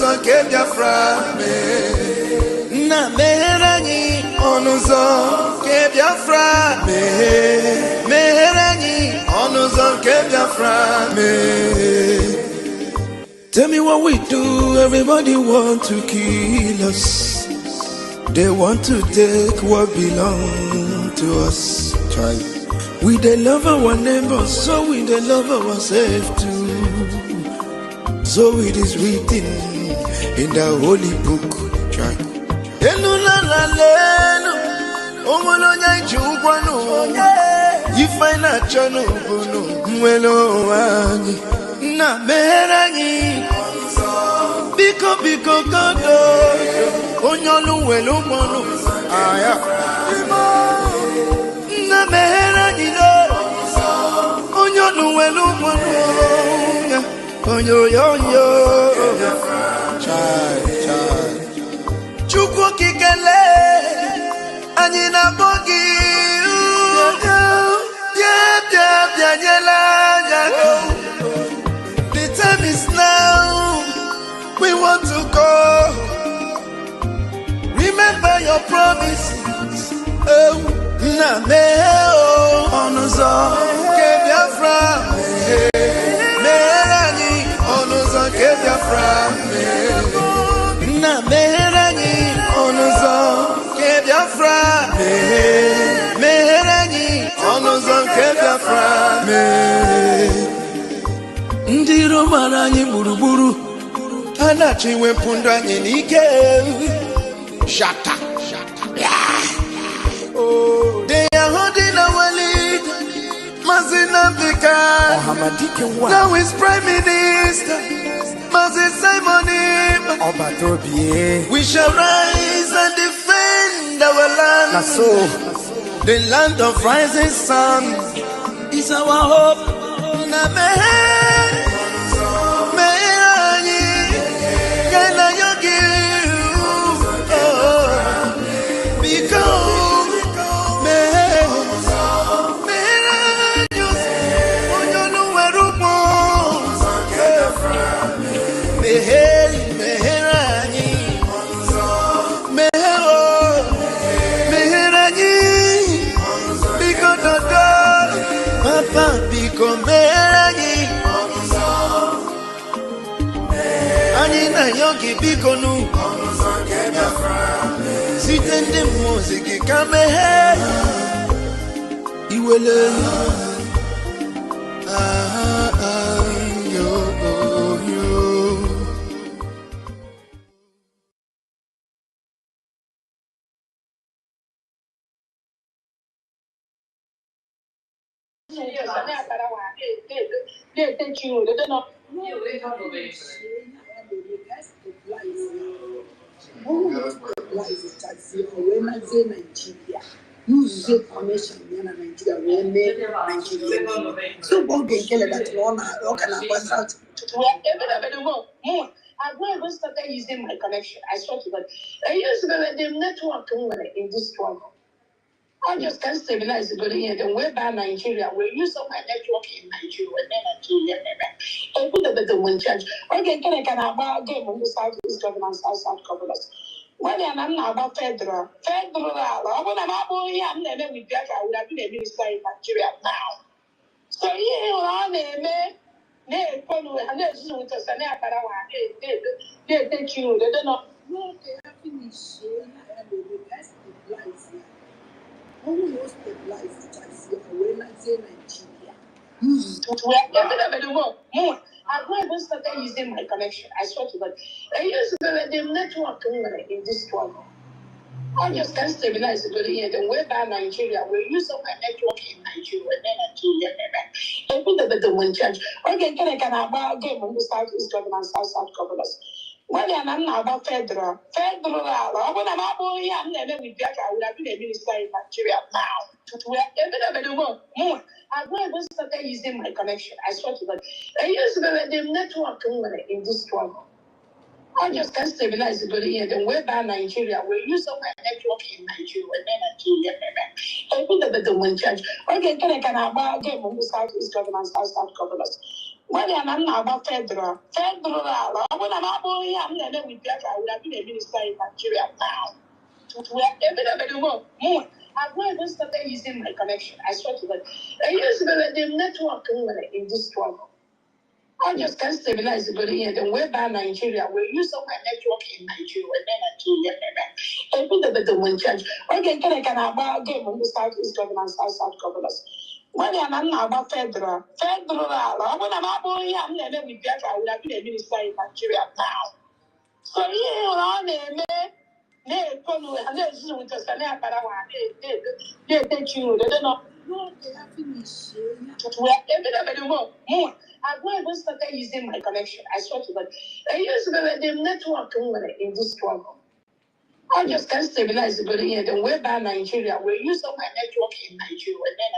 onuzo ke Biafra me. Na meherani onuzo ke Biafra me. Meherani onuzo ke Biafra me. Tell me what we do, everybody want to kill us. They want to take what belongs to us. Try. We they love our neighbors, so we they love ourselves too. So it is written in the holy book. Try. You find a channel, na meherani biko godo onyolu welu monu aya na meherani lo onyolu welu monu onyo chai chukwu kikele anyị na bogi bia nyela the time is now. We want to go. Remember your promises. Oh, na me oh, onuzo ke Biafra me. Meherani onuzo ke Biafra me. Na meherani onuzo ke Biafra me. Meherani onuzo ke Biafra me. Ndiro marani buruburu. Anachi wepunda n'ike. Shata. Oh, they are holding our lead. Mazina Bika. Now is Prime Minister. Mazin Simoni. We shall rise and defend our land. The land of rising sun is our hope. Yogi Bikonu Sitende music kame iwele yo. Use connection in Nigeria, so what they get that one, can I pass out? I've never started using my connection. I swear to God. I used the network in this struggle. I just can't stabilize the building here. Then we're by Nigeria. We use all my network in Nigeria. I put a bit of one charge. Okay, can I game on the Southeast government, South governors? When I'm not about federal, I want to boy, and then with Biafra, I would have been a minister in Nigeria now. So, yeah, on a man, they follow, and there's no to say, they take you, they don't know. No, they have finished, and the best life. Only most stabilized when I say Nigeria. I've never started using my connection. I swear to God. I use the network in this struggle. I just can't stabilize the building here. Then we're by Nigeria. We use all my network in Nigeria. I put a bit of one charge. Okay, can I game on the Southeast government, South governors? When I'm not about federal, I want to boy, and then with Biafra, I would have been a minister in Nigeria now. I've never started using my connection. I swear to God. I use the network in this struggle. I just can't stabilize the building here. Then we're by Nigeria. We use all my network in Nigeria. I put a bit of one charge. Okay, can I game on the Southeast government, South governors? When I'm not about federal, when I'm about I'm never with Biafra, I would have been a minister in Nigeria now. To more. I've not even started using my connection. I swear to God. I used to be the network in this struggle. I just can't stabilize the body here. Then we're by Nigeria. We use all my network in Nigeria. And then I put the one charge. Okay, can I about game on the Southeast government, South governors? When I'm not about federal, when I'm about I'm never with Biafra, I would have been a minister in Nigeria now. So here on me. Ne kono ane zimu tasane apara wa ne techu they don't know. No, they have finished. I've not even started using my connection. I swear to God. I used the network in this struggle. I just can't stabilize the body here. Then we're by Nigeria. We use all my network in Nigeria. And then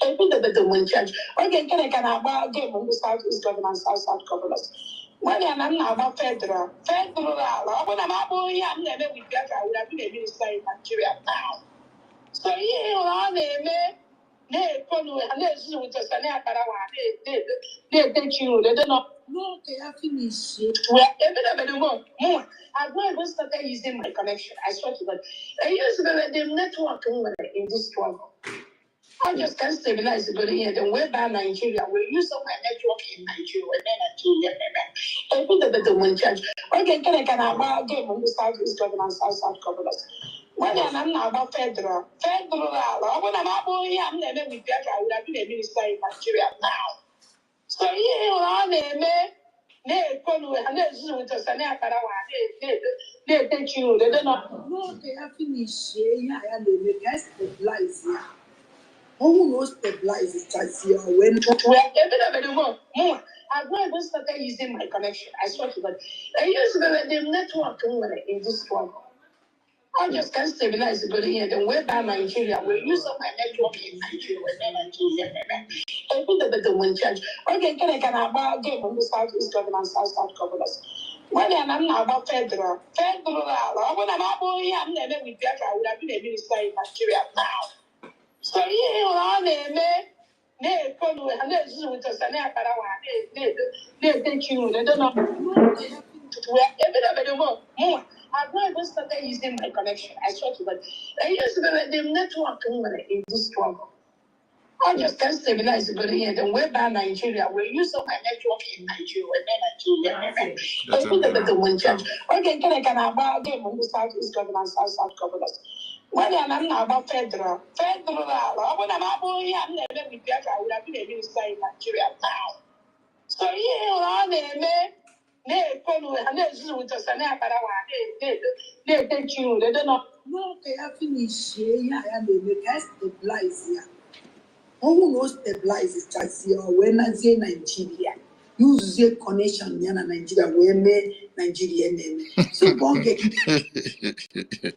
I put the one charge. Okay, can I about game on the Southeast government, South governors? When I'm not about federal, when I'm about I'm never with Biafra, I would have been a minister in Nigeria now. So here on ne kono ane zimu tasane apara wa ne techu they don't know. No, they have finished. I've not even started using my connection. I swear to God. I used the network in this struggle. I just can't stabilize the body here. Then we're by Nigeria. We use all my network in Nigeria. And then I put the one charge. Okay, can I about game on the Southeast government, South governors? When I'm not about federal, when I'm about I'm never with Biafra, I would have been a minister in Nigeria now. So here on ne kono ane zimu tasane apara wa ne techu they don't know. No, they have finished. Yeah, they can stabilize here. Who knows stabilize it as here when I've not even started using my connection. I swear to God. I used the network in this struggle. I just can't stabilize the body here. Then we're by Nigeria. We use all my network in Nigeria. And put the one charge. Okay, can I about game on the Southeast government, South governors? When I'm not about federal, when I'm about I'm never with Biafra, I would have been a minister in Nigeria now. So here on ne kono ane zimu tasane apara wa ne techu they don't know. I've not even started using my connection. I swear to God. I used the network in this struggle. I just can't stabilize the body here. Then we're by Nigeria. We use all my network in Nigeria. And then I put the one charge. Okay, can I about game on the Southeast government, South governors? When I'm not about federal, when I'm about I'm never with Biafra, I would have been a minister in Nigeria now. So here on ne kono ane zimu tasane apara wa ne techu they don't know. No, they have finished. Yeah, they can stabilize here. Who knows stabilize it as here when I say Nigeria. Use the connection in Nigeria where me Nigeria name. So go get it.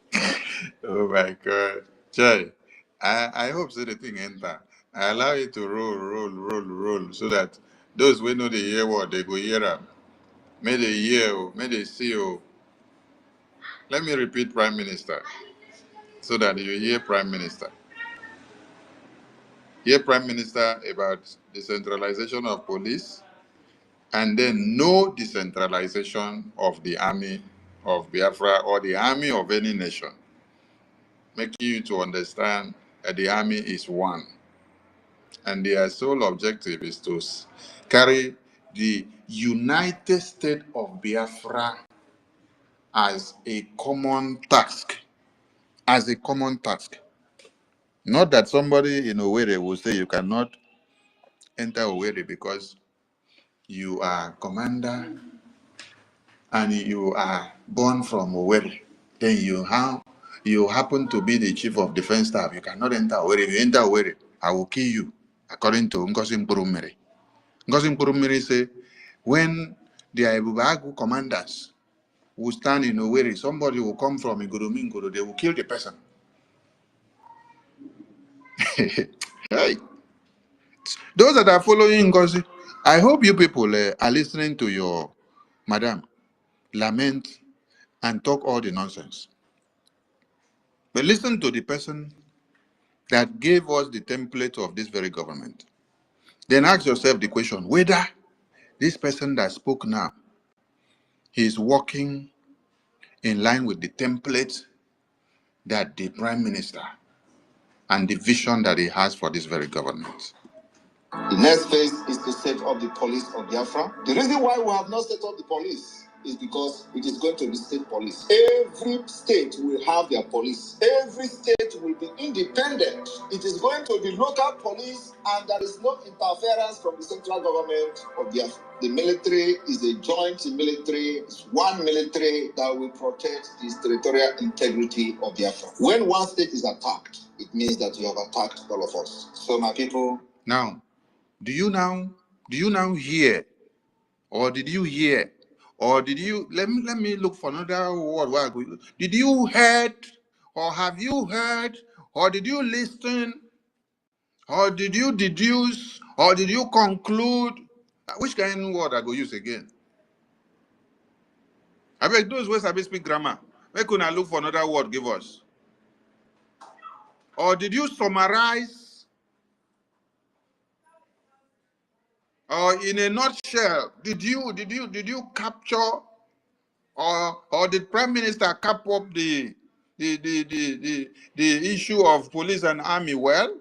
Oh my God. Jay, I hope so the thing enter. I allow it to roll, so that those who know the hear what they go hear up. May they hear, may they see. Let me repeat Prime Minister so that you hear Prime Minister. Hear Prime Minister about decentralization of police and then no decentralization of the army of Biafra or the army of any nation. Making you to understand that the army is one. And their sole objective is to carry the United States of Biafra as a common task. As a common task. Not that somebody in Owerri will say you cannot enter Owerri because you are commander and you are born from Owerri. Then you happen to be the chief of defense staff. You cannot enter Owerri. If you enter Owerri, I will kill you, according to Ngozi Mkpurumiri. Ngozi Mkpurumiri say, when the Ibubagu commanders will stand in Owerri, somebody will come from Iguruminguru, they will kill the person. Hey. Those that are following Ngozi, I hope you people are listening to your madam lament and talk all the nonsense. But listen to the person that gave us the template of this very government. Then ask yourself the question whether this person that spoke now, he is working in line with the template that the Prime Minister and the vision that he has for this very government. The next phase is to set up the police of Biafra. The reason why we have not set up the police is because it is going to be state police. Every state will have their police. Every state will be independent. It is going to be local police, and there is no interference from the central government of Biafra. The military is a joint military. It's one military that will protect the territorial integrity of Biafra. When one state is attacked, it means that you have attacked all of us. So my people. Now, do you now hear, or did you hear, or did you let me look for another word? Did you heard, or have you heard, or did you listen, or did you deduce, or did you conclude? Which kind of word I go use again? I beg those words I speak grammar. Where could I look for another word? Give us. Or did you summarize? Or in a nutshell, did you capture, or did Prime Minister cap up the issue of police and army well?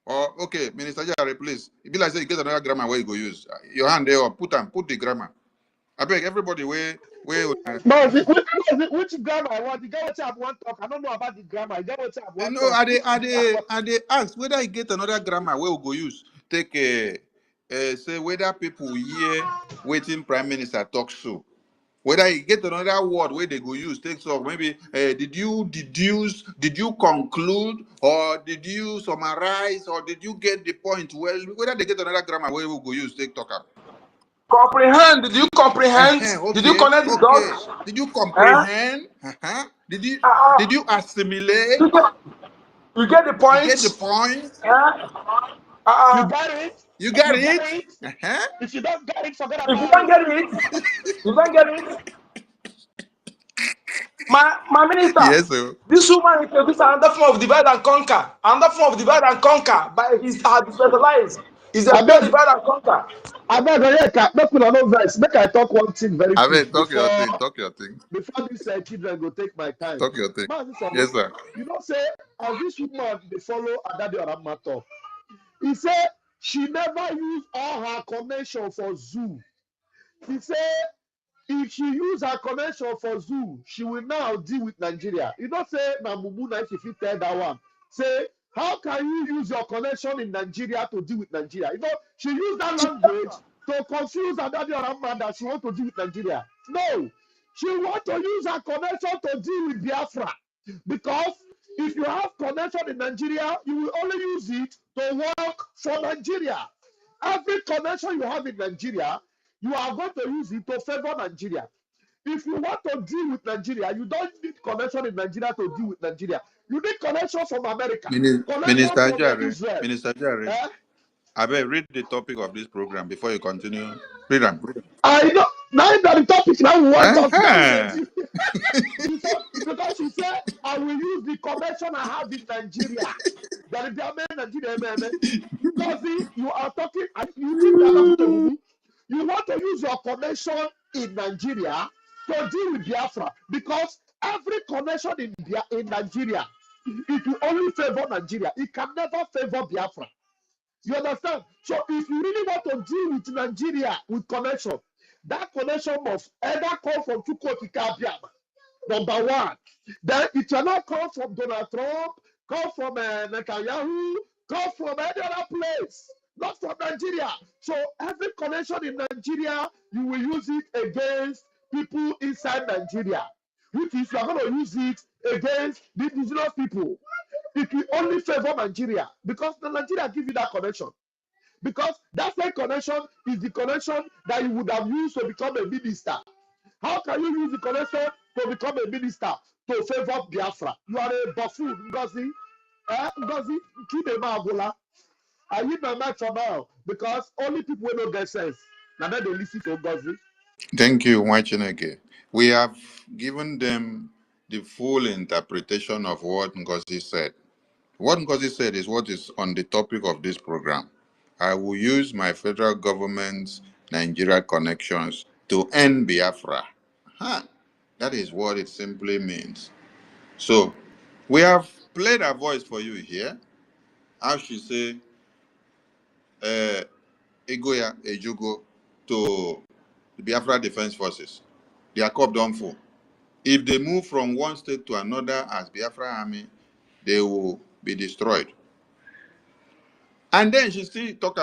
Or okay, Minister Jare, please. If you like say you get another grammar where you go use your hand there, or put the grammar. I beg everybody where. No, which grammar I want? You get what I want to talk. I don't know about the grammar. You get what I want No, to are they ask whether you get another grammar where we go use take say whether people hear waiting Prime Minister talk so. Whether you get another word where they go use, take so maybe did you deduce, did you conclude, or did you summarize, or did you get the point? Well, whether they get another grammar where we go use, take talk up. comprehend. Did you comprehend? Okay, Did you connect the dots? Did you comprehend? Did you assimilate? You get the point. You get the point? You got it. You got it? If you don't get it, forget about it. If you don't get it, you don't get it. My minister. Yes, sir. This woman introduced another form of divide and conquer. Another form of divide and conquer by his specialized. Is a divide and conquer. I beg make una no vex. Make I talk one thing very quick. Talk your thing. Before these children go take my time. Talk your thing. Yes, sir. You know, say, as this woman, they follow Adadi talk. He said she never used all her connection for zoo. He said if she use her connection for zoo, she will now deal with Nigeria. You don't say Namumu na if you tell that one. Say, how can you use your connection in Nigeria to deal with Nigeria? You know, she used that language to confuse Adadi Arama that she want to deal with Nigeria. No, she want to use her connection to deal with Biafra. Because if you have connection in Nigeria, you will only use it to work for Nigeria. Every connection you have in Nigeria, you are going to use it to favor Nigeria. If you want to deal with Nigeria, you don't need connection in Nigeria to deal with Nigeria. You need connection from America. Minister Jare, I better read the topic of this program before you continue. Read them. I know. Now that the topic now we want to talk because she said, I will use the connection I have in Nigeria. That is Nigeria, because you are talking, you think that you want to use your connection in Nigeria to deal with Biafra, because every connection in Nigeria, it will only favor Nigeria. It can never favor Biafra. You understand? So if you really want to deal with Nigeria with connection, that connection must either come from Chukwuka Abiyama, number one. Then it cannot come from Donald Trump, come from Netanyahu, come from any other place, not from Nigeria. So every connection in Nigeria, you will use it against people inside Nigeria, which is you are going to use it against the indigenous people. It will only favor Nigeria because Nigeria give you that connection. Because that same connection is the connection that you would have used to become a minister. How can you use the connection to become a minister to favor Biafra? You are a buffoon, Ngozi. Ngozi, Kidema Agola. I use my mouth for now because only people who don't get sense. Now they listen to Ngozi. Thank you, Wachineke. We have given them the full interpretation of what Ngozi said. What Ngozi said is what is on the topic of this program. I will use my federal government's Nigeria connections to end Biafra. Huh. That is what it simply means. So, we have played her voice for you here. How she say, Egoya Ejugo to the Biafra Defense Forces. Their cup don't full. If they move from one state to another as Biafra army, they will be destroyed. And then she still talk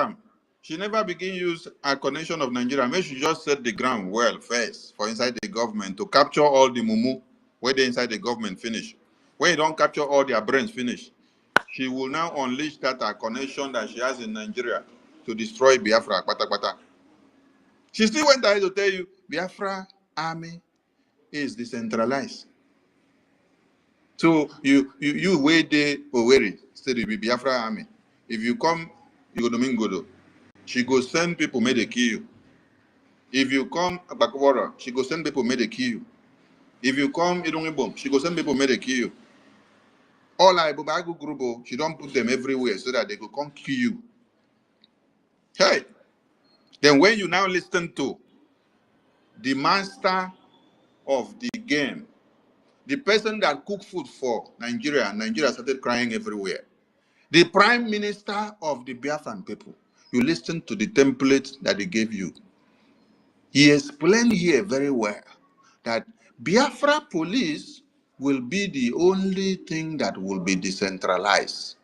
she never begin use a connection of Nigeria. Maybe she just set the ground well first for inside the government to capture all the mumu where they inside the government finish. When you don't capture all their brains finish, she will now unleash that connection that she has in Nigeria to destroy Biafra. Pata, pata. She still went ahead to tell you Biafra army is decentralized. So you wait there Owerri, say you be Biafra army. If you come, you go to Mingodo. She go send people may they kill you. If you come Bakwater, she go send people may they kill you. If you come Idungibom, she go send people may they kill you. All I Bubagu Grubo, she don't put them everywhere so that they go come kill you. Hey, then when you now listen to the master of the game, the person that cooked food for Nigeria, and Nigeria started crying everywhere. The prime minister of the Biafran people, you listen to the template that they gave you. He explained here very well that Biafra police will be the only thing that will be decentralized.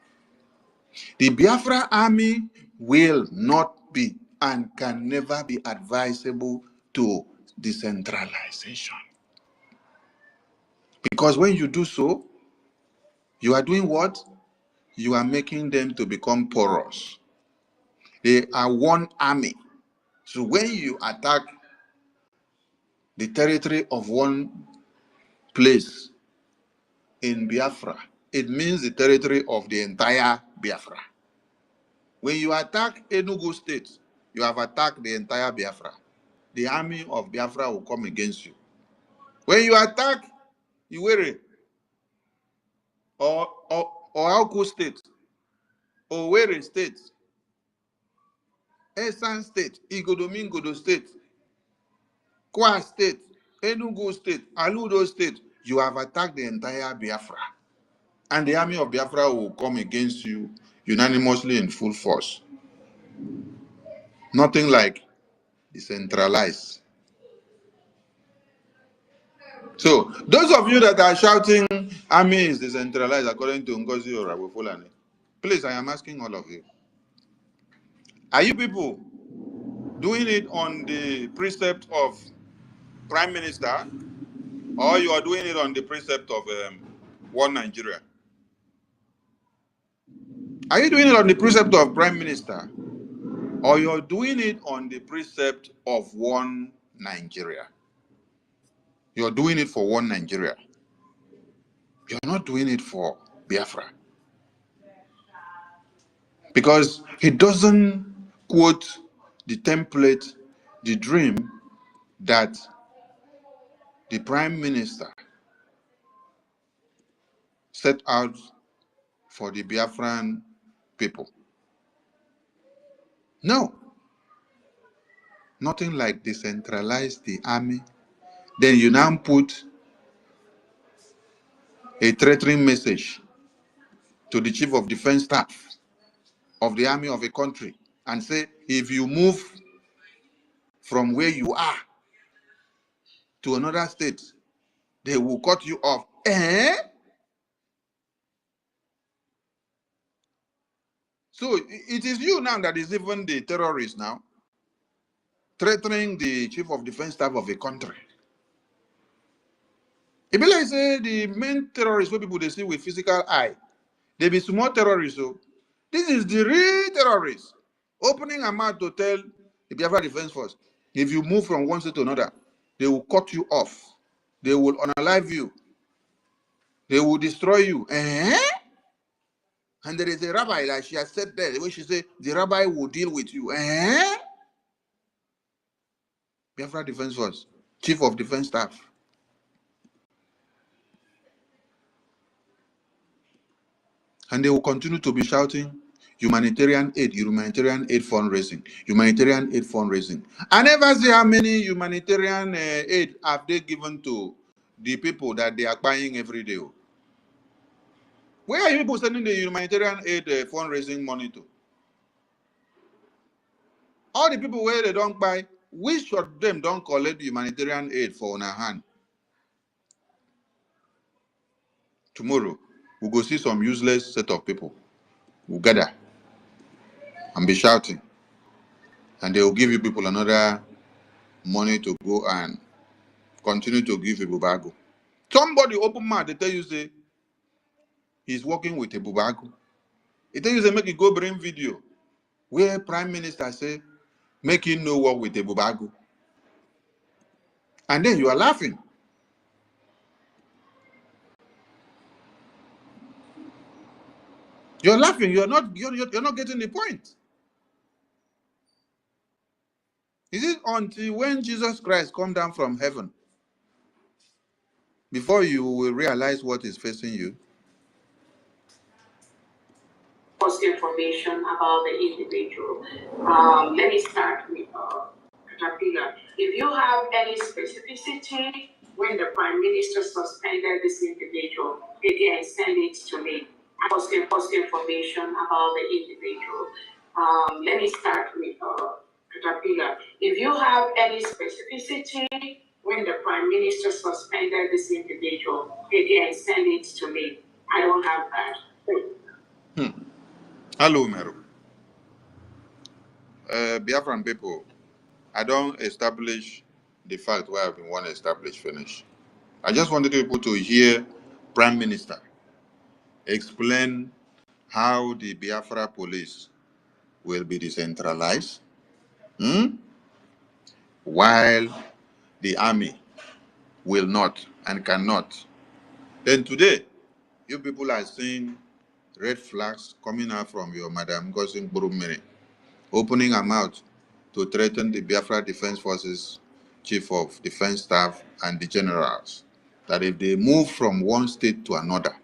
The Biafra army will not be and can never be advisable to decentralization. Because when you do so, you are doing what? You are making them to become porous. They are one army. So when you attack the territory of one place in Biafra, it means the territory of the entire Biafra. When you attack Enugu State, you have attacked the entire Biafra. The army of Biafra will come against you. When you attack Iwere or Auku State, Owerri State, Esan State, Igodomingodo State, Kwa State, Enugu State, Aludo State, you have attacked the entire Biafra. And the army of Biafra will come against you unanimously in full force. Nothing like decentralized. So, those of you that are shouting, army is decentralized according to Govt Nig, please, I am asking all of you. Are you people doing it on the precept of Prime Minister, or you are doing it on the precept of one Nigeria? Are you doing it on the precept of Prime Minister, or you're doing it on the precept of one Nigeria? You're doing it for one Nigeria. You're not doing it for Biafra. Because he doesn't quote the template, the dream that the Prime Minister set out for the Biafran people. No. Nothing like decentralize the army. Then you now put a threatening message to the Chief of Defense Staff of the army of a country and say, if you move from where you are to another state, they will cut you off. So it is you now that is even the terrorist now, threatening the Chief of Defense Staff of a country. It be like say the main terrorists where people they see with physical eye, they be small terrorists. So this is the real terrorists opening a mouth to tell the Biafra Defense Force, if you move from one state to another, they will cut you off. They will unalive you. They will destroy you. And there is a rabbi, like she has said there, the way she said, the rabbi will deal with you. Biafra Defense Force, Chief of Defense Staff. And they will continue to be shouting, Humanitarian aid fundraising, humanitarian aid fundraising. I never see how many humanitarian aid have they given to the people that they are buying every day. Where are you people sending the humanitarian aid fundraising money to? All the people where they don't buy, which of them don't collect humanitarian aid for on our hand? Tomorrow, we'll go see some useless set of people who gather and be shouting, and they will give you people another money to go and continue to give a bubago. Somebody open mouth, they tell you say he's working with a bubago. They tell you say make you go bring video where Prime Minister say make you know work with a bubago, and then you are laughing. You're laughing. You're not getting the point. Is it until when Jesus Christ come down from heaven before you will realize what is facing you? Information about the individual. Let me start with Caterpillar. If you have any specificity when the Prime Minister suspended this individual, again, send it to me. Post information about the individual. Let me start with Caterpillar. If you have any specificity when the Prime Minister suspended this individual, again, send it to me. I don't have that. Hello, Meru. Biafran people, I don't establish the fact where I've been want to establish finish. I just wanted people to hear Prime Minister explain how the Biafra police will be decentralized, while the army will not and cannot. Then today, you people are seeing red flags coming out from your Madam Gosin Burumere, opening her mouth to threaten the Biafra Defense Forces Chief of Defense Staff and the generals, that if they move from one state to another,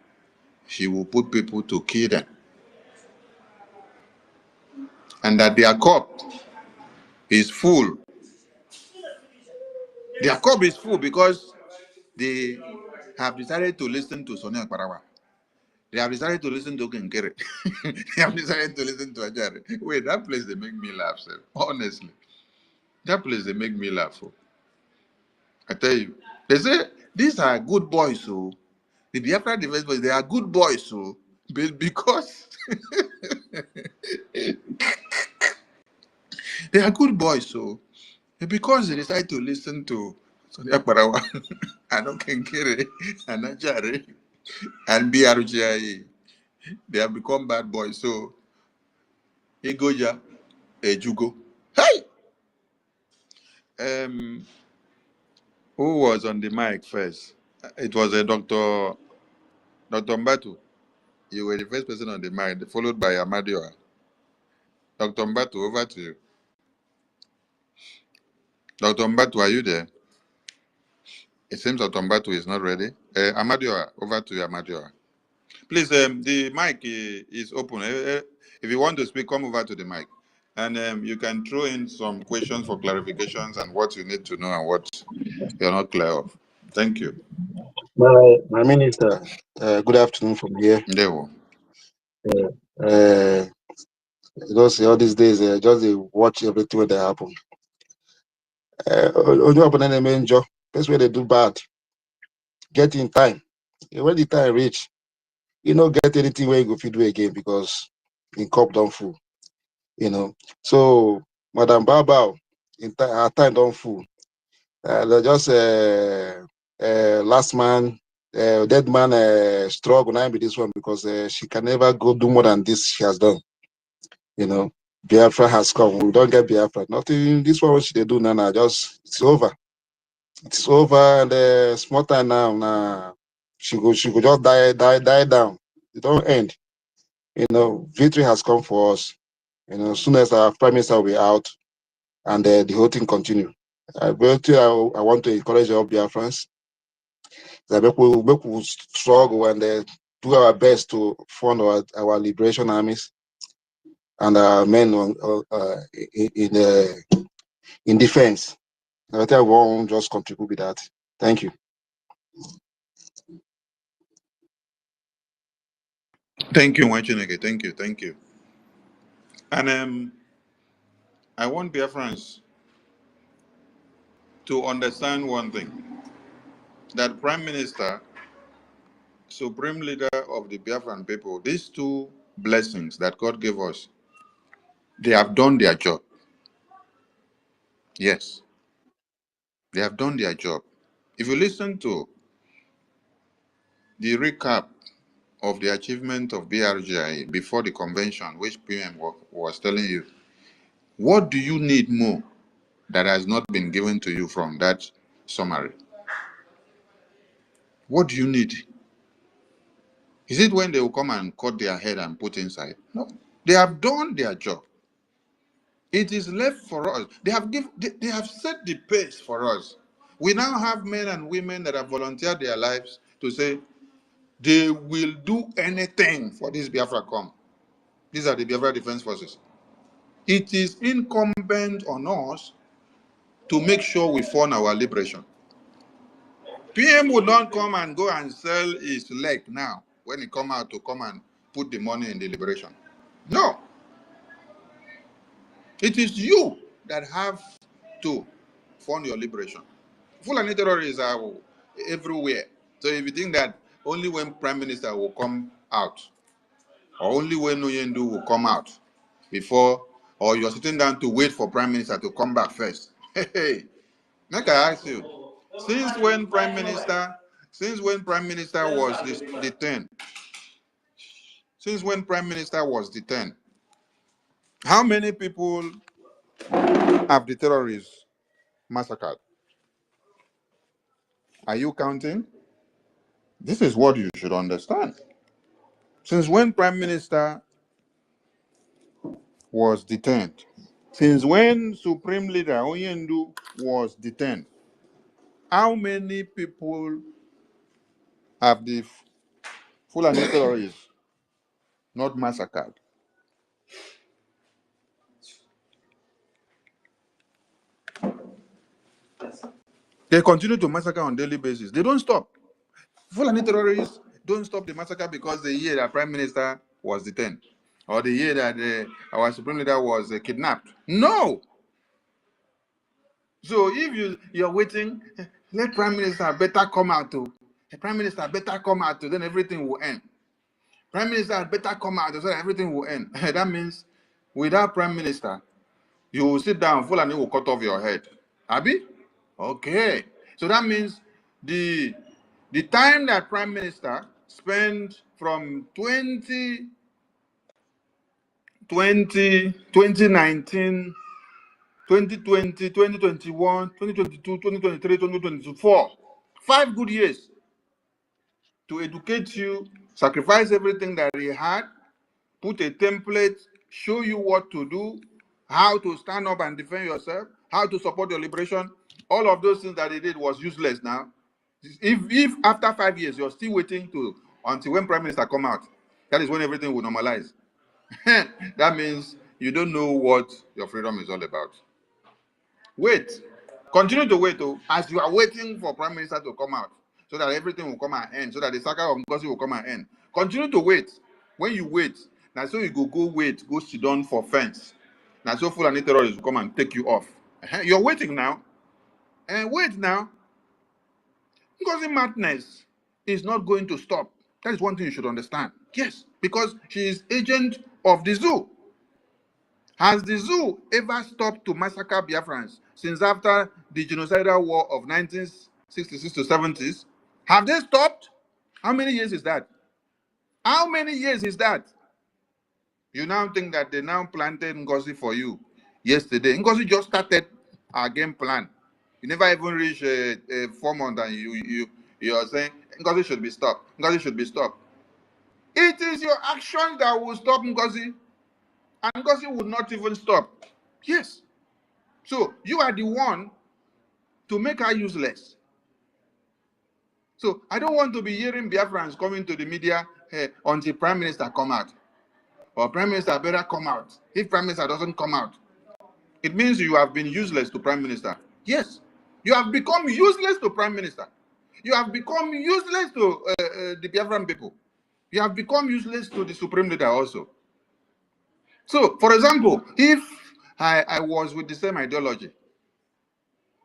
she will put people to kill them. And that their cup is full. Their cup is full because they have decided to listen to Sonia Parawa. They have decided to listen to Kenkere. They have decided to listen to Ajare. Wait, that place they make me laugh, sir. Honestly. That place they make me laugh. Oh. I tell you. They say these are good boys, so the Biafra Defense Boys, they are good boys, so because they are good boys, so because they decide to listen to Sonia Parawa and Kenkere and Ajare and BRGIA, they have become bad boys. So Igoja Ejugo. Hey! Who was on the mic first? It was a Dr. Mbatu. You were the first person on the mic, followed by Amadioa. Dr. Mbatu, over to you. Dr. Mbatu, are you there? It seems Dr. Mbatu is not ready. Amadioa, over to you, Amadioa. Please, the mic is open. If you want to speak, come over to the mic. And you can throw in some questions for clarifications and what you need to know and what you're not clear of. Thank you. My minister, good afternoon from here. Ndewo. Because all these days, just watch everything that happen. Only happen any main job. That's where they do bad. Get in time. When the time reach, you know, get anything where you go feed again because in cup don't full. You know. So Madam Babao, her time don't full. They just last man, dead man struggle now with this one because she can never go do more than this she has done. You know, Biafra has come. We don't get Biafra. Nothing. This one what she they do now, just it's over. It's over, and small time now. Now she go just die down. It don't end. You know, victory has come for us. You know, as soon as our prime minister will be out, and the whole thing continue. I want to encourage all Biafrans that we struggle and do our best to fund our liberation armies. and our men in defense. I think I won't just contribute with that. Thank you. Thank you, Wachineke. Thank you. And I want Biafrans to understand one thing: that Prime Minister, Supreme Leader of the Biafran people, these two blessings that God gave us, they have done their job. Yes, they have done their job. If you listen to the recap of the achievement of BRGI before the convention, which PM was telling you, what do you need more that has not been given to you from that summary? What do you need? Is it when they will come and cut their head and put inside? No. They have done their job. It is left for us. They have set the pace for us. We now have men and women that have volunteered their lives to say they will do anything for this Biafra come. These are the Biafra Defense Forces. It is incumbent on us to make sure we fund our liberation. PM would not come and go and sell his leg now when he come out to come and put the money in the liberation. No. It is you that have to fund your liberation. Fulani terrorists are everywhere. So if you think that only when Prime Minister will come out, or only when Oyendu will come out before, or you're sitting down to wait for Prime Minister to come back first. Hey, make I ask you, since when Prime Minister was detained, how many people have the terrorists massacred? Are you counting? This is what you should understand. Since when Prime Minister was detained, since when Supreme Leader Oyendu was detained, how many people have the Fulani terrorists not massacred? They continue to massacre on a daily basis. They don't stop. Fulani terrorists don't stop the massacre because the year that Prime Minister was detained or the year that our Supreme Leader was kidnapped. No. So if you're waiting, let Prime Minister better come out to. Prime Minister better come out to, then everything will end. Prime Minister better come out so that everything will end. That means without Prime Minister, you will sit down, Fulani will cut off your head. Abi? Okay. So that means the time that Prime Minister spent from 2019, 2020, 2021, 2022, 2023, 2024, 5 good years to educate you, sacrifice everything that he had, put a template, show you what to do, how to stand up and defend yourself, how to support your liberation. All of those things that he did was useless now. If after 5 years you're still waiting until when Prime Minister come out, that is when everything will normalize. That means you don't know what your freedom is all about. Wait. Continue to wait, as you are waiting for Prime Minister to come out, so that everything will come and end, so that the saga of Ngozi will come and end. Continue to wait. When you wait, now so you go wait, go sit down for fence. Now so Fulani terrorists will come and take you off. You're waiting now. And wait now. Ngozi madness is not going to stop. That is one thing you should understand. Yes, because she is agent of the zoo. Has the zoo ever stopped to massacre Biafrans since after the genocidal war of 1966 to 70s? Have they stopped? How many years is that? How many years is that? You now think that they now planted Ngozi for you yesterday. Ngozi just started our game plan. You never even reached 4 months and you are saying Ngozi should be stopped. Ngozi should be stopped. It is your actions that will stop Ngozi, and Ngozi will not even stop. Yes. So you are the one to make her useless. So I don't want to be hearing Biafrans coming to the media until Prime Minister come out. or Prime Minister better come out. If Prime Minister doesn't come out, it means you have been useless to Prime Minister. Yes, you have become useless to Prime Minister. You have become useless to the Biafran people. You have become useless to the Supreme Leader also. So, for example, if I was with the same ideology,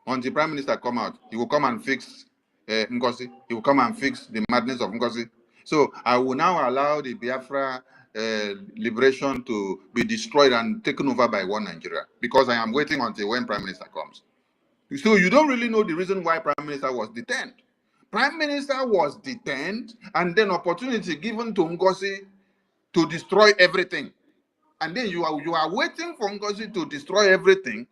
until Prime Minister come out, he will come and fix Ngozi. He will come and fix the madness of Ngozi. So I will now allow the Biafra liberation to be destroyed and taken over by one Nigeria, because I am waiting until when Prime Minister comes. So you don't really know the reason why Prime Minister was detained. Prime Minister was detained, and then opportunity given to Ngozi to destroy everything. And then you are waiting for Ngozi to destroy everything,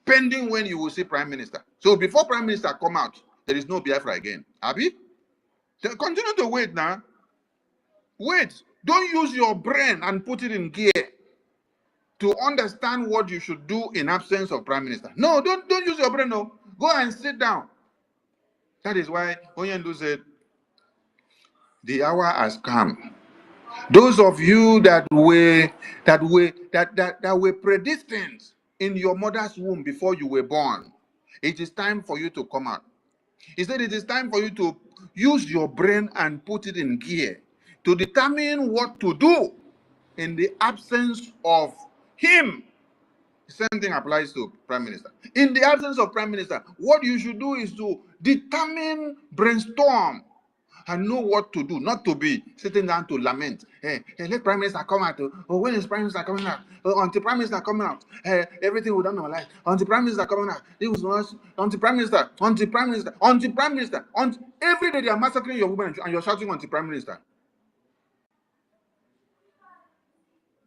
pending when you will see Prime Minister. So before Prime Minister come out, there is no Biafra again. Abi? Continue to wait now. Wait. Don't use your brain and put it in gear to understand what you should do in absence of Prime Minister. No, don't use your brain. No. Go and sit down. That is why Onyendu said, the hour has come. Those of you that were predestined in your mother's womb before you were born, it is time for you to come out. He said it is time for you to use your brain and put it in gear to determine what to do in the absence of him. The same thing applies to Prime Minister. In the absence of Prime Minister, what you should do is to determine, brainstorm, and know what to do, not to be sitting down to lament. Hey, let Prime Minister come out. Oh, when is Prime Minister coming out? Oh, until Prime Minister coming out, everything will done normalize. Until Prime Minister coming out, it was not until Prime Minister, until Prime Minister, until Prime Minister, until every day they are massacring your women and you're shouting until Prime Minister.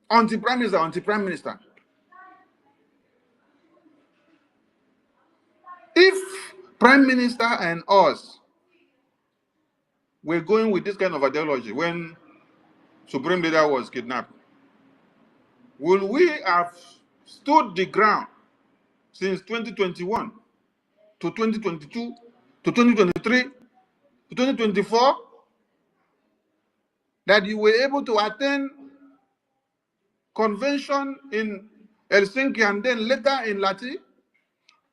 Until Prime Minister, until Prime Minister. If Prime Minister and us were going with this kind of ideology when Supreme Leader was kidnapped, will we have stood the ground since 2021 to 2022 to 2023 to 2024 that you were able to attend convention in Helsinki and then later in Lati?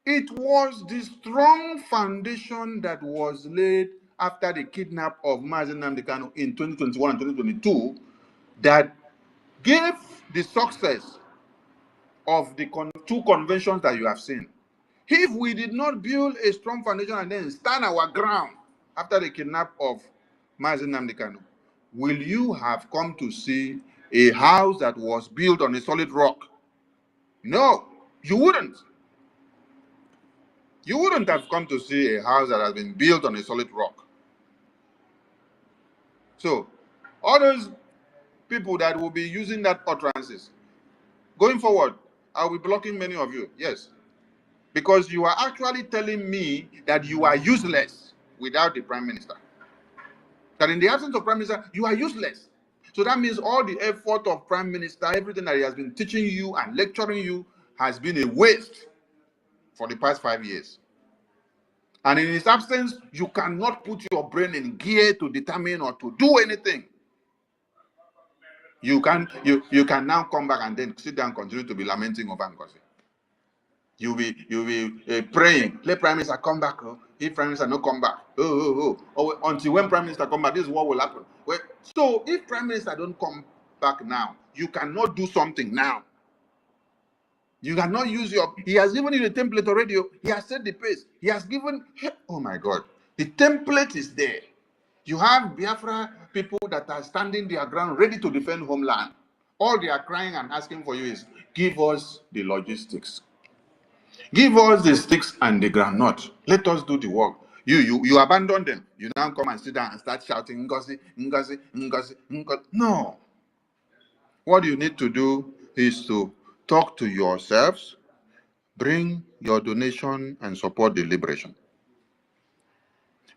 It was the strong foundation that was laid after the kidnap of Mazi Nnamdi Kanu in 2021 and 2022 that gave the success of the two conventions that you have seen. If we did not build a strong foundation and then stand our ground after the kidnap of Mazi Nnamdi Kanu, will you have come to see a house that was built on a solid rock? No, you wouldn't. You wouldn't have come to see a house that has been built on a solid rock. So, all those people that will be using that utterances, going forward, I'll be blocking many of you, yes. Because you are actually telling me that you are useless without the Prime Minister. That in the absence of Prime Minister, you are useless. So that means all the effort of Prime Minister, everything that he has been teaching you and lecturing you has been a waste for the past 5 years. And in his absence, you cannot put your brain in gear to determine or to do anything. You can now come back and then sit down and continue to be lamenting over Ngozi. You'll be praying, let Prime Minister come back. Oh. If Prime Minister not come back, until when Prime Minister come back, this is what will happen. Well, so if Prime Minister don't come back now, you cannot do something now. You cannot use your. He has given you the template already. He has set the pace. He has given. Oh my God, the template is there. You have Biafra people that are standing their ground, ready to defend homeland. All they are crying and asking for you is, give us the logistics. Give us the sticks and the groundnut. Let us do the work. You abandon them. You now come and sit down and start shouting, Ngozi, Ngozi, Ngozi, Ngozi. No. What you need to do is to talk to yourselves, bring your donation and support the liberation.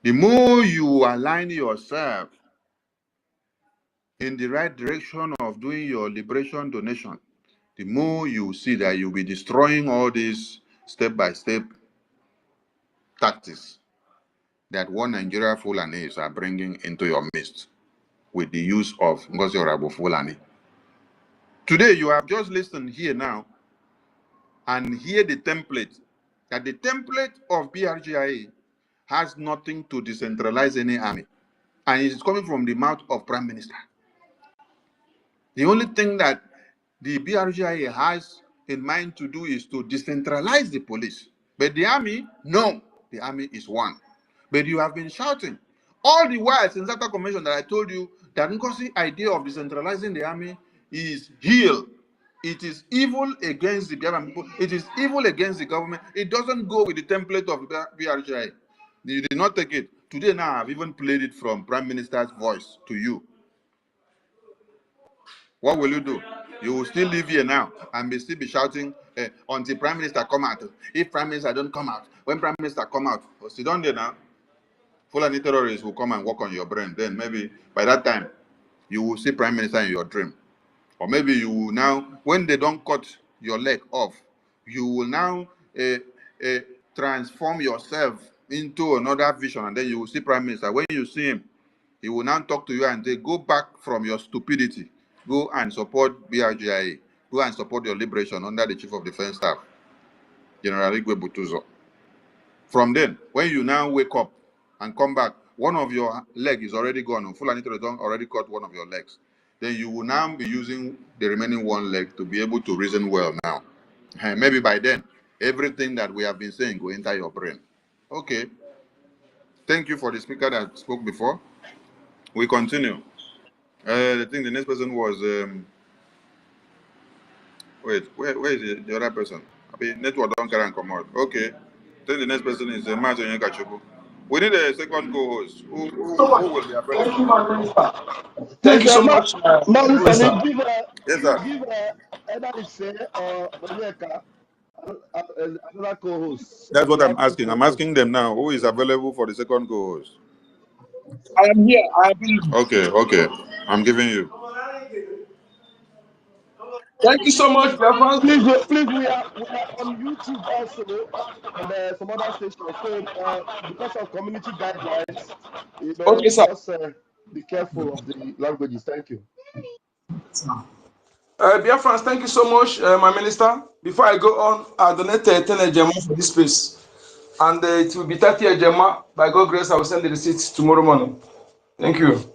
The more you align yourself in the right direction of doing your liberation donation, the more you see that you'll be destroying all these step-by-step tactics that one Nigeria Fulanis are bringing into your midst. with the use of Govt-Orabufulani. Today, you have just listened here now and hear the template, that the template of BRGIA has nothing to decentralize any army. And it's coming from the mouth of Prime Minister. The only thing that the BRGIA has in mind to do is to decentralize the police. But the army, no, the army is one. But you have been shouting all the while since that convention that I told you that Nkosi idea of decentralizing the army is heel. It is evil against the Biafran people. It is evil against the government. It doesn't go with the template of BRGIA. You did not take it. Today now, I've even played it from Prime Minister's voice to you. What will you do? You will still live here now and be still be shouting until Prime Minister come out. If Prime Minister don't come out, when Prime Minister come out, sit down there now. Fulani terrorists will come and work on your brain. Then maybe by that time, you will see Prime Minister in your dream. Or maybe you will now, when they don't cut your leg off, you will now transform yourself into another vision, and then you will see Prime Minister. When you see him, he will now talk to you and say, go back from your stupidity. Go and support BRGIA. Go and support your liberation under the Chief of Defense Staff, General Igwe Butuzo. From then, when you now wake up and come back, one of your legs is already gone. Fulani Terodon already cut one of your legs. Then you will now be using the remaining one leg to be able to reason well now. And maybe by then, everything that we have been saying will enter your brain. Okay. Thank you for the speaker that spoke before. We continue. I think the next person was, wait, where is the other person? I mean, network don't carry and come out. Okay. Then the next person is Mazo Kachubu. We need a second co-host. Who will be available? Thank you so much. Minister, give Yes, sir. give Edarise or Onyeka another co-host. That's what I'm asking. I'm asking them now. Who is available for the second co-host? I am here. I am here. Okay. I'm giving you. Thank you so much, Biafran. Please, we are on YouTube also and some other stations. So because of community guidelines, Okay, sir. just be careful of the languages. Thank you. Biafrans, thank you so much, my minister. Before I go on, I donated 10 Ejema for this space. And it will be 30 Ejema. By God's grace, I will send the receipts tomorrow morning. Thank you.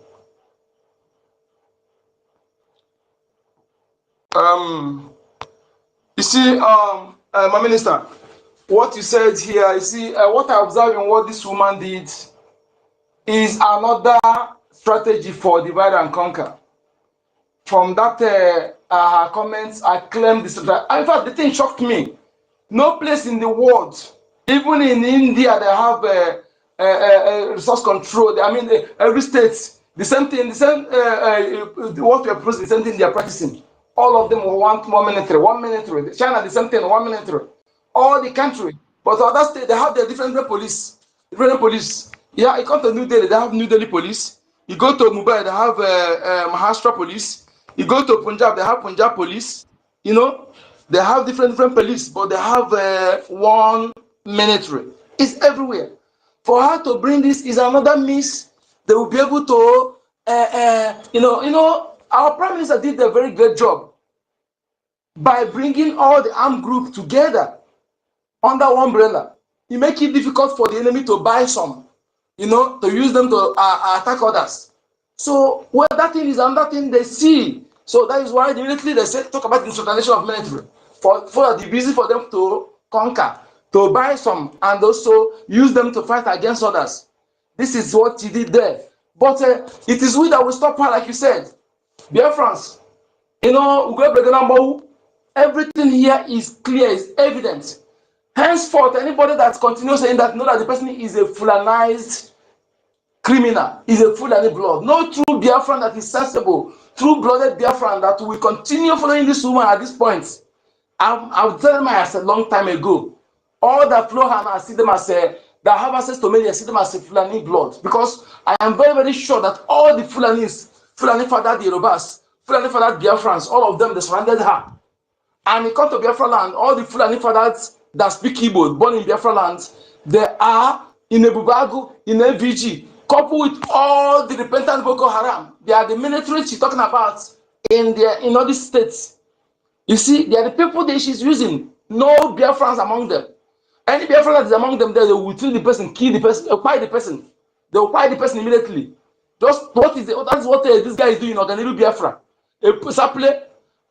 You see, my minister, what you said here, you see, what I observed in what this woman did is another strategy for divide and conquer. From that, her comments, I claim this. In fact, the thing shocked me. No place in the world, even in India, they have resource control. I mean, every state, the same thing, what we are proposing, the same thing they are practicing. All of them will want one military. China, the same thing, one military. All the country. But other states, they have their different police. Yeah, you come to New Delhi, they have New Delhi police. You go to Mumbai, they have Maharashtra police. You go to Punjab, they have Punjab police. You know, they have different police, but they have one military. It's everywhere. For her to bring this is another miss. They will be able to, our prime minister did a very great job by bringing all the armed groups together under one umbrella. It makes it difficult for the enemy to buy some, to use them to attack others. So, well, that thing is another thing they see. So that is why immediately they say, talk about the institutionalization of military for the easy for them to conquer, to buy some, and also use them to fight against others. This is what he did there. But it is we that will stop her, like you said. Biafrans, everything here is clear, is evident. Henceforth, anybody that continues saying that, know that the person is a Fulanized criminal, is a Fulani blood. No true Biafran that is sensible, true-blooded Biafran that will continue following this woman at this point. I've told them I said a long time ago, all that flow and I see them as that have access to me, I see them as a Fulani blood. Because I am very, very sure that all the Fulanis, Fulani fathered Yorubas, Fulani fathered Biafrans, all of them, they surrounded her. And it comes to Biafra land, all the Fulani fathers that speak Igbo, born in Biafra land, they are in Ebubagu, in FVG, coupled with all the repentant Boko Haram. They are the military she's talking about in all these states. You see, they are the people that she's using. No Biafrans among them. Any Biafran that is among them, they will kill the person, kill the person, occupy the person. They will occupy the person immediately. Just that's what this guy is doing in Organiru Biafra. A Saple,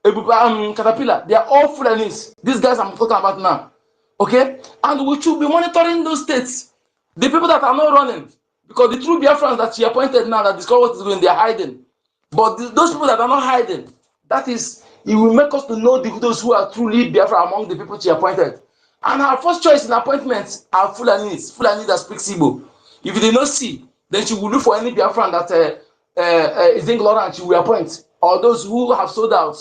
a Caterpillar, they are all Fulanis. These guys I'm talking about now. Okay? And we should be monitoring those states. The people that are not running, because the true Biafrans that she appointed now that discover what is going, they are hiding. But those people that are not hiding, that is, it will make us to know those who are truly Biafra among the people she appointed. And her first choice in appointments are Fulanis, Fulani that speaks Igbo. If they don't see, then she will look for any Biafran that is ignorant, she will appoint, or those who have sold out.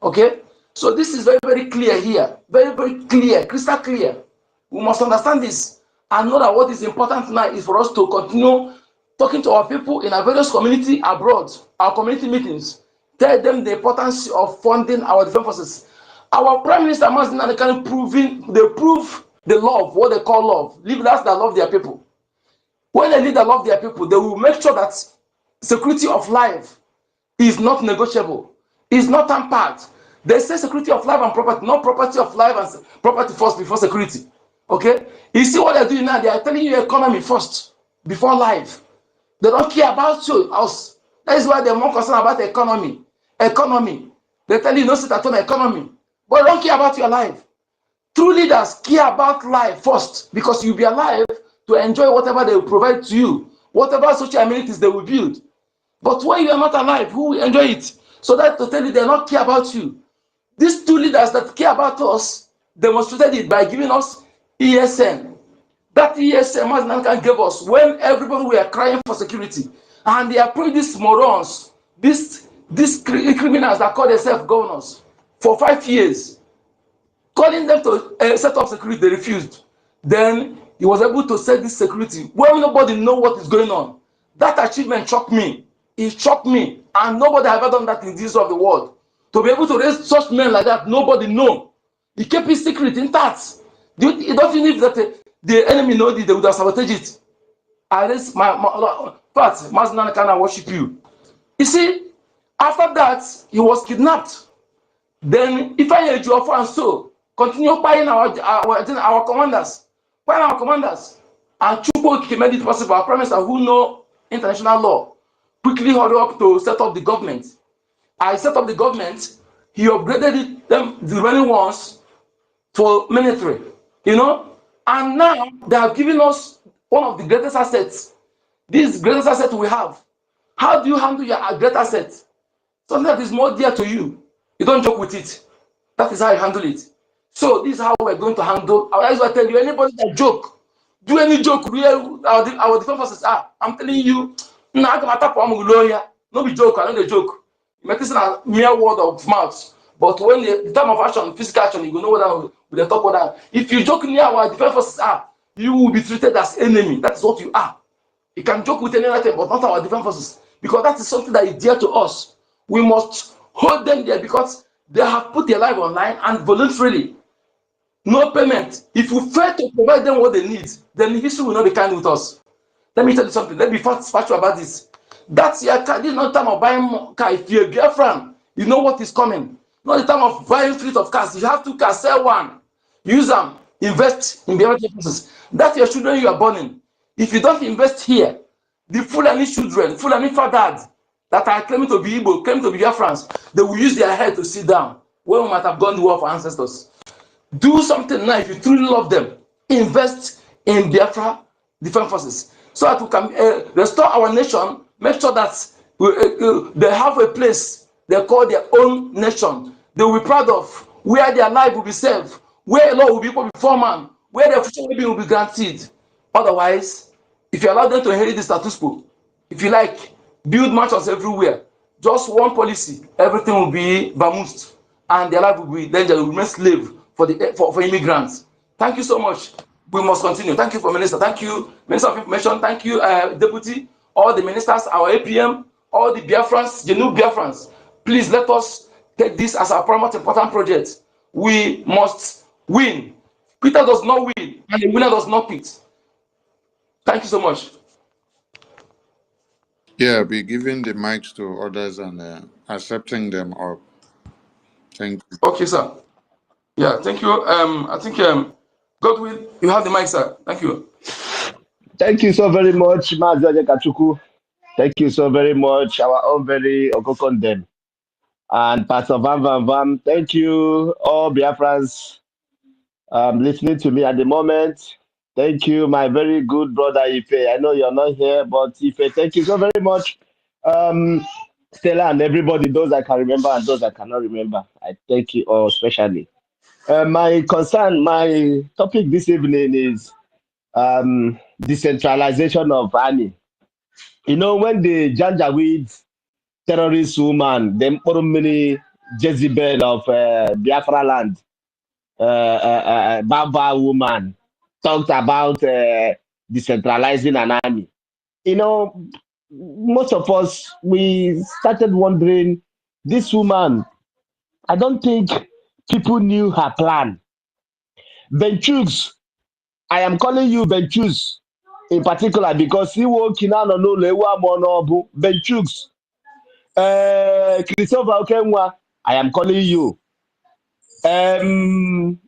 Okay? So this is very, very clear here. Very, very clear, crystal clear. We must understand this and know that what is important now is for us to continue talking to our people in our various community abroad, our community meetings, tell them the importance of funding our defense forces. Our Prime Minister Mazin can prove the love, what they call love. Leaders that love their people. When they lead that love their people, they will make sure that security of life is not negotiable, is not tampered. They say security of life and property, not property of life and property first before security. Okay? You see what they're doing now? They are telling you economy first before life. They don't care about you, us. That is why they're more concerned about the economy. Economy. They tell you no sit at home economy. But they don't care about your life. True leaders care about life first because you'll be alive to enjoy whatever they will provide to you, whatever social amenities they will build. But when you are not alive, who will enjoy it? So that to tell you they don't care about you. These two leaders that care about us demonstrated it by giving us ESN. That ESN Mazinankan gave us when everybody were crying for security. And they approached these morons, these criminals that call themselves governors for 5 years, calling them to set up security. They refused. Then he was able to set this security when nobody knows what is going on. That achievement shocked me. It shocked me. And nobody has ever done that in this of the world. To be able to raise such men like that, nobody know. He kept his secret intact. Don't you need that the enemy know that they would have sabotaged it? I raise my part, Maznan can I worship you. You see, after that, he was kidnapped. Then if I heard you offer and so continue buying our commanders, and Chukwu made it possible. Our Prime Minister who know international law quickly hurry up to set up the government. I set up the government. He upgraded them, the remaining ones, for military, and now they have given us one of the greatest assets. This greatest asset we have. How do you handle your great asset? Something that is more dear to you. You don't joke with it. That is how you handle it. So this is how we're going to handle. I will tell you, anybody that joke, do any joke, our defense forces are. I'm telling you, no be joke, I know the joke. You make this a mere word of mouth. But when the time of action, physical action, you will know what they talk about. If you joke near our defense forces are, you will be treated as enemy. That is what you are. You can joke with any other thing, but not our defense forces. Because that is something that is dear to us. We must hold them there because they have put their life online and voluntarily. No payment. If we fail to provide them what they need, then history will not be kind with us. Let me tell you something. Let me be factual about this. That's your car. This is not the time of buying car. If you're a girlfriend, you know what is coming. Not the time of buying fleet of cars. You have 2 cars, sell one. Use them. Invest in the other places. That's your children you are burning. If you don't invest here, the Fulani children, Fulani fathers that are claiming to be Igbo, claiming to be Biafrans, they will use their head to sit down when we might have gone to war for ancestors. Do something now if you truly love them. Invest in Biafra defense forces so that we can restore our nation, make sure that they have a place they call their own nation. They will be proud of, where their life will be saved, where a law will be equal before man, where their future will be granted. Otherwise, if you allow them to inherit the status quo, if you like, build mansions everywhere, just one policy, everything will be vamoosed, and their life will be danger, will remain slave for immigrants. Thank you so much. We must continue. Thank you for Minister. Thank you, Minister of Information. Thank you, Deputy, all the ministers, our APM, all the Biafrans, the new Biafrans. Please let us take this as our most important project. We must win. Peter does not win, and the winner does not quit. Thank you so much. Yeah, be giving the mics to others and accepting them up. Thank you. Okay, sir. Yeah, thank you. I think Godwin, you have the mic, sir. Thank you. Thank you so very much, Mazaje Kachuku. Thank you so very much, our own very Okokondem. And Pastor Van Van Van, thank you, all Biafrans listening to me at the moment. Thank you, my very good brother Ife. I know you're not here, but Ife, thank you so very much. Stella and everybody, those I can remember and those I cannot remember. I thank you all especially. My concern, my topic this evening is decentralization of army. You know, when the Janjaweed terrorist woman, the many Jezebel of Biafra land, Baba woman, talked about decentralizing an army. You know, most of us, we started wondering, this woman, I don't think people knew her plan. Benchus, I am calling you Benchus in particular because he woke in on no lewa monobu. Benchus, Christopher Okenwa, I am calling you. And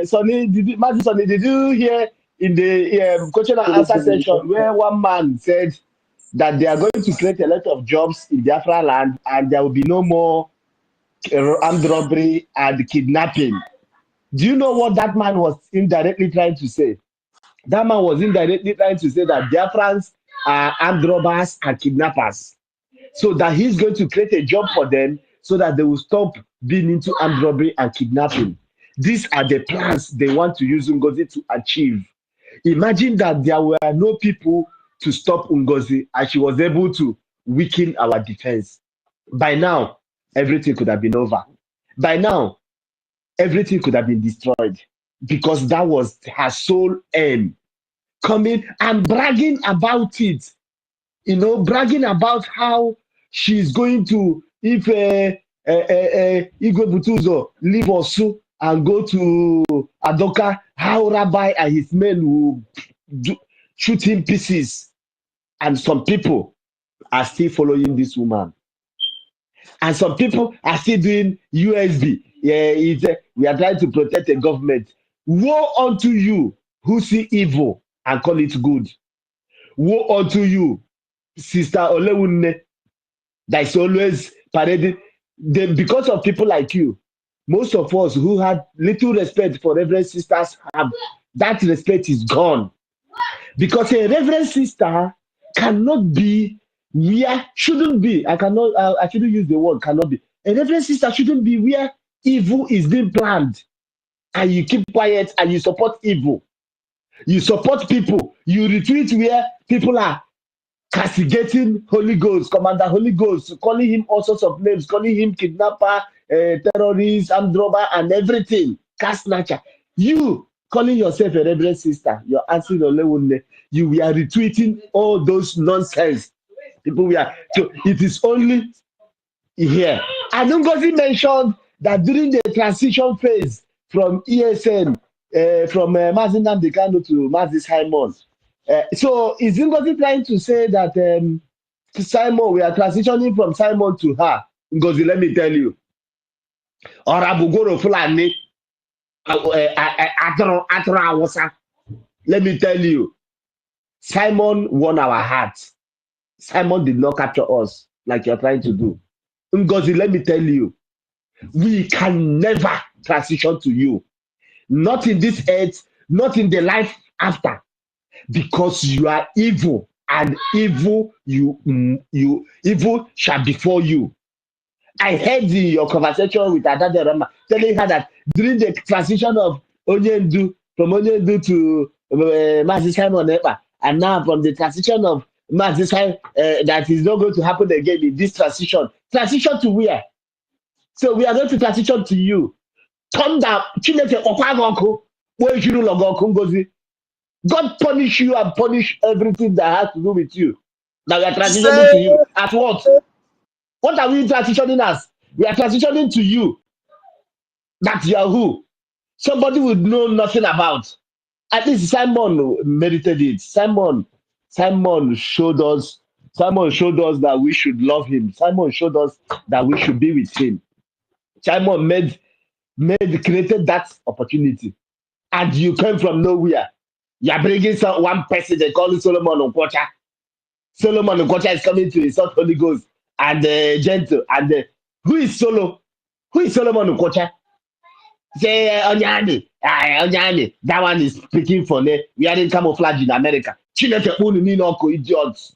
Sonny, Matthew Sonny, did you hear in the question and answer section where one man said that they are going to create a lot of jobs in Biafra land and there will be no more armed robbery and kidnapping? Do you know what that man was indirectly trying to say? That man was indirectly trying to say that Biafrans are armed robbers and kidnappers. So that he's going to create a job for them so that they will stop being into armed robbery and kidnapping. These are the plans they want to use Ngozi to achieve. Imagine that there were no people to stop Ngozi and she was able to weaken our defense. By now, everything could have been over. By now, everything could have been destroyed because that was her sole aim. Coming and bragging about it, bragging about how she's going to, if Igwe Butuzo leave Osu and go to Adoka, how Rabbi and his men will shoot him pieces. And some people are still following this woman. And some people are still doing USB. Yeah, we are trying to protect the government. Woe unto you who see evil and call it good. Woe unto you, Sister Olewunne, that is always parading. Then, because of people like you, most of us who had little respect for Reverend sisters have that respect is gone. Because a Reverend sister cannot be where shouldn't be. I shouldn't use the word cannot be. A Reverend sister shouldn't be where evil is being planned. And you keep quiet and you support evil. You support people. You retweet where people are castigating Holy Ghost, Commander Holy Ghost, calling him all sorts of names, calling him kidnapper, terrorist, armed robber, and everything, cash snatcher. You calling yourself a reverend sister, you're answering Olewunne. You are retweeting all those nonsense. People so it is only here. And Ngozi mentioned that during the transition phase from ESN, from Mazi Nnamdi Kanu to Mazi Simon, so is Ngozi trying to say that Simon, we are transitioning from Simon to her? Ngozi, let me tell you. Orabufulani, let me tell you. Simon won our hearts. Simon did not capture us like you're trying to do. Ngozi, let me tell you. We can never transition to you. Not in this earth, not in the life after. Because you are evil, and evil evil shall befall you. I heard your conversation with Adade Rama telling her that during the transition of Onyendu from Onyendu to Mazi Simon Ekpa, and now from the transition of Mazi Simon, that is not going to happen again in this transition. Transition to where? So we are going to transition to you. Turn down. God punish you and punish everything that has to do with you. Now we are transitioning to you. At what? What are we transitioning as? We are transitioning to you. That's Yahoo. Somebody would know nothing about. At least Simon merited it. Simon Simon showed us that we should love him. Simon showed us that we should be with him. Simon created that opportunity. And you came from nowhere. You're bringing one person, they call it Solomon Nkwocha. Solomon Nkwocha is coming to insult Holy Ghost and gentle. And who is Solomon Nkwocha? Say Onyani. That one is speaking for me. We are in camouflage in America. Idiots.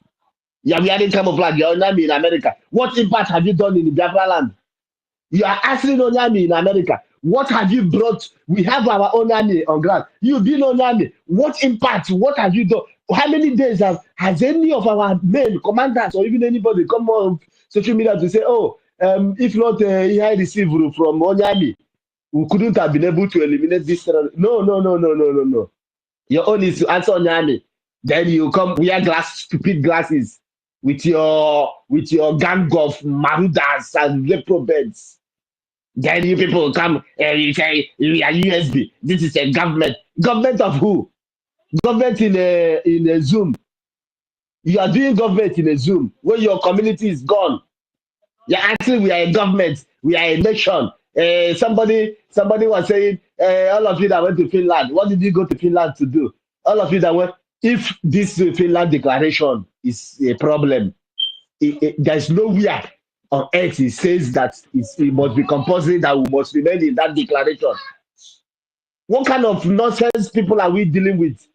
Yeah, we are in camouflage. You're Onyami in America. What impact have you done in the Biafra land? You are asking Onyami in America. What have you brought? We have our own army on ground. You've been Onyami. What impact? What have you done? How many days has any of our men, commanders, or even anybody come on social media to say, oh, if not I received from Onyami, we couldn't have been able to eliminate this terror. No. Your own is to answer Onyami. Then you come wear stupid glasses with your gang of marauders and reprobates. Then you people come and you say we are USB. This is a government. Government of who? Government in a Zoom. You are doing government in a Zoom when your community is gone. You're asking we are a government. We are a nation. Somebody was saying, all of you that went to Finland, what did you go to Finland to do? All of you that went, if this Finland declaration is a problem, there's nowhere on earth it says that it must be compulsory that we must remain in that declaration. What kind of nonsense people are we dealing with?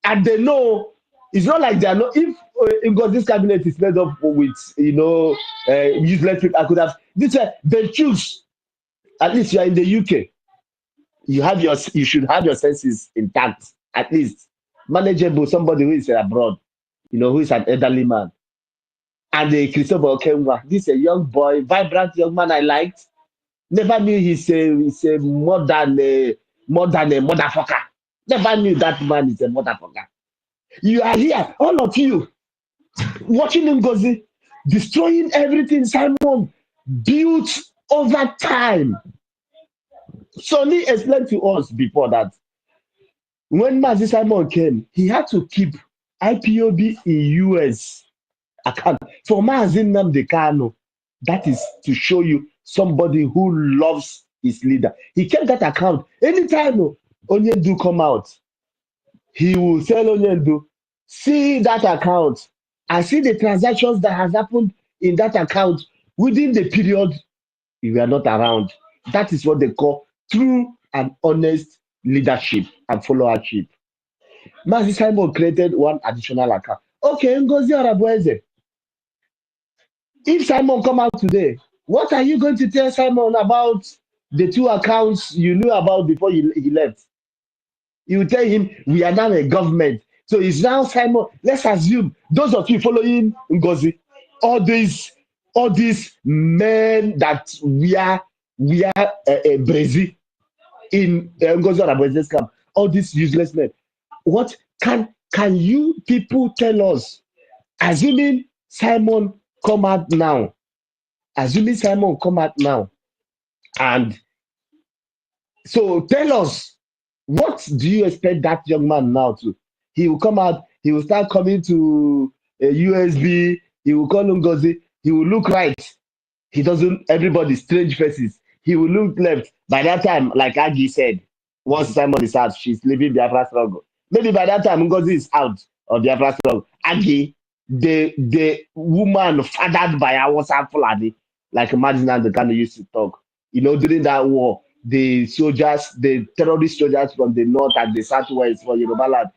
And they know, it's not like they are not, if this cabinet is made up with, useless people, I could have, they choose, at least you are in the UK, you should have your senses intact, at least manageable, somebody who is abroad, who is an elderly man. And Christopher Okemwa, this is a young boy, vibrant young man I liked. Never knew he's a more than a motherfucker. Never knew that man is a motherfucker. You are here, all of you, watching Ngozi, destroying everything Simon built over time. Sonny explained to us before that when Mazi Simon came, he had to keep IPOB in US account. For Mazi Nnamdi Kanu, that is to show you somebody who loves his leader. He kept that account. Anytime Onyendu come out, he will tell Onyendu, see that account and see the transactions that has happened in that account within the period you were not around. That is what they call true and honest leadership and followership. Mazi Simon created one additional account. Okay, Ngozi Orabueze. If Simon come out today, what are you going to tell Simon about the two accounts you knew about before he left? You tell him we are now a government. So it's now Simon. Let's assume those of you following Ngozi, all these men that we are Brazil in Ngozi Orabueze's camp, all these useless men. What can you people tell us? Assuming Simon come out now, and so tell us, what do you expect that young man now to? He will come out, he will start coming to a USB, he will call Ngozi, he will look right. He doesn't, everybody, strange faces. He will look left. By that time, like Agi said, once Simon is out, she's leaving Biafra struggle. Maybe by that time, Ngozi is out of Biafra struggle. Agi, the woman fathered by Biafra-Orabufulani, like Mazi Nnamdi Kanu used to talk. During that war, the terrorist soldiers from the north and the southwest for Yoruba land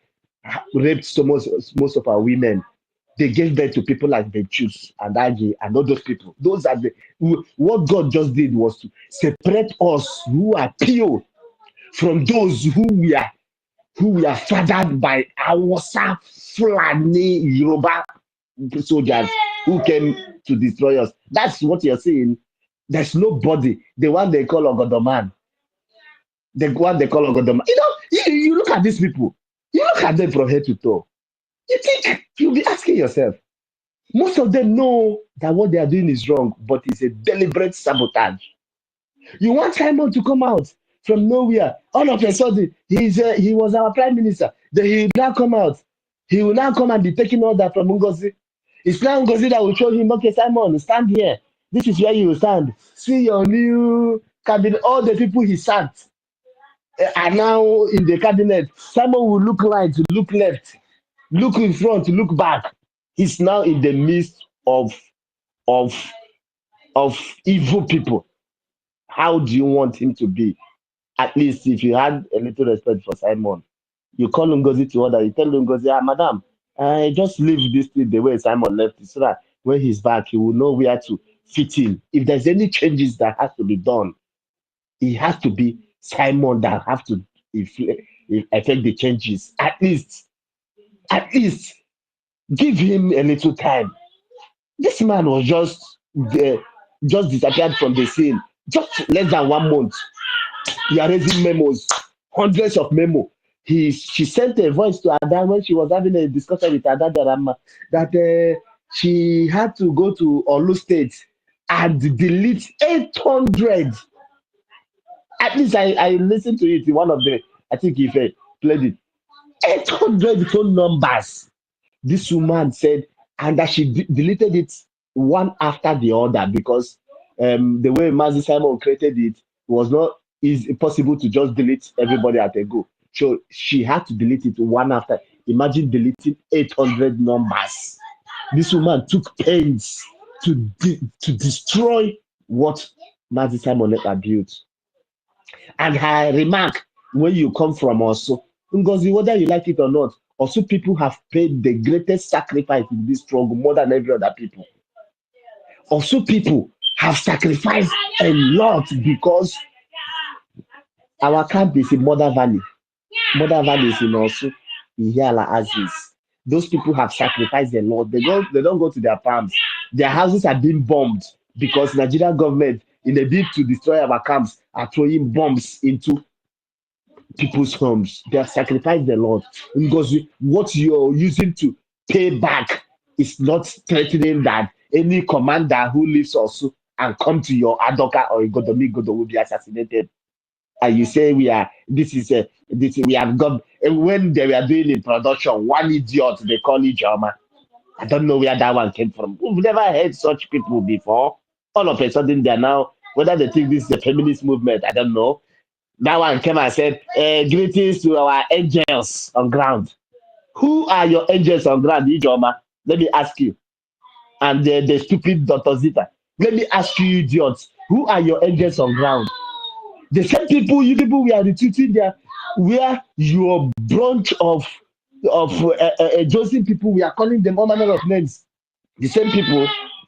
raped most of our women. They gave birth to people like the Jews and Agi and all those people. Those are what God just did was to separate us who are pure from those who we are fathered by Fulani Yoruba soldiers who came to destroy us. That's what you're saying. There's nobody. The one they call Ogodoman. You look at these people. You look at them from head to toe. You think, you'll be asking yourself, most of them know that what they are doing is wrong, but it's a deliberate sabotage. You want Simon to come out from nowhere. All of a sudden, he was our prime minister. Then he now come out. He will now come and be taking order from Ngozi. It's now Ngozi that will show him, okay, Simon, stand here. This is where you will stand. See your new cabinet. All the people he sat are now in the cabinet. Simon will look right, look left, look in front, look back. He's now in the midst of of evil people. How do you want him to be? At least if you had a little respect for Simon, you call Ngozi to order. You tell Ngozi, madam, just leave this thing the way Simon left it, so that when he's back, he will know where to fit in. If there's any changes that has to be done, it has to be Simon that have to affect the changes. At least give him a little time. This man was just disappeared from the scene. Just less than 1 month. You are raising memos, hundreds of memos. She sent a voice to Ada when she was having a discussion with Ada Darama that she had to go to Olu State and delete 800. At least I listened to it in one of the, I think if I played it, 800 phone numbers. This woman said, and that she deleted it one after the other because the way Mazi Simon created it was not possible to just delete everybody at a go. So she had to delete it one after. Imagine deleting 800 numbers. This woman took pains to destroy what Mazi Simon had built. And her remark, when you come from also, Ngozi, whether you like it or not, also people have paid the greatest sacrifice in this struggle more than every other people. Also people have sacrificed a lot because our camp is in Mother Valley. Mother Valley is in also Ihiala Aziz. Those people have sacrificed a lot. They don't go to their farms. Their houses are being bombed because Nigerian government, in a bid to destroy our camps, are throwing bombs into people's homes. They have sacrificed a lot because what you're using to pay back is not threatening that any commander who lives also and come to your Adoka or Govt Nig will be assassinated. And you say we have got, and when they were doing in production, one idiot they call Ijoma. I don't know where that one came from. We've never heard such people before. All of a sudden they're now, whether they think this is a feminist movement, I don't know. That one came and said, greetings to our angels on ground. Who are your angels on ground, Ijoma? Let me ask you. And the stupid Dr. Zita. Let me ask you, idiots. Who are your angels on ground? The same people, you people, we are retreating there, where your bunch of Joseph people, we are calling them all manner of names. The same people,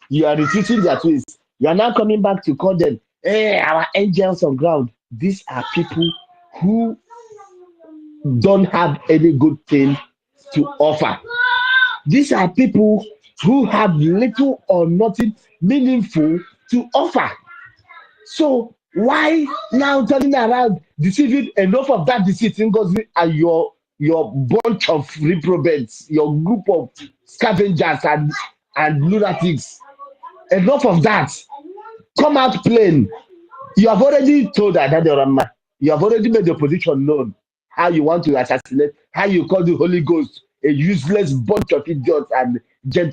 you are retreating their twins. You are now coming back to call them, hey, our angels on ground. These are people who don't have any good thing to offer. These are people who have little or nothing meaningful to offer. So why now turning around deceiving? Enough of that deceit, Ngozi, and your bunch of reprobates, your group of scavengers and lunatics. Enough of that. Come out plain. You have already told Adadorama, you have already made your position known, how you want to assassinate, how you call the Holy Ghost a useless bunch of idiots, and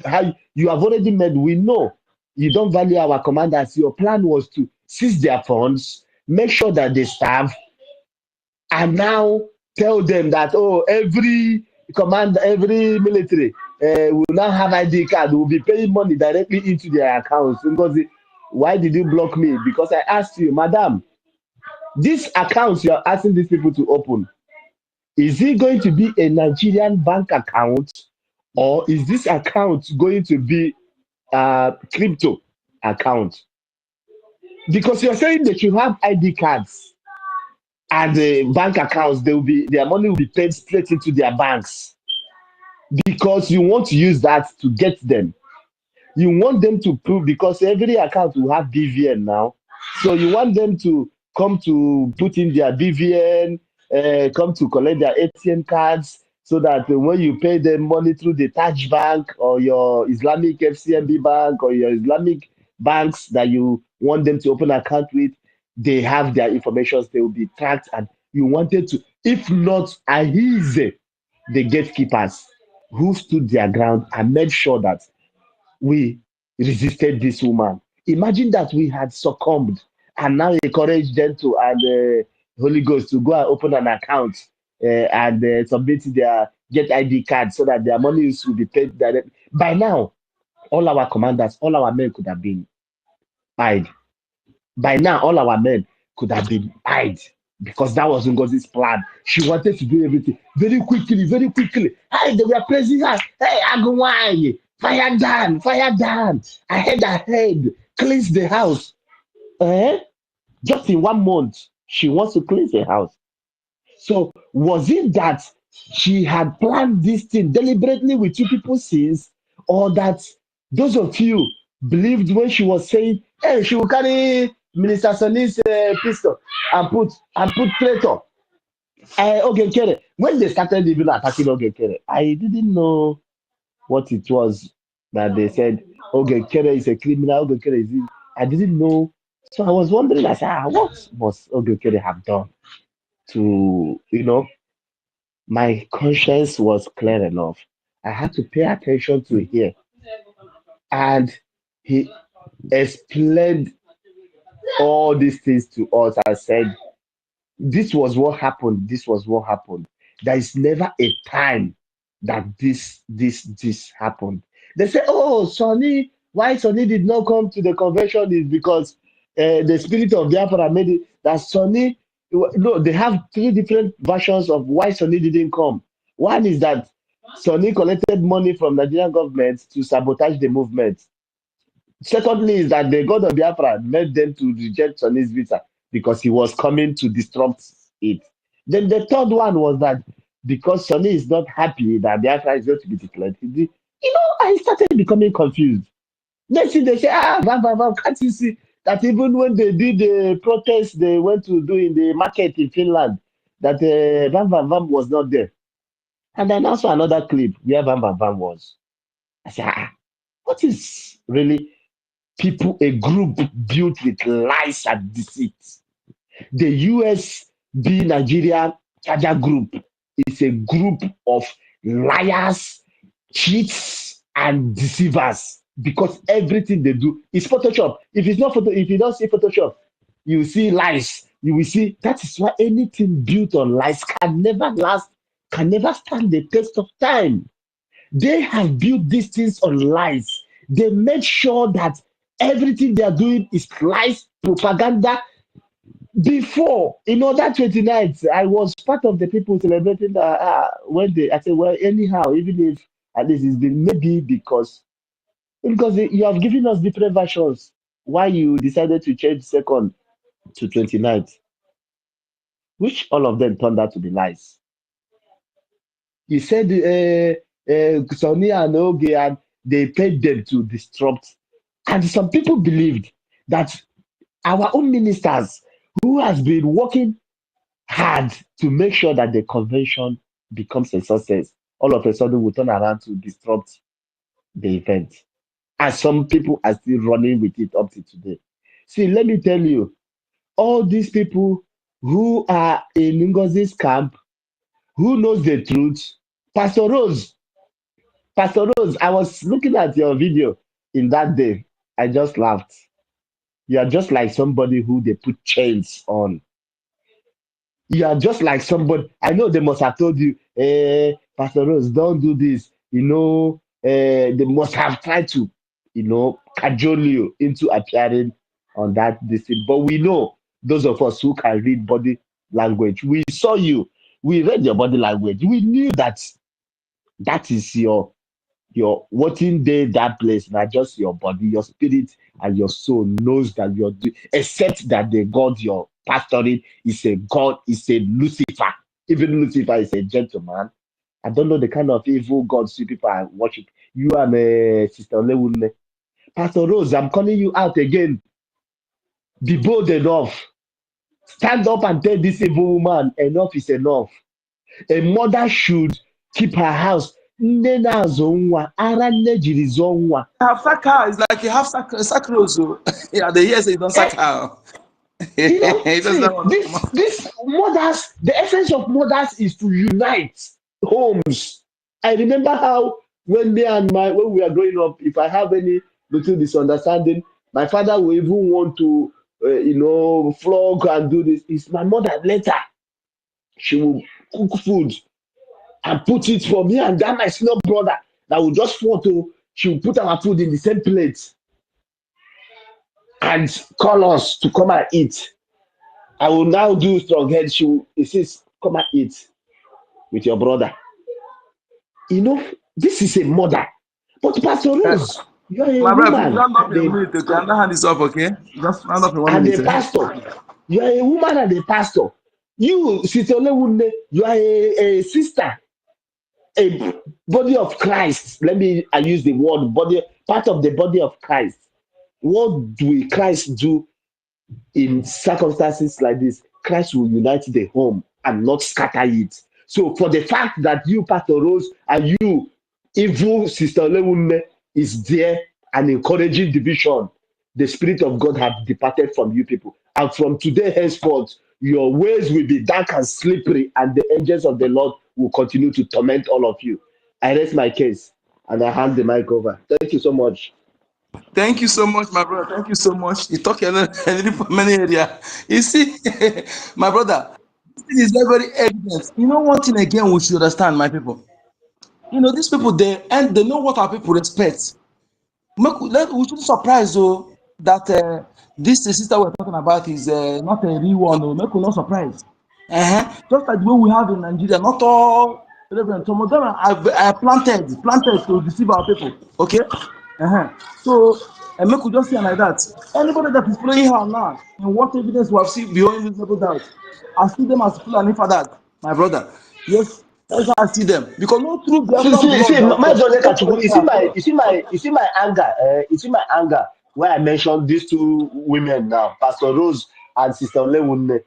how you have already made, we know you don't value our commanders. Your plan was to seize their funds, make sure that they starve, and now tell them that, oh, every command, every military will now have ID card, will be paying money directly into their accounts. Because why did you block me? Because I asked you, madam, these accounts you are asking these people to open, is it going to be a Nigerian bank account, or is this account going to be a crypto account? Because you're saying that you have ID cards and bank accounts, their money will be paid straight into their banks because you want to use that to get them. You want them to prove, because every account will have BVN now. So you want them to come to put in their BVN, come to collect their ATM cards, so that when you pay them money through the Taj Bank or your Islamic FCMB bank or your Islamic banks that you want them to open an account with, they have their information, they will be tracked, and you wanted to, if not, ease the gatekeepers. who stood their ground and made sure that we resisted this woman. Imagine that we had succumbed and now encourage them to and Holy Ghost to go and open an account and submit their get ID card so that their money will be paid direct. By now, all our commanders, all our men could have been pied. By now, all our men could have been pied because that was Ngozi's plan. She wanted to do everything very quickly, very quickly. Hey, they were praising her. Hey, Agumwai, fire down, fire down. Ahead, cleanse the house. Eh? Just in 1 month, she wants to cleanse the house. So was it that she had planned this thing deliberately with you people since, or that those of you believed when she was saying, "Hey, she will carry Minister Soni's pistol and put traitor"? Ogenkere. When they started even attacking Ogenkere, I didn't know what it was that they said. Ogenkere is a criminal. Ogenkere is. I didn't know. So I was wondering, I said, what must Ogenkere have done to, my conscience was clear enough. I had to pay attention to hear. And he explained all these things to us and said, this was what happened. This was what happened. There is never a time that this happened. They say, oh, Sonny, why Sonny did not come to the convention is because the spirit of Biafra made it that Sonny. No, they have three different versions of why Sonny didn't come. One is that Sonny collected money from Nigerian government to sabotage the movement. Secondly, is that the God of Biafra made them to reject Sonny's visa because he was coming to disrupt it. Then the third one was that because Sonny is not happy that Biafra is going to be declared, I started becoming confused. Next thing they say, Vam, can't you see that even when they did the protest they went to do in the market in Finland, that Vam was not there. And then also another clip where Vam was. I said, what is really people, a group built with lies and deceit? The USB Nigeria Charger Group is a group of liars, cheats, and deceivers because everything they do is Photoshop. If it's not if you don't see Photoshop, you see lies. You will see that is why anything built on lies can never last, can never stand the test of time. They have built these things on lies. They made sure that everything they are doing is lies, propaganda. Before, that 29th, I was part of the people celebrating when I said, well, anyhow, even if at least it's been maybe because you have given us different versions why you decided to change second to 29th, which all of them turned out to be lies. He said Sonny and Oge, and they paid them to disrupt. And some people believed that our own ministers who has been working hard to make sure that the convention becomes a success, all of a sudden will turn around to disrupt the event. And some people are still running with it up to today. See, let me tell you, all these people who are in Ngozi's camp, who knows the truth, Pastor Rose, I was looking at your video in that day. I just laughed. You are just like somebody who they put chains on. You are just like somebody. I know they must have told you, Pastor Rose, don't do this. They must have tried to, cajole you into appearing on that this thing. But we know those of us who can read body language. We saw you. We read your body language. We knew that is your working day, that place, not just your body, your spirit and your soul knows that you're doing, except that the God you're pastoring is a God, is a Lucifer. Even Lucifer is a gentleman. I don't know the kind of evil gods you people are worship. You and Sister Olewunle. Pastor Rose, I'm calling you out again. Be bold enough. Stand up and tell this evil woman, enough is enough. A mother should keep her house. Nne na-azụ nwa, ara nne jiri zụọ nwa. Half sack her is like a half sack rose. Yeah, the years you don't sack her. See, this mothers, the essence of mothers is to unite homes. I remember how when when we were growing up, if I have any little misunderstanding, my father will even want to, flog and do this. It's my mother later. She will cook food and put it for me and that my senior brother that will just want to. She will put our food in the same plate and call us to come and eat. I will now do strong head. She will insist, come and eat with your brother. This is a mother. But Pastor Rose, you are a My brother, please woman round up and in a minute, okay? I'm not hand this up, okay? Just round up in 1 minute. a pastor. You are a woman and a pastor. You, Sister Olewunde, you are a sister, a body of Christ. I use the word body, part of the body of Christ. What do Christ do in circumstances like this? Christ will unite the home and not scatter it. So for the fact that you, Pastor Rose, and you, evil Sister Olewunde, is there and encouraging division, the Spirit of God have departed from you people. And from today henceforth, your ways will be dark and slippery, and the angels of the Lord will continue to torment all of you. I rest my case and I hand the mic over. Thank you so much. Thank you so much, my brother. Thank you so much. You talk a little for many areas. You see, my brother, this thing is very, very evident. You know, one thing again we should understand, my people. These people, they know what our people respect. We shouldn't surprise though that this sister we're talking about is not a real one. Oh, make we not surprise. Just like the way we have in Nigeria, not all relevant. Some of them are planted to deceive our people. Okay. So make we just say like that. Anybody that is following her now, and what evidence we have seen beyond reasonable doubt, I see them as Fulani fathers, my brother. Yes, that's how I see them. Because no true See, Biafran see, blood see, that will my John support Kachuku, following her follow. you see my anger, you see my anger where I mentioned these two women now, Pastor Rose and Sister Olewunde.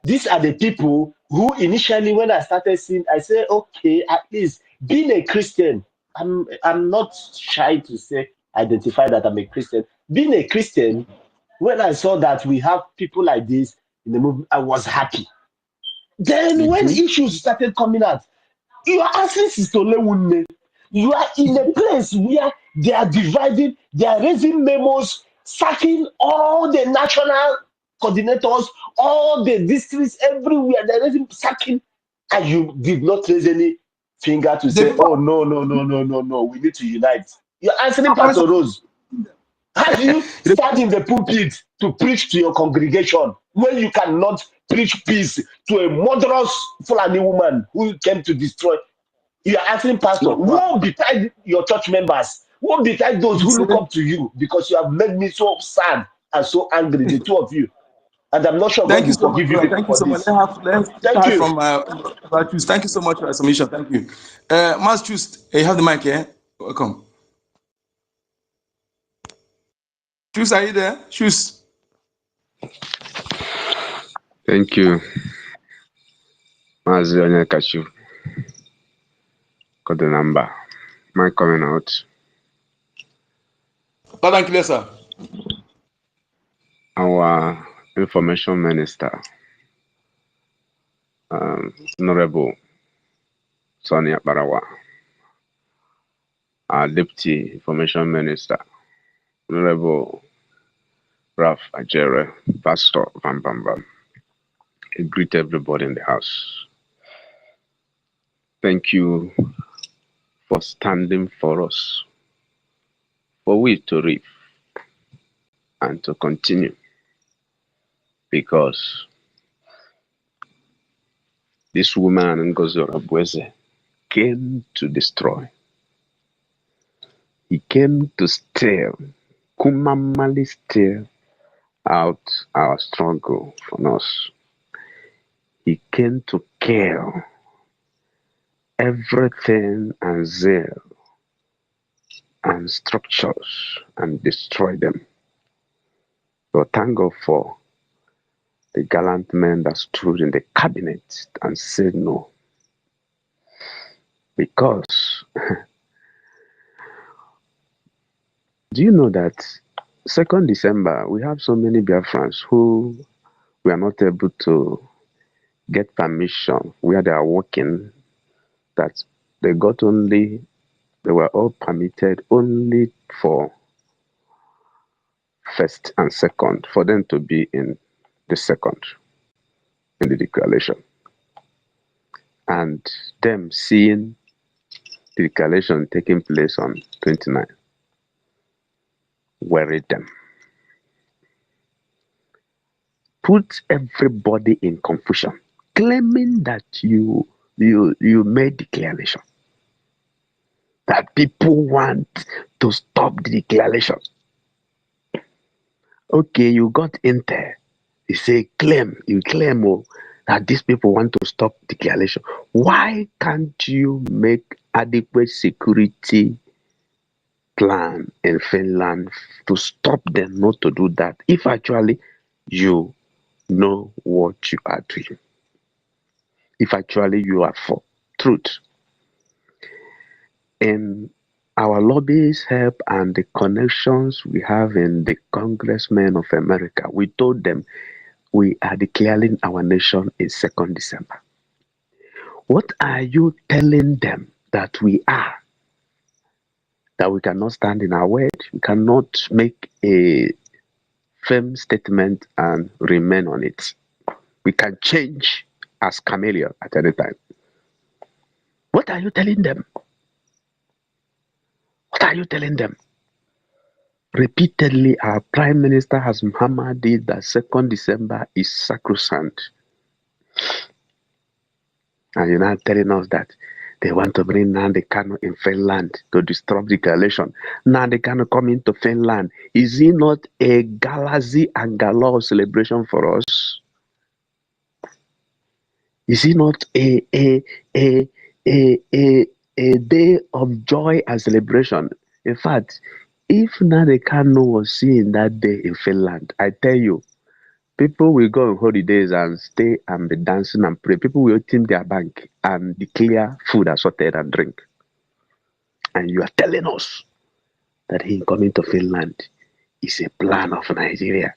These are the people who initially, when I started seeing, I said, okay, at least being a Christian, I'm not shy to say, identify that I'm a Christian. Being a Christian, when I saw that we have people like this in the movement, I was happy. Then Me when too. issues started coming out, you are asking Sister Lewunne, you are in a place where they are dividing, they are raising memos, sacking all the national coordinators, all the districts everywhere, they're raising, sacking, and you did not raise any finger to The say, people oh, no, no, no, no, no, no, we need to unite. You're answering are Pastor permission. Rose. How do you stand in the pulpit to preach to your congregation when you cannot preach peace to a murderous Fulani woman who came to destroy? You are asking pastor, Number one. woe betide your church members, woe betide those You who say, look up to you, because you have made me so sad and so angry, the two of you. And I'm not sure God thank you will so much, forgive you brother. people Thank you for so much. this. Let's Thank start you. from choose. Thank you so much for your submission. Thank you. Mas Choose, you have the mic here. Welcome. Choose, are you there? Choose. Thank you, Mazi Onyekachu. Got the number. Am I coming out? Loud and clear, sir. Our information minister, Honorable Sonia Barawa. Our deputy information minister, Honorable Ralph Ajere, Pastor Van Bamba. I greet everybody in the house. Thank you for standing for us, for we to live and to continue, because this woman, Ngozi Orabufulani, came to destroy. He came to steal, cunningly steal out our struggle from us. He came to kill everything and zeal and structures and destroy them. So thank God for the gallant men that stood in the cabinet and said no. Because do you know that 2nd December, we have so many Biafrans who were not able to get permission where they are working, that they were all permitted only for first and second, for them to be in the second, in the declaration. And them seeing the declaration taking place on 29 worried them. Put everybody in confusion, claiming that you made declaration, that people want to stop the declaration. Okay, you got in there. You say you claim that these people want to stop declaration. Why can't you make adequate security plan in Finland to stop them not to do that, if actually you know what you are doing? If actually you are for truth. In our lobbies help and the connections we have in the congressmen of America, we told them we are declaring our nation in 2nd December. What are you telling them that we are? That we cannot stand in our word? We cannot make a firm statement and remain on it. We can change as chameleon at any time. What are you telling them? What are you telling them? Repeatedly, our Prime Minister has hammered it that 2nd December is sacrosanct. And you're now telling us that they want to bring Nnamdi Kanu in Finland to disrupt the coalition. Nnamdi Kanu coming to Finland, is it not a galaxy and galore celebration for us? Is it not a day of joy and celebration? In fact, if Nnamdi Kanu was seen that day in Finland, I tell you, people will go on holidays and stay and be dancing and pray. People will open their bank and declare food assorted and drink. And you are telling us that him coming to Finland is a plan of Nigeria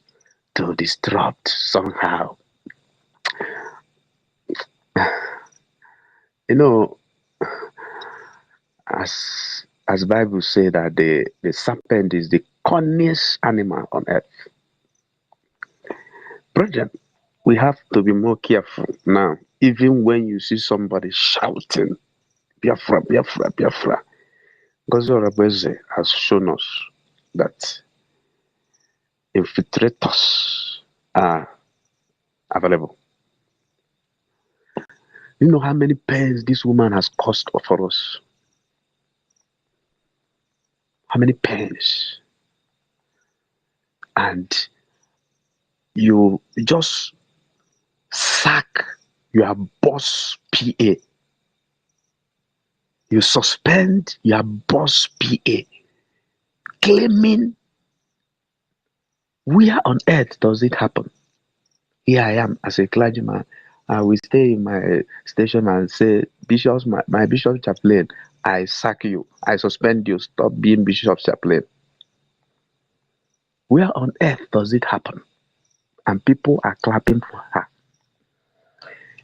to disrupt somehow. You know, as Bible say that the serpent is the cunniest animal on earth. Brethren, we have to be more careful now. Even when you see somebody shouting, Biafra, Biafra, Biafra, Govt Nig has shown us that infiltrators are available. You know how many pains this woman has caused for us? How many pains? And you just sack your boss PA. You suspend your boss PA, claiming, where on earth does it happen? Here I am as a clergyman. I will stay in my station and say, Bishops, my bishop chaplain, I sack you. I suspend you. Stop being bishop chaplain. Where on earth does it happen? And people are clapping for her.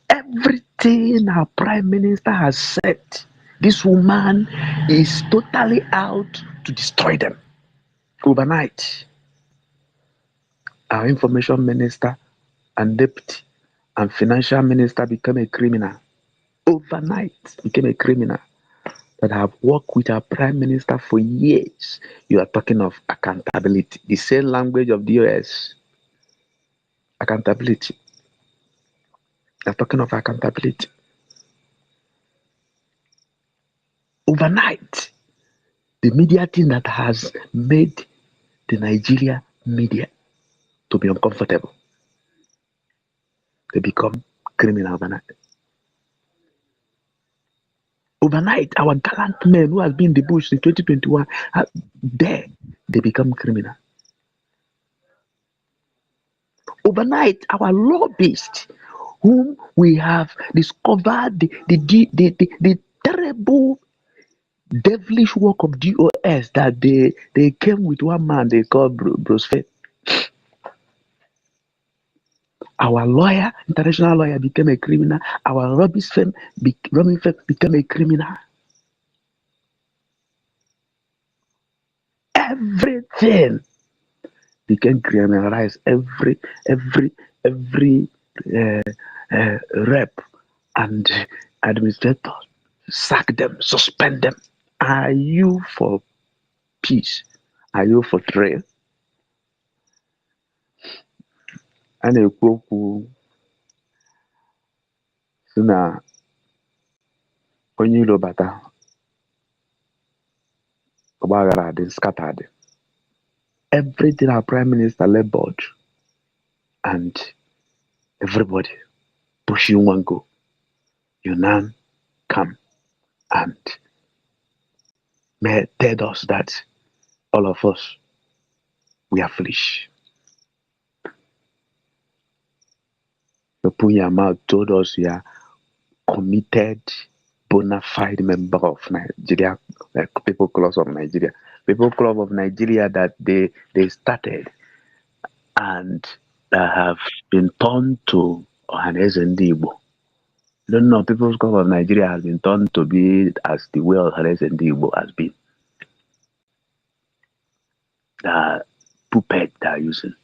Everything our prime minister has said, this woman is totally out to destroy them. Overnight, our information minister and deputy and financial minister became a criminal. Overnight, became a criminal that have worked with our prime minister for years. You are talking of accountability. The same language of the US. Accountability. You are talking of accountability. Overnight, the media thing that has made the Nigeria media to be uncomfortable. They become criminal overnight. Overnight, our gallant men who has been in the bush in 2021, there, they become criminal. Overnight, our lobbyists, whom we have discovered the terrible devilish work of DOS, that they came with one man they called Bruce Faith. Our lawyer, international lawyer, became a criminal. Our rubbish firm became a criminal. everything became criminalized. Every uh, rep and administrator, sack them, suspend them. Are you for peace? Are you for trade? A na-ekwu okwu si na onye iro bata ọgbaghara adị scattered. Everything our prime minister labored and everybody pushing one goal. You now come and tell us that all of us we are foolish. Open your mouth told us we are committed, bona fide member of Nigeria, People Club of Nigeria. People Club of Nigeria that they started and that have been turned to Ohaneze Ndi Igbo. Don't know, People's Club of Nigeria has been turned to be as the way Ohaneze Ndi Igbo has been. The puppet they are using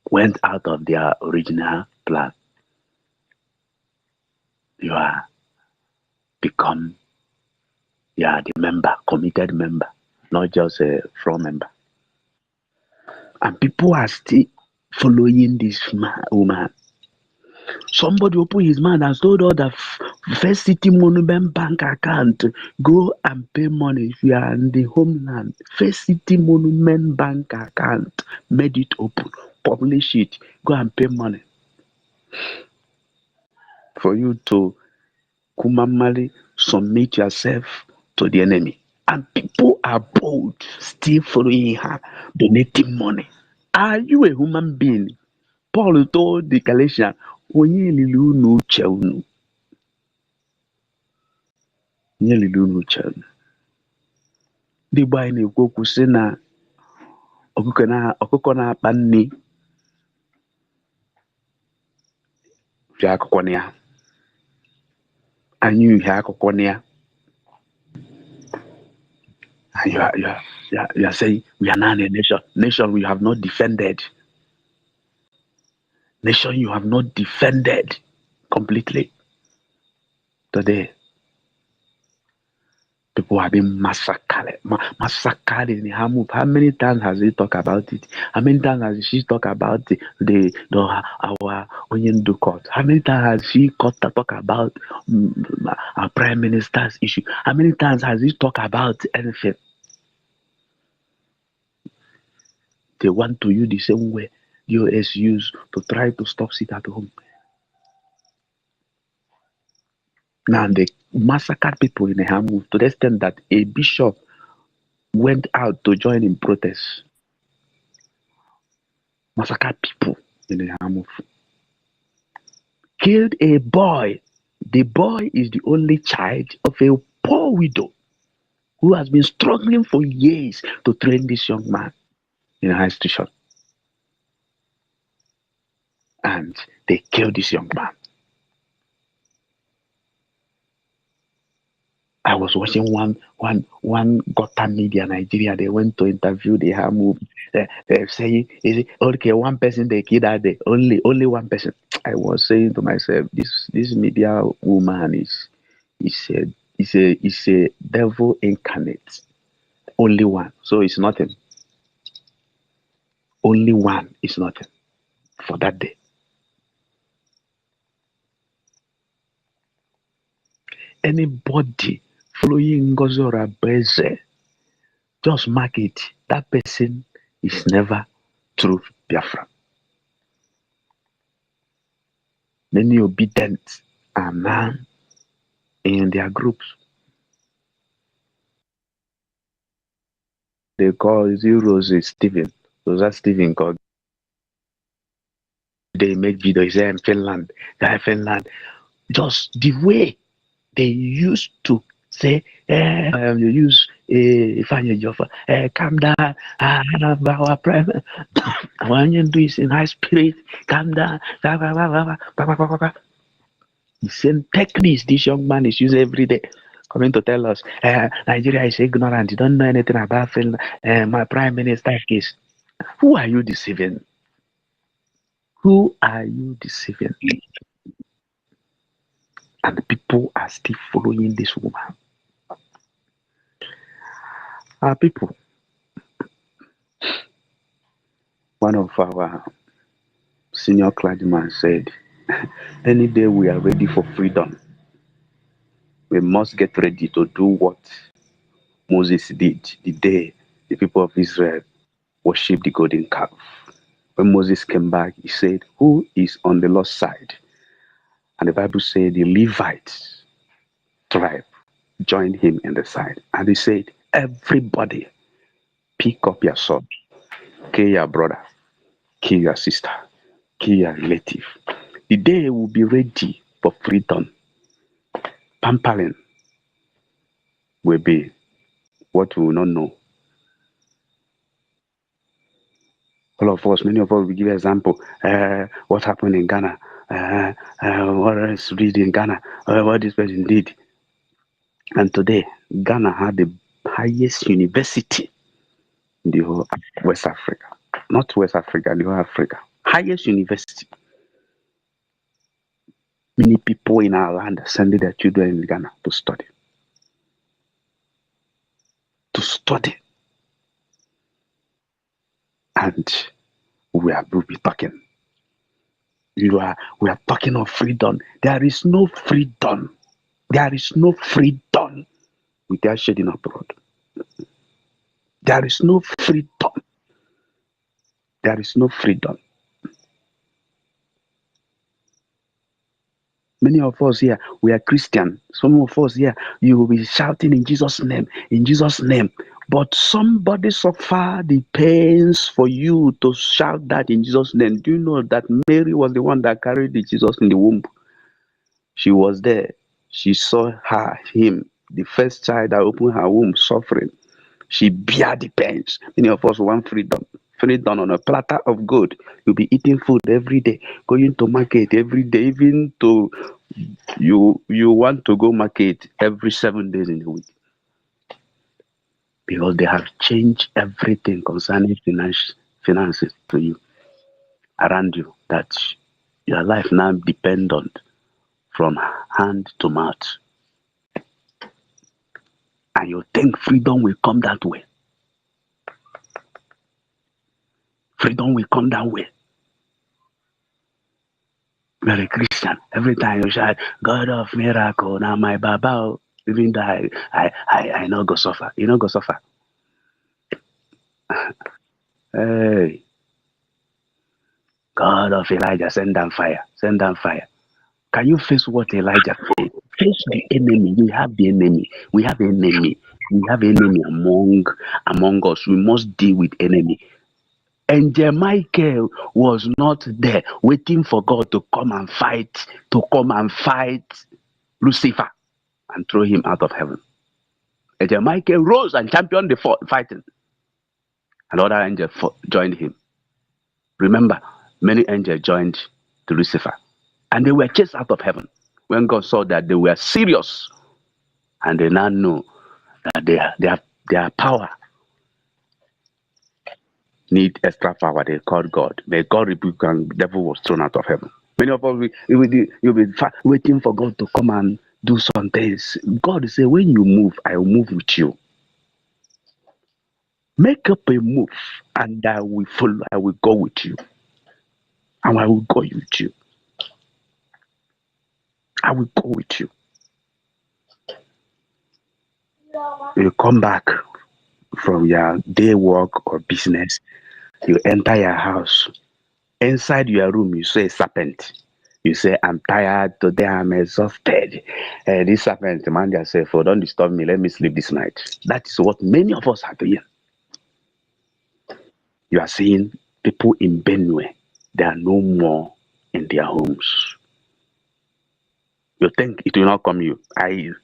went out of their original plan. You are the member, committed member, not just a floor member. And people are still following this woman. Somebody opened his mouth and told all the First City Monument Bank account, go and pay money if you are in the homeland. First City Monument Bank account, made it open, publish it, go and pay money. For you to kumamali submit yourself to the enemy. And people are bold, still following her, donating money. Are you a human being? Paul told the Galatians, onye lilu n'uche unu. Onye lilu n'uche unu. Ndị Igbo anyị na-ekwu okwu sị na ọkụkọ na-akpa nri fie akụkọ na ya. Anyị uhie akụkọ na ya. And you are saying we are not a nation. Nation we have not defended. Nation you have not defended completely. Today, people have been massacred. Massacred in her move. How many times has he talked about it? How many times has she talked about our Onyendu court? How many times has she talked about our prime minister's issue? How many times has he talked about anything? They want to use the same way the US used to try to stop sit at home. Now they massacred people in the Hamuf to the extent that a bishop went out to join in protest. Massacred people in the Hamuf. Killed a boy. The boy is the only child of a poor widow who has been struggling for years to train this young man in a high institution. And they killed this young man. I was watching one Govt Nig Nigeria. They went to interview the Hamu. They're saying, is it okay? One person they killed that day. Only one person. I was saying to myself, this media woman is a devil incarnate. Only one. So it's nothing. Only one is nothing for that day. Anybody following Ngozi Orabufulani, just mark it. That person is never true Biafra. Many obedient are now in their groups. They call Rose Stephen. Rosa Stephen called. They make videos in Finland. Finland. Just the way they used to say, you use Ifeanyi Joffa, calm down, our prime. When you do it in high spirit, calm down. The same techniques this young man is using every day. coming to tell us Nigeria is ignorant, you don't know anything about Finland. My prime minister is. Who are you deceiving? Who are you deceiving? And the people are still following this woman. Our people, one of our senior clergymen said, any day we are ready for freedom, we must get ready to do what Moses did the day the people of Israel worshipped the golden calf. When Moses came back, he said, who is on the Lord's side? And the Bible said the Levites tribe joined him in the side. And he said, everybody pick up your sword, kill your brother, kill your sister, kill your relative. The day will be ready for freedom. Pampering will be what we will not know. All of us, many of us will give example. What happened in Ghana? What else did in Ghana? What this person did. And today, Ghana had the highest university in the whole West Africa. Not West Africa, the whole Africa. Highest university. Many people in our land are sending their children in Ghana to study. To study. And we will be talking. We are talking of freedom. There is no freedom. There is no freedom without shedding of blood. There is no freedom. There is no freedom. Many of us here, we are Christian. Some of us here, you will be shouting in Jesus' name, in Jesus' name. But somebody suffer the pains for you to shout that in Jesus' name. Do you know that Mary was the one that carried the Jesus in the womb? She was there. She saw him, the first child that opened her womb, suffering. She bear the pains. Many of us want freedom. Freedom on a platter of gold. You'll be eating food every day, going to market every day, even to you want to go market every 7 days in a week. Because they have changed everything concerning finances to you, around you, that your life now dependent from hand to mouth. And you think freedom will come that way. Freedom will come that way. You're a Christian. Every time you shout, God of miracle, now my Baba, even though I know go suffer. You know go suffer. Hey, God of Elijah, send down fire. Send down fire. Can you face what Elijah said? Face the enemy. We have the enemy. We have enemy. We have enemy among us. We must deal with enemy. And Michael was not there waiting for God to come and fight Lucifer and throw him out of heaven. And Michael rose and championed the fighting. Another angel joined him. Remember, many angels joined to Lucifer. And they were chased out of heaven. When God saw that they were serious, and they now know that their power need extra power, they called God. May God rebuke, and the devil was thrown out of heaven. Many of us, you'll be waiting for God to come and do some things. God will say, when you move, I will move with you. Make up a move, and I will follow. I will go with you. And I will go with you. I will go with you. You come back from your day work or business, you enter your house. Inside your room, you see a serpent. You say, I'm tired today, I'm exhausted. This serpent, man yourself, oh, don't disturb me, let me sleep this night. That is what many of us are doing. You are seeing people in Benue, they are no more in their homes. You think it will not come you.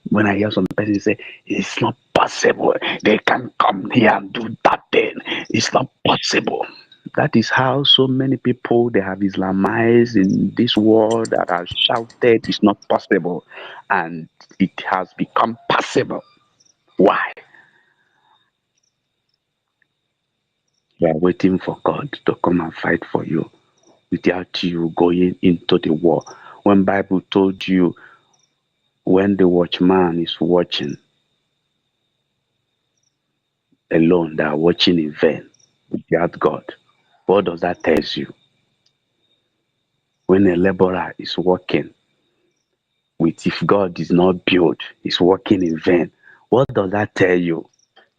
When I hear some person say, it's not possible, they can come here and do that thing. It's not possible. That is how so many people they have Islamized in this world that have shouted it's not possible, and it has become possible. Why? You are waiting for God to come and fight for you without you going into the war. When Bible told you when the watchman is watching alone, they are watching in vain without God. What does that tell you? When a laborer is working with, if God is not built, is working in vain. What does that tell you?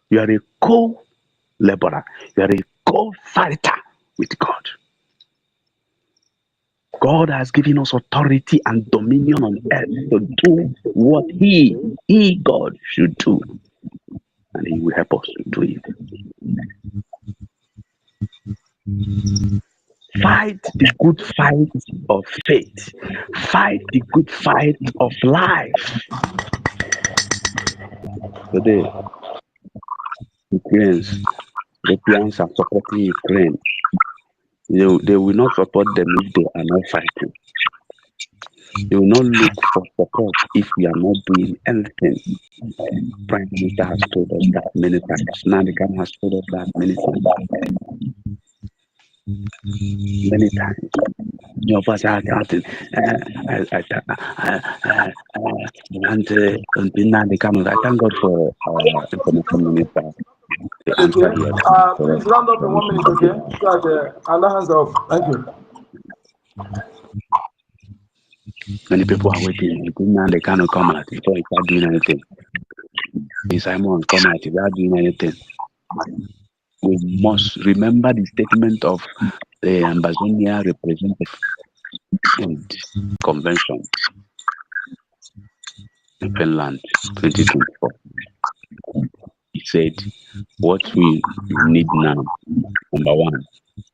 You are a co-laborer. You are a co-fighter with God. God has given us authority and dominion on earth to do what He, God, should do. And He will help us to do it. Fight the good fight of faith. Fight the good fight of life. Today, Europeans are supporting Ukraine. They will not support them if they are not fighting. They will not look for support if we are not doing anything. Prime Minister has told us that many times. Nandikam has told us that many times. Many times. Your of us are counting. I thank God for information minister. The answer Okay. here. Please round up in 1 minute, okay? So that Allah hands off. Thank you. Many people are waiting. They cannot come out before he start doing anything. Simon come out without doing anything. We must remember the statement of the Ambazonia representative and convention in Finland 2024. He said, what we need now, number one,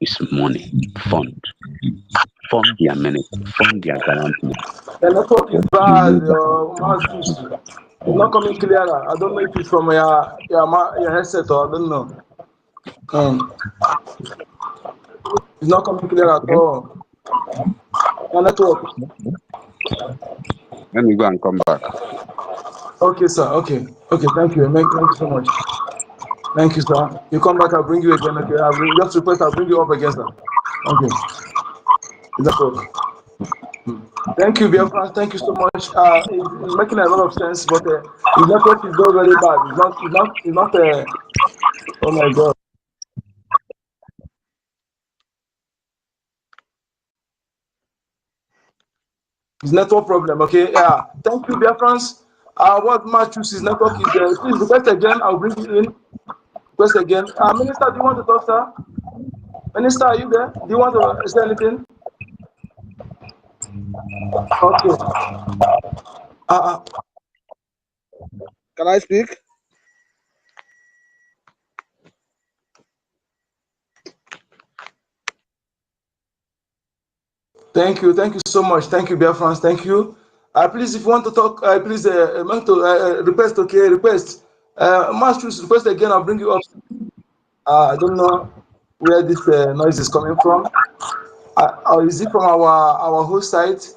is money, fund their minute, fund their guarantee. The network is You bad. know that. Your mouse is not coming clearer. I don't know if it's from your headset or I don't know. It's not coming clear at all. Your network. Let me go and come back. Okay, sir. Okay. Thank you. Thank you so much. Thank you, sir. You come back, I'll bring you again. Okay. Just request, I'll bring you up again, sir. Thank you. Network. Thank you, Biafra. Thank you so much. It's making a lot of sense, but his network is very, very bad. It's not. Oh my God. His network problem. Okay. Yeah. Thank you, Biafrans. What Matthew's his network is there? Please request again. I'll bring you in. Request again. Minister, do you want to talk, sir? Minister, are you there? Do you want to say anything? Okay. Can I speak? Thank you so much. Thank you, Biafrans. Thank you. Please, if you want to talk, please want to request. Okay, request. Masters, request again. I'll bring you up. I don't know where this noise is coming from. Or is it from our host site?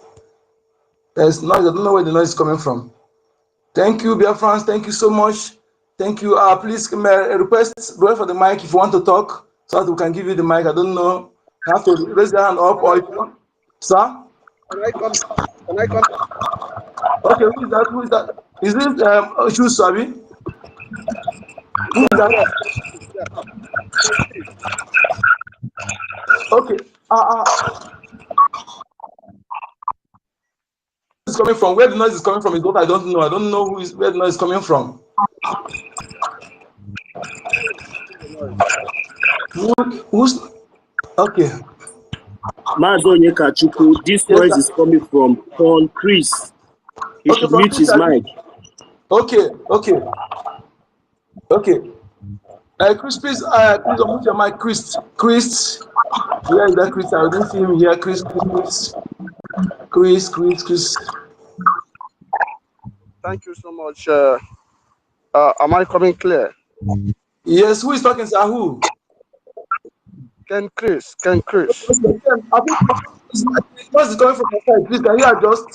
There's noise. I don't know where the noise is coming from. Thank you, Biafrans. Thank you so much. Thank you. Please request go for the mic if you want to talk, so that we can give you the mic. I don't know. You have to raise your hand up, or if you want, sir. Can I come? Can I come? Okay, who is that? Who is that? Is this Shu Sabi? Who is that? Yeah. Okay. It's coming from where the noise is coming from is what I don't know. I don't know where the noise is coming from. Who's okay? Mazonyekachukwu, this Yes, noise sir. is coming from Paul Chris. He Okay, should from mute Chris his Sabi. mic. Okay. Chris, please unmute your mic, Chris. Chris, where is that Chris? I didn't see him here. Chris. Thank you so much. Am I coming clear? Yes, who is talking, sir? Who? Ken Chris. Ken Chris. I think noise is coming from your side. Please, can you adjust?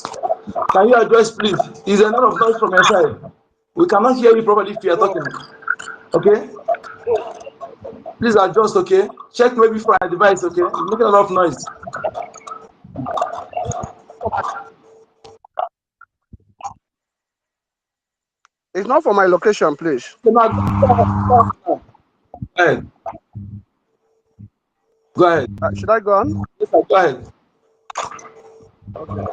Can you adjust, please? Is a lot of noise from your side. We cannot hear you properly if you are No. talking. Okay? Please adjust, okay? Check maybe for a device, okay? It's making a lot of noise. It's not for my location, please. Okay, now, go ahead. Go ahead. Should I go on? Yes, sir, go ahead. Okay.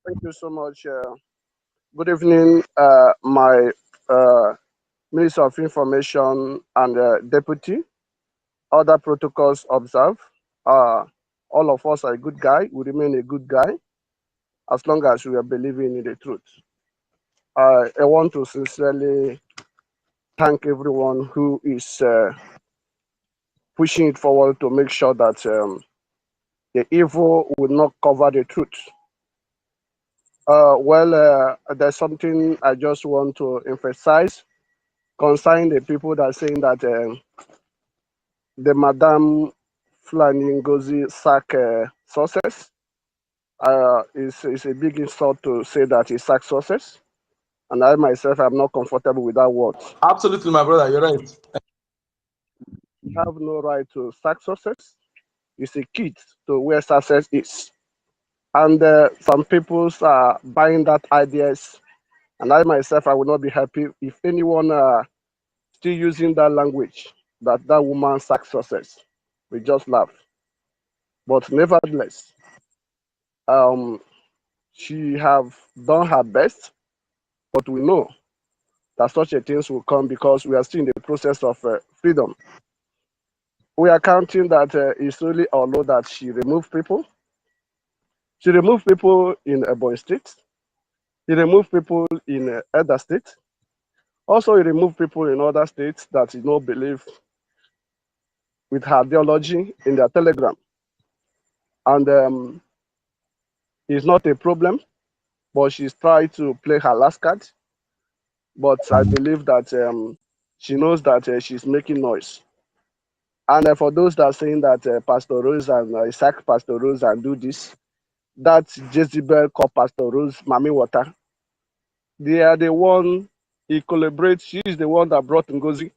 Thank you so much. Good evening, my Minister of Information and Deputy. Other protocols observed. All of us are a good guy. We remain a good guy as long as we are believing in the truth. I want to sincerely thank everyone who is pushing it forward to make sure that the evil will not cover the truth. There's something I just want to emphasize concerning the people that are saying that the Madame Fulani Ngozi sack success. It's a big insult to say that he sack success. And I myself am not comfortable with that word. Absolutely, my brother, you're right. You have no right to sack success. It's a key to where success is. And some people are buying that ideas. And I myself, I will not be happy if anyone still using that language, that woman sack success. We just laugh. But nevertheless, she have done her best, but we know that such a things will come because we are still in the process of freedom. We are counting that it's only although that she removed people. She removed people in Ebonyi State. She removed people in other states. Also, he removed people in other states that do not believe with her ideology in their telegram. And it's not a problem, but she's trying to play her last card. But I believe that she knows that she's making noise. And for those that are saying that Pastor Rose and sack Pastor Rose and do this, that Jezebel called Pastor Rose Mami Water. They are the one he collaborates. She is the one that brought Ngozi.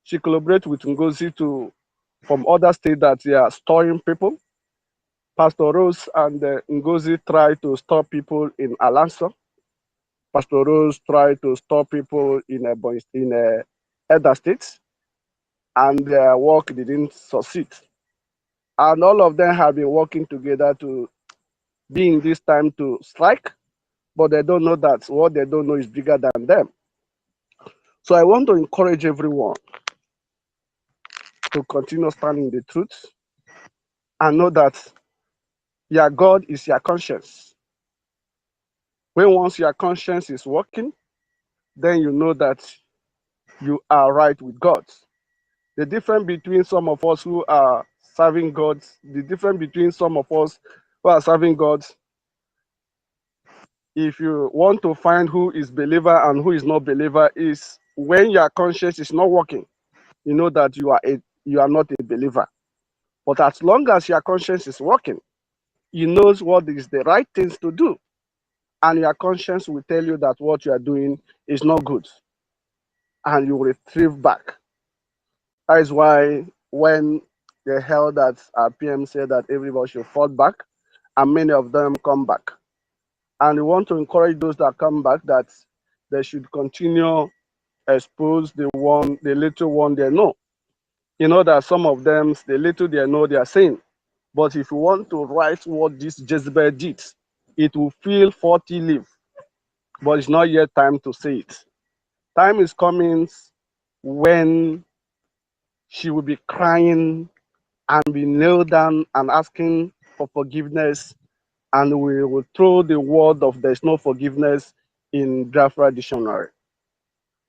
She collaborates with Ngozi from other states that they are storing people. Pastor Rose and Ngozi try to stop people in Alanso. Pastor Rose tried to stop people in other states, and their work didn't succeed. And all of them have been working together to be in this time to strike, but they don't know that what they don't know is bigger than them. So I want to encourage everyone to continue standing the truth and know that your God is your conscience. When once your conscience is working, then you know that you are right with God. The difference between some of us who are serving God, the difference between some of us who are serving God, if you want to find who is believer and who is not believer, is when your conscience is not working, you know that you are not a believer. But as long as your conscience is working, you knows what is the right things to do, and your conscience will tell you that what you are doing is not good, and you will retrieve back. That is why when they held that PM said that everybody should fall back, and many of them come back. And we want to encourage those that come back that they should continue expose the little one they know. You know that some of them, the little they know, they are saying. But if you want to write what this Jezebel did, it will feel 40 leave. But it's not yet time to say it. Time is coming when she will be crying and be kneel down and asking for forgiveness, and we will throw the word of there's no forgiveness in Biafra dictionary.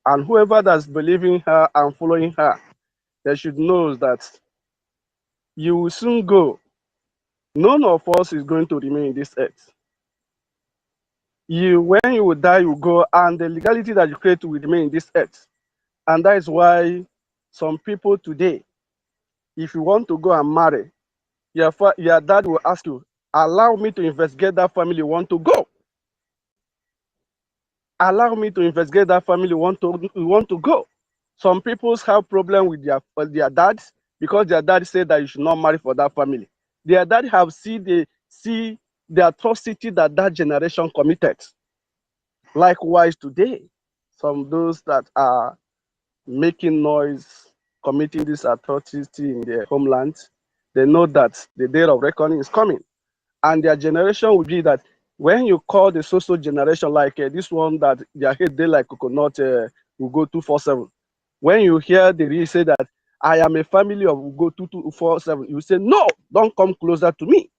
And whoever that's believing her and following her, they should know that you will soon go. None of us is going to remain in this earth. When you will die, you go, and the legality that you create will remain in this earth. And that is why Some people today, if you want to go and marry, your dad will ask you, allow me to investigate that family you want to go. Allow me to investigate that family you want to go. Some people have problem with their dads because their dad said that you should not marry for that family. Their dad have see the atrocity that generation committed. Likewise today, some those that are making noise, committing this atrocity in their homeland, they know that the day of reckoning is coming. And their generation will be that when you call the social generation like this one that their head they like coconut will go 247. When you hear the really say that I am a family of will go 2247, you say no, don't come closer to me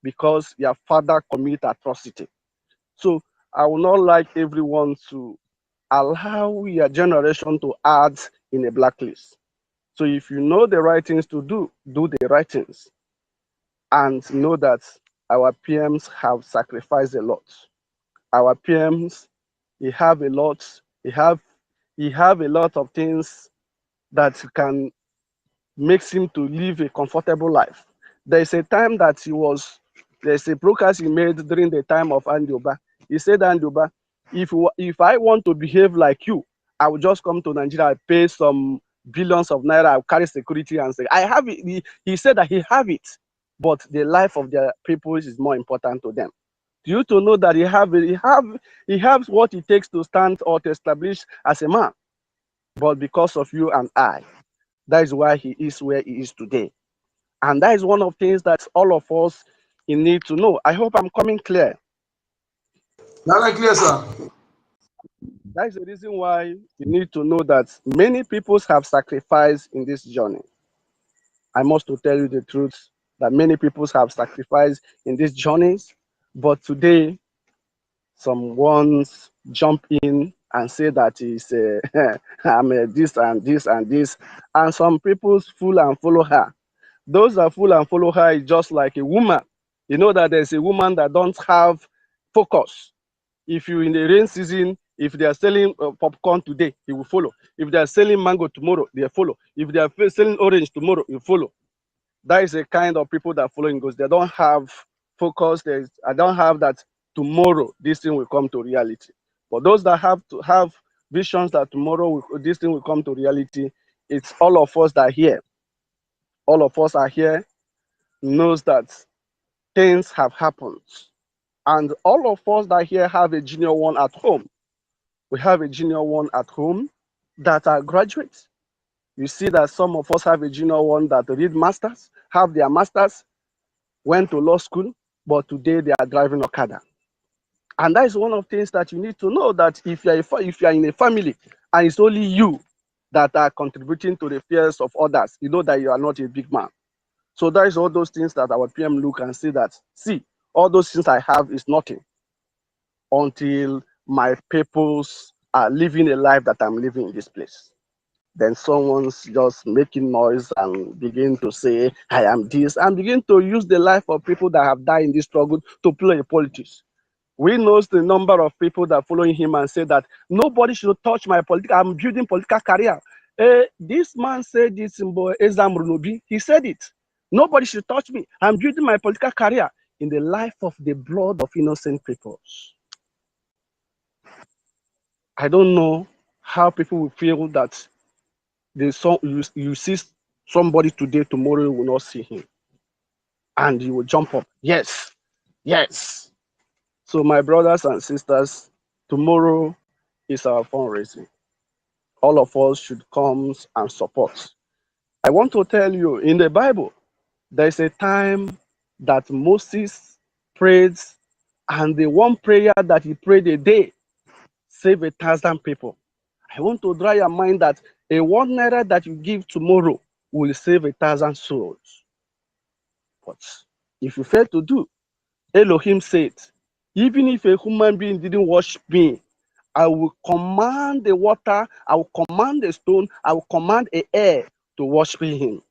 because your father commit atrocity. So I will not like everyone to allow your generation to add in a blacklist. So if you know the right things to do the right things. And know that our PMs have sacrificed a lot. Our PMs, he have a lot, he have a lot of things that can make him to live a comfortable life. There's a time that there's a broadcast he made during the time of Andioba. He said, Andioba, if I want to behave like you, I will just come to Nigeria, pay some billions of naira, I'll carry security and say, I have it. He said that he have it, but the life of their people is more important to them. You to know that he has what it takes to stand or to establish as a man. But because of you and I, that is why he is where he is today. And that is one of the things that all of us need to know. I hope I'm coming clear. Now, clear, sir. That is the reason why you need to know that many people have sacrificed in this journey. I must to tell you the truth that many people have sacrificed in these journeys, but today, some ones jump in and say that is I'm this and this and this, and some people fool and follow her. Those that fool and follow her is just like a woman. You know that there's a woman that don't have focus. If you in the rain season, if they are selling popcorn today, he will follow. If they are selling mango tomorrow, they follow. If they are selling orange tomorrow, you follow. That is a kind of people that following goes. They don't have focus. I don't have that tomorrow this thing will come to reality. But those that have visions that tomorrow this thing will come to reality, it's all of us that are here. All of us are here knows that things have happened. And all of us that here have a junior one at home. We have a junior one at home that are graduates. You see that some of us have a junior one that read masters, have their masters, went to law school, but today they are driving Okada. And that is one of the things that you need to know, that if you are in a family and it's only you that are contributing to the fears of others, you know that you are not a big man. So that is all those things that our PM look and see that, see, all those things I have is nothing until my peoples are living a life that I'm living in this place. Then someone's just making noise and begin to say, I am this, and begin to use the life of people that have died in this struggle to play politics. We know the number of people that are following him and say that nobody should touch my political, I'm building political career. This man said this in Ezam Runobi, he said it. Nobody should touch me. I'm building my political career in the life of the blood of innocent people. I don't know how people will feel that you see somebody today, tomorrow you will not see him. And you will jump up. Yes, yes. So my brothers and sisters, tomorrow is our fundraising. All of us should come and support. I want to tell you, in the Bible, there's a time that Moses prayed, and the one prayer that he prayed a day saved 1,000 people. I want to draw your mind that a 1 naira that you give tomorrow will save 1,000 souls. But if you fail to do, Elohim said, even if a human being didn't wash me, I will command the water, I will command the stone, I will command the air to wash him.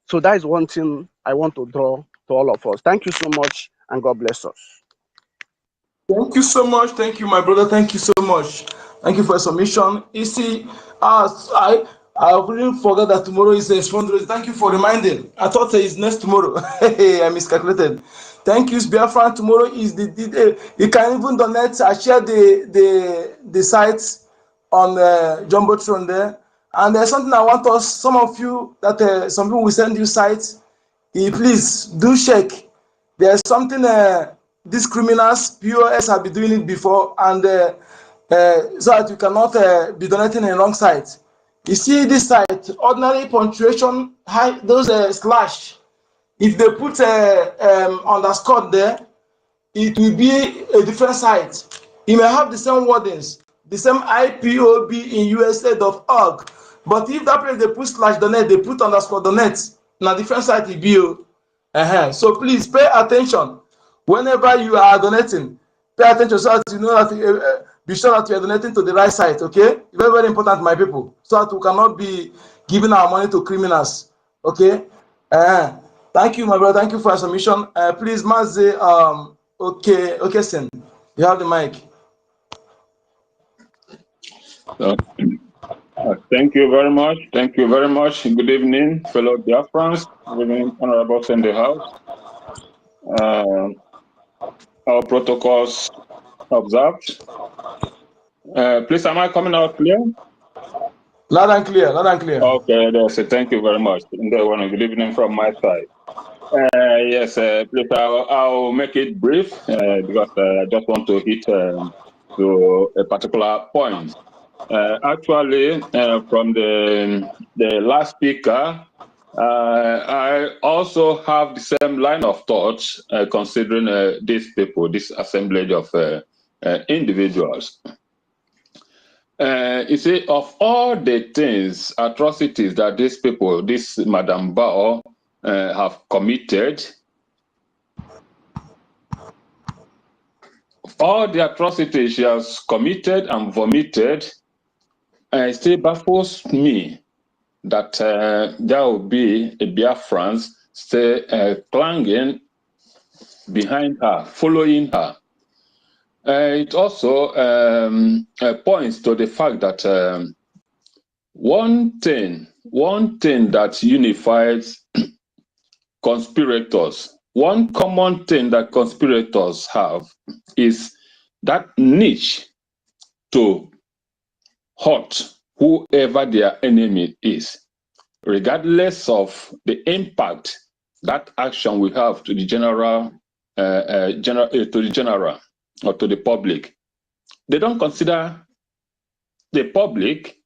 So that is one thing I want to draw to all of us. Thank you so much, and God bless us. Thank you so much. Thank you, my brother. Thank you so much. Thank you for your submission. You see, I I couldn't forget that tomorrow is a fundraiser. Thank you for reminding. I thought it's next tomorrow. I miscalculated. Thank you, Biafra. Tomorrow is the day. You can even donate. I share the sites on Jumbotron there. And there's something I want us, some of you, that some people will send you sites. Please do check. There's something these criminals, POS, have been doing it before, and so that you cannot be donating in wrong site. You see this site, ordinary punctuation, high, those slash. If they put underscore there, it will be a different site. It may have the same wordings, the same IPOB in USA.org. But if that place they put slash donate, they put underscore donate, now different site it be. So please pay attention whenever you are donating. Pay attention so that you know that be sure that you are donating to the right site. Okay, very very important, my people, so that we cannot be giving our money to criminals. Okay. Thank you, my brother. Thank you for your submission. Please, Mazi, okay, Sen, you have the mic. Thank you very much. Thank you very much. Good evening, fellow Biafrans. Good evening, honorable in the house. Our protocols observed. Please, am I coming out clear? Loud and clear, loud and clear. Okay, that's it. Thank you very much. Good evening from my side. Yes, please, I'll make it brief because I just want to hit to a particular point. Actually, from the last speaker, I also have the same line of thought considering these people, this assemblage of individuals. You see, of all the things, atrocities that these people, this Madame Bao, have committed, all the atrocities she has committed and vomited, it still baffles me that there will be a Biafrans still clanging behind her, following her. It also points to the fact that one thing that unifies conspirators, one common thing that conspirators have is that niche to hurt whoever their enemy is, regardless of the impact that action will have to the general, or to the public. They don't consider the public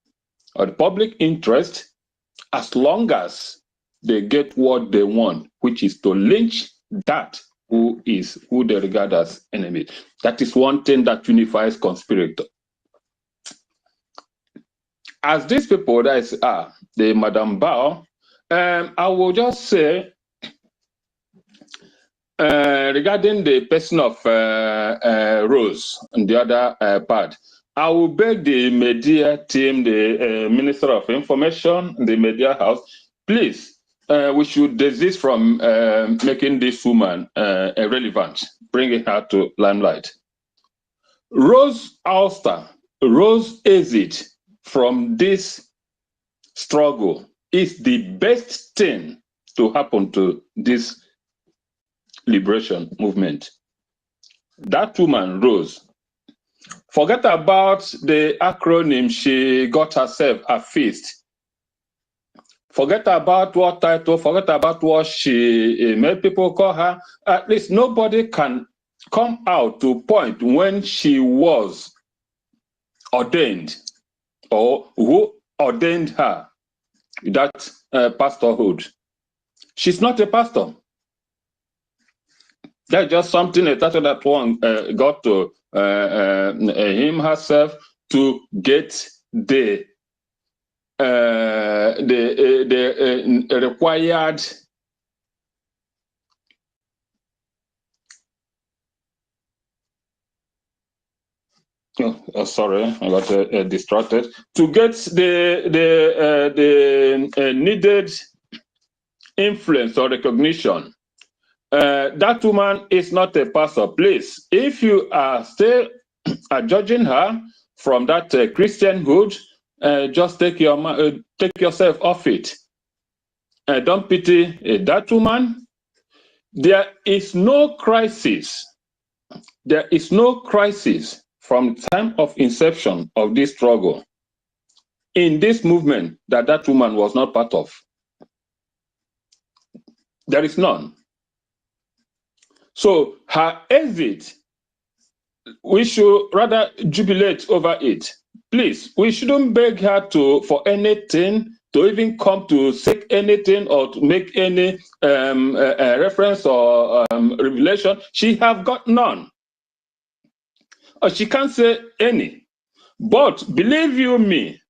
or the public interest as long as they get what they want, which is to lynch that who they regard as enemy. That is one thing that unifies conspirators. As these people that are the Madame Bao, I will just say regarding the person of Rose and the other part, I will beg the media team, the Minister of Information, the media house, please, we should desist from making this woman irrelevant, bringing her to limelight. Rose Ulster, Rose exit from this struggle is the best thing to happen to this liberation movement. That woman, Rose, forget about the acronym she got herself affixed. Forget about what title, forget about what she made people call her. At least nobody can come out to point when she was ordained or who ordained her, that pastorhood. She's not a pastor. That's just something a title that one got to him herself to get the required sorry, I got distracted, to get the needed influence or recognition. That woman is not a pastor. Please, if you are still judging her from that Christianhood, just take yourself off it. Don't pity that woman. There is no crisis. There is no crisis from the time of inception of this struggle in this movement that woman was not part of. There is none. So her exit, we should rather jubilate over it. Please, we shouldn't beg her for anything, to even come to seek anything or to make any reference or revelation. She have got none. Or she can't say any. But believe you me,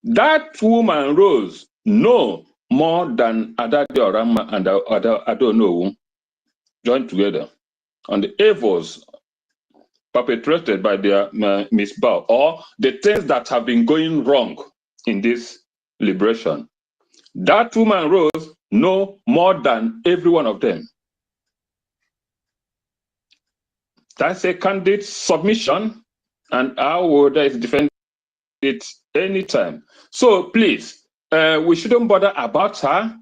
that woman Rose know more than Adade-Orama and Adonowu joined together on the evils perpetrated by their misbow, or the things that have been going wrong in this liberation. That woman Rose know more than every one of them. That's a candid submission, and I would defend it anytime. So please, we shouldn't bother about her.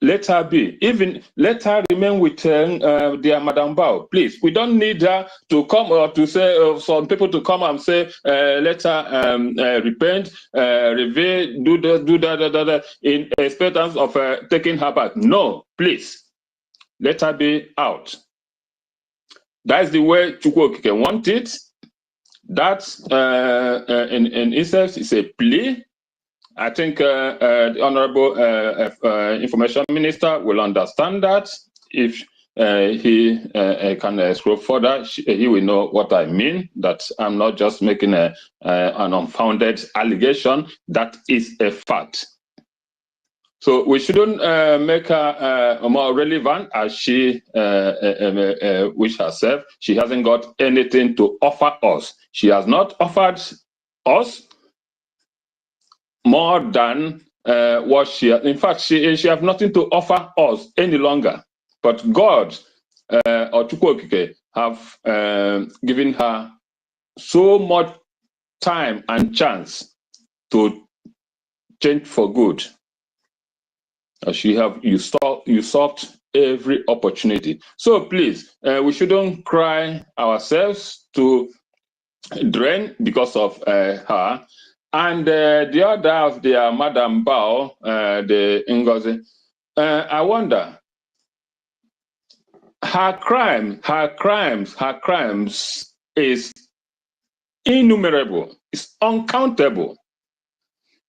Let her be. Even let her remain with dear Madam Bao. Please, we don't need her to come or to say some people to come and say let her repent, reveal, do that in expectance of taking her back. No, please, let her be out. That's the way Chukwuokike want it. That in itself is a plea. I think the Honorable Information Minister will understand that. If he can scroll further, he will know what I mean, that I'm not just making an unfounded allegation. That is a fact. So we shouldn't make her more relevant as she wish herself. She hasn't got anything to offer us. She has not offered us more than what she has. In fact, she has nothing to offer us any longer. But God or Chukwuokike have given her so much time and chance to change for good. She have usurped every opportunity. So please, we shouldn't cry ourselves to drain because of her. And the other of their Madam Bao, the Ngozi, I wonder, her crimes is innumerable, it's uncountable.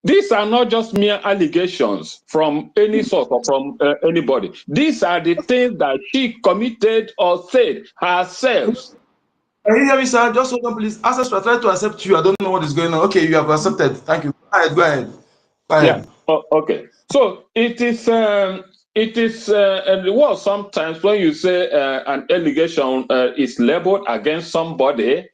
These are not just mere allegations from any source or from anybody. These are the things that she committed or said herself. Can you hear me, sir? Just hold on, please. Ancestors, I try to accept you. I don't know what is going on. Okay, you have accepted. Thank you. Go ahead. Go ahead. Go ahead. Yeah. Oh, okay. So it is well, sometimes when you say an allegation is labeled against somebody,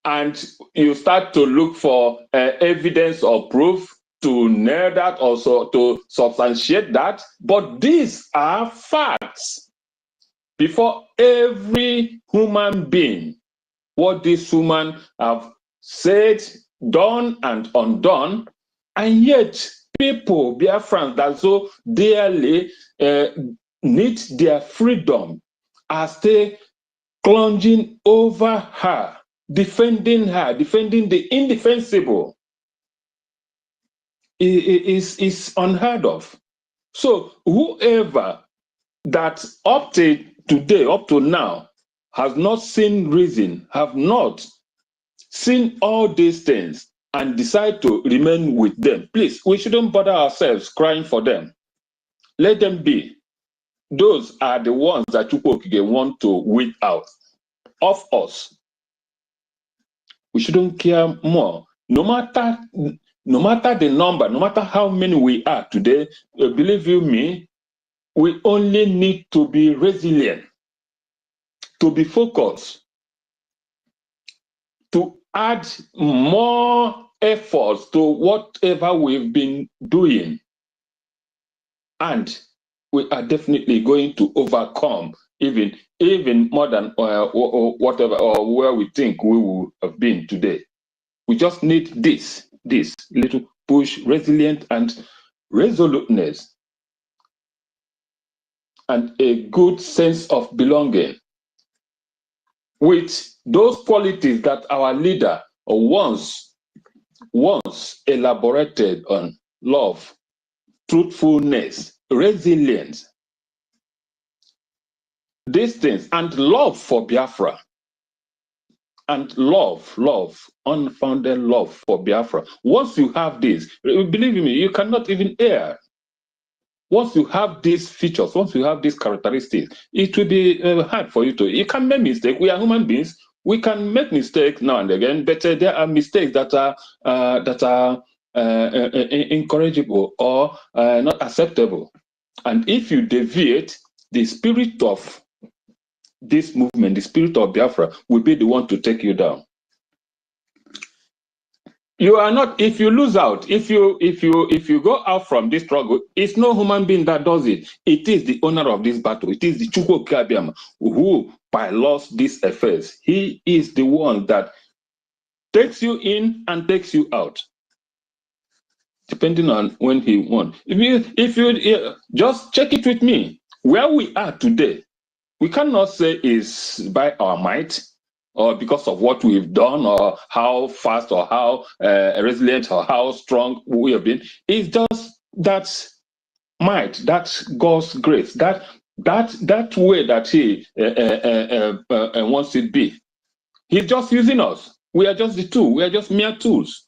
and you start to look for evidence or proof to nail that, also to substantiate that. But these are facts before every human being. What this woman have said, done, and undone, and yet people, Biafrans, that so dearly need their freedom, are still plunging over her, defending the indefensible. Is unheard of. So whoever that up to today, up to now, has not seen reason, have not seen all these things, and decide to remain with them, please, we shouldn't bother ourselves crying for them. Let them be. Those are the ones that Chukwuokike want to weed out of us. We shouldn't care more. No matter the number, no matter how many we are today, believe you me, we only need to be resilient, to be focused, to add more efforts to whatever we've been doing. And we are definitely going to overcome even more than whatever or where we think we will have been today. We just need this. this little push, resilience and resoluteness, and a good sense of belonging, with those qualities that our leader once elaborated on: love, truthfulness, resilience, these things, and love for Biafra, and love, unfounded love for Biafra. Once you have this, believe me, you cannot even err. Once you have these features, once you have these characteristics, it will be hard for you to. You can make mistakes. We are human beings. We can make mistakes now and again, but there are mistakes that are incorrigible or not acceptable. And if you deviate, the spirit of this movement, the spirit of Biafra, will be the one to take you down. You are not, if you lose out, if you go out from this struggle, it's no human being that does it. It is the owner of this battle. It is the Chukwu Kabiam who bylaws these affairs. He is the one that takes you in and takes you out, depending on when he wants. If you just check it with me, where we are today, we cannot say is by our might, or because of what we've done, or how fast, or how resilient, or how strong we have been. It's just that might, that God's grace, that way that He wants it be. He's just using us. We are just the tool. We are just mere tools.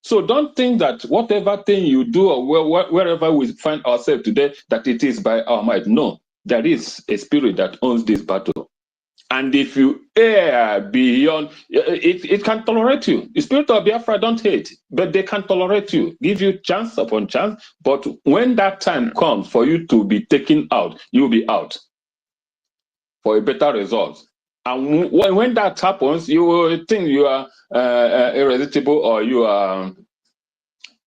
So don't think that whatever thing you do, or wherever we find ourselves today, that it is by our might. No, there is a spirit that owns this battle. And if you err beyond, it can tolerate you. The spirit of Biafra don't hate, but they can tolerate you, give you chance upon chance. But when that time comes for you to be taken out, you'll be out for a better result. And when that happens, you will think you are irresistible, or you are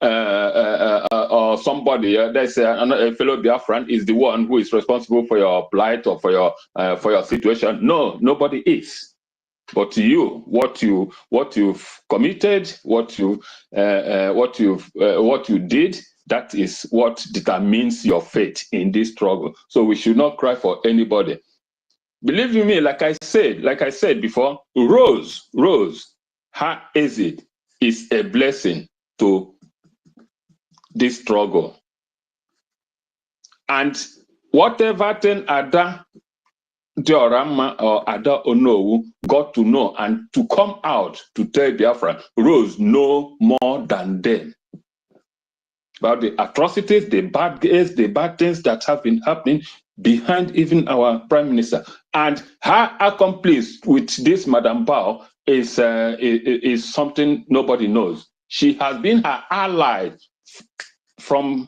or somebody, there's a fellow Biafran is the one who is responsible for your plight or for your situation. No, nobody is. But you, what you've committed, what you did, that is what determines your fate in this struggle. So we should not cry for anybody. Believe you me, like I said before, Rose, her exit is a blessing to this struggle. And whatever thing Ada Diorama or Ada Onowu got to know and to come out to tell Biafra, Rose know more than them about the atrocities, the bad things that have been happening behind even our prime minister. And her accomplice with this Madam Bao is something nobody knows. She has been her ally from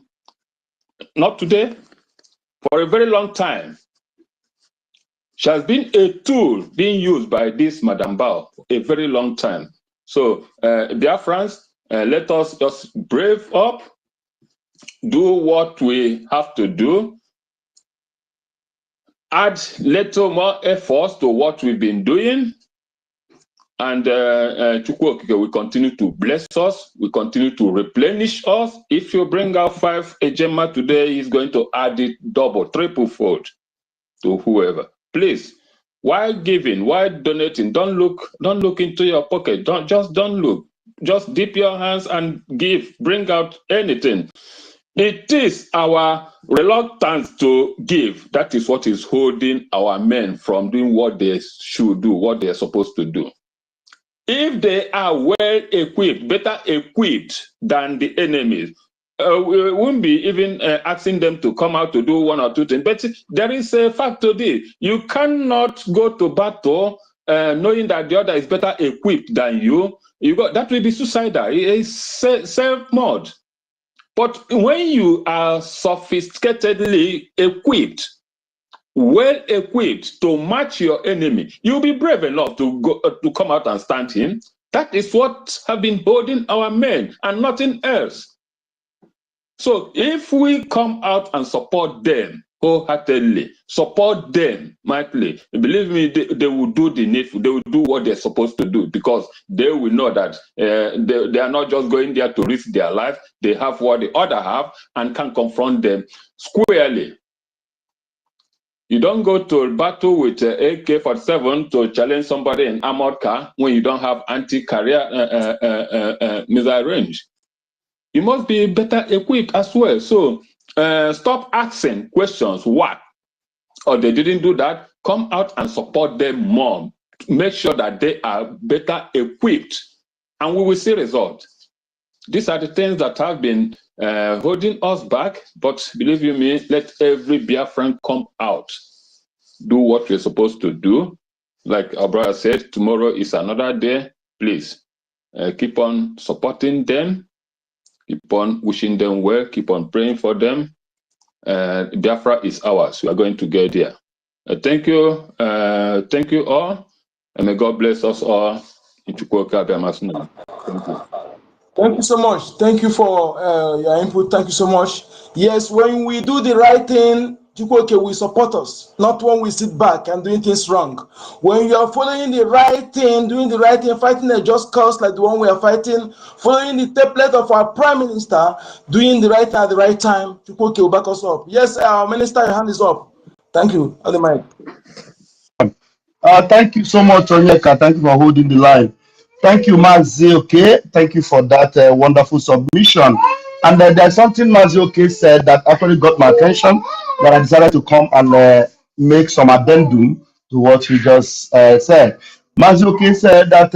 not today, for a very long time. She has been a tool being used by this Madam Bao a very long time. So, Biafrans, let us just brave up, do what we have to do, add little more efforts to what we've been doing, and Chukwu Okike will continue to bless us, will continue to replenish us. If you bring out 5 ejema today, he's going to add it double, triple fold to whoever. Please, while giving, while donating, don't look into your pocket. Don't look. Just dip your hands and give. Bring out anything. It is our reluctance to give. That is what is holding our men from doing what they should do, what they are supposed to do. If they are well equipped, better equipped than the enemies, we won't be even asking them to come out to do 1 or 2 things. But there is a fact to this. You cannot go to battle knowing that the other is better equipped than you. That will be suicidal. It's self-murder. But when you are sophisticatedly equipped, well equipped to match your enemy, you'll be brave enough to go to come out and stand him. That is what have been holding our men and nothing else. So if we come out and support them, wholeheartedly. Support them mightily. Believe me, they will do the needful. They will do what they're supposed to do because they will know that they are not just going there to risk their life. They have what the other have and can confront them squarely. You don't go to battle with AK-47 to challenge somebody in armored car when you don't have anti-carrier missile range. You must be better equipped as well. So stop asking questions. What? Or they didn't do that. Come out and support them more. Make sure that they are better equipped, and we will see results. These are the things that have been holding us back. But believe you me, let every Biafran come out, do what we're supposed to do. Like our brother said, tomorrow is another day. Please keep on supporting them. Keep on wishing them well. Keep on praying for them. Biafra is ours. We are going to get there. Thank you all, and may God bless us all. Thank you. Thank you so much. Thank you for your input. Thank you so much. Yes, when we do the right thing, Chukwuoke will support us, not when we sit back and doing things wrong. When you are following the right thing, doing the right thing, fighting a just cause like the one we are fighting, following the template of our Prime Minister, doing the right thing at the right time, Chukwuoke will back us up. Yes, our Minister, your hand is up. Thank you. On the mic. Thank you so much, Onyeka. Thank you for holding the line. Thank you, Mazioke. Thank you for that wonderful submission. And there's something Mazioke said that actually got my attention that I decided to come and make some addendum to what he just said. Mazioke said that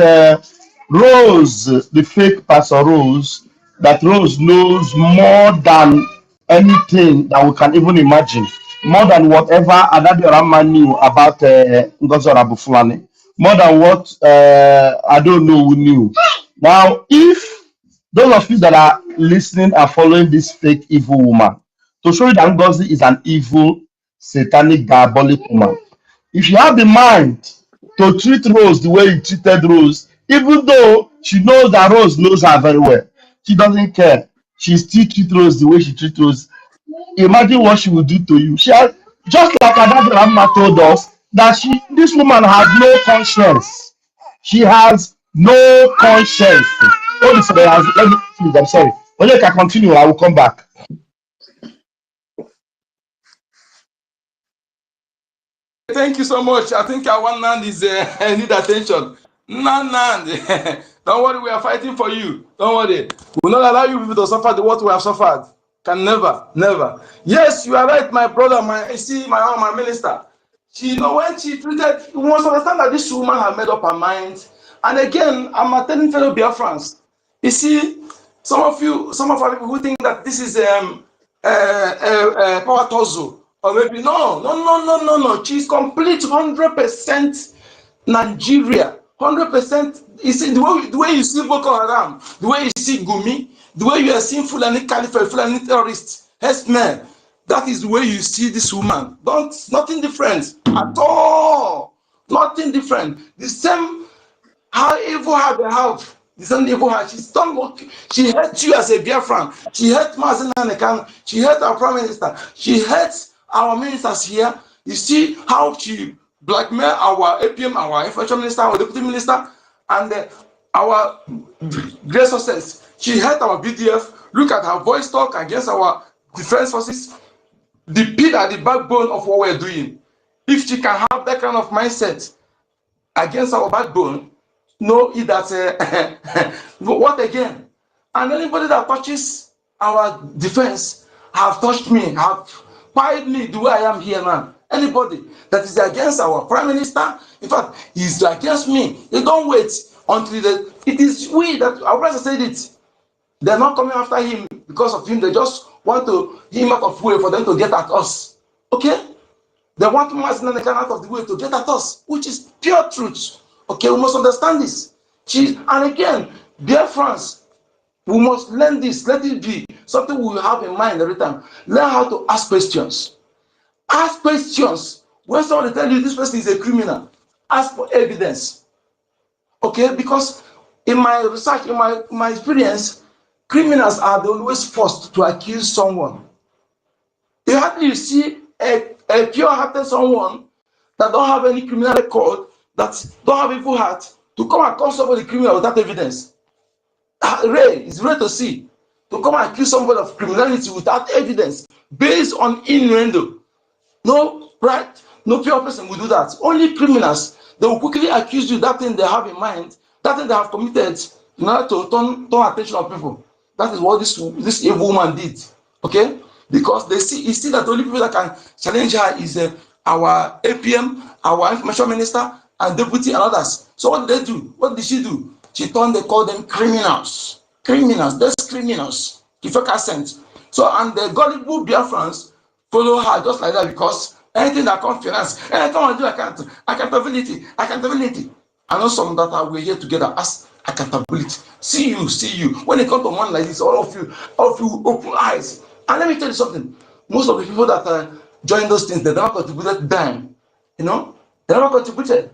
Rose, the fake Pastor Rose, that Rose knows more than anything that we can even imagine, more than whatever Adadioramma knew about Govt Nig, more than what I don't know who knew. Now, if those of you that are listening are following this fake evil woman, to show you that Ngozi is an evil, satanic, diabolic woman, if you have the mind to treat Rose the way you treated Rose, even though she knows that Rose knows her very well, she doesn't care. She still treats Rose the way she treats Rose. Imagine what she will do to you. She has, just like Adad Ramma told us, that this woman has no conscience. She has no conscience. Oh, this, let me, please, I'm sorry. But you can continue. I will come back. Thank you so much. I think our one Nand is need attention. Nand. Don't worry, we are fighting for you. Don't worry. We will not allow you people to suffer the what we have suffered. Can never, never. Yes, you are right, my brother, my minister. She when she treated, you must understand that this woman has made up her mind. And again, I'm telling fellow Biafrans. You see, some of our people who think that this is power tussle, or maybe no. She's complete 100% Nigeria, 100%. You see the way you see Boko Haram, the way you see Gumi, the way you are seeing Fulani Caliphate, Fulani terrorists, herdsmen. That is the way you see this woman. Nothing different at all. Nothing different. The same. How evil have they have? The same evil heart. She's done what she hates you as a Biafran. She hates Mazin Nanekan. She hates our Prime Minister. She hates our ministers here. You see how she blackmail our APM, our Infrastructure Minister, our Deputy Minister, and our great success. She hates our BDF. Look at her voice talk against our defense forces. The pit at the backbone of what we're doing. If she can have that kind of mindset against our backbone, know that what again? And anybody that touches our defense have touched me, have pied me the way I am here now. Anybody that is against our Prime Minister, in fact, he's against me. They don't wait until it is we that our president said it. They're not coming after him because of him. They just want him out of way for them to get at us. Okay? They want Mazin out of the way to get at us, which is pure truth. Okay, we must understand this. And again, dear friends, we must learn this. Let it be something we will have in mind every time. Learn how to ask questions. Ask questions. When somebody tells you this person is a criminal, ask for evidence. Okay, because in my research, in my experience, criminals are always forced to accuse someone. You hardly see a pure-hearted someone that don't have any criminal record, that don't have evil heart, to come and call somebody criminal without evidence. It's rare to see. To come and accuse somebody of criminality without evidence, based on innuendo. No, right? No pure person will do that. Only criminals, they will quickly accuse you that thing they have in mind, that thing they have committed in order to turn attention of people. That is what this evil woman did. Okay? Because you see that the only people that can challenge her is our APM, our information minister, and deputy and others. So what did they do? What did she do? They call them criminals. Criminals, that's criminals. The fake accent. So, and the gullible Biafrans follow her just like that, because anything that comes finance, come and do accountability. I know some that we're here together as accountability. See you. When it comes to one like this, all of you open eyes. And let me tell you something. Most of the people that join those things, they never contributed dime. They never contributed.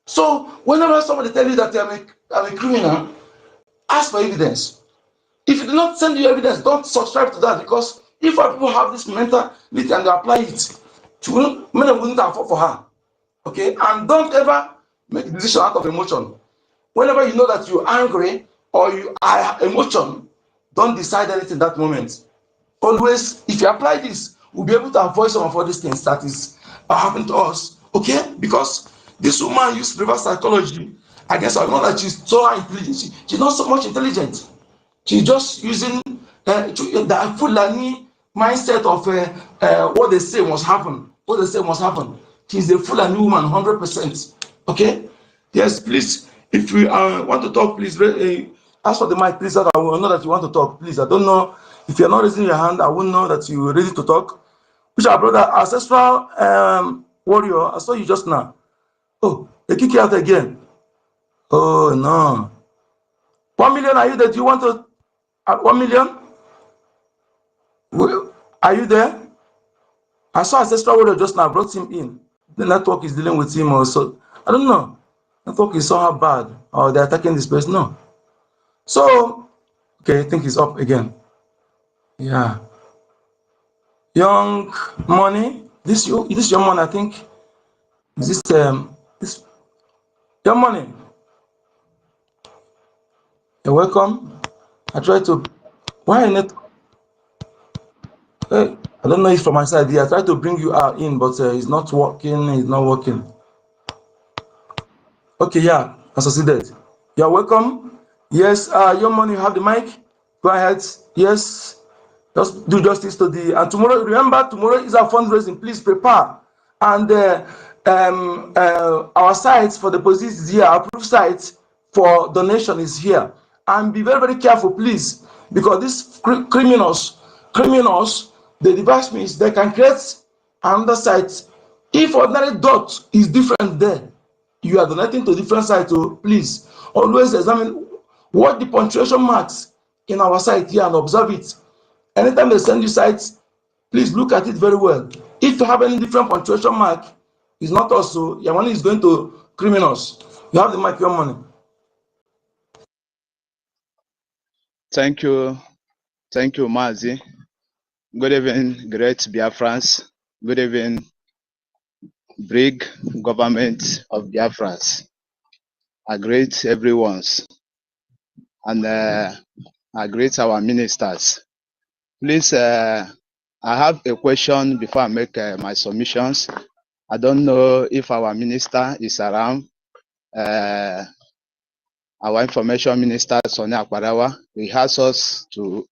So whenever somebody tell you that I'm a criminal, ask for evidence. If you do not send you evidence, don't subscribe to that, because if our people have this mentality and they apply it, many wouldn't afford for her. Okay? And don't ever make a decision out of emotion. Whenever you know that you're angry or you are emotion, don't decide anything that moment. Always, if you apply this, we'll be able to avoid some of all these things that is happening to us. Okay? Because this woman used reverse psychology against her. Not that she's so intelligent. She's not so much intelligent. She's just using the Fulani mindset of what they say must happen. She's a Fulani woman, 100%. Okay? Yes, please. If you want to talk, please ask for the mic, please. So that I will know that you want to talk, please. I don't know if you're not raising your hand. I won't know that you're ready to talk. Which our brother, ancestral warrior, I saw you just now. Oh, they kick you out again. Oh no. 1 million, are you there? Do you want to? 1 million? Are you there? I saw ancestral warrior just now. I brought him in. The network is dealing with him also. I don't know. Network is somehow bad, or they're attacking this place. No. So, okay, I think he's up again. Yeah. Young money. This young money, I think. Is this young money? You're welcome. I try to. Why not? I don't know if from my side here. I try to bring you in, but it's not working. It's not working. Okay, yeah, I succeeded. You're welcome. Yes, young money, you have the mic. Go ahead. Yes. Just do justice to the, and tomorrow, remember, tomorrow is our fundraising. Please prepare. And our sites for deposit is here. Approved sites for donation is here. And be very, very careful, please, because these criminals, the device means they can create another site. If ordinary dot is different there, you are donating to different site. So please always examine what the punctuation marks in our site here and observe it. Anytime they send you sites, please look at it very well. If you have any different punctuation mark, it's not also your money is going to criminals. You have the mic, your money. Thank you, Mazi. Good evening, great Biafrans. Good evening, big government of Biafrans. I greet everyone's, and I greet our ministers. Please, I have a question before I make my submissions. I don't know if our minister is around. Our information minister, Sonia Akbarawa, he has us to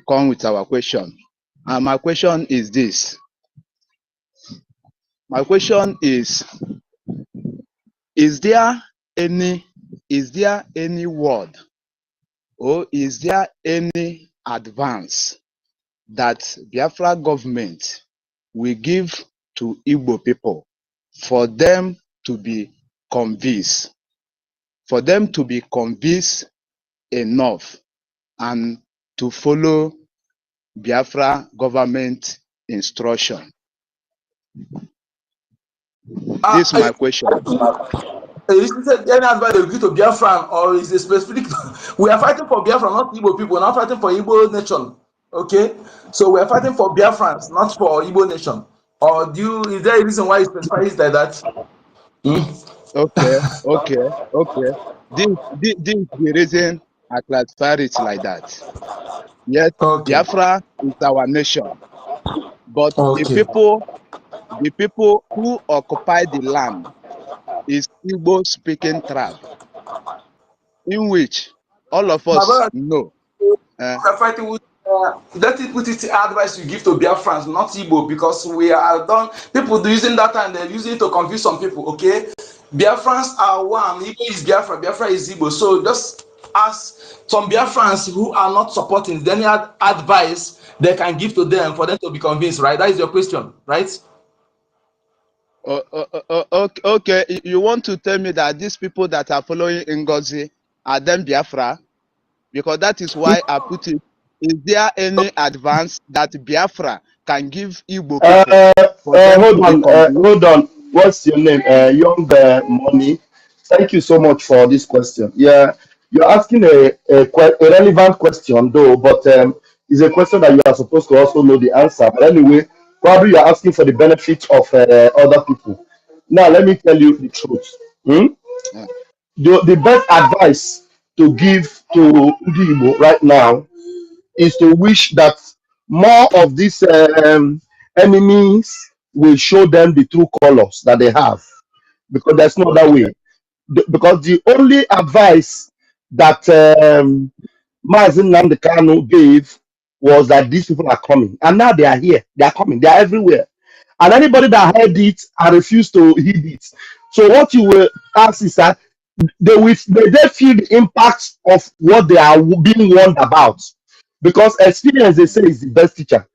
come with our question. And my question is this. My question is there any word or is there any advance that Biafra government will give to Igbo people for them to be convinced, enough and to follow Biafra government instruction? This is my question. Is it any advice they give to Biafra, or is it specific? We are fighting for Biafra, not Igbo people. We're not fighting for Igbo nation. Okay, so we are fighting for Biafrans, not for Igbo nation. Or is there a reason why it specifies like that? Okay. This is the reason I classify it like that. Yes, Okay. Biafra is our nation, but Okay. the people who occupy the land is Igbo speaking tribe, in which all of My us brother, know. Uh, we are fighting with. Let it put it advice you give to Biafrans, not Igbo, because we are done. People using that and they're using it to confuse some people. Okay, Biafrans are one. Igbo is Biafra. Biafra is Igbo. So just ask some Biafrans who are not supporting any advice they can give to them for them to be convinced. Right? That is your question, right? okay, you want to tell me that these people that are following Ngozi are them Biafra? Because that is why I put it. Is there any advance that Biafra can give Igbo people for them to be convinced? Hold on. What's your name? Young Money. Thank you so much for this question. Yeah, you're asking a relevant question, though, but it's a question that you are supposed to also know the answer. But anyway, probably you're asking for the benefit of other people. Now, let me tell you the truth. Hmm? Uh, The best advice to give to Ndi Igbo right now is to wish that more of these enemies will show them the true colors that they have, because there's no other okay, way. Because the only advice that Mazin Namdekano gave was that these people are coming, and now they are here, they are coming, they are everywhere. And anybody that heard it and refused to heed it. So what you will ask is that they feel the impact of what they are being warned about, because experience, they say, is the best teacher.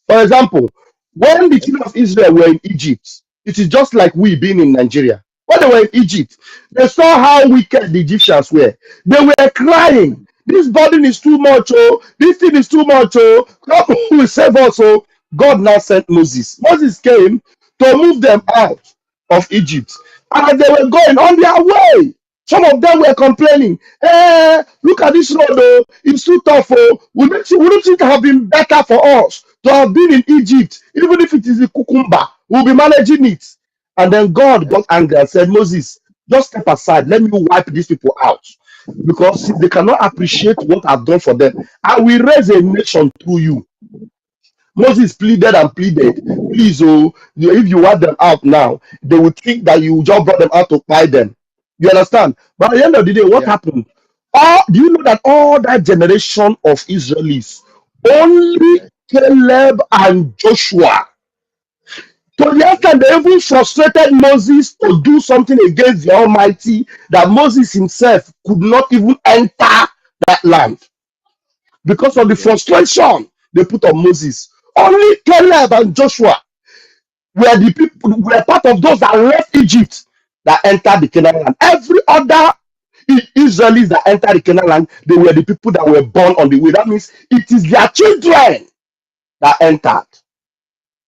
For example, when the okay, children of Israel were in Egypt, it is just like we being in Nigeria. When they were in Egypt, they saw how wicked the Egyptians were. They were crying, this burden is too much, oh, this thing is too much, oh, God will save us. Oh, God now sent Moses. Moses came to move them out of Egypt. And as they were going on their way, some of them were complaining, look at this road, oh, it's too tough. Oh, wouldn't it have been better for us to have been in Egypt? Even if it is the cucumber, we'll be managing it. And then God yes, got angry and said, Moses, just step aside. Let me wipe these people out. Because they cannot appreciate what I've done for them. I will raise a nation through you. Moses pleaded and pleaded. Please, oh, if you want them out now, they will think that you just brought them out to buy them. You understand? But at the end of the day, what yeah, happened? Do you know that all that generation of Israelis, only yes, Caleb and Joshua, to the okay, extent they even frustrated Moses to do something against the Almighty, that Moses himself could not even enter that land because of the okay, frustration they put on Moses. Only Caleb and Joshua were the people, were part of those that left Egypt that entered the Canaan land. Every other Israelis that entered the Canaan land, they were the people that were born on the way. That means it is their children that entered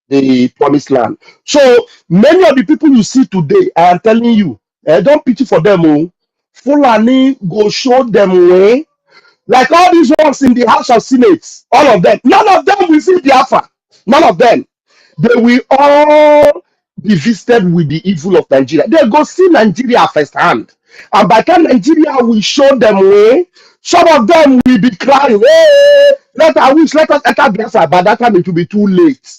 the promised land. So many of the people you see today, I am telling you, don't pity for them. Oh. Fulani go show them way. Like all these ones in the House of Senate, all of them, none of them will see Biafra. None of them. They will all be visited with the evil of Nigeria. They go see Nigeria firsthand. And by the time Nigeria will show them way, some of them will be crying, hey, let us enter Biafra. By that time, it will be too late.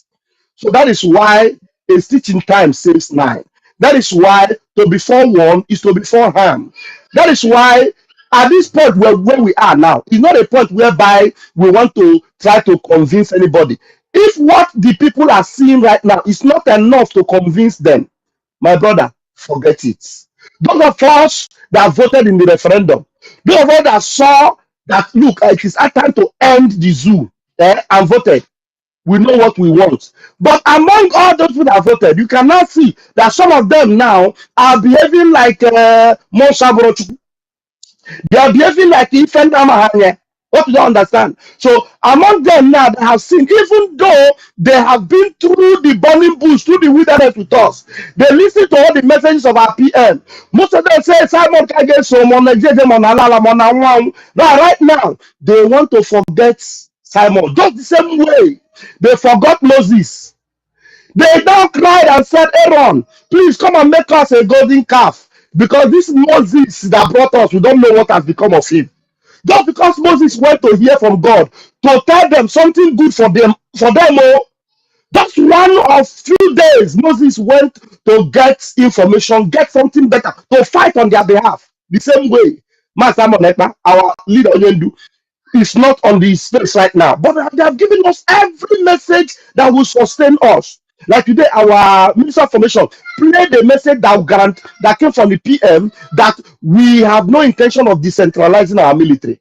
So that is why a stitch in time saves nine. That is why to be forewarned is to be forearmed. That is why at this point where we are now, is not a point whereby we want to try to convince anybody. If what the people are seeing right now is not enough to convince them, my brother, forget it. Those of us that voted in the referendum, those of us that saw that, look, it is our time to end the zoo, and voted, we know what we want. But among all those people that voted, you cannot see that some of them now are behaving like Monsabrochu. They are behaving like Ifendamahanye. What you don't understand. So among them now that have seen, even though they have been through the burning bush, through the wilderness with us, they listen to all the messages of our PM. Most of them say Simon Kage so right now they want to forget Simon. Just the same way they forgot Moses. They now cried and said, Aaron, please come and make us a golden calf. Because this Moses that brought us, we don't know what has become of him. Just because Moses went to hear from God to tell them something good for them, oh, just one of few days, Moses went to get information, get something better, to fight on their behalf. The same way, Master Monekpa, our leader Onyendu, is not on the space right now. But they have given us every message that will sustain us. Like today, our Minister of Information played the message that that came from the PM that we have no intention of decentralizing our military.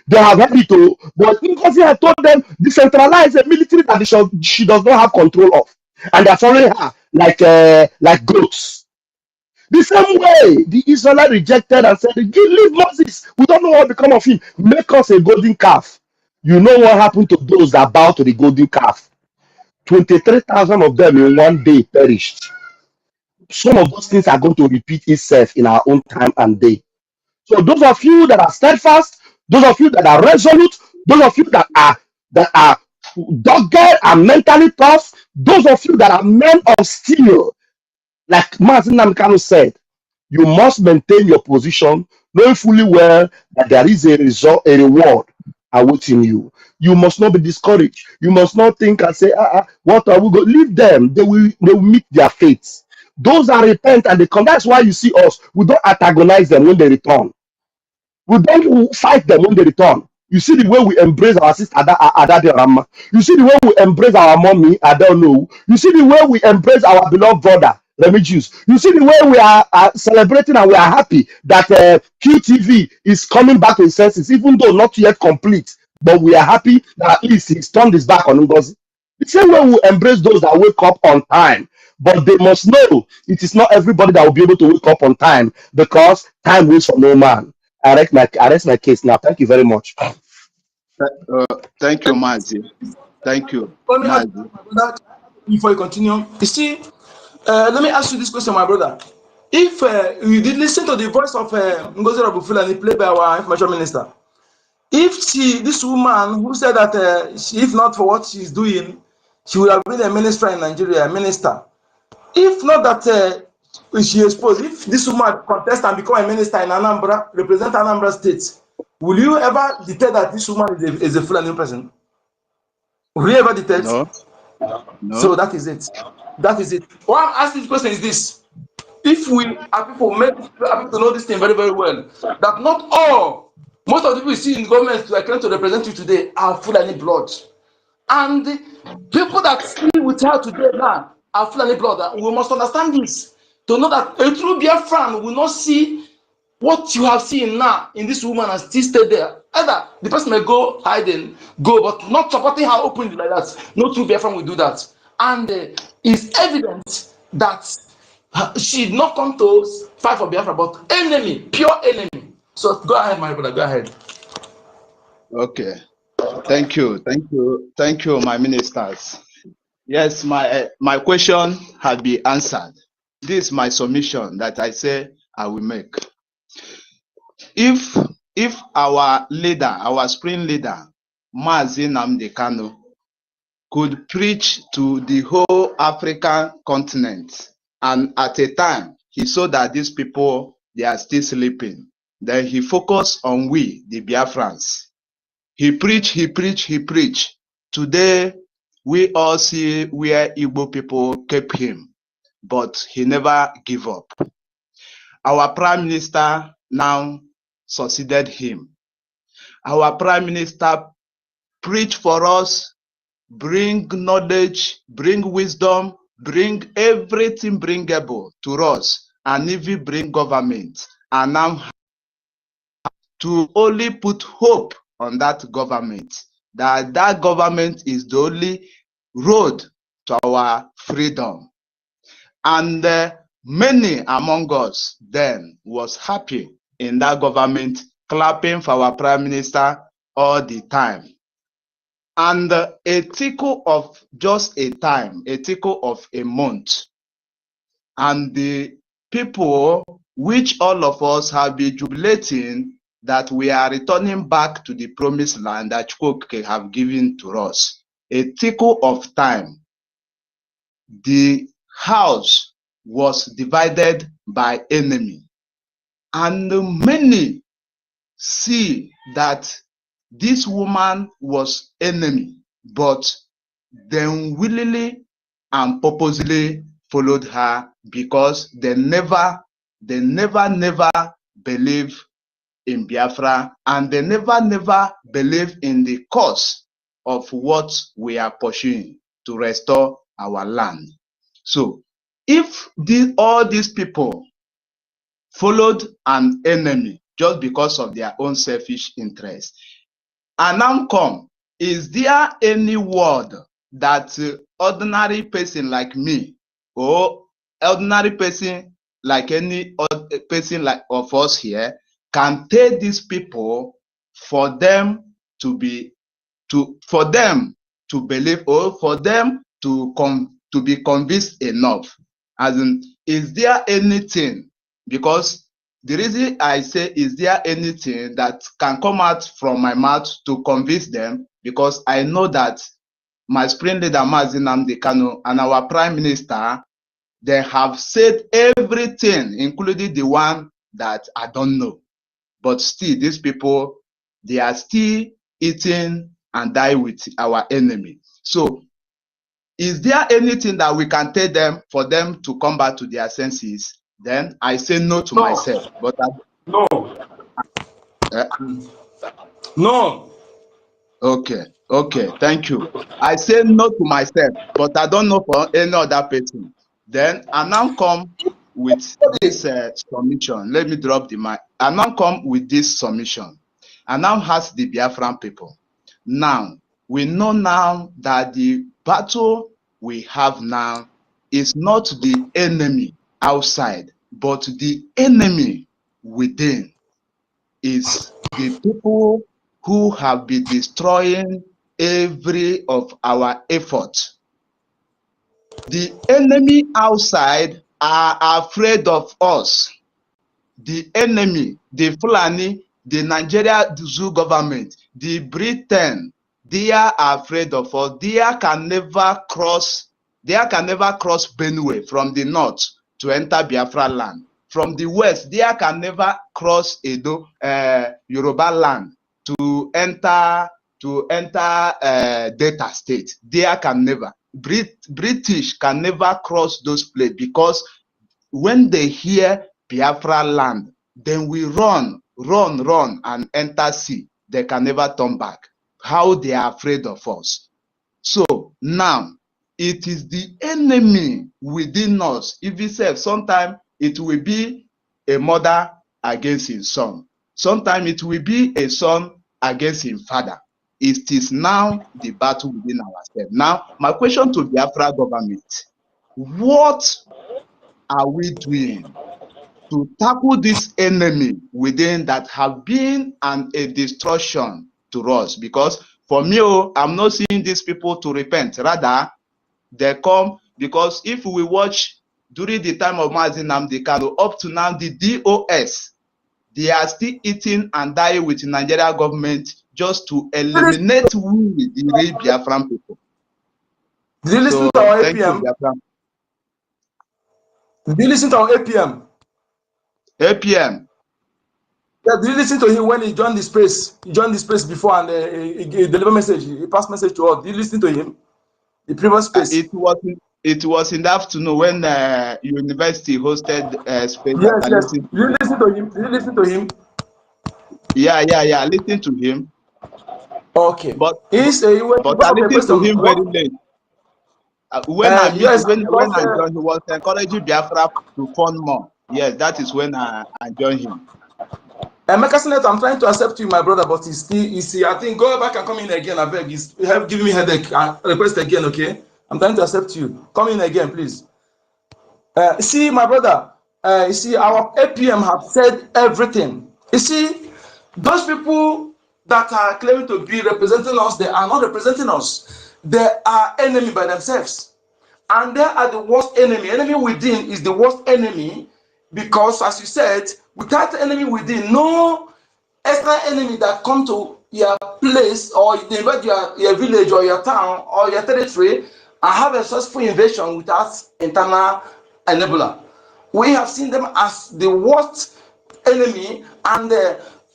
They have had it to, but because he had told them decentralize a military that she does not have control of, and they're following her like goats. The same way the Israelites rejected and said, leave Moses. We don't know what become of him. Make us a golden calf. You know what happened to those that bow to the golden calf? 23,000 of them in one day perished. Some of those things are going to repeat itself in our own time and day. So those of you that are steadfast, those of you that are resolute, those of you that are dogged and mentally tough, those of you that are men of steel, like Martin Namkano said, you must maintain your position, knowing fully well that there is a reward awaiting you. You must not be discouraged. You must not think and say, what are we going to leave them? They will meet their fates. Those that repent and they come. That's why you see us. We don't antagonize them when they return. We don't fight them when they return. You see the way we embrace our sister Ada Rama. You see the way we embrace our mommy, I don't know. You see the way we embrace our beloved brother, Remigius. You see the way we are celebrating and we are happy that QTV is coming back to his senses, even though not yet complete. But we are happy that at least he's turned his back on Ngozi. The same way we embrace those that wake up on time. But they must know it is not everybody that will be able to wake up on time because time waits for no man. I rest my case now. Thank you very much. Thank you, Mazi. Thank you, Let me ask Mazi. you that before you continue. You see, let me ask you this question, my brother. If you did listen to the voice of Govt Nig played by our information minister, if this woman who said that if not for what she's doing, she would have been a minister in Nigeria, a minister. If not that she exposed, if this woman contest and become a minister in Anambra, represent Anambra State, will you ever detect that this woman is a Fulani person? Will you ever detect? No. No. So that is it. That is it. What I'm asking this question is this. If we are people make people to know this thing very, very well, that not all, most of the people you see in government who are trying to represent you today are Fulani blood. And the people that see with her today now are Fulani blood. We must understand this to know that a true Biafran will not see what you have seen now in this woman and still stay there. Either the person may go hiding, but not supporting her openly like that. No true Biafran will do that. And it's evident that she did not come to fight for Biafra, but enemy, pure enemy. So go ahead, my brother, go ahead. Okay. Thank you, my ministers. Yes, my question has been answered. This is my submission that I say I will make. If our leader, our spring leader, Mazi Nnamdi Kanu, could preach to the whole African continent, and at a time he saw that these people they are still sleeping, then he focused on we, the Biafrans. He preached. Today, we all see where Igbo people kept him, but he never gave up. Our Prime Minister now succeeded him. Our Prime Minister preached for us, bring knowledge, bring wisdom, bring everything bringable to us, and even bring government. And now to only put hope on that government, that government is the only road to our freedom. And many among us then was happy in that government, clapping for our Prime Minister all the time. And a tickle of just a time, a tickle of a month, and the people which all of us have been jubilating that we are returning back to the promised land that Chukwu have given to us. A tickle of time. the house was divided by enemy. And many see that this woman was enemy, but then willingly and purposely followed her because they never believe in Biafra, and they never believe in the cause of what we are pursuing to restore our land. So if all these people followed an enemy just because of their own selfish interest, and now come, is there any word that ordinary person like me or ordinary person like any other person like of us here can tell these people for them to be for them to believe, or for them to be convinced enough? As in, is there anything? Because the reason I say, is there anything that can come out from my mouth to convince them? Because I know that my spring leader, Mazi Nnamdi Kanu, and our prime minister, they have said everything, including the one that I don't know. But still, these people, they are still eating and die with our enemy. So, is there anything that we can tell them for them to come back to their senses? Then I say no to myself. But No. No. Okay, thank you. I say no to myself, but I don't know for any other person. Then I now come with this submission. Let me drop the mic. I now come with this submission. I now ask the Biafran people. Now, we know now that the battle we have now is not the enemy outside, but the enemy within. Is the people who have been destroying every of our efforts. The enemy outside are afraid of us. The enemy, the Fulani, the Nigeria Zoo government, the Britain, they are afraid of us. They can never cross Benue from the north to enter Biafra land. From the west, they can never cross Edo, Yoruba land to enter Delta State. They can never. British can never cross those places, because when they hear Biafra land, then we run and enter sea. They can never turn back. How they are afraid of us. So now, it is the enemy within us. If we say, sometimes it will be a mother against his son. Sometimes it will be a son against his father. It is now the battle within ourselves. Now, my question to Biafra government, what are we doing to tackle this enemy within that have been a destruction to us? Because for me, I'm not seeing these people to repent. Rather, they come because if we watch during the time of Mazi Nnamdi Kanu, up to now, the DOS, they are still eating and dying with the Nigeria government just to eliminate we, the real Biafran people. Did you listen to our thank APM? you, Biafran. Did you listen to our APM? APM. Yeah, did you listen to him when he joined the space? He joined the space before and he delivered message. He passed message to us. Did you listen to him? The previous space. It was in the afternoon when university hosted space. Yes. Did you listen to him? Did you listen to him? Yeah. Listen to him. Okay. But I listened to him very late. When I joined, he was encouraging Biafra to fund more. Yes, that is when I joined him. Emeka Senator, I'm trying to accept you, my brother, but he's still, I think, go back and come in again, I beg. He's giving me headache. Request again, okay? I'm trying to accept you. Come in again, please. See, my brother, you see, our APM have said everything. You see, those people that are claiming to be representing us, they are not representing us. They are enemy by themselves. And they are the worst enemy. Enemy within is the worst enemy because, as you said, without enemy within, no extra enemy that come to your place or they invade your village or your town or your territory and have a successful invasion without internal enabler. We have seen them as the worst enemy, and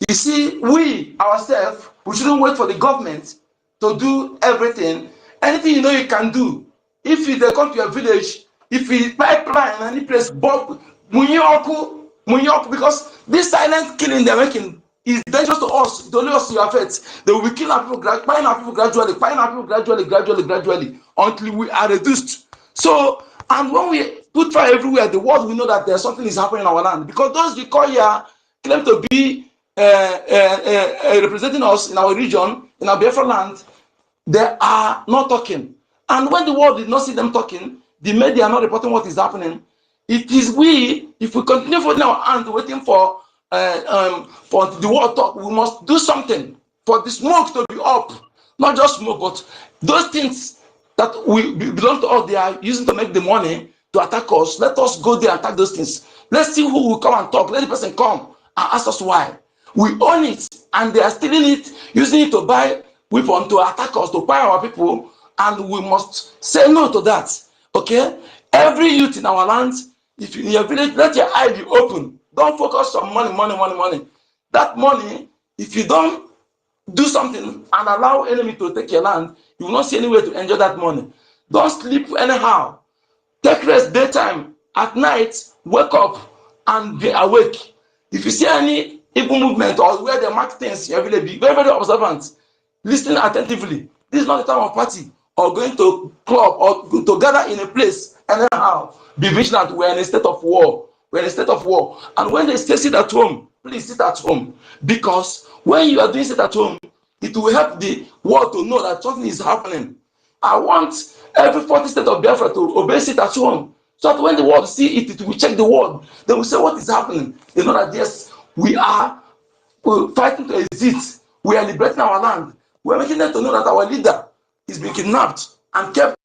you see, we ourselves, we shouldn't wait for the government to do everything. Anything you know you can do. If they come to your village, if you pipeline any place, Bob, Munyoku, because this silent killing they're making is dangerous to us. It only us to affect. They will be killing our people, buying our people gradually, gradually, until we are reduced. So, and when we put fire everywhere, the world will know that there's something is happening in our land. Because those we call here claim to be representing us in our region, in our Biafra land, they are not talking. And when the world did not see them talking, the media are not reporting what is happening. It is we, if we continue folding our hands waiting for the world talk, we must do something for the smoke to be up. Not just smoke, but those things that we belong to us, they are using to make the money to attack us. Let us go there and attack those things. Let's see who will come and talk. Let the person come and ask us why. We own it, and they are stealing it, using it to buy weapons to attack us, to buy our people, and we must say no to that. Okay? Every youth in our land, if you in your village, let your eye be open. Don't focus on money. That money, if you don't do something and allow enemy to take your land, you will not see any way to enjoy that money. Don't sleep anyhow. Take rest daytime. At night, wake up and be awake. If you see any evil movement or where they mark things, you will be very, very observant. Listen attentively. This is not the time of party or going to club or to gather in a place anyhow. Be vigilant. We're in a state of war. And when they say sit at home, please sit at home. Because when you are doing sit at home, it will help the world to know that something is happening. I want every 40 state of Biafra to obey sit at home. So that when the world see it, it will check the world. They will say, what is happening? They know that yes, we are fighting to exist. We are liberating our land. We are making them to know that our leader is being kidnapped and kept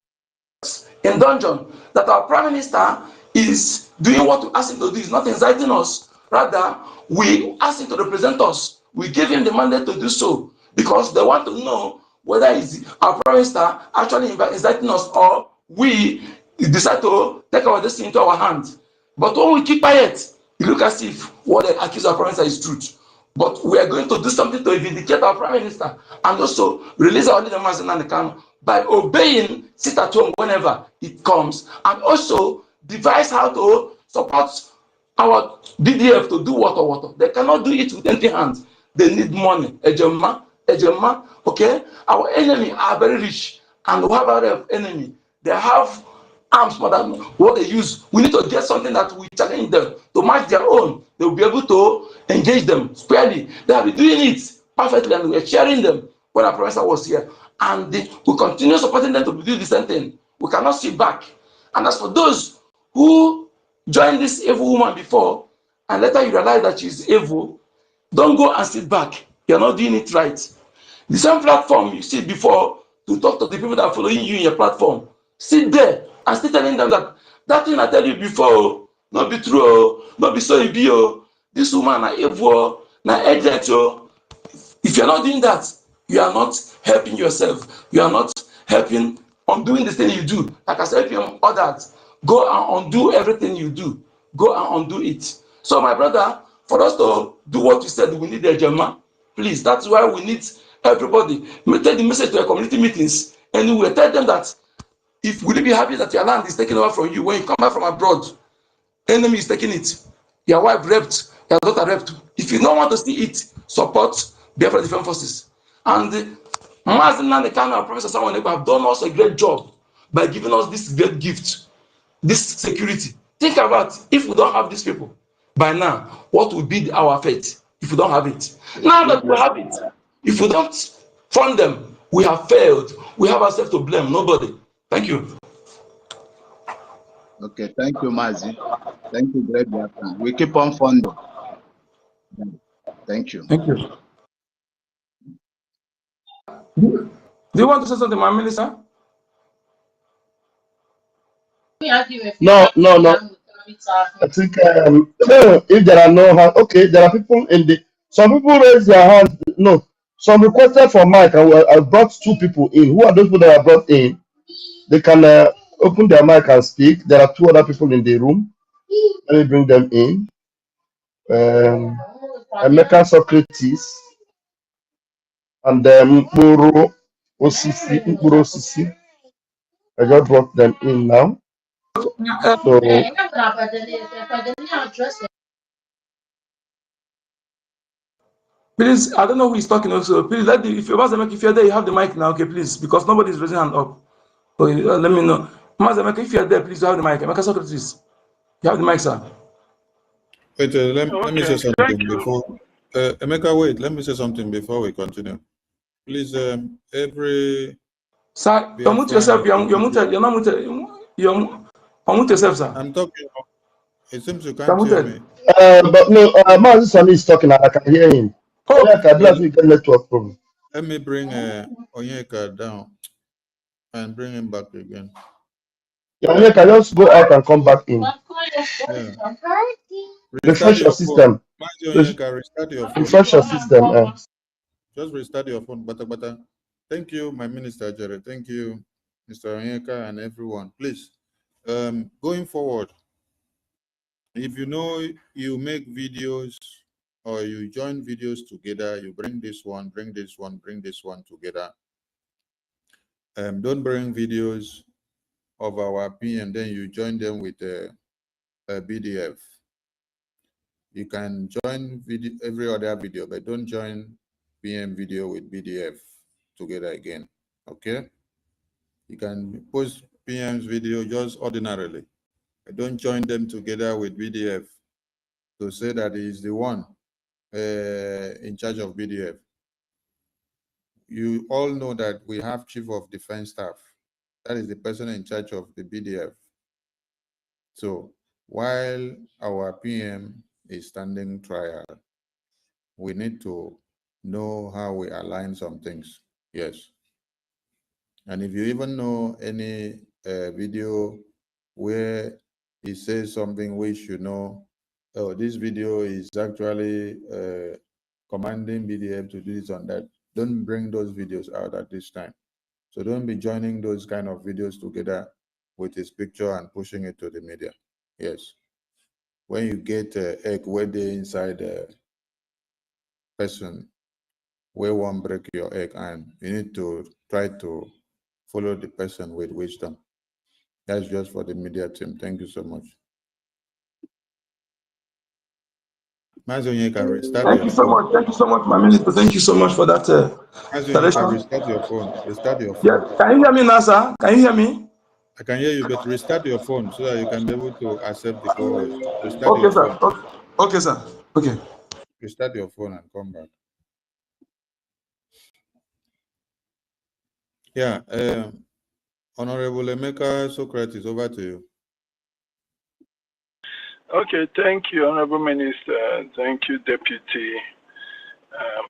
in dungeon. That our prime minister is doing what we ask him to do. He's not inciting us. Rather, we ask him to represent us. We give him the mandate to do so because they want to know whether it's our prime minister actually inciting us or we decide to take our destiny into our hands. But when we keep quiet, it looks as if what they accuse our prime minister is truth. But we are going to do something to vindicate our prime minister and also release our leader Mazen Kanu by obeying sit at home whenever it comes, and also devise how to support our BDF to do what. They cannot do it with empty hands. They need money. Ejema, okay? Our enemy are very rich, and we have our enemy. They have arms more than what they use. We need to get something that will challenge them to match their own. They will be able to engage them squarely. They have been doing it perfectly, and we are cheering them when our professor was here. And we continue supporting them to do the same thing. We cannot sit back. And as for those who joined this evil woman before, and later you realize that she's evil, don't go and sit back. You're not doing it right. The same platform you see before to talk to the people that are following you in your platform. Sit there and still telling them that thing I tell you before, not be true, not be so evil. This woman na evil, na agent. If you're not doing that, you are not helping yourself. You are not helping on doing the thing you do. Like I said, helping others. Go and undo everything you do. Go and undo it. So, my brother, for us to do what you said, we need a German. Please, that's why we need everybody. Take the message to your community meetings. Anyway, tell them that if will you be happy that your land is taken over from you when you come back from abroad, enemy is taking it. Your wife raped, your daughter raped. If you don't want to see it, support Biafra Defense Forces. And Mazen and Professor Samuel have done us a great job by giving us this great gift, this security. Think about if we don't have these people by now, what would be our fate if we don't have it? Now that we have it, if we don't fund them, we have failed. We have ourselves to blame, nobody. Thank you. Okay, thank you, Mazi. Thank you, great Biafra. We keep on funding. Thank you. Thank you. Do you want to say something, my minister? No. I think if there are no hands, okay, there are people in the. Some people raise their hands. No, some requested for mic, and I brought 2 people in. Who are those people that I brought in? They can open their mic and speak. There are two other people in the room. Let me bring them in. Emeka Socrates and Mkpuru Osisi. I just brought them in now. So Please, I don't know who is talking also. Please, if you're there, you have the mic now, okay, please, because nobody is raising hand up. Okay, let me know. Mazemeka, if you're there, please, you have the mic. Emeka Socrates, you have the mic, sir. Wait, let me say something before. Emeka, wait, let me say something before we continue. Please, every... Sir, you mute yourself. You're muted. You're not muted. You're unmute yourself, sir. I'm talking. It seems you can't hear me. but no, Mazi Sani is talking. I can hear him. Oh, I can get network problem. Let me bring Onyeka down and bring him back again. Yeah, Onyeka, just go out and come back in. Yeah. Refresh your system. Onyeka, restart your phone. Refresh your system. Just restart your phone. But thank you, my minister, Jerry. Thank you, Mr. Onyeka, and everyone. Please, going forward, if you know you make videos or you join videos together, you bring this one, bring this one, bring this one together. Don't bring videos of our PM, then you join them with a BDF. You can join every other video, but don't join PM video with BDF together again. Okay? You can post PM's video just ordinarily, but don't join them together with BDF to say that he is the one in charge of BDF. You all know that we have Chief of Defense Staff. That is the person in charge of the BDF. So while our PM is standing trial, we need to know how we align some things. Yes. And if you even know any video where he says something we should know, oh, this video is actually commanding BDF to do this on that, don't bring those videos out at this time. So don't be joining those kind of videos together with his picture and pushing it to the media. Yes. When you get egg where they inside a person, where one break your egg, and you need to try to follow the person with wisdom. That's just for the media team. Thank you so much. Mazonye can restart Thank you so much. Thank you so much, my minister. Thank you so much for that. Mazonye can restart your phone. Restart your phone. Yeah. Can you hear me now, sir? Can you hear me? I can hear you, but restart your phone so that you can be able to accept the co-host. Restart your sir. phone. Okay, sir. Okay. Restart your phone and come back. Yeah. Honorable Emeka Socrates, over to you. Okay, thank you, Honorable Minister. Thank you, Deputy.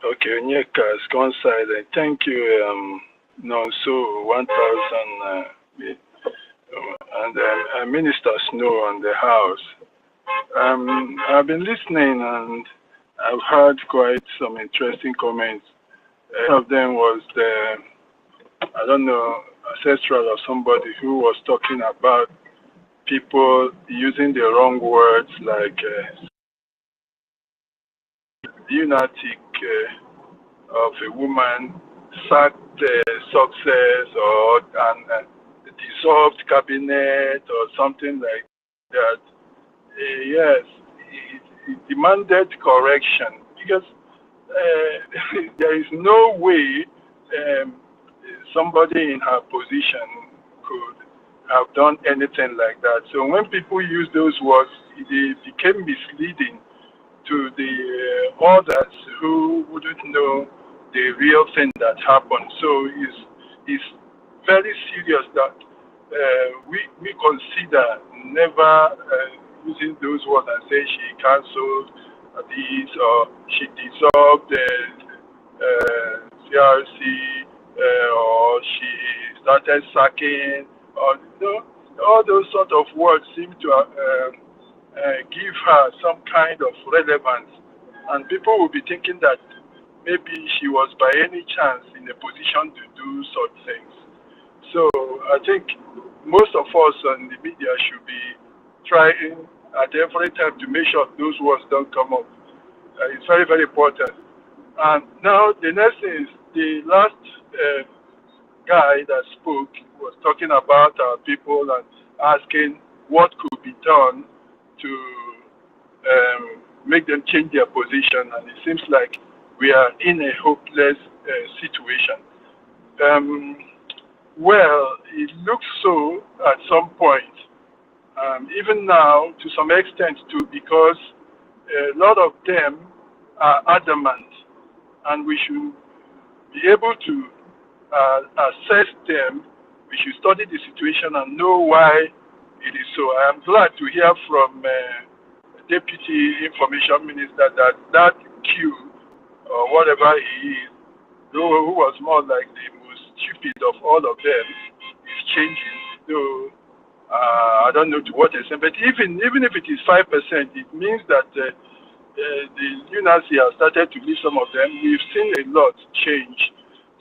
Okay, Onyeka has gone silent. Thank you, Nonso 1000 and Minister Snow on the House. I've been listening and I've heard quite some interesting comments. One of them was the, I don't know, ancestral or somebody who was talking about people using the wrong words like lunatic of a woman, sacked success or an dissolved cabinet or something like that. Yes, it demanded correction because there is no way somebody in her position could have done anything like that. So when people use those words, they became misleading to the others who wouldn't know the real thing that happened. So it's very serious that we consider never using those words and say she cancelled this or she dissolved the CRC or she started sacking or all those sort of words seem to give her some kind of relevance, and people will be thinking that maybe she was by any chance in a position to do such things. So I think most of us on the media should be trying at every time to make sure those words don't come up. It's very, very important. And now the next thing is the last guy that spoke was talking about our people and asking what could be done to make them change their position. And it seems like we are in a hopeless situation. Well, it looks so at some point, even now to some extent too, because a lot of them are adamant, and we should be able to assess them. We should study the situation and know why it is so. I am glad to hear from Deputy Information Minister that that Q, or whatever he is, who was more like the most stupid of all of them, is changing. So I don't know to what extent, but even if it is 5%, it means that the lunacy has started to leave some of them. We've seen a lot change.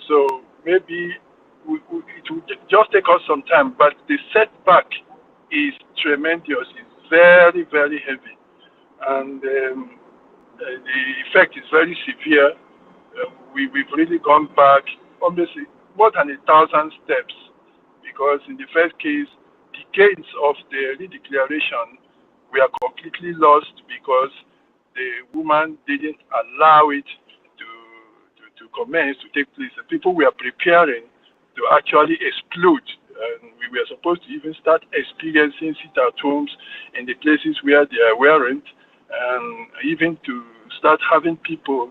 So maybe it will just take us some time, but the setback is tremendous. It's very, very heavy. And the effect is very severe. We've really gone back, obviously, more than 1,000 steps, because in the first case, decades of the redeclaration, we are completely lost because the woman didn't allow it to commence, to take place. The people were preparing to actually explode. And we were supposed to even start experiencing sit-at-homes in the places where they weren't, and even to start having people,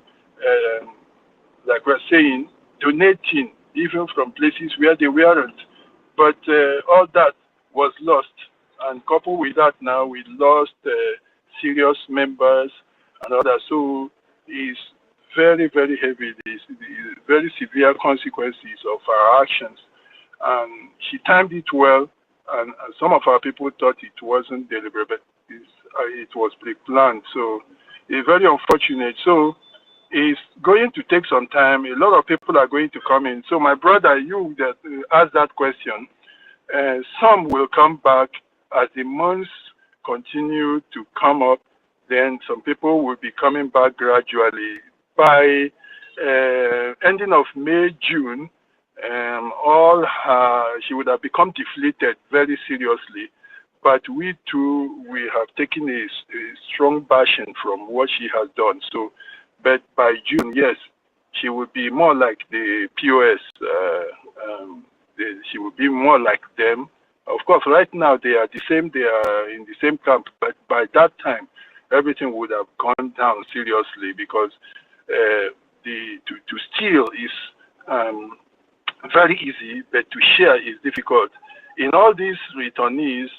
like we're saying, donating even from places where they weren't. But all that was lost. And coupled with that now, we lost serious members and others. So it's very, very heavy. It's very severe consequences of our actions. And she timed it well, and some of our people thought it wasn't deliberate, but it was pre-planned. So it's very unfortunate. So it's going to take some time. A lot of people are going to come in. So my brother, you that asked that question, some will come back as the months continue to come up. Then some people will be coming back gradually. By ending of May, June, she would have become deflated very seriously. But we too, we have taken a strong bashing from what she has done. So, but by June, yes, she would be more like the POS. She would be more like them. Of course, right now they are the same. They are in the same camp. But by that time, everything would have gone down seriously, because to steal is very easy, but to share is difficult. In all these returnees,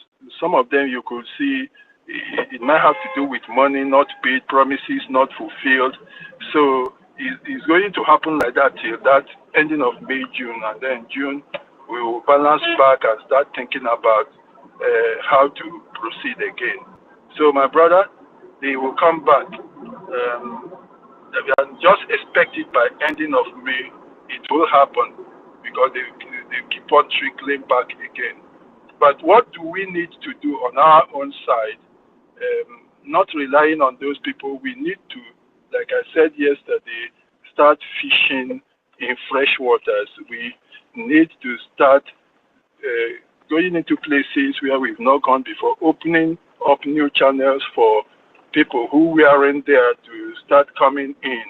some of them you could see it might have to do with money not paid, promises not fulfilled. So it's going to happen like that till that ending of May, June, and then June we will balance back and start thinking about how to proceed again. So my brother, they will come back. Just expect it by ending of May. It will happen, because they keep on trickling back again. But what do we need to do on our own side? Not relying on those people. We need to, like I said yesterday, start fishing in fresh waters. We need to start going into places where we've not gone before, opening up new channels for people who weren't there to start coming in.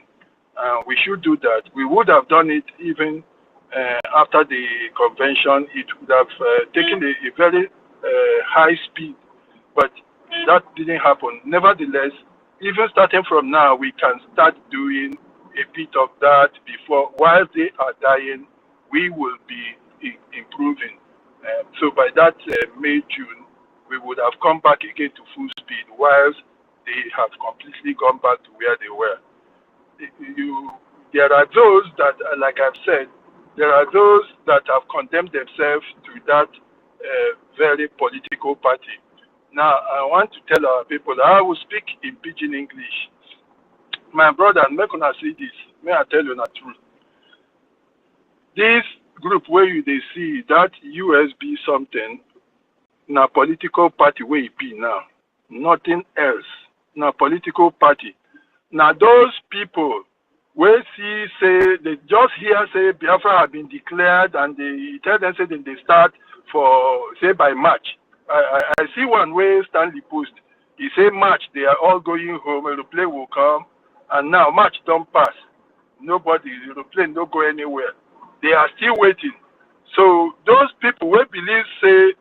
We should do that. We would have done it even after the convention. It would have taken a very high speed, but that didn't happen. Nevertheless, even starting from now, we can start doing a bit of that before, while they are dying, we will be improving. So by that May, June, we would have come back again to full speed, whilst they have completely gone back to where they were. There are those that, like I've said, there are those that have condemned themselves to that very political party. Now, I want to tell our people, I will speak in pidgin English. My brother, make una see this. May I tell you the truth? This group where you they see that USB something, na political party where it be now. Nothing else. Na political party. Now those people where see say they just hear say Biafra have been declared and they tell them say that they start for say by March. I see one way Stanley post. He say March they are all going home, aeroplane will come, and now March don't pass. Nobody, aeroplane don't go anywhere. They are still waiting. So those people who believe say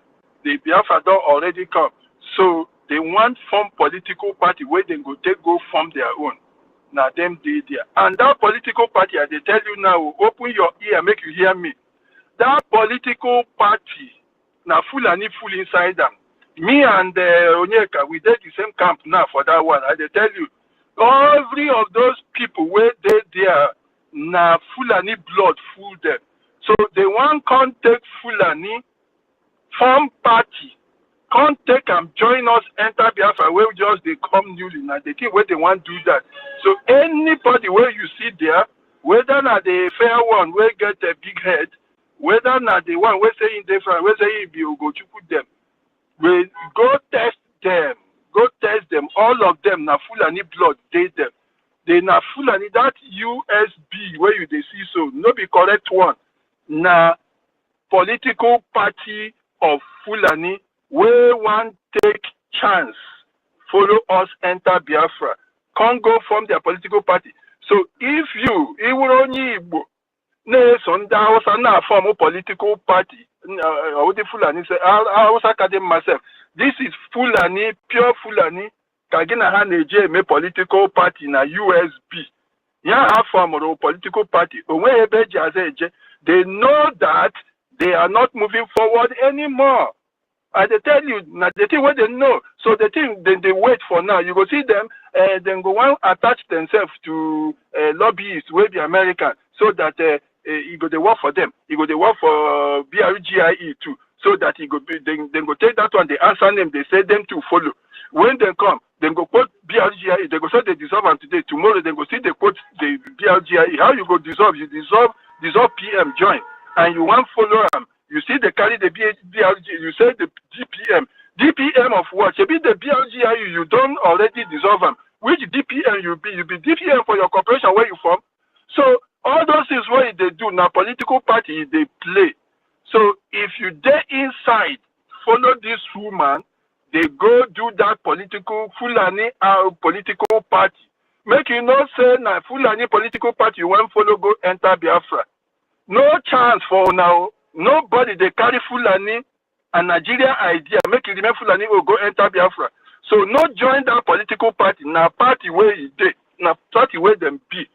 the Biafra don't already come. So they want form political party where they go take go form their own. Now them they there. And that political party, as they tell you now, open your ear, make you hear me. That political party, now full and full inside them. Me and Onyeka, we did the same camp now for that one. I they tell you, every of those people where they there, now Fulani blood full them. So they want can't take Fulani form party. Can't take and join us enter Biafra where just they come newly now they think where they want to do that. So anybody where you see there, whether not the fair one where get a big head, whether not the one where saying different, where saying be go to put them, we go test them, all of them na Fulani blood they them. They na Fulani that USB where you they see so no be correct one. Na political party of Fulani where one take chance follow us enter Biafra. Can't go from their political party. So if you form a political party, Fulani say I was academic myself. This is Fulani, pure Fulani, Kagina Haneje me political party na USB. Yeah, form a political party. They know that they are not moving forward anymore. And they tell you, now the thing what they know. So the thing then they wait for now. You go see them, then go on attach themselves to lobbyists, will be American, so that you go they work for them. You go they work for BRGIE too, so that you go then go take that one. They answer them. They say them to follow. When they come, then go quote BRGIE. They go say they dissolve them today. Tomorrow they go see they quote the BRGIE. How you go dissolve? You dissolve PM join, and you want follow them. You see they carry the BRG, you say the DPM. DPM of what? You be the BRGIU, you don't already dissolve them. Which DPM you be? You be DPM for your corporation where you from. So all those things what they do now, political party they play. So if you there inside, follow this woman, they go do that political Fulani political party. Make you not say na Fulani political party you want follow go enter Biafra. No chance for now. Nobody they carry Fulani and Nigeria idea, make it remain Fulani will go enter Biafra. So no join that political party, na party where they, na party where them be.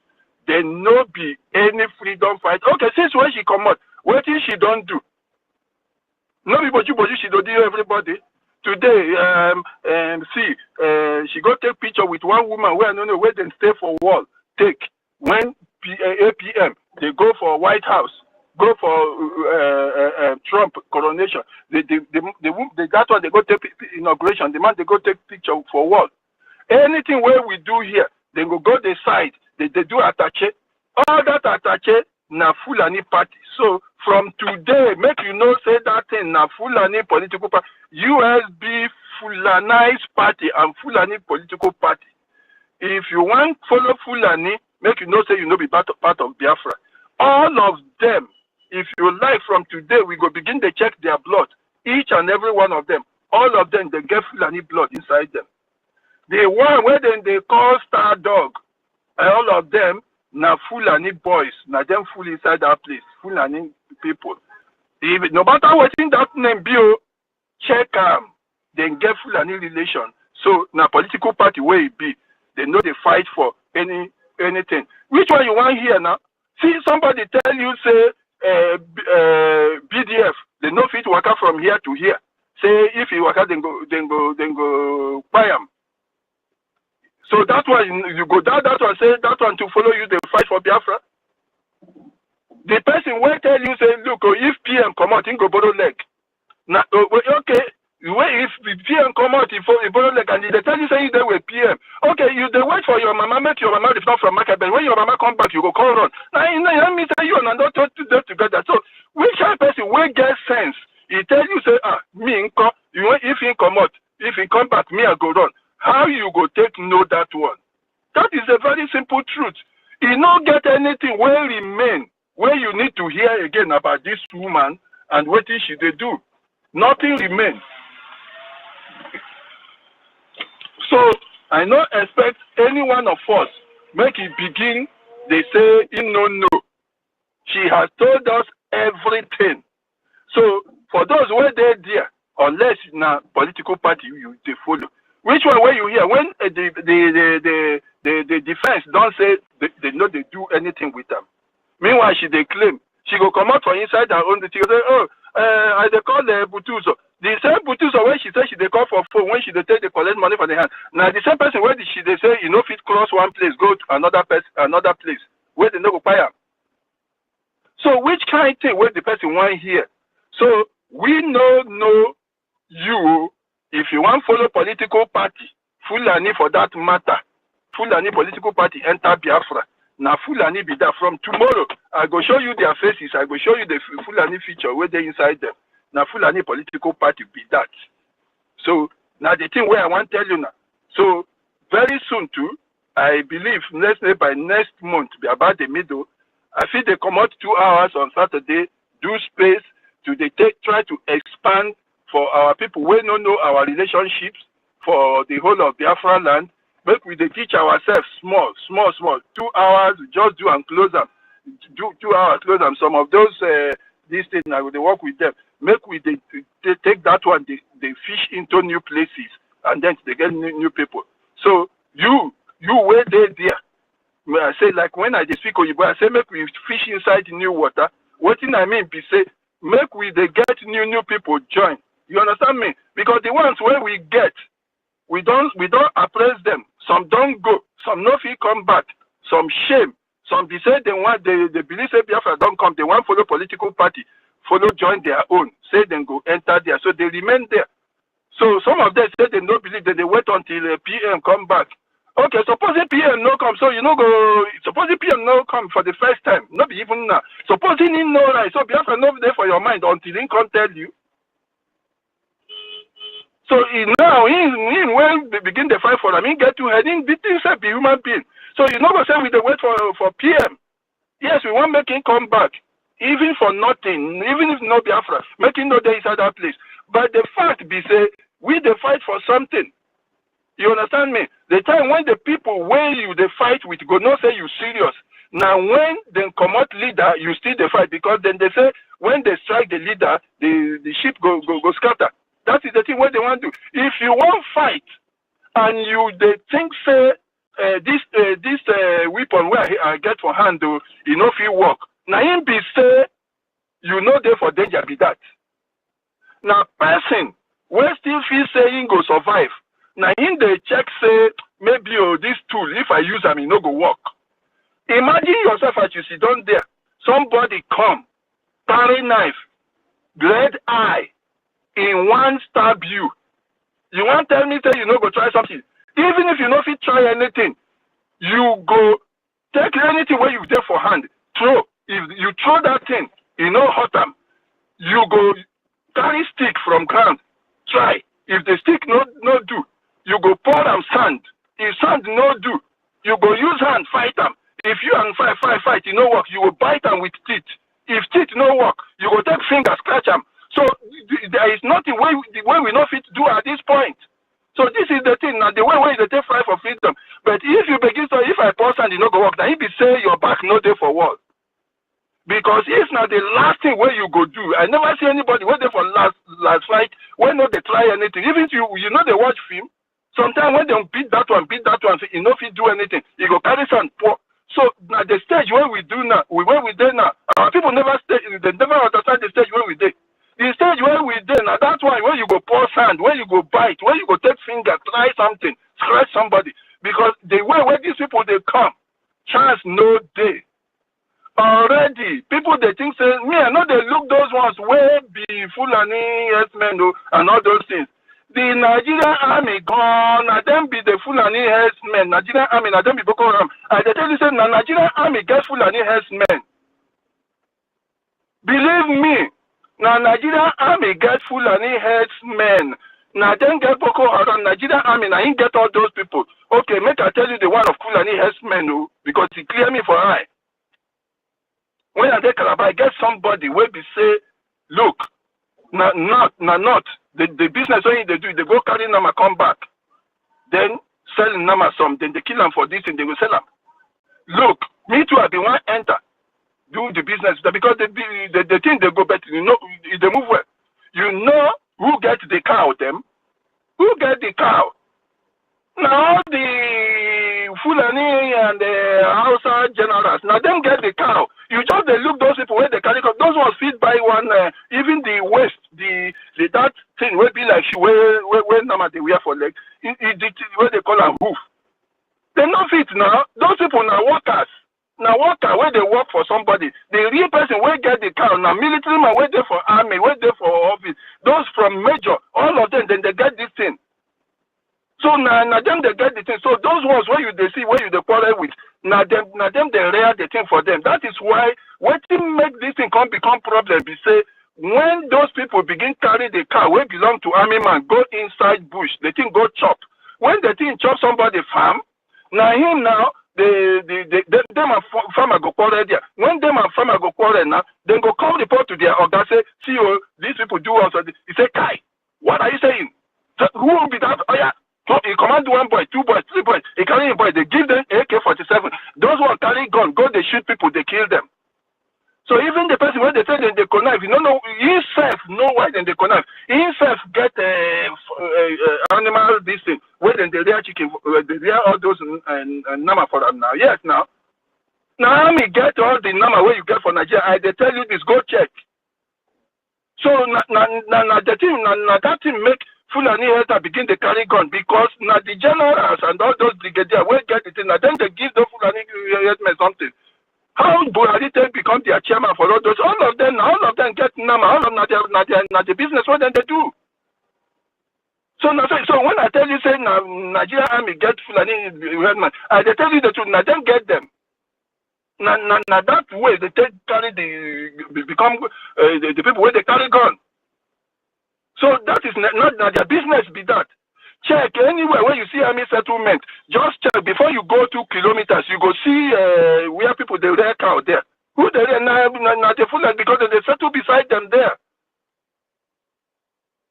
There no be any freedom fight. Okay, since when she come out, what thing she don't do? No be but she don't do everybody. Today, she go take picture with one woman where I don't know where they stay for wall. Take when APM they go for White House. Go for Trump coronation. They that one they go take inauguration. The man they go take picture for what? Anything where we do here, they go the side. They do attache. All that attache na Fulani party. So from today, make you know say that thing na Fulani political party, USB Fulanized party and Fulani political party. If you want follow Fulani, make you know say you know be part of Biafra. All of them. If you like, from today, we go begin to check their blood. Each and every one of them. All of them, they get Fulani blood inside them. The one where then they call Star Dog, all of them, na Fulani boys. Na them full inside that place. Fulani people. If, no matter what in that name be, check them. Then get Fulani relation. So, na political party where it be, they know they fight for anything. Which one you want here now? See somebody tell you, say, BDF, they no fit waka from here to here. Say if you waka, then go buy them. So that one you go down that one, say that one to follow you, they fight for Biafra. The person will tell you, say, look, if PM come out, he go borrow leg. Now, okay, If PM come out, if like, and they tell you say they were PM. Okay, you they wait for your mama, make your mama if not from market, but when your mama come back, you go call run. Now let me tell you and don't talk to them together. So which kind of person will get sense? He tell you say, me if he come out, if he come back, me I go run. How you go take know that one? That is a very simple truth. You don't get anything where remain, where you need to hear again about this woman and what she they do. Nothing remains. So I don't expect any one of us make it begin. They say no. She has told us everything. So for those who are there, unless now political party they follow. Which one where you hear when the defense don't say they know they do anything with them. Meanwhile, they claim she go come out from inside her own. She go say, I they call the Butuzo. The same Butuzo when she say she they call for phone when she they take the collect money from the hand. Now the same person where she they say you know fit cross one place go to another place where they no go pay. So which kind of thing where the person want here? So we know you if you want follow political party, Fulani for that matter, Fulani political party enter Biafra. Now Fulani be there from tomorrow. I go show you their faces. I go show you the Fulani feature where they inside them. Now Fulani political party be that. So now the thing where I want to tell you now. So very soon too, I believe let's say by next month, be about the middle. I feel they come out 2 hours on Saturday, do space to try to expand for our people. We don't know our relationships for the whole of Biafra land. But we teach ourselves small. 2 hours, just do and close them. Do 2 hours, close them. Some of those, these things, I will work with them. Make we take that one, they fish into new places, and then they get new people. So you wait there. I say, like when I speak Oyibo, I say, make we fish inside new water. What thing I mean be say, make we they get new people join. You understand me? Because the ones where we get, we don't appraise them. Some don't go. Some no fee come back. Some shame. Some be say they believe say Biafra don't come. They want follow political party, follow join their own. Say then go enter there. So they remain there. So some of them say they don't believe that they wait until PM come back. Okay, suppose the PM no come, so you know go. Suppose the PM no come for the first time, not be even now. Suppose he no right, so Biafra no there for your mind until he can't tell you. So now when they begin the fight for him, he get to head in between himself be human being. So you know what say we the wait for PM. Yes, we want make him come back, even for nothing, even if no Biafra, make him no there inside that place. But the fact be say we the fight for something. You understand me? The time when the people where you they fight with go not say you serious. Now when they come out leader, you still the fight because then they say when they strike the leader, the ship go scatter. That is the thing what they want to do. If you want fight and you they think say this weapon where I get for hand you know if you work. Now him be say you know there for danger be that. Now person when still feel saying go survive. Now in the check say maybe this tool if I use them it no go work. Imagine yourself as you sit down there. Somebody come, carry knife, red eye, in one stab you. You want to tell me say you no go try something. Even if you no fit try anything, you go take anything where you there for hand, throw. If you throw that thing, you no hurt them. You go carry stick from ground, try. If the stick no do, you go pour them sand. If sand no do, you go use hand fight them. If you and fight, you no work, you will bite them with teeth. If teeth no work, you go take finger scratch them. So there is nothing way we not fit do at this point. So this is the thing now. The way they take fight for freedom. But if you begin to if I pour sand, you no go work. Now if you say your back no day for what? Because it's not the last thing where you go do. I never see anybody wait there for last fight when not they try anything. Even if you know they watch film. Sometimes when they beat that one, you know if you do anything, you go carry sand pour. So now the stage where we do now, where we do now, our people never understand the stage where we do. The stage where we do now, that's why when you go pour sand, when you go bite, when you go take finger, try something, scratch somebody. Because the way where these people they come, chance no day. Already, people they think say, me, I know they look those ones where be Fulani, yes men, and all those things. The Nigerian army gone, and them be the Fulani herdsmen. Nigerian army, and them be Boko Haram. And they tell you say, the Nigerian army get Fulani herdsmen. Believe me, now Nigerian army get Fulani herdsmen. Now then get Boko Haram, Nigerian army, now he get all those people. Okay, make I tell you the one of Fulani herdsmen, because he clear me for eye. When I take Calabar, I get somebody where be say, look, not. The business when they do, they go carry Nama, come back. Then sell Nama some, then they kill them for this and they will sell them. Look, me too, I be one enter. Do the business because the thing they go better, you know, they move well. You know who get the cow, them? Who get the cow? Now the Fulani and the Hausa generals, now them get the cow. You just they look those people where they carry cow. Those ones feed by one, even the waist, the that thing will be like where number they wear for leg, where they call a hoof. They not fit now. Those people now workers. Now worker where they work for somebody. The real person will get the cow. Now military man wait there for army, wait there for office. Those from major, all of them, then they get this thing. So now them they get the thing. So those ones where you they see where you they quarrel with, now them they rare the thing for them. That is why what make this thing become problem. We say when those people begin carry the cow where belong to army man go inside bush, the thing go chop. When the thing chop somebody farm, now him now them and farmer go quarrel there. When them and farmer go quarrel now, then go come report to their organ say, see these people do us. He say, Kai, what are you saying? So, who will be that? Oh yeah. So he command 1 boy, 2 boys, 3 boys. He carry a boy. They give them AK-47. Those who carry gun, go they shoot people. They kill them. So even the person when they say they connive, you don't know himself know why then they connive. Himself get animal this thing. Where then they rear chicken, they rear all those nama for them now. Yes, now. Now me get all the nama where you get for Nigeria. They tell you this. Go check. So the thing, that thing make Fulani Helter begin to carry gun because now the generals and all those brigadiers will get the thing. Now then they give the Fulani Helter something. How Buhari become their chairman for all those? All of them get Nama. All of them now the business what then they do. So when I tell you say Nigerian army get Fulani Helter, they tell you the truth. Now them get them. Now that way they carry become the people where they carry gun. So that is not their business be that. Check anywhere where you see army settlement. Just check before you go 2 kilometers. You go see where people they rear cow there. Who they rear now the Fulani because they settle beside them there.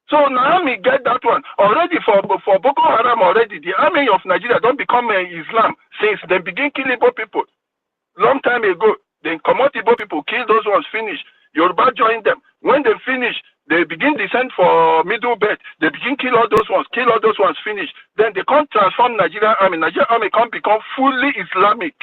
So now me get that one already for Boko Haram already. The army of Nigeria don't become Islam since they begin killing Igbo people. Long time ago, then come out Igbo people kill those ones finish. Yoruba join them. When they finish, they begin descend for middle belt. They begin kill all those ones finish. Then they can't transform Nigerian army. Nigerian army can't become fully Islamic.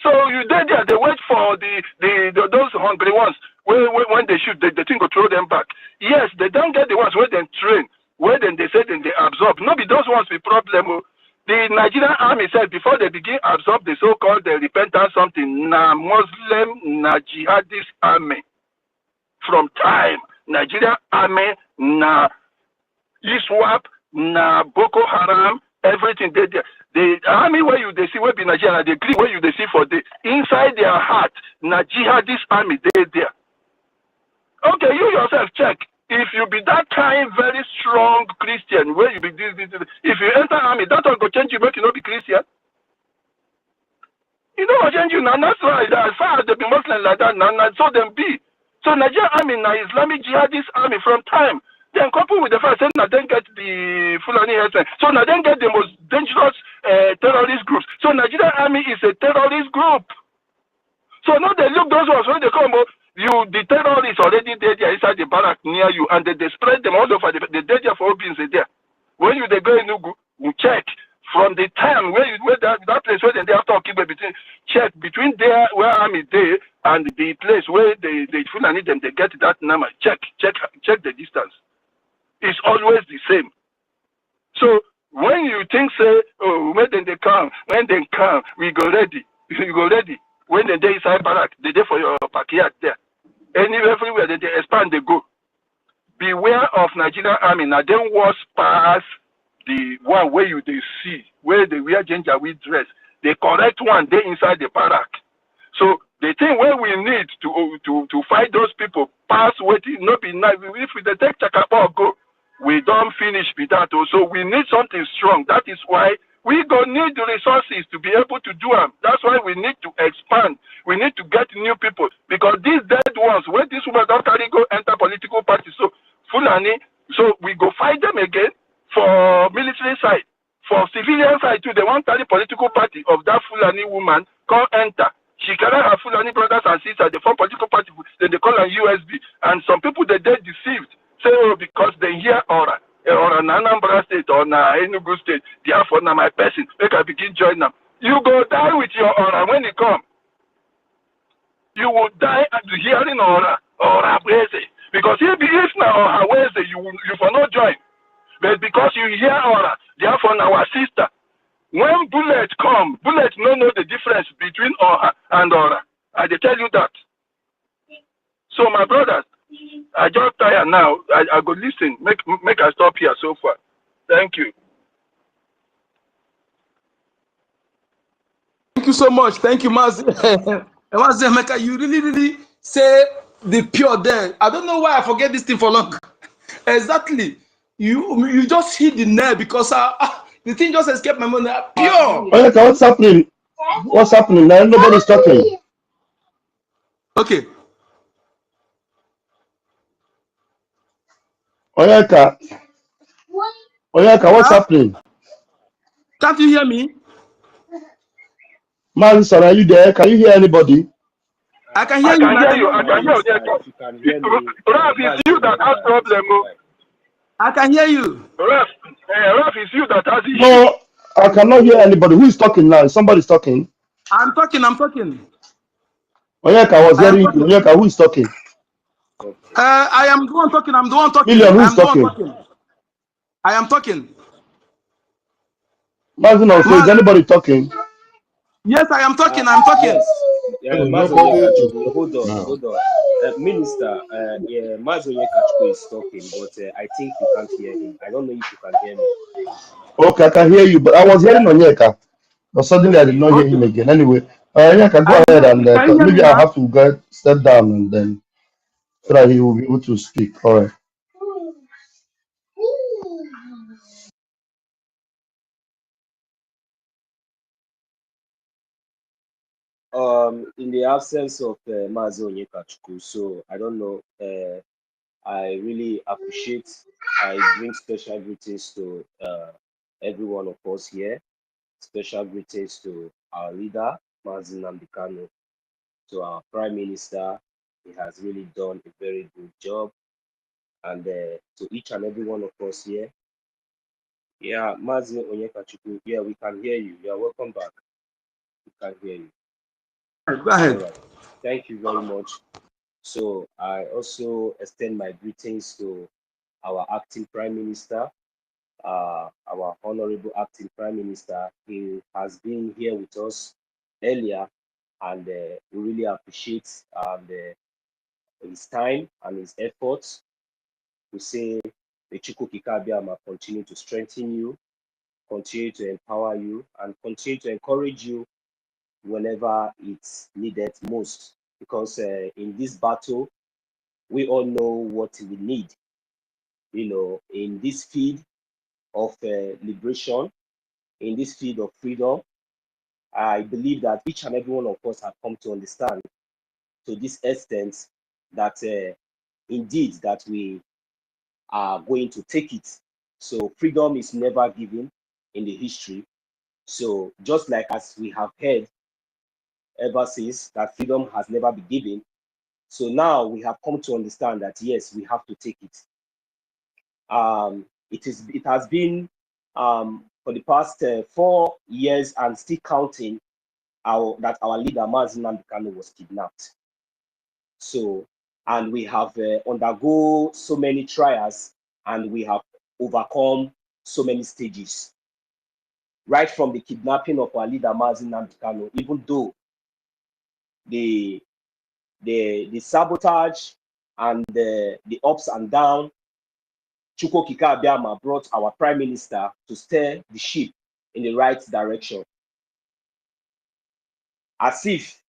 So you there, they wait for those hungry ones. When they shoot, the thing will throw them back. Yes, they don't get the ones where they train, where then they say then they absorb. No, be those ones with problem. The Nigerian army said before they begin absorb the so-called repentant something, na Muslim, na jihadist army. From time, Nigerian army, na ISWAP, na Boko Haram, everything they there. The army where they see where be Nigeria, the Greek where they see for the inside their heart, na jihadist army they there. Okay, you yourself check. If you be that kind very strong Christian, where you be this, if you enter army, that will go change you, make you not be Christian. You know what change you now? That's right. As far as they be Muslim like that, now so them be. So Nigerian army now Islamic jihadist army from time. Then coupled with the fact that now then get the Fulani herdsmen. So now then get the most dangerous terrorist groups. So Nigerian army is a terrorist group. So now they look those ones when they come up. The terrorists already there inside the barrack near you, and they spread them all over. They dead there for beings there. When they go in Nugu, you check from the time where that place where they have to keep between check between there where army there and the place where they Fulani them they get that number. Check the distance. It's always the same. So when you think say when they come, we go ready. You go ready. When they inside barrack, they there for your backyard there. Everywhere they expand, they go. beware of Nigerian army. Now then was pass the one where you they see where they wear ginger with dress. The correct one they inside the barrack. So the thing where we need to fight those people pass waiting not be nice. If we take Chakapa go, we don't finish with that. So we need something strong. That is why we gonna need the resources to be able to do them. That's why we need to expand. We need to get new people because these dead ones, where these women don't carry go enter political parties. So Fulani, so we go fight them again for military side. For civilian side too, they want carry political party of that Fulani woman come enter. She carry her Fulani brothers and sisters, they form political party, then they call her USB. And some people they deceived. Say, oh, because they hear Aura. Or an Anambra state or na Enugu state, therefore na my person, make I begin join them. You go die with your aura when you come. You will die at the hearing aura Weze. Because if now aura Weze, you for not join. But because you hear aura, therefore now our sister. When bullet come, bullet no know the difference between aura and aura. I dey tell you that. So my brothers, I just tired now. I go listen. Make I stop here so far. Thank you. Thank you so much. Thank you, Maz. Emeka, you really say the pure there. I don't know why I forget this thing for long. Exactly. You just hit the nail because the thing just escaped my mind. Pure. Oyeka, what's happening? What's happening now? Nobody's talking. Okay. Oyeka, what's Huh? happening? Can't you hear me? Man, sir, are you there? Can you hear anybody? I can hear I you can now. hear you. I can hear you. If you can hear me, Raf, it's you that has problem. I can hear you. Raf, it's you that has issue. No, I cannot hear anybody. Who is talking now? Somebody's talking. I'm talking. Oyeka, I was I am hearing you. talking. Oyeka, who is talking? I am the one talking. I'm the one talking. Million, who I is am the one talking? talking. I am talking. Mazin, so is Maz, anybody talking? yes, I am talking. I'm talking. Yes, Nobody is hold on, now. hold on. Minister, yeah, Mazoye Kachko is talking, but I think you can't hear him. I don't know if you can hear me. Okay, I can hear you, but I was hearing Onyeka. But suddenly I did Okay. not hear Okay. him again. Anyway, Onyeka, go I ahead can and you hear me maybe I'll now? have to go step down and then so that he will be able to speak. All right. In the absence of Mazoye Kachko, so I don't know. I really appreciate. I bring special greetings to every one of us here. Special greetings to our leader, Mazin Namdekano, to our Prime Minister. He has really done a very good job. And to each and every one of us here. Yeah, Mazin Onyekachuku, yeah, we can hear you. You are welcome back. We can hear you. Go ahead. All right. Thank you very much. So I also extend my greetings to our acting Prime Minister, our honorable acting Prime Minister. He has been here with us earlier, and we really appreciate his time and his efforts. We say the Chukwukikabiama continue to strengthen you, continue to empower you, and continue to encourage you whenever it's needed most. Because in this battle, we all know what we need. You know, in this field of liberation, in this field of freedom, I believe that each and every one of us have come to understand to this extent that indeed that we are going to take it. So freedom is never given in the history. So just like as we have heard ever since that freedom has never been given, so now we have come to understand that yes, we have to take it. It has been for the past 4 years and still counting that our leader Mazin Namdekano was kidnapped. So, and we have undergo so many trials, and we have overcome so many stages. Right from the kidnapping of our leader Mazin Namdekano, even though the sabotage and the ups and downs Chukwuokike Abiama brought our Prime Minister to steer the ship in the right direction. As if,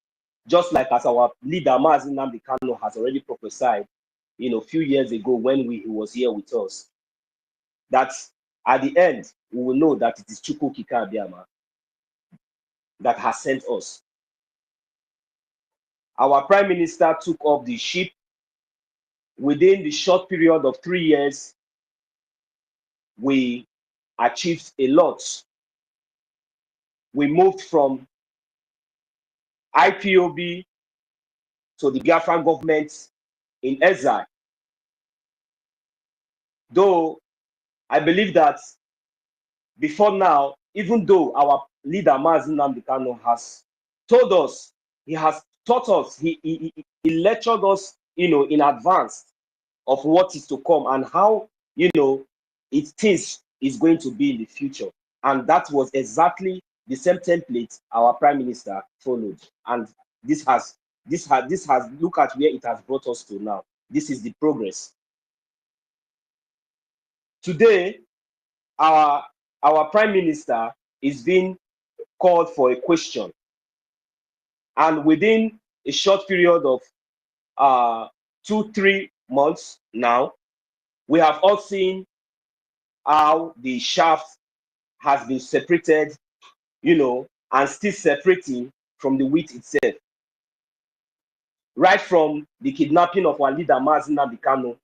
just like as our leader, Mazi Nnamdi Kanu, has already prophesied, a few years ago when he was here with us, that at the end, we will know that it is Chukwuokike Abiama that has sent us. Our Prime Minister took up the ship. Within the short period of 3 years, we achieved a lot. We moved from IPOB to the Biafran government in exile. Though I believe that before now, even though our leader Mazi Nnamdi Kanu has told us, he has taught us, he lectured us, in advance of what is to come and how, things is going to be in the future. And that was exactly the same template our Prime Minister followed. And this has look at where it has brought us to now. This is the progress. Today, our Prime Minister is being called for a question. And within a short period of 2-3 months now, we have all seen how the shaft has been separated, and still separating from the wheat itself. Right from the kidnapping of our leader Mazi Nnamdi Kanu,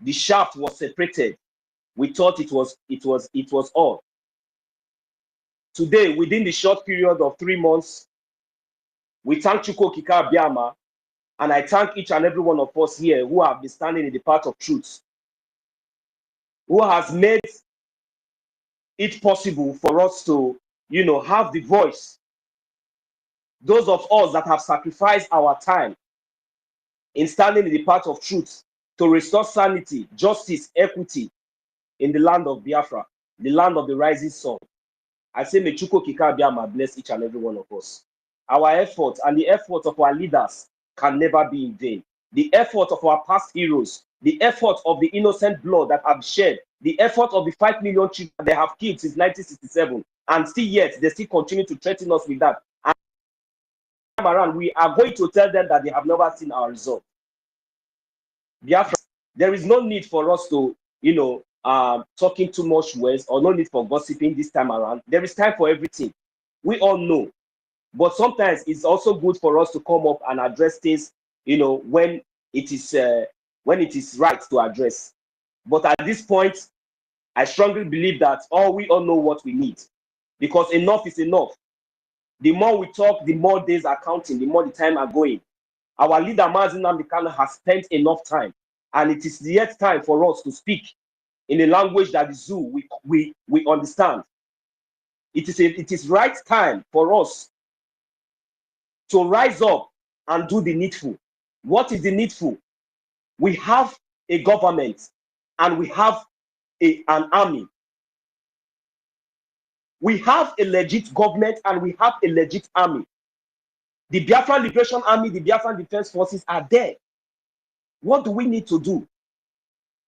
the shaft was separated. We thought it was all. Today, within the short period of 3 months, we thank Chukwuokike Abiama, and I thank each and every one of us here who have been standing in the path of truth, who has made it possible for us to, have the voice. Those of us that have sacrificed our time in standing in the path of truth to restore sanity, justice, equity in the land of Biafra, the land of the rising sun. I say, may Chukwuokike Abiama bless each and every one of us. Our effort and the effort of our leaders can never be in vain. The effort of our past heroes, the effort of the innocent blood that have shed, the effort of the 5 million children they have killed since 1967, and still yet they still continue to threaten us with that. And around, we are going to tell them that they have never seen our result. Biafra, there is no need for us to, talking too much words, or no need for gossiping this time around. There is time for everything. We all know. But sometimes it's also good for us to come up and address things, when it is right to address. But at this point, I strongly believe that we all know what we need, because enough is enough. The more we talk, the more days are counting, the more the time are going. Our leader Mazi Nnamdi Kanu has spent enough time, and it is yet time for us to speak in a language that is Zoo we understand. It is right time for us to rise up and do the needful. What is the needful? We have a government and we have an army. We have a legit government and we have a legit army. The Biafran Liberation Army, the Biafran Defense Forces are there. What do we need to do?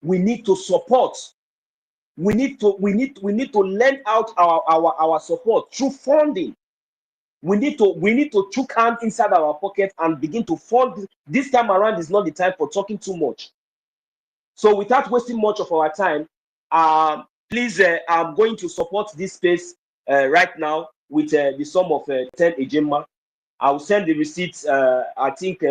We need to support. We need to lend out our support through funding. We need to chook hand inside our pocket and begin to fund. This time around is not the time for talking too much. So without wasting much of our time, please, I'm going to support this space right now with the sum of 10 ejema. I will send the receipts. I think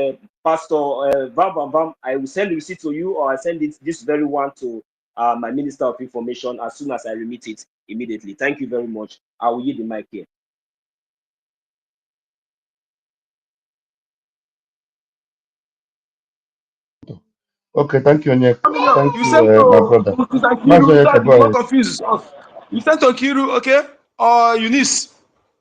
Pastor Bam, I will send the receipt to you, or I send it this very one to my Minister of Information as soon as I remit it immediately. Thank you very much. I will yield the mic here. Okay, thank you, Onyek. Thank You you, sent my brother. to Sister Master Kiru, Onyeka, that go is what ahead. confuses us. You sent to Kiru, okay? Or Eunice,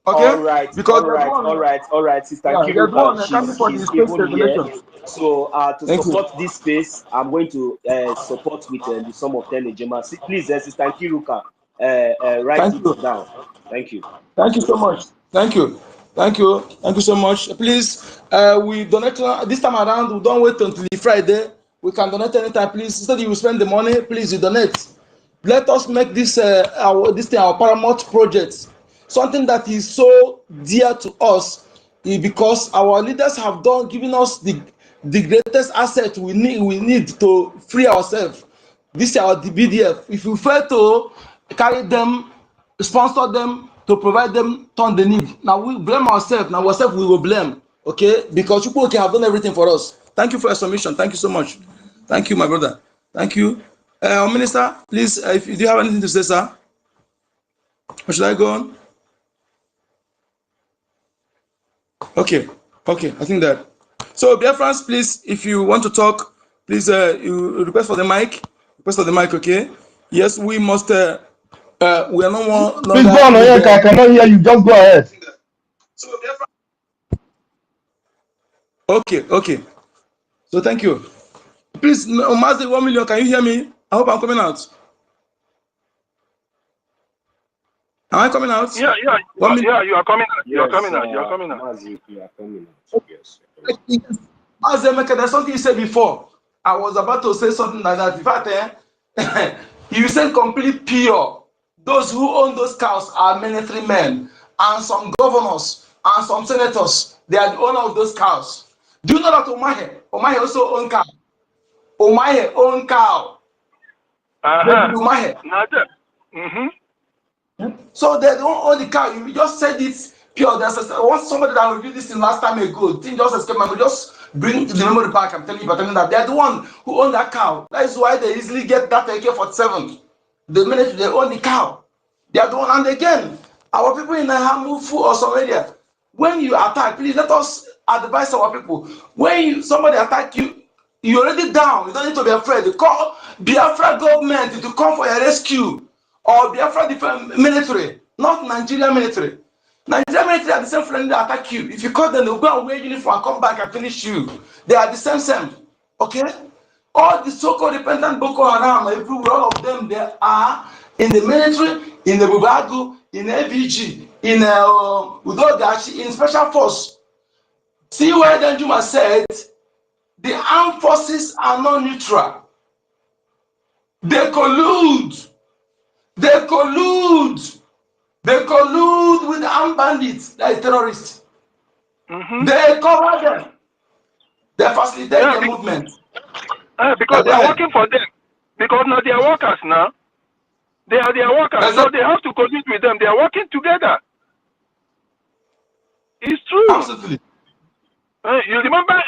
okay? All right, Because there's one, Sister yeah, there's Kiruka, one coming for the she's space even here. regulations. So to Thank you. support this space, I'm going to support with the sum of 10 ejema. Please, Sister Kiruka, write Thank it you. down. Thank you. Thank you so much. Thank you. Thank you. Thank you so much. Please, we donate this time around. We don't wait until Friday. We can donate anytime, please. Instead you spend the money, please you donate. Let us make this this thing our paramount project, something that is so dear to us, because our leaders have given us the greatest asset we need to free ourselves. This is our BDF. If we fail to carry them, sponsor them, to provide them, turn the need. Now we blame ourselves. Now ourselves we will blame. Okay, because people have done everything for us. Thank you for your submission. Thank you so much. Thank you, my brother. Thank you. Minister, please, if you do have anything to say, sir, or should I go on? Okay, okay, I think that. So, Biafrans, please, if you want to talk, please, you request for the mic. Request for the mic, okay? Yes, we must. We are no more. Please go on, Oyeka. I cannot hear you. Just go ahead. So, okay, okay. So, thank you. Please, Mazi 1 million, can you hear me? I hope I'm coming out. Am I coming out? Yeah, yeah, yeah. You are coming out. You are Yes, coming out. You are coming out. Mazi, you are coming out. Yes. Azemeke, there's something you said before. I was about to say something like that. In fact, you said complete pure. Those who own those cows are military men, and some governors and some senators. They are the owner of those cows. Do you know that Omahe also own cow? Omahe own cow. David Omahe. Not that. Mm-hmm. So they don't own the cow. You just said it pure. There's somebody that reviewed this thing last time ago. Didn't just escape memory. Just bring the memory back. I'm telling you, but telling that they're the one who own that cow. That is why they easily get that AK-47. The minute they own the cow, they are the one. And again, our people in Nahamufu or some area, when you attack, please let us advise our people. When somebody attack you, you're already down. You don't need to be afraid. Call Biafra government to come for your rescue. Or Biafra different military, not Nigerian military. Nigerian military are the same friendly that attack you. If you call them, they'll go and wear uniform and come back and finish you. They are the same. Okay? All the so-called repentant Boko Haram, everywhere, all of them, they are in the military, in the Bubagu, in AVG, in Udogachi, in Special Force. See where Danjuma said, the armed forces are not neutral. They collude. They collude with the armed bandits, like terrorists. Mm-hmm. They cover them. They facilitate their movement. Because they are working for them. Because now they are workers now. They are their workers. Exactly. So they have to collude with them. They are working together. It's true. Absolutely. You remember,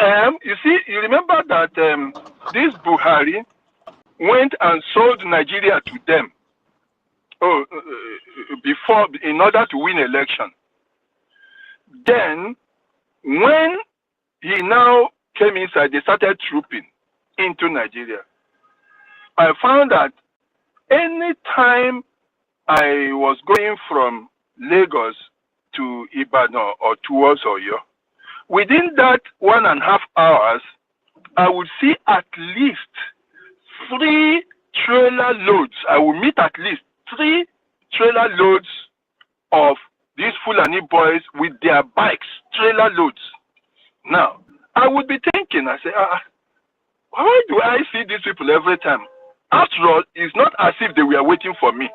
you remember that this Buhari went and sold Nigeria to them. Before, in order to win election. Then, when he now came inside, they started trooping into Nigeria. I found that any time I was going from Lagos to Ibadan or towards Oyo, within that 1.5 hours, I would see at least 3 trailer loads. I will meet at least 3 trailer loads of these Fulani boys with their bikes, trailer loads. Now, I would be thinking, I say, why do I see these people every time? After all, it's not as if they were waiting for me.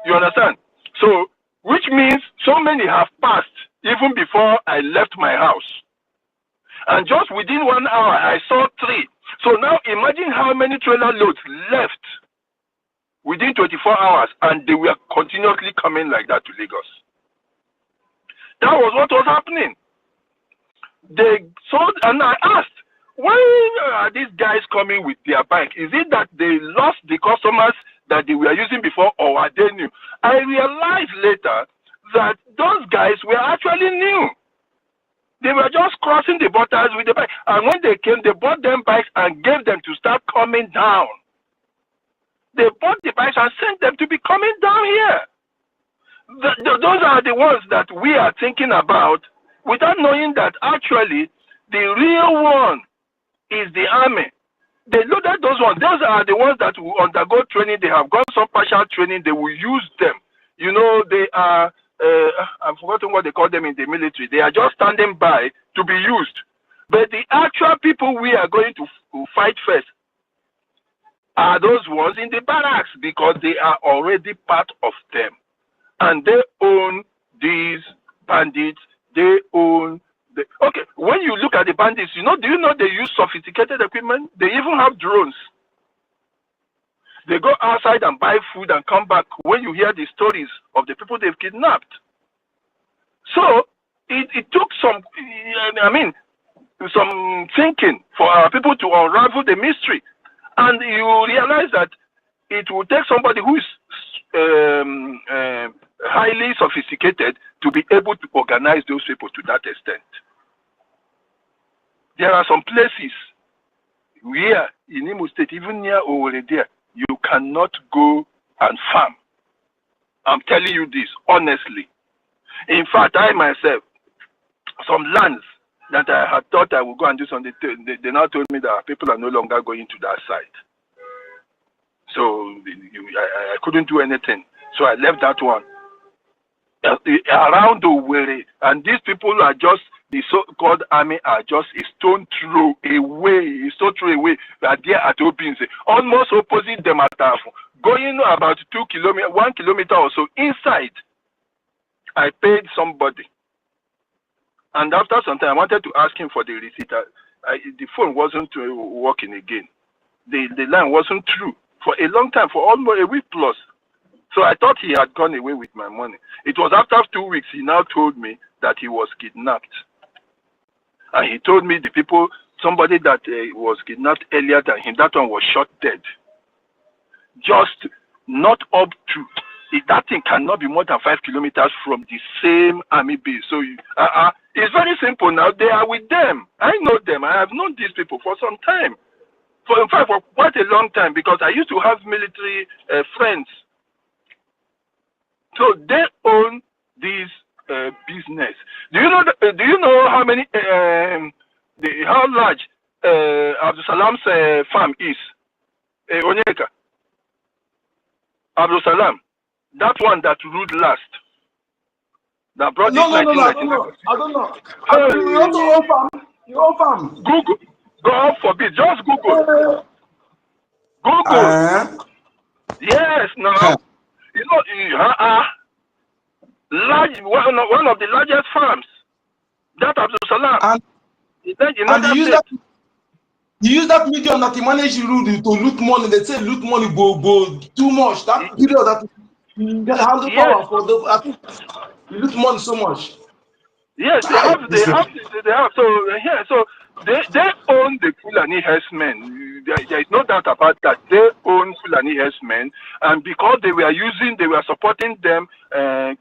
You understand? So, which means so many have passed even before I left my house. And just within 1 hour, I saw 3. So now imagine how many trailer loads left within 24 hours, and they were continuously coming like that to Lagos. That was what was happening. They sold, and I asked, why are these guys coming with their bike? Is it that they lost the customers that they were using before, or are they new? I realized later that those guys were actually new. They were just crossing the borders with the bike. And when they came, they bought them bikes and gave them to start coming down. They bought the bikes and sent them to be coming down here. Those are the ones that we are thinking about without knowing that actually the real one is the army. They loaded those ones. Those are the ones that will undergo training. They have got some partial training. They will use them. You know, they are, I've forgotten what they call them in the military. They are just standing by to be used. But the actual people we are going to fight first are those ones in the barracks because they are already part of them. And they own these bandits. They own the... Okay, when you look at the bandits, do you know they use sophisticated equipment? They even have drones. They go outside and buy food and come back when you hear the stories of the people they've kidnapped. So it took some thinking for our people to unravel the mystery. And you realize that it will take somebody who is highly sophisticated to be able to organize those people to that extent. There are some places where in Imo State, even near Owerri there, you cannot go and farm. I'm telling you this honestly. In fact, I myself, some lands that I had thought I would go and do something, they now told me that people are no longer going to that site. So I couldn't do anything. So I left that one. Around Owerri, and these people are just, the so-called army are just a stone throw away. They are there at Obinze, almost opposite them at Afo. Going about 1 kilometer or so inside, I paid somebody. And after some time, I wanted to ask him for the receipt. The phone wasn't working again. The line wasn't true for a long time, for almost a week plus. So I thought he had gone away with my money. It was after 2 weeks, he now told me that he was kidnapped. And he told me somebody that was kidnapped earlier than him, that one was shot dead. Just not up to, that thing cannot be more than 5 kilometers from the same army base. So it's very simple now. They are with them. I know them. I have known these people for some time. In fact, for quite a long time, because I used to have military friends. So they own this business. Do you know how many how large Abdul Salam's farm is? Onyeka. Abdul Salam, that one that ruled last, that brought No, this I don't know. You own farm. Google. God forbid. Just Google. Google. Yes, now. Large, one of the largest farms. That Abdul Salam. And you use that medium that he managed to loot money. They say loot money go too much. That period that you get handle power for you loot money so much. Yes, they have. So they own the Fulani herdsmen. There is no doubt about that. They own Fulani herdsmen, and because they were supporting them,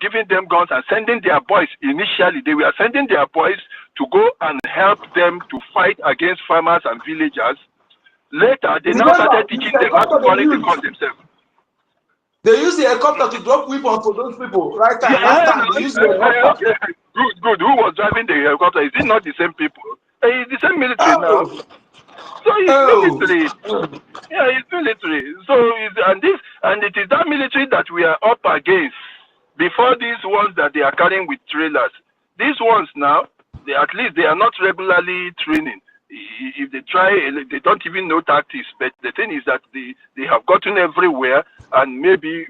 giving them guns and sending their boys. Initially, they were sending their boys to go and help them to fight against farmers and villagers. Later, they now started teaching them how to manage the gun themselves. They use the helicopter to drop weapons for those people. Right time, last time they use the helicopter. Okay. Good. Who was driving the helicopter? Is it not the same people? It's the same military now. So it's military. Yeah, it's military. So and it is that military that we are up against. Before these ones that they are carrying with trailers, these ones now, at least they are not regularly training. If they try, they don't even know tactics. But the thing is that they have gotten everywhere, and maybe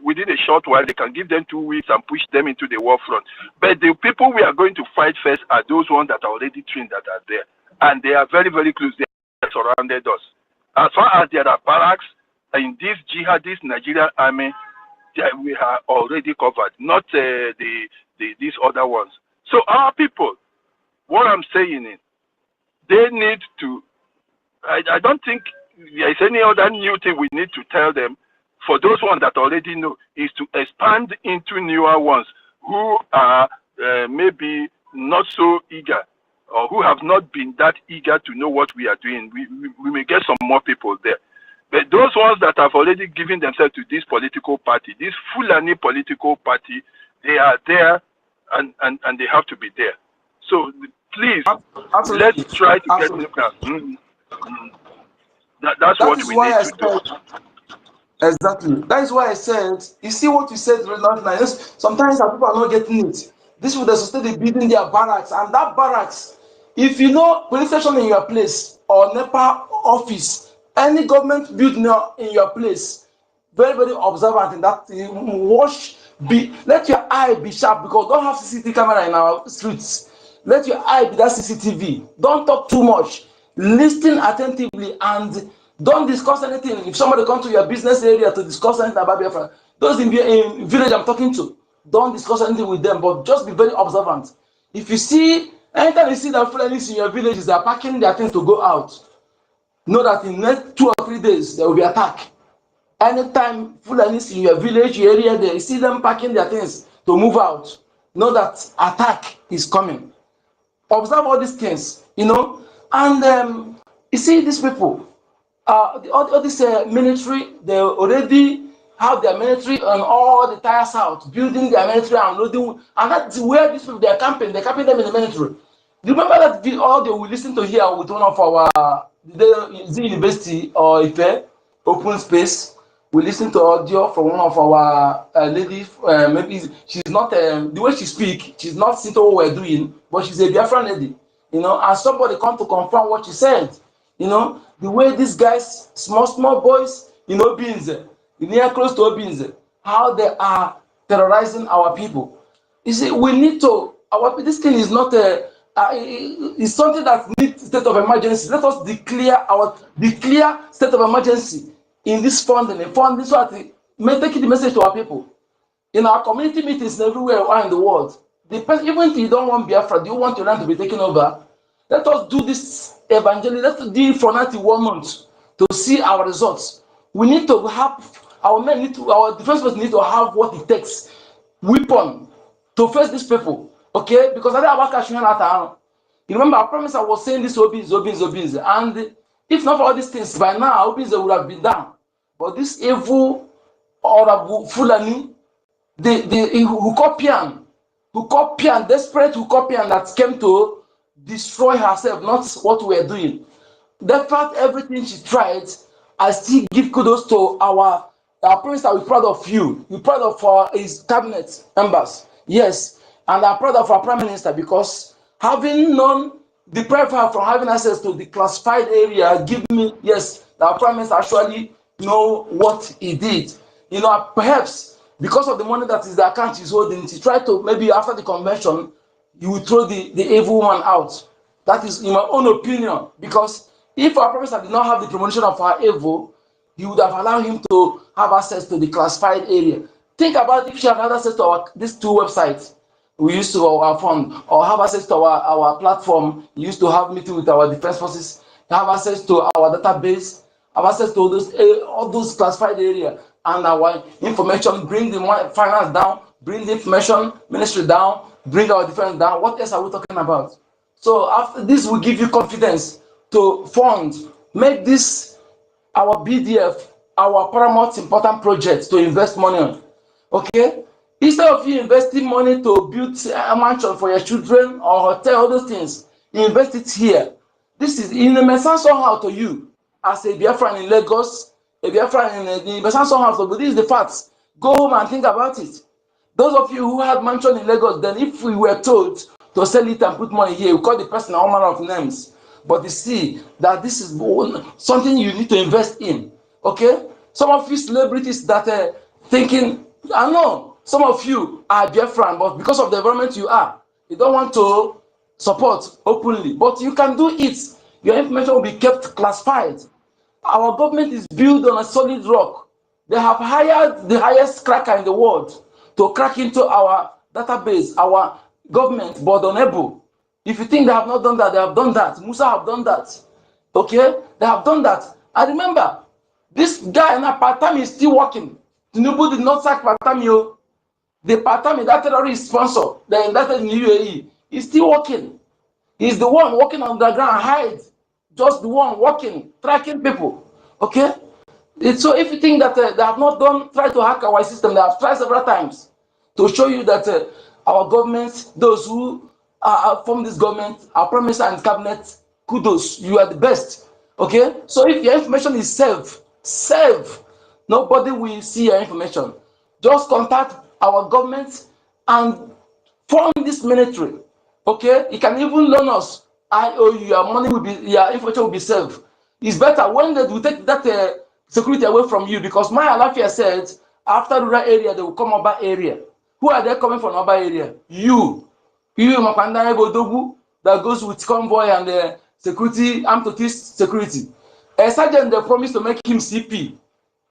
within a short while they can give them 2 weeks and push them into the war front. But the people we are going to fight first are those ones that are already trained, that are there, and they are very, very close. They have surrounded us. As far as there are barracks in this jihadist Nigerian army, we are already covered. Not these other ones. So our people, what I'm saying is, they need to, I don't think there is any other new thing we need to tell them. For those ones that already know, is to expand into newer ones who are maybe not so eager, or who have not been that eager to know what we are doing. We may get some more people there. But those ones that have already given themselves to this political party, this Fulani political party, they are there, and they have to be there. So please, let's try to get them down. That's what we need to do. Exactly. That is why I said, you see what you said last night. Sometimes people are not getting it. This would sustain the building their barracks, and that barracks If you know police station in your place or NEPA office, any government building in your place, very, very observant in that. Watch, let your eye be sharp, because don't have CCTV camera in our streets. Let your eye be that CCTV. Don't talk too much. Listen attentively and don't discuss anything. If somebody comes to your business area to discuss anything about Biafra, those in village I'm talking to, don't discuss anything with them, but just be very observant. If you see, anytime you see that Fulanis in your villages, they are packing their things to go out, know that in the next 2 or 3 days there will be attack. Anytime Fulanis in your village, your area, they see them packing their things to move out, know that attack is coming. Observe all these things, and you see these people, all this military, they already have their military on all the tires out, building their military and loading, and that's where these people, they're camping them in the military. Remember that audio we listened to here with one of our the university or Ife open space. We listened to audio from one of our ladies. Maybe she's not the way she speak. She's not seeing what we're doing, but she's a Biafran lady, And somebody come to confirm what she said. The way these guys, small boys, beings, near close to beings, how they are terrorizing our people. You see, we need to. This thing is not a. It's something that needs state of emergency. Let us declare state of emergency in this funding. This so that take the message to our people. In our community meetings everywhere around the world, even if you don't want Biafra, do you want your land to be taken over? Let us do this evangelism. Let's do it for 91 months to see our results. We need to have our defense force need to have what it takes, weapon to face these people. Okay, because I don't you remember I promised I was saying this obins, and if not for all these things by now, obins would have been done. But this evil Orabufulani, the Hukopian, desperate Hukopian that came to destroy herself, not what we're doing. Despite everything she tried, I still give kudos to our prince. We're proud of you. We're proud of his cabinet members. Yes, and I'm proud of our prime minister, because having known, deprived her from having access to the classified area, give me, yes, our prime minister actually know what he did. Perhaps because of the money that is the account he's holding, he tried to, maybe after the convention, you will throw the evil one out. That is in my own opinion, because if our professor did not have the promotion of our evil, he would have allowed him to have access to the classified area. Think about if she had access to these 2 websites we used to our fund, or have access to our platform. We used to have meeting with our defense forces, have access to our database, have access to all those classified area, and our information, bring the finance down, bring the information ministry down, bring our defense down. What else are we talking about? So after this will give you confidence to fund, make this our BDF, our paramount important project to invest money on. Okay? Instead of you investing money to build a mansion for your children or hotel, all those things, invest it here. This is in the sound somehow to you as a Biafran in Lagos, a Biafran in the sound somehow, but this is the facts. Go home and think about it. Those of you who had mansion in Lagos, then if we were told to sell it and put money here, we call the person all manner of names. But you see that this is something you need to invest in. Okay? Some of you celebrities that are thinking, I know some of you are Biafran, but because of the environment you are, you don't want to support openly. But you can do it. Your information will be kept classified. Our government is built on a solid rock. They have hired the highest cracker in the world to crack into our database, our government, but unable. If you think they have not done that, they have done that. Musa have done that. Okay? They have done that. I remember this guy in a part-time is still working. Tinubu did not sack part-time. The part-time, that terrorist sponsor, the indicted in the UAE, is still working. He's the one working on the ground, hide. Just the one working, tracking people. Okay? So if you think that they have not tried to hack our system, they have tried several times to show you that our government, those who form this government, our prime minister and cabinet, kudos, you are the best. Okay? So if your information is safe, nobody will see your information. Just contact our government and form this military. Okay? You can even loan us IOU, your money will be, your infrastructure will be safe. It's better when they will take that security away from you, because my Alafia said after rural area they will come urban area. Who are they coming from urban area? You Mapanda Bodogu that goes with convoy and security, armed to security. A sergeant they promised to make him CP.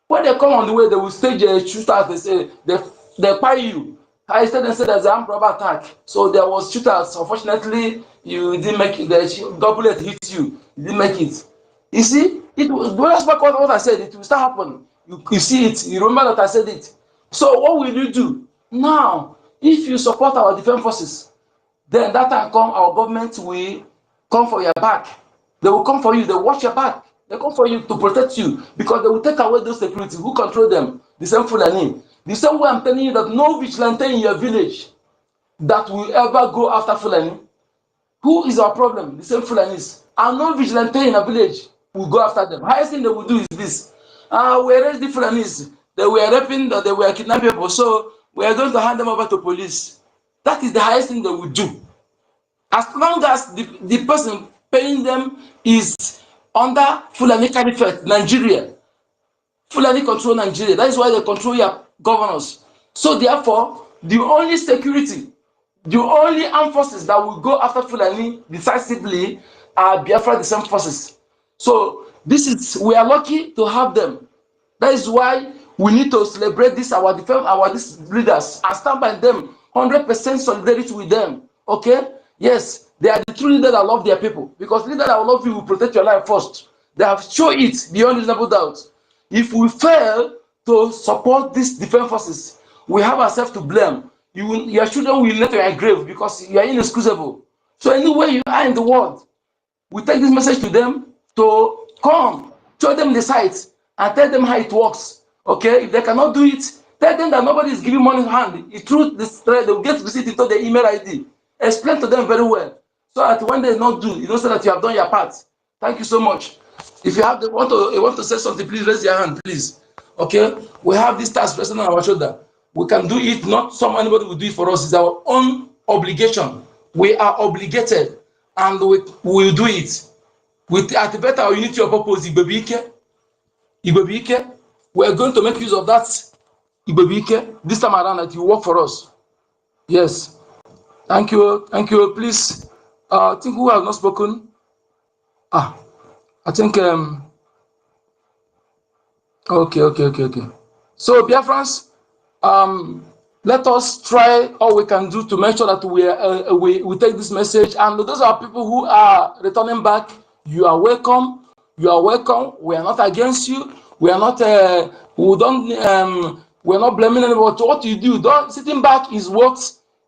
When they come on the way, they will stage a shooters. They say they pay you. I said and said there's an armed robber attack. So there was shooters. Unfortunately, you didn't make it. The bullet hit you. You didn't make it. You see, it was what I said. It will start happening. You see it. You remember that I said it. So what will you do now? If you support our defense forces, then that time come, our government will come for your back. They will come for you. They watch your back. They come for you to protect you, because they will take away those security. Who control them? The same Fulani. The same way I'm telling you that no vigilante in your village that will ever go after Fulani. Who is our problem? The same Fulanis. And no vigilante in a village will go after them. Highest thing they will do is this. We arrest the Fulanis. They were raping, they were kidnapping people, so we are going to hand them over to police. That is the highest thing they will do. As long as the person paying them is under Fulani Caliphate, Nigeria. Fulani control Nigeria. That is why they control your governors. So therefore, the only security, the only armed forces that will go after Fulani decisively are Biafra Defense Forces. So we are lucky to have them. That is why we need to celebrate this, our defense, these leaders, and stand by them, 100% solidarity with them. Okay? Yes, they are the true leaders that love their people. Because leaders that love you will protect your life first. They have shown it beyond reasonable doubt. If we fail to support these defense forces, we have ourselves to blame. Your children will let your grave because you are inexcusable. So anywhere you are in the world, we take this message to them to come, show them the sites, and tell them how it works. Okay, if they cannot do it, tell them that nobody is giving money in hand. It's through this thread, they will get visit into the email ID. Explain to them very well, so that when they not do, you know, so that you have done your part. Thank you so much. If you have want to say something, please raise your hand, please. Okay, we have this task resting on our shoulder. We can do it. Not anybody will do it for us. It's our own obligation. We are obligated, and we will do it. With activate our unity of purpose, Igbebike, we are going to make use of that Igbebike this time around that you work for us. Yes, thank you, Please, I think who has not spoken? I think okay. So Biafrans, let us try all we can do to make sure that we take this message. And those are people who are returning back. You are welcome. You are welcome. We are not against you. We are not. We're not blaming anybody. What you do, sitting back is what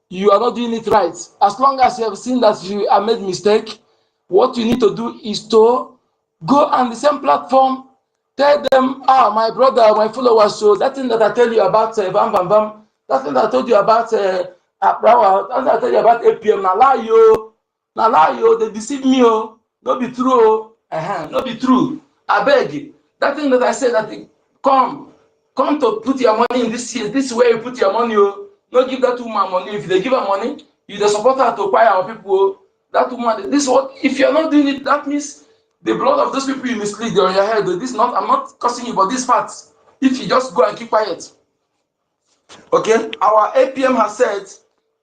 you are not doing it right. As long as you have seen that you have made mistake, what you need to do is to go on the same platform. Tell them, my brother, my followers, so that thing that I tell you about Bam Bam Bam, that thing that I told you about Abrawa, that thing that I tell you about APM, na lie yo, they deceive me, oh, no be true, no be true. I beg, that thing that I said that come to put your money in this is where you put your money, oh, no give that woman money. If they give her money, you the support her to acquire our people, oh. That woman, this what, if you're not doing it, that means the blood of those people you mislead on your head. This not, I'm not cursing you, but this facts. If you just go and keep quiet, okay? Our APM has said,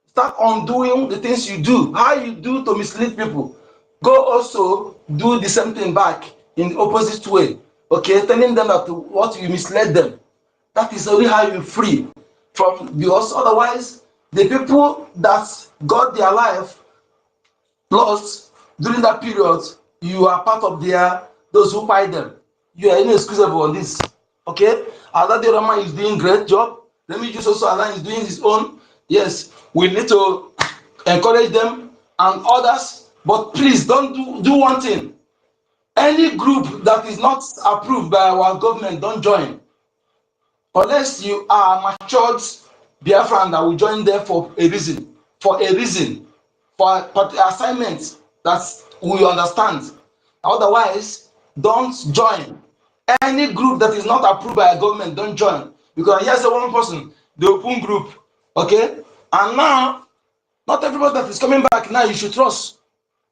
start undoing the things you do. How you do to mislead people, go also do the same thing back in the opposite way. Okay, telling them that what you misled them. That is only how you free from, because otherwise, the people that got their life lost during that period, you are part of those who buy them. You are inexcusable on this. Okay? Allah the Rama is doing great job. Let me just also, Allah is doing his own. Yes, we need to encourage them and others, but please don't do one thing. Any group that is not approved by our government, don't join. Unless you are matured Biafran that will join there for a reason, for assignment that we understand. Otherwise, don't join. Any group that is not approved by a government, don't join. Because here's the one person, the open group, okay? And now, not everybody that is coming back now you should trust.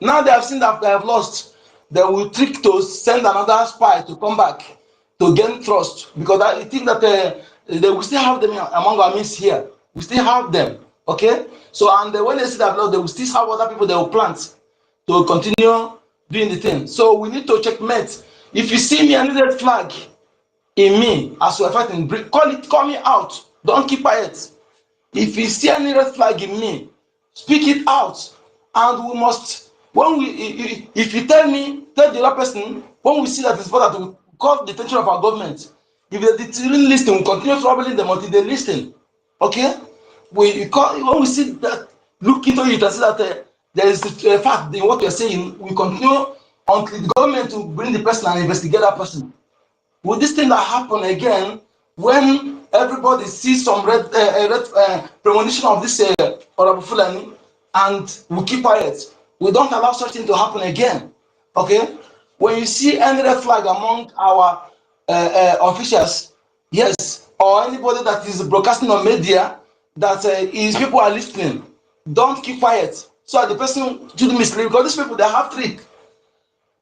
Now they have seen that they have lost. They will trick to send another spy to come back to gain trust, because I think that they will still have them among our midst here. We still have them. Okay? So, and when they see that lost, they will still have other people they will plant to continue doing the thing. So we need to checkmate. If you see me any red flag in me as we're fighting, call me out. Don't keep quiet. If you see any red flag in me, speak it out. And we must, when we, if you tell the other person, when we see that it's important, we call the attention of our government. If they didn't listen, we continue troubling them until they listen. Okay? When we see that, look into it and see that there is a fact in what we are saying, we continue until the government will bring the person and investigate that person. Will this thing that happen again when everybody sees some red premonition of this Orabufulani and we keep quiet? We don't allow such thing to happen again. Okay? When you see any red flag among our officials, yes, or anybody that is broadcasting on media that is people are listening, don't keep quiet. So the person shouldn't mislead, because these people they have trick.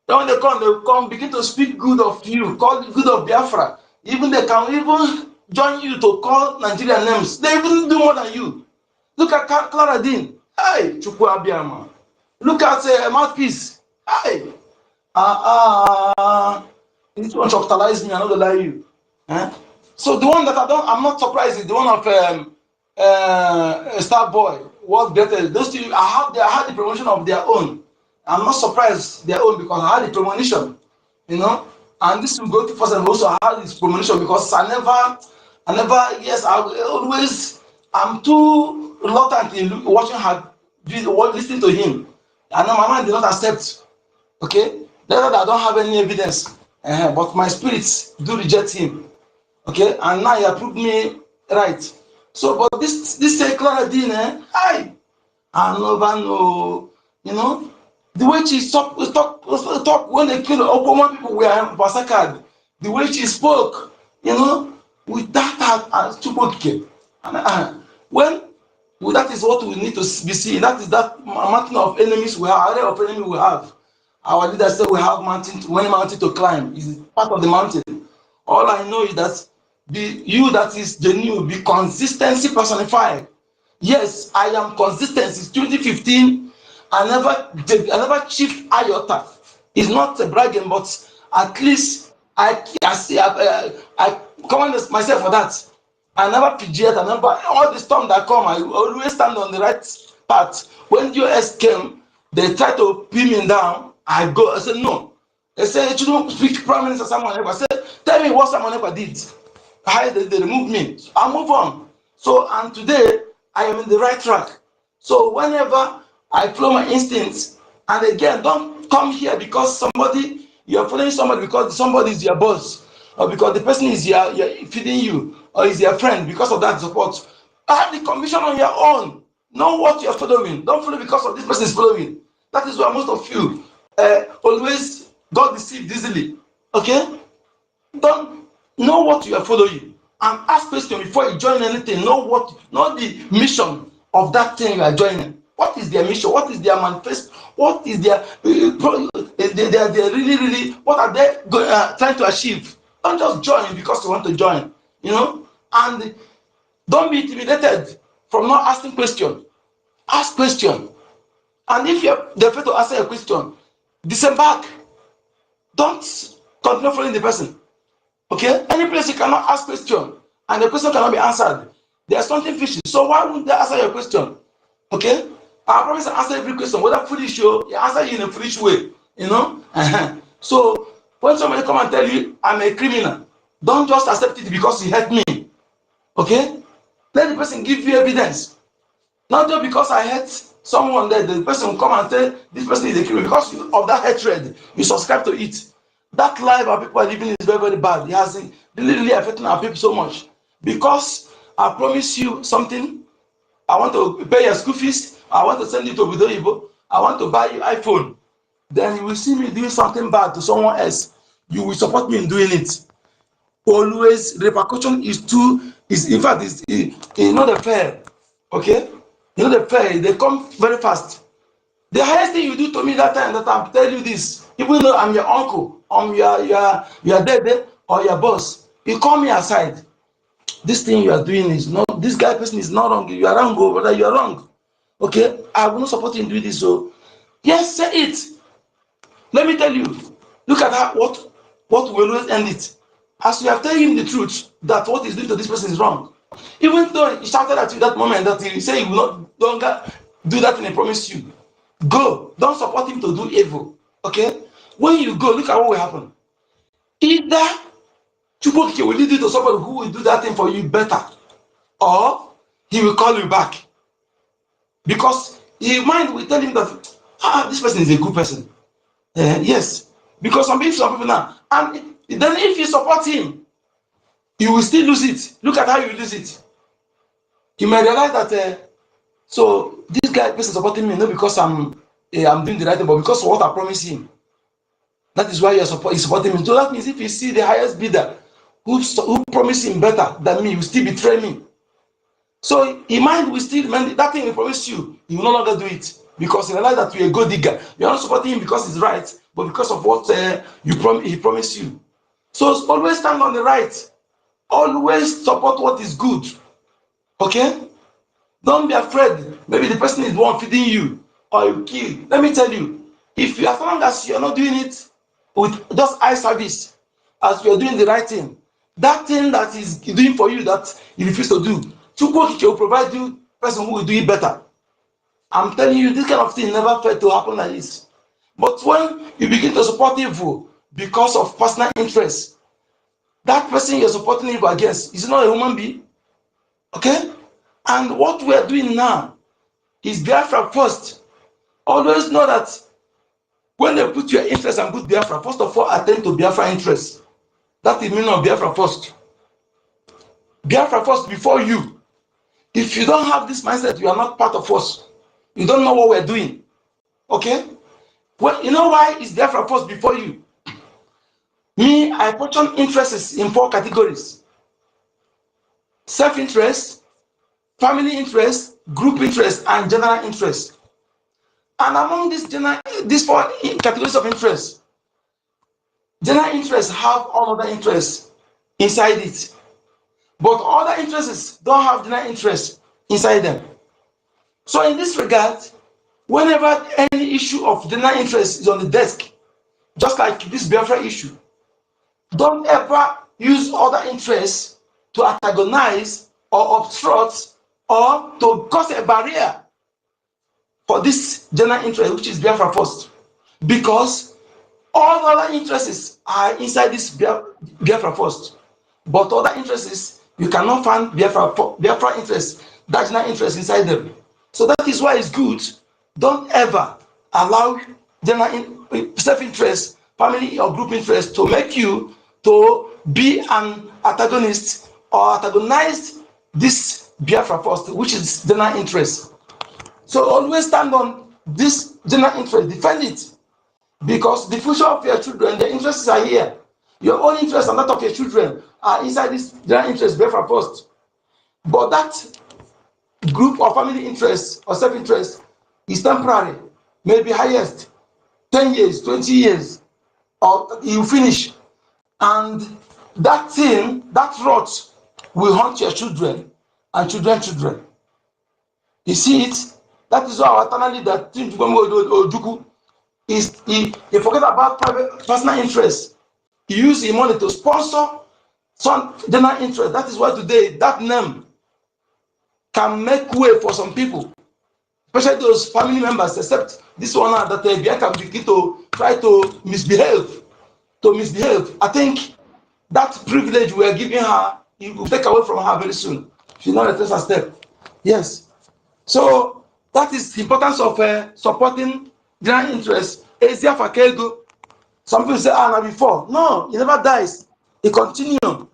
Then when they will come, begin to speak good of you, call good of Biafra. Even they can even join you to call Nigerian names. They even do more than you. Look at Clara Dean. Hey, Chukwu Abiyama. Look at Mouthpiece. Hey. You need to capitalize me, I'm not gonna lie you. Eh? So the one that I'm not surprised is the one of Starboy, World Better. Those two, I had the promotion of their own. I'm not surprised their own because I had the promotion, you know. And this will go to first and also I had this promotion because I never, yes, I'm too reluctant in watching her, listening to him. And my mind did not accept. Okay, not that I don't have any evidence, but my spirits do reject him. Okay, and now he has proved me right. So, but this Clara Dean, I never know, you know, the way she talk when they kill Oklahoma people were massacred, the way she spoke, you know, with that stupid and when well, that is what we need to be seeing. That is that mountain of enemies we have, array of enemies we have. Our leader said we have many mountain to climb. Is part of the mountain. All I know is that you that is genuine, be consistency personified. Yes, I am consistent. Since 2015, I never chiefed iota. It's not a bragging, but at least I commend myself for that. I never PG'd, I never, all the storm that come, I always stand on the right path. When US came, they tried to pin me down, I go, I said, no. They said, you don't speak Prime Minister Simon Ekpa. I said, tell me what Simon Ekpa did. How they remove me. So I move on. So, and today, I am in the right track. So whenever I follow my instincts, and again, don't come here because you are following somebody because somebody is your boss, or because the person is feeding you, or is your friend because of that support. Have the conviction on your own. Know what you are following. Don't follow because of this person is following. That is why most of you always got deceived easily. Okay? Don't know what you are following and ask questions before you join anything. Know the mission of that thing you are joining. What is their mission? What is their manifest? What is their they really what are they trying to achieve? Don't just join because you want to join, you know. And don't be intimidated from not asking questions. Ask question. And if you're afraid to answer a question, disembark. Don't continue following the person. Okay? Any place you cannot ask question and the question cannot be answered, there's something fishy. So why wouldn't they answer your question? Okay? I promise to answer every question, whether foolish or you answer you in a foolish way. You know? So when somebody come and tell you I'm a criminal, don't just accept it because you hurt me. Okay? Let the person give you evidence. Not just because I hate someone that the person will come and say this person is a criminal. Because of that hatred, you subscribe to it. That life our people are living is very bad. It has really affecting our people so much. Because I promise you something, I want to pay your school fees, I want to send you to Obodo, I want to buy you iPhone. Then you will see me doing something bad to someone else. You will support me in doing it. Always repercussion is in fact is not fair. Okay? You know the fair, they come very fast. The highest thing you do to me that time that I'm telling you this, even though I'm your uncle, your dad or your boss, you call me aside. This thing you are doing is not, this guy person is not wrong. You are wrong, oh, brother, you are wrong. Okay, I will not support you in doing this. So, yes, say it. Let me tell you, look at how, what will always end it. As you have told him the truth, that what he's doing to this person is wrong. Even though he shouted at you that moment that he say he will not longer do that thing he promised you. Go. Don't support him to do evil. Okay? When you go, look at what will happen. Either Chukwokike will lead you to somebody who will do that thing for you better, or he will call you back. Because his mind will tell him that, this person is a good person. Yes. Because some people now, and then if you support him, you will still lose it. Look at how you lose it. You may realize that, so this guy person supporting me not because I'm doing the right thing, but because of what I promised him. That is why he's supporting me. So that means if you see the highest bidder who promised him better than me, he will still betray me. So his mind will still remain, that thing he promised you, he will no longer do it. Because he realized that you're a good digger. You're not supporting him because he's right, but because of what he promised you. So always stand on the right. Always support what is good. Okay? Don't be afraid. Maybe the person is the one feeding you or you kill. Let me tell you, if you, as long as you're not doing it with just eye service, as you're doing the right thing, that thing that is doing for you that you refuse to do, Chukwokike will provide you person who will do it better. I'm telling you, this kind of thing never failed to happen like this. But when you begin to support evil because of personal interest, that person you're supporting evil against is not a human being. Okay? And what we are doing now is Biafra first. Always know that when they put your interest and put Biafra, first of all, attend to Biafra interest. That is the meaning of Biafra first. Biafra first before you. If you don't have this mindset, you are not part of us. You don't know what we're doing. Okay? Well, you know why is Biafra first before you? Me, I portion interests in 4 categories: self-interest, family interest, group interest, and general interest. And among these 4 categories of interest, general interests have all other interests inside it. But other interests don't have general interest inside them. So in this regard, whenever any issue of general interest is on the desk, just like this Biafra issue, don't ever use other interests to antagonize or obstruct or to cause a barrier for this general interest, which is Biafra first. Because all other interests are inside this Biafra first. But other interests, you cannot find Biafra interest, that general interest inside them. So that is why it's good. Don't ever allow general self-interest, family or group interest to make you to be an antagonist or antagonize this Biafra first, which is general interest. So always stand on this general interest, defend it, because the future of your children, the interests are here. Your own interest and that of your children are inside this general interest, Biafra first. But that group or family interest or self-interest is temporary, maybe highest 10 years, 20 years, or you finish. And that thing, that rot will haunt your children and children. You see it? That is why our eternal leader, Ojuku, he forget about personal interest. He use his money to sponsor some general interest. That is why today that name can make way for some people, especially those family members, except this one that Bianca begin to try to misbehave. I think that privilege we are giving her, it will take away from her very soon. She not retrace her step. Yes. So that is the importance of supporting general interest. Easier for Kego. Some people say, now before. No, he never dies. He continues.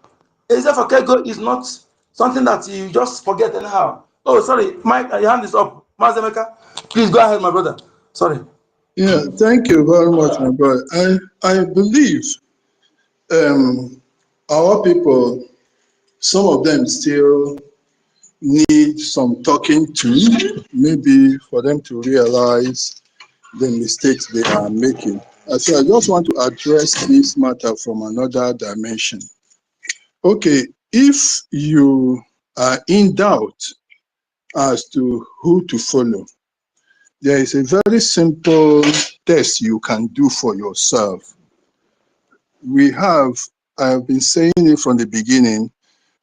Easier for Kego is not something that you just forget anyhow. Oh, sorry, Mike, your hand is up. Mazemeka, please go ahead, my brother. Sorry. Yeah, thank you very much, my brother. I believe our people, some of them still need some talking to, maybe for them to realize the mistakes they are making. So I just want to address this matter from another dimension. Okay, if you are in doubt as to who to follow, there is a very simple test you can do for yourself. I've been saying it from the beginning,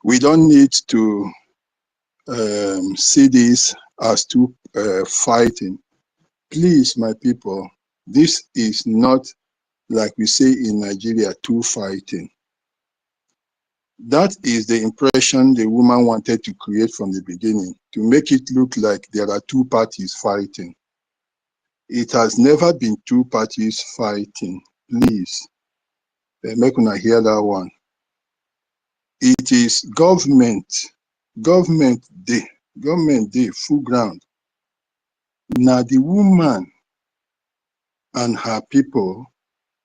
we don't need to see this as two fighting. Please, my people, this is not, like we say in Nigeria, two fighting. That is the impression the woman wanted to create from the beginning, to make it look like there are two parties fighting. It has never been two parties fighting. Please, make una hear that one. It is government dey full ground. Now the woman and her people,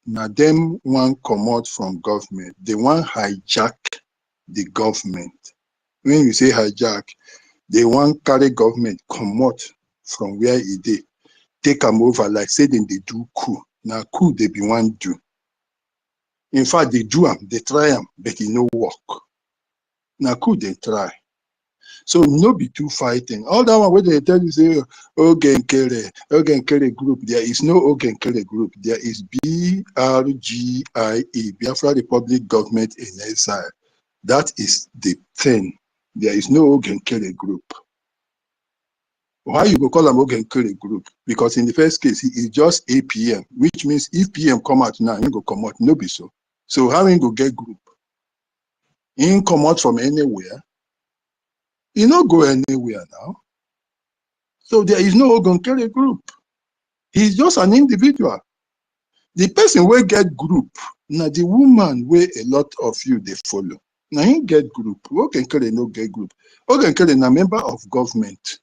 now them one comot from government. They want hijack the government. When you say hijack, they want carry government comot from where it is, take them over like say them they do coup. Now coup they be one do. In fact, they do them, they try them, but it no work. Now coup they try. So no be two fighting. All that one where they tell you say Ogenkere group. There is no Ogenkere group. There is BRGIE, Biafra Republic Government in Exile. That is the thing. There is no Ogenkere group. Why you go call them Ogenkere group? Because in the first case, it is just APM, which means if PM come out now, you go come out. No be so. So how you go get group? You come out from anywhere. You not go anywhere now. So there is no Ogenkere group. He's just an individual. The person will get group. Now the woman where a lot of you they follow. Now he get group. Ogenkere no get group. Ogenkere na member of government.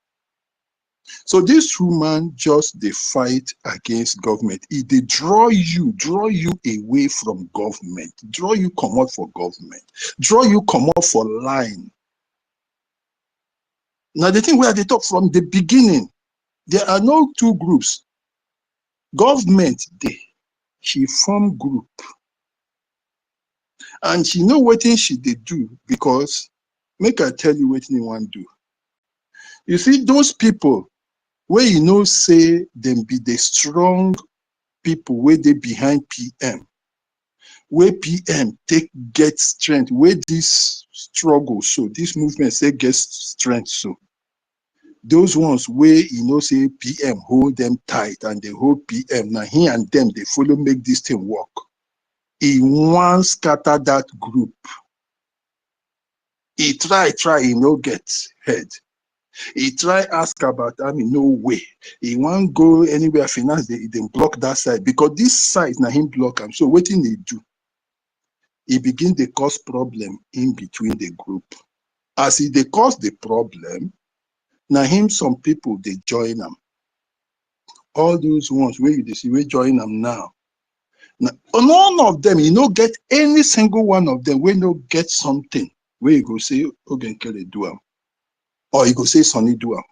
So this woman just they fight against government. It they draw you away from government, draw you come out for government, draw you come out for line. Now the thing where they talk from the beginning, there are no two groups. Government she form group, and she know what thing she they do, because make I tell you what they want do. You see those people where you know say them be the strong people where they behind PM, where PM take get strength, where this struggle so this movement say gets strength so. Those ones where you know say PM hold them tight and they hold PM. Now he and them they follow make this thing work. He once scatter that group. He try, he no get head. He try ask about no way. He won't go anywhere finance, they block that side. Because this side now him block him. So what he do? He begin to cause problem in between the group. As he they cause the problem, now him some people they join them. All those ones where you see we join them now. Now, none of them, you no get any single one of them, we no get something where you go say Ogenkere do am, or you go say Sonny do am,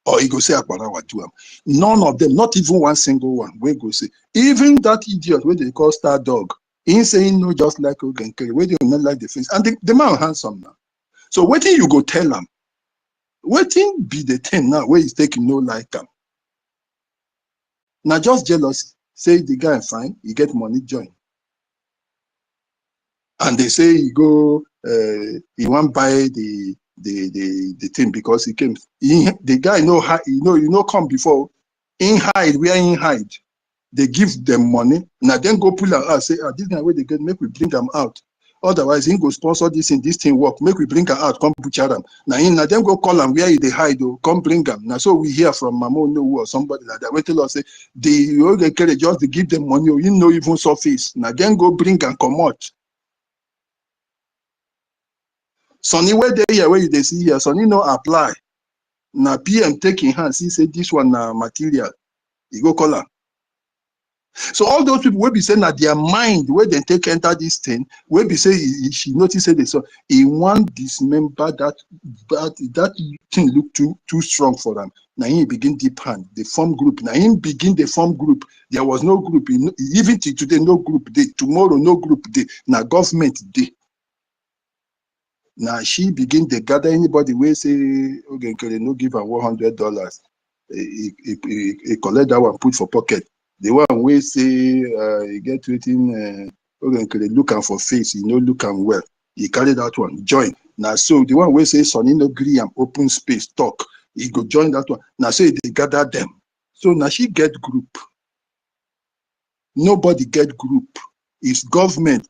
or you go say Akbarawa do am. None of them, not even one single one, we go say. Even that idiot where they call Star Dog, he saying no just like Ogenkere, where they not like the face. And the man handsome now. So what you go tell him? What be the thing now where he's taking no like him? Now just jealousy. Say the guy fine, he get money join. And they say he go, he won't buy the thing because he came. The guy know come before. In hide, where in hide. They give them money. Now then go pull them out. Say, this guy where they get, make we bring them out. Otherwise, he go sponsor this thing work. Make we bring them out. Come butcher them. Now then go call them where they hide. Come bring them. Now so we hear from Mamo No or somebody like that. We tell us say the just to give them money. You know even surface. Now then go bring and come out. Sonny where they here, where you they see here, Sonny no apply. Now PM take in hand, see say this one material. You go call her. So all those people will be saying that their mind, where they take enter this thing, will be saying she noticed it. So he want dismember that thing look too strong for them. Now he begin deep hand. They form group. Now he begin the form group. There was no group. Even till today, no group day. Tomorrow, no group day. Now government day. Now she begin to gather anybody where say, okay, no give her $100. He collect that one, put for pocket. The one where say he get written, okay, look am for face, he no look am well. He carry that one, join. Now so the one where say Sonny no gree am open space talk, he go join that one. Now so they gather them. So now she get group. Nobody get group. It's government.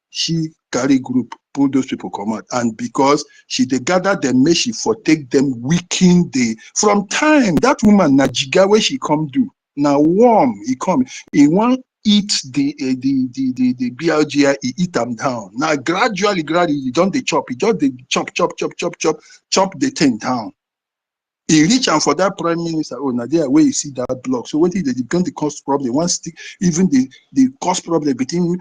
She carry group, pull those people come out, and because she they gather them, make she for take them weaken the from time that woman Najiga where she come do now warm he come he want eat the BLGI he eat them down now gradually he don't they chop he just they chop the thing down. He reach out for that prime minister. Oh, now there where you see that block. So when they begin to cause problem, once even the cause problem between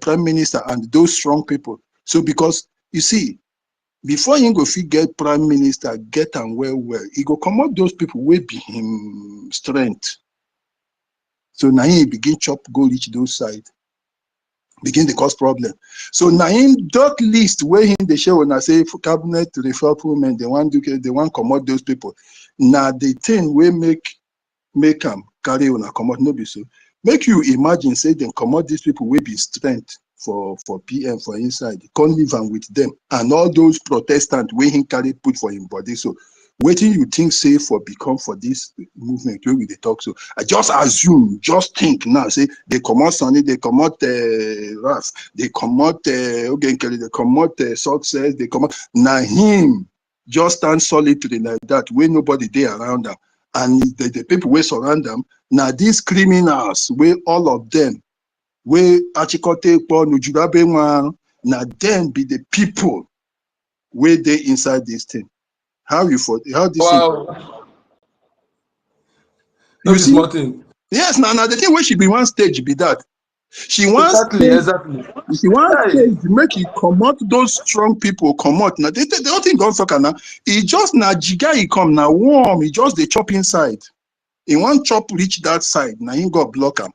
prime minister and those strong people. So because you see, before you go get prime minister, get and well, he go come out those people will be him strength. So now he begin chop go reach those sides. Begin to cause problem. So now in that list where in the show when I say for cabinet reform, they want come out those people. Now the thing we make them carry on a come out no be so. Make you imagine say they come out these people will be strength for PM for inside. Can't live on with them and all those Protestant where he carry put for him body. So waiting you think say for become for this movement where we they talk so I just assume just think now say they come out Sunday they come out Raf they come out okay they come out success they come out now him just stand solitary like that where nobody there around them and the people where surround them now these criminals where all of them where Achikote now then be the people where they inside this thing. How this thing? Wow. No You be see? small thing. Yes, now the thing where she be one stage be that. She wants Exactly, exactly. Hey, stage make you come out those strong people come out. Now they don't think God fuck now. He just now jiga he come now warm. He just the chop inside. He want chop reach that side. Now he got block him.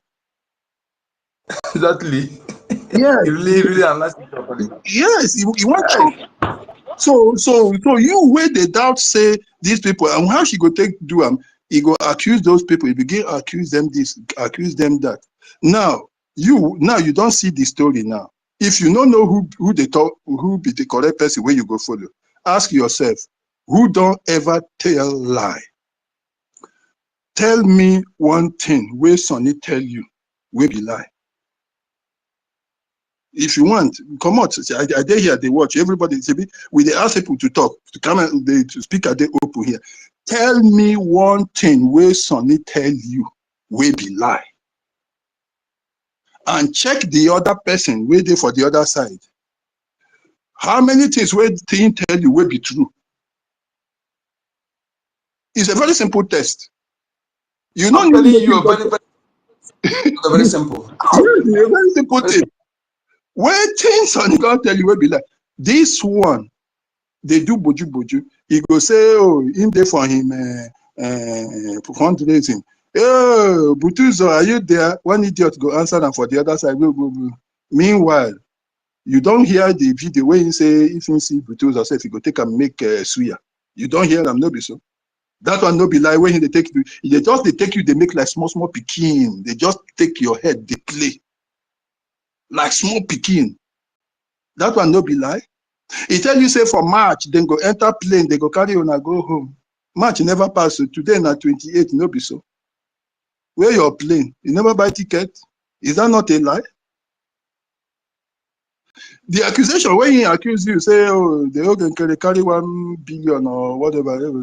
exactly. Yes, You really analyze it properly. yes. He want chop. Hey. So you where they doubt say these people and how she go take do them, he go accuse those people, he begin accuse them this, accuse them that. Now you don't see the story now. If you don't know who they talk, who be the correct person where you go follow, ask yourself, who don't ever tell lie? Tell me one thing where Sonny tell you will be lie. If you want, come out. I dare here, they watch. Everybody, we they ask people to talk, to come and to speak at the open here. Tell me one thing where Sonny tell you will be lie. And check the other person where they for the other side. How many things where thing tell you will be true? It's a very simple test. You I'm don't telling need you, nothing. very simple. Yes, it's a very simple Very thing. Where things Sonny gonna tell you will be lie. This one, they do boju. He go say, oh, in there for him fundraising. Oh, Butuzo, are you there? One idiot go answer them for the other side. Go. Meanwhile, you don't hear the video where you say if you see Butuzo, say if you go take and make suya. You don't hear them, no be so. That one no be lie. When they take you, they take you, they make like small picking. They just take your head, they play like small picking. That one no be lie. He tell you say for March, then go enter plane, they go carry on and go home. March never pass. So today na 28, no be so. Where your plane? You never buy ticket? Is that not a lie? The accusation when he accuse you, say, oh, they all can carry 1 billion or whatever.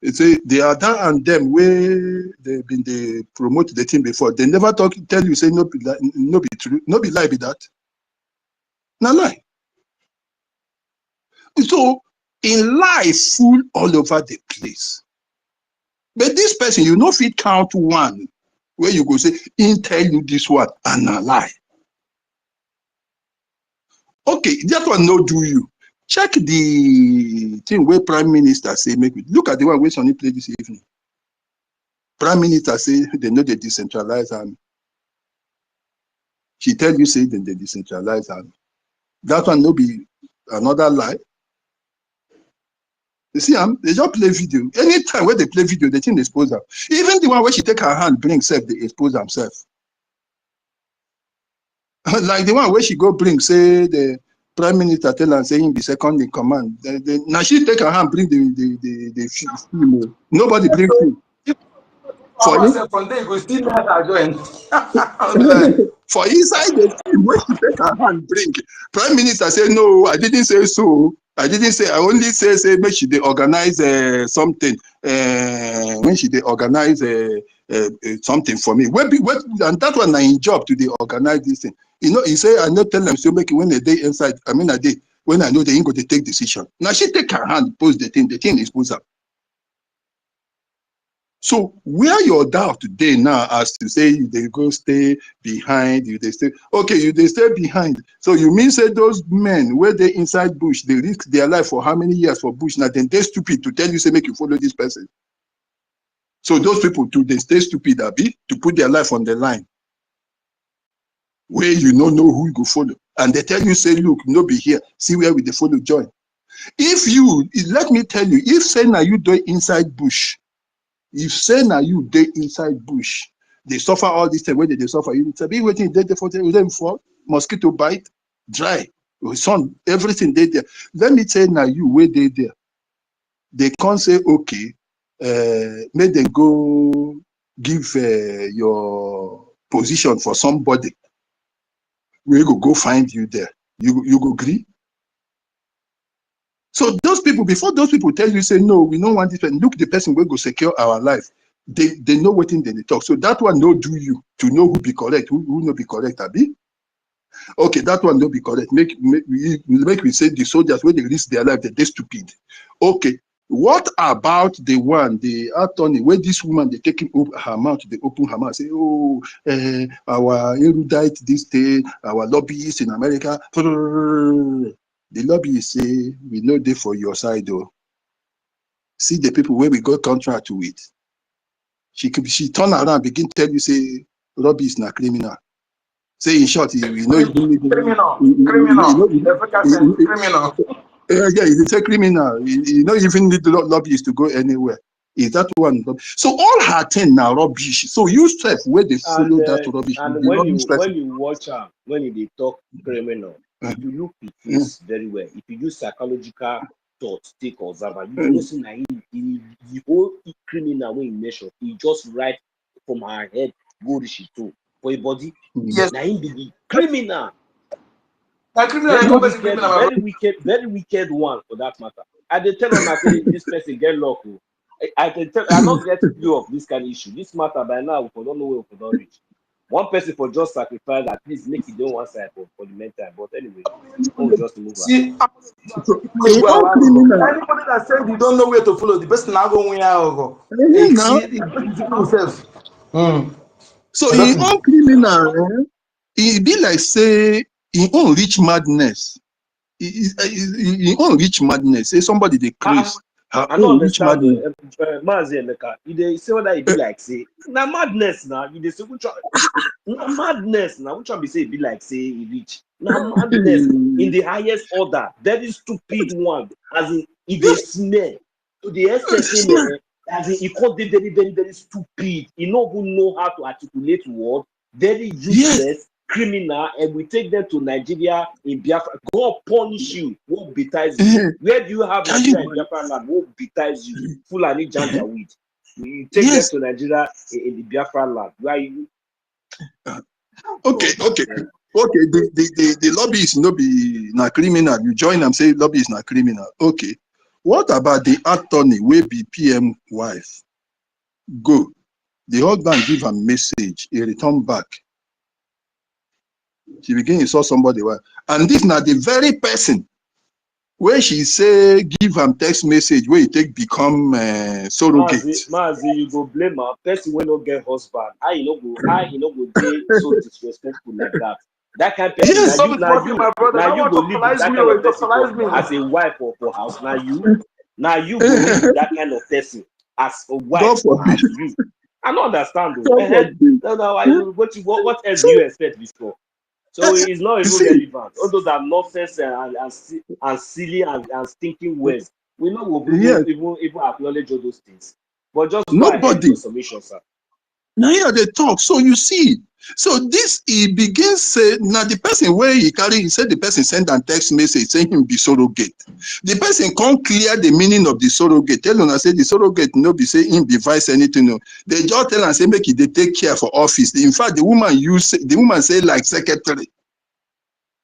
It say they are that and them where they promote the thing before. They never tell you say no be true, no be lie be that. No lie. So in life, full all over the place. But this person, you know, fit count one. where you go say, in tell you this one and a lie. Okay, that one no do you. Check the thing where Prime Minister say, make it. Look at the one where Sonny played this evening. Prime Minister say they know they decentralize and she tell you say then they decentralize and that one no be another lie. You see, they just play video. Anytime where they play video, they think they expose them. Even the one where she take her hand, bring self, they expose themselves. Like the one where she go bring, say the Prime Minister tell her say him be second in command. Now she take her hand, bring the film. Nobody bring film. For him, From there, you go still join. for inside the film where she take her hand, bring. Prime Minister say no, I didn't say so. I didn't say. I only say make she they organize something. When she they organize something for me. And that one I job to they organize this thing. You know, he say I not tell them so make it when the day inside. I mean a day when I know they ain't going to take decision. Now she take her hand, post the thing is posed up. So where your doubt today now as to say you they go stay behind, you they stay okay, you they stay behind. So you mean say those men where they inside bush, they risk their life for how many years for bush? Now then they're stupid to tell you say make you follow this person. So those people too, they stay stupid, Abi, to put their life on the line. Where you don't know who you go follow. And they tell you, say, look, no be here. See where we the follow join. If you, let me tell you, if say now you do inside bush, if say now you do inside bush, they suffer all this time, where they suffer, you be waiting there for them for mosquito bite, dry, sun, everything they there. Let me tell now you where they there. They can't say, okay, may they go give your position for somebody. We go find you there. You go agree? So those people, before those people tell you, say, no, we don't want this person, look, the person will go secure our life. They know what in they talk. So that one no do you to know who be correct, who not be correct, Abi. Okay, that one no be correct. Make we say the soldiers when they risk their life, they're stupid. Okay. What about the one, the attorney, where this woman, they take her mouth, they open her mouth, say, oh, our erudite, this day, our lobbyists in America, the lobbyists say, we know they for your side, though. See the people where we got contract with. She turn around, begin tell you, say, Robbie is not criminal. Say in short, you know, Criminal. yeah, it's a criminal. You don't even need the lobbyists to go anywhere. Is that one? So all her thing now rubbish. So you self where they follow that rubbish. And when you watch her, when they talk criminal, if you look at this very well, if you use psychological thought, take observer, you know see that the whole criminal way in nation, he just right from her head go reach it too for a body. Yes. Now he be the criminal. Criminal, Very wicked one for that matter. I dey tell them I say this person get luck. I can tell I not get view of this kind of issue. This matter by now we don't know where we don't reach. One person for just sacrifice at least make it on one side for the mental. But anyway, we'll just move on. See, anybody that said you don't know where to follow, the person now go win out. So in own criminal, it be like say in own rich madness. In own rich madness, say somebody they craze. I don't understand Emeka. You say whether it be like say now madness now. You dey say which one madness now. Which one be say it be like say he rich. Now madness in the highest order. Very stupid one. As in if they smell to the extent as in he called them very, very, very stupid. He don't even know how to articulate word. Very useless. Criminal, and we take them to Nigeria in Biafra. God punish you. What betides you? Where do you have Nigeria in Biafra land? What betides you? Fulani Janjaweed. You take them to Nigeria in the Biafra land. Where you? Okay. The lobby is not be not criminal. You join them, say lobby is not criminal. Okay. What about the attorney will be PM wife? Go. The husband give a message. He return back. She begin to saw somebody, and this now the very person when she say give him text message where he take become surrogate. Mazi, you go blame her. Person will not get husband. How you no go dey so disrespectful like that. That kind of person, Yes, Stop it working, my brother. now Now you want go to live with tokenize that me kind or of person tokenize me. as a wife for house. Now you go live with that kind of person as a wife God for forbid. house. You, I don't understand though. God forbid. What else do you expect before? So Eh, it's not even see, relevant. All those are nonsense and silly and stinking words. We know yes, we'll even acknowledge all those things. But just go ahead with nobody. your summation, sir. Now here they talk. So you see, so this he begins say now the person where he carry, he said the person send a text message saying him be surrogate. The person can't clear the meaning of the surrogate. Tell him I say the surrogate no be say him be vice anything. No. They just tell and say make it they take care for office. In fact, the woman say like secretary.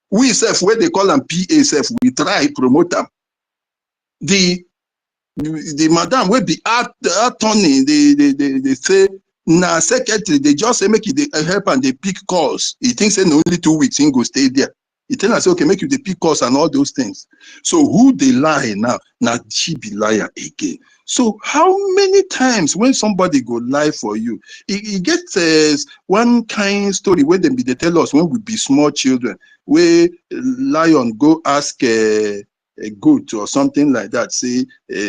We self where they call them PA self, we try promote them. The madam will be attorney, they say na secretary, they just say make you help and they pick calls. He thinks in only 2 weeks he go stay there. He tell us, okay, make you the pick calls and all those things. So who they lie now? Now she be liar again. So how many times when somebody go lie for you, he gets one kind story where they tell us when we be small children, where lion go ask a goat or something like that, say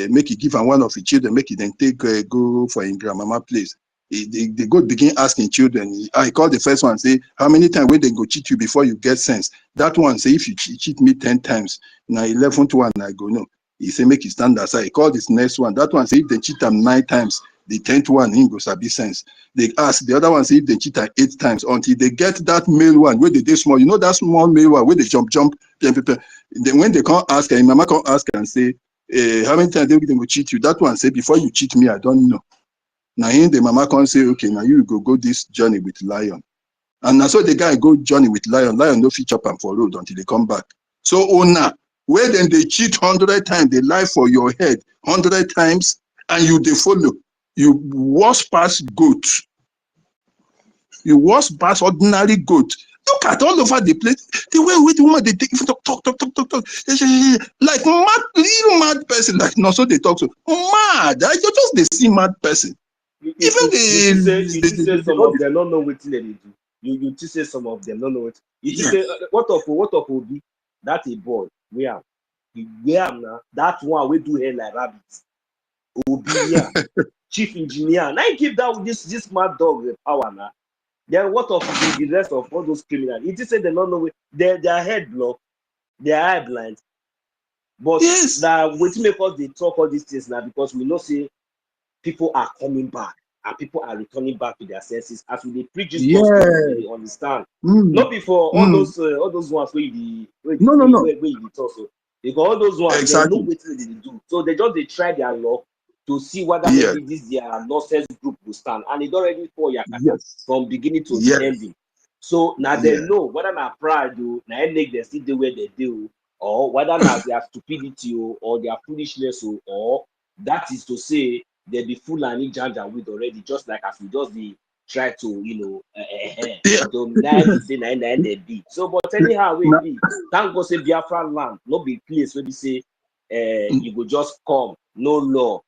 make it give am one of the children, make it then take go for in grandmama place. The goat begin asking children. I call the first one, say, how many times will they go cheat you before you get sense? That one say, if you cheat me 10 times, now 11th one I go no. He say make it stand aside. He call this next one. That one say if they cheat them 9 times, the 10th one he go sabi sense. They ask the other one say if they cheat 8 times until they get that male one where they do small. You know that small male one where they jump. Then when they can't ask her, mama can't ask her and say, how many times they will cheat you? That one say before you cheat me, I don't know. Now in the mama can't say, okay, now you go this journey with lion. And now so the guy go journey with lion. Lion no fit chop am for road until they come back. So owner, where then they cheat 100 times, they lie for your head 100 times, and you they follow. You worse pass goat. You worse pass ordinary goat. Look at all over the place. The way with the woman they take talk. Like mad, real mad person. Like no, so they talk so mad. You just they see mad person. Even You just say some of the them don't know what they do. You just say some of them don't know what. You just yeah. say what of Obi? That a boy. Where now? That one we do hair like rabbits. Obi yeah. Chief engineer. Now you give that this mad dog the power now. Then what of the rest of all those criminals? You just say they don't know their head blocked, their eye blind. But Yes. that what make us they talk all these things now because we know say people are coming back and people are returning back to their senses as we preach this gospel Yeah. they understand. Mm. Not before all Mm. those ones where No. you talk so because all those ones they know Exactly. what they do. So they try their luck to see whether Yeah. maybe this their nonsense group will stand. And it already for Yakata Yes. from beginning to the Yes. ending. So now they Yeah. know whether na pride do now make them still do where they do or whether na their stupidity or their foolishness or that is to say they be full and janja with already, just like as we just be try to, Yeah. to now be say na they be. So, but anyhow, we Now, be thank God say Biafra land, no be place where we say you go just come, no law,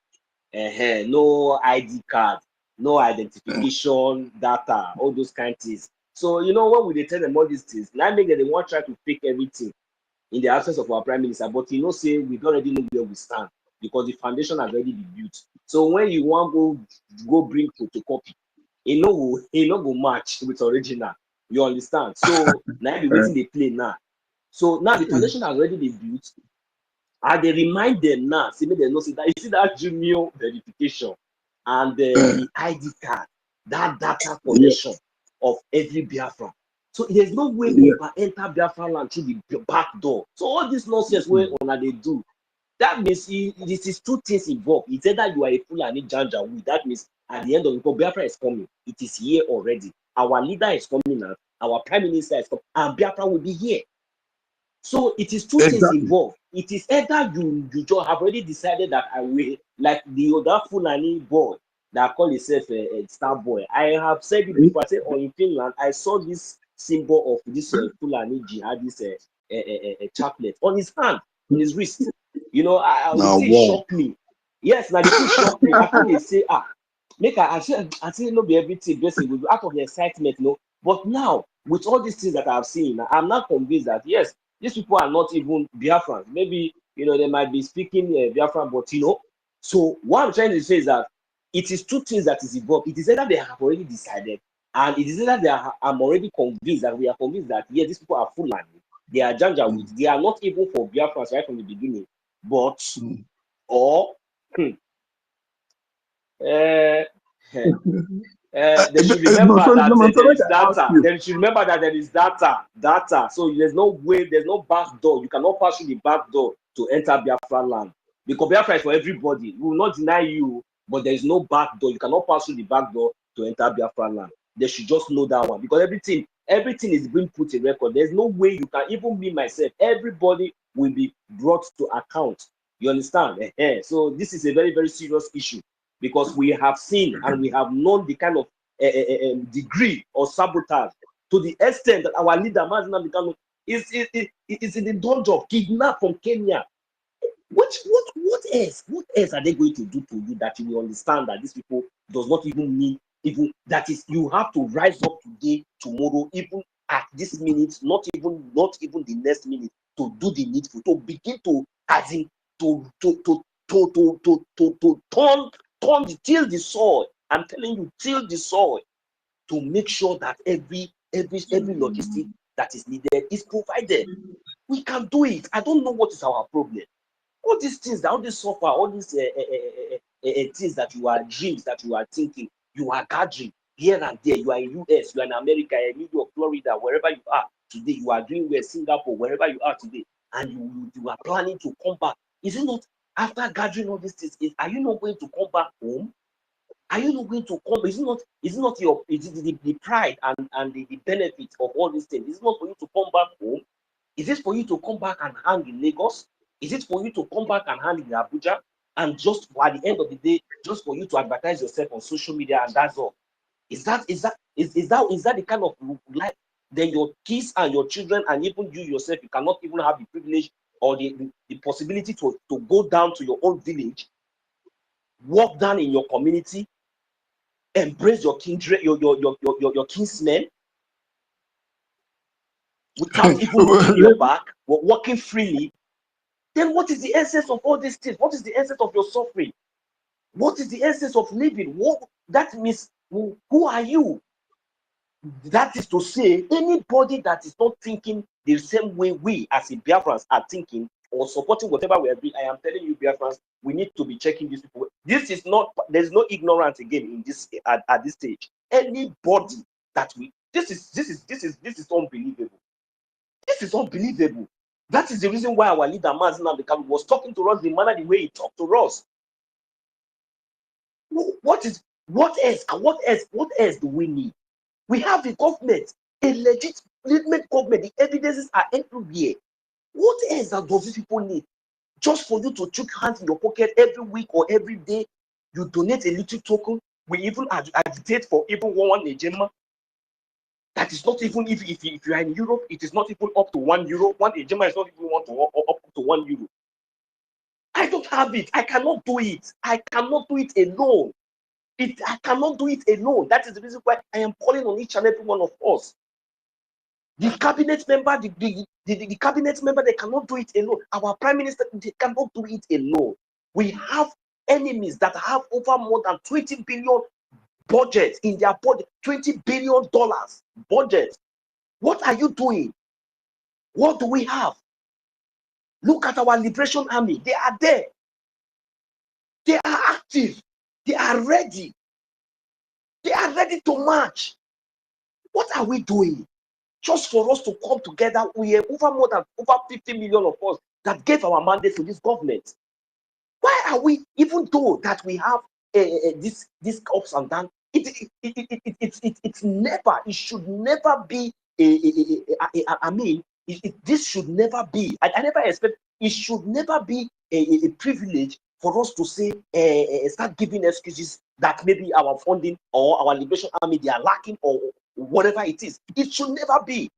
no ID card, no identification data, all those kind of things. So, when we tell them all these things, now make them they want try to fake everything in the absence of our prime minister, but say we already know where we stand because the foundation has already been built. So when you want go bring photocopy, it no go match with original. You understand? So now be waiting they play now. So now the foundation has already been built. And they remind them now, see make them know say that you see that junior verification and the ID card, that data yeah. collection of every Biafran. So there's no way Yeah. we can enter Biafra land through the back door. So all this nonsense where they do, that means this is 2 things involved. It's either you are a fool and a janja. That means at the end of the day, Biafra is coming. It is here already. Our leader is coming now. Our prime minister is coming, and Biafra will be here. So it is 2 things Exactly. involved. It is either you just have already decided that I will, like the other Fulani boy that call himself a star boy. I have said it before. I said, in Finland, I saw this symbol of this Fulani jihadist chaplet on his hand. on his wrist. You know, the Now, thing wow. shocked me. Yes, now the thing shocked me. I can't say, make I say no be everything basically will be out of the excitement, no. But now, with all these things that I've seen, I'm not convinced that yes, these people are not even Biafrans. Maybe they might be speaking Biafran, but So what I'm trying to say is that it is two things that is involved. It is either they have already decided, and it is either I'm already convinced that we are convinced that yeah, these people are Fulani. They are Janjaweed. They are not even for Biafrans right from the beginning. But or they should No, remember sorry, that no, man, sorry, there is I ask data. you. They should remember that there is data. So there's no way, there's no back door. You cannot pass through the back door to enter Biafra land. Because Biafra is for everybody. We will not deny you, but there is no back door. You cannot pass through the back door to enter Biafra land. They should just know that one. Because everything is being put in record. There's no way you can, even me myself, everybody will be brought to account. You understand? So this is a very, very serious issue. Because we have seen and we have known the kind of degree of sabotage to the extent that our leader Mazinam Kanu is in the danger of kidnap from Kenya. What else? What else are they going to do to you that you will understand that these people does not even mean even that is you have to rise up today, tomorrow, even at this minute, not even the next minute to do the needful, to begin to as in to till the soil. I'm telling you, till the soil to make sure that every logistic that is needed is provided. We can do it. I don't know what is our problem. All these things, all this software, all these things that you are dreams that you are thinking, you are gathering here and there. You are in US, you are in America, in New York, Florida, wherever you are today. You are doing well, Singapore, wherever you are today, and you are planning to come back. Is it not after gathering all these things? Are you not going to come back home? Are you not going to come? Is it not your the pride and the benefit of all these things? Is it not for you to come back home? Is it for you to come back and hang in Lagos? Is it for you to come back and hang in Abuja? And just at the end of the day, just for you to advertise yourself on social media and that's all? Is that the kind of life? Then your kids and your children and even you yourself, you cannot even have the privilege or the possibility to go down to your own village, walk down in your community, embrace your kindred, your kinsmen, without even looking your back, walking freely. Then what is the essence of all these things? What is the essence of your suffering? What is the essence of living? What that means? Who are you? That is to say, anybody that is not thinking the same way we as in Biafrans are thinking or supporting whatever we are doing, I am telling you, Biafrans, we need to be checking these people. This is not. There's no ignorance again in this at this stage. Anybody that this is unbelievable. This is unbelievable. That is the reason why our leader Mazi Nnamdi Kanu was talking to us the manner, the way he talked to us. What else do we need? We have a government, a legitimate government. The evidences are everywhere. What else does these people need? Just for you to choke hands in your pocket every week or every day, you donate a little token. We even agitate for even one agenda. That is not even if you are in Europe, it is not even up to €1. One agenda is not even up to €1. I don't have it. I cannot do it. I cannot do it alone. I cannot do it alone. That is the reason why I am calling on each and every one of us. The cabinet member, the cabinet member, they cannot do it alone. Our prime minister, they cannot do it alone. We have enemies that have over more than 20 billion budget in their budget, $20 billion budget. What are you doing? What do we have? Look at our Liberation Army. They are there. They are active. They are ready. They are ready to march. What are we doing? Just for us to come together, we have over 50 million of us that gave our mandate to this government. Why are we, even though that we have this ups and downs, it's never, it should never be this should never be. I never expect it should never be a privilege for us to say start giving excuses that maybe our funding or our Liberation Army they are lacking or whatever it is. It should never be.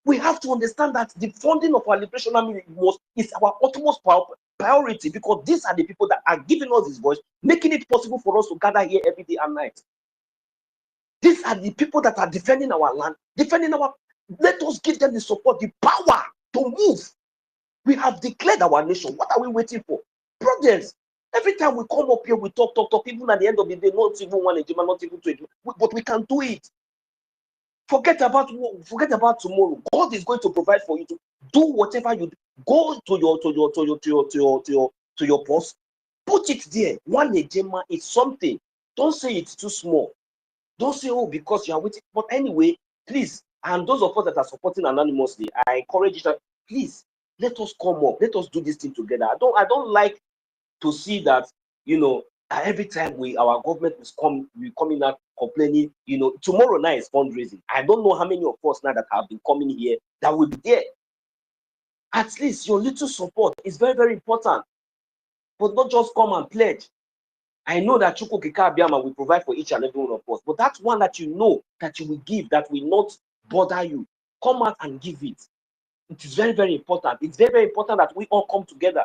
We have to understand that the funding of our Liberation Army is our utmost priority, because these are the people that are giving us this voice, making it possible for us to gather here every day and night. These are the people that are defending our land, defending our. Let us give them the support, the power to move. We have declared our nation. What are we waiting for? Brothers, every time we come up here, we talk. Even at the end of the day, not even one agenda, not even two, but we can do it. Forget about tomorrow. God is going to provide for you to do whatever you do. Go to your post. Put it there. One agenda is something. Don't say it's too small. Don't say, oh, because you are waiting. But anyway, please, and those of us that are supporting anonymously, I encourage you, please, let us come up. Let us do this thing together. I don't like to see that, every time our government is coming out complaining, tomorrow night is fundraising. I don't know how many of us now that have been coming here that will be there. At least your little support is very, very important. But not just come and pledge. I know that Chukwu Kika Abiyama will provide for each and every one of us, but that's one that you know that you will give, that will not bother you. Come out and give it. It is very, very important. It's very, very important that we all come together.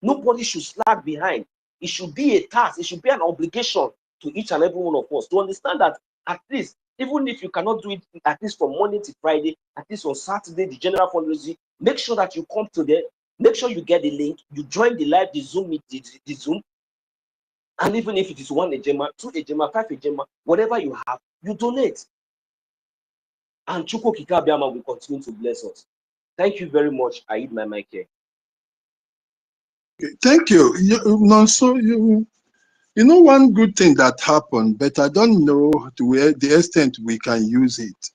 Nobody should slag behind. It should be a task. It should be an obligation to each and every one of us to understand that at least, even if you cannot do it at least from Monday to Friday, at least on Saturday, the general fundraising, make sure that you come to there. Make sure you get the link. You join the live, the Zoom, the Zoom. And even if it is 1 ejema, 2 ejema, 5 ejema, whatever you have, you donate. And Chukwu Kika Abiyama will continue to bless us. Thank you very much. I eat my mic here. Thank you. You know one good thing that happened, but I don't know to the extent we can use it.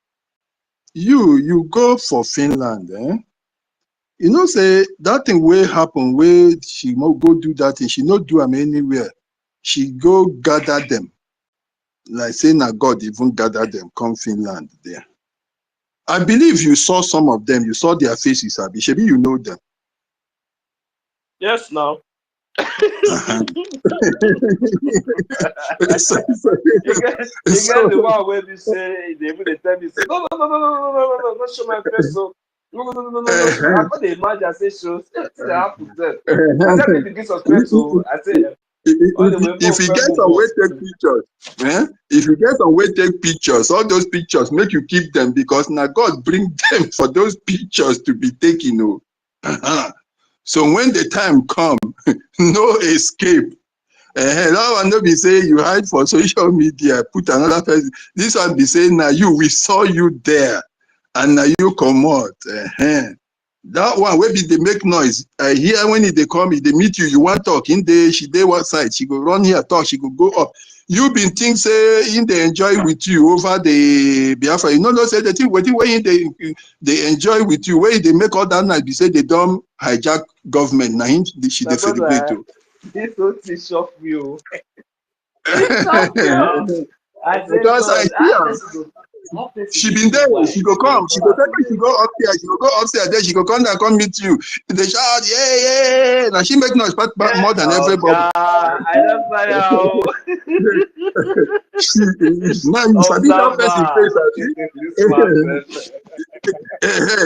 You go for Finland, eh? Say that thing will happen where she go do that thing, she not do them anywhere. She go gather them. Like saying that God even gather them, come Finland there. I believe you saw some of them, you saw their faces, Abi. Maybe you know them. Yes, now. Uh-huh. You get the one where they say, they tell me, say, no, not show my face, so. No. I put the imagine, I say, show, I have to tell. I tell me the gift of faith, so I say, if you get some way take pictures, if you get some way take pictures, all those pictures, make you keep them, because now God bring them for those pictures to be taken. So when the time come, no escape. That one no be say you hide for social media, put another person. This one be saying now we saw you there, and now you come out. That one where they make noise. Here when they come, they meet you, you want talk. She day one side, she go run here talk, she go up. You been think say they enjoy with you over the Biafra. You know, say the thing when they enjoy with you, where they make all that night, they say they don't hijack government. Now she they celebrate too. This whole thing shocked me. It shocked me. I said, because I see her. She been there. She go come. She go go upstairs. She go upstairs. Then she go come down, come meet you. They shout, yeah. Now she make noise more than everybody. I don't know. Now you sabi that person face.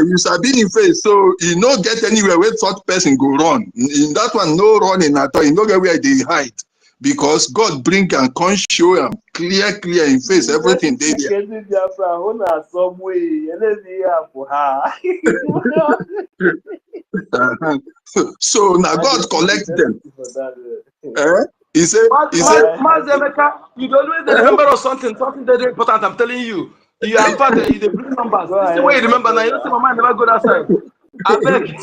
You sabi in face, so you no get anywhere where such person go run. In that one, no running at all. You no get where they hide. Because God bring and come show him clear in face everything they there. So now God collect them. He said, Mazemeka, you always remember of something very important. I'm telling you. You are part of the bring numbers. This is the way you remember now. You don't see my mind never go that side. I beg.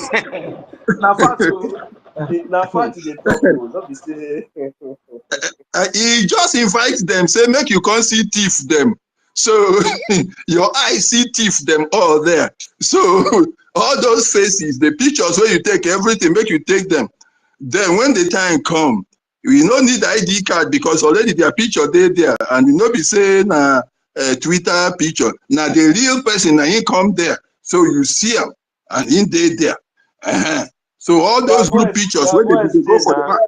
He just invites them, say, make you come see thief them. So your eyes see thief them all there. So all those faces, the pictures where you take everything, make you take them. Then when the time come, you don't need ID card because already their picture there, and you know be saying Twitter picture. Now the real person, now he come there, so you see him and he there. So all those good pictures where they go for the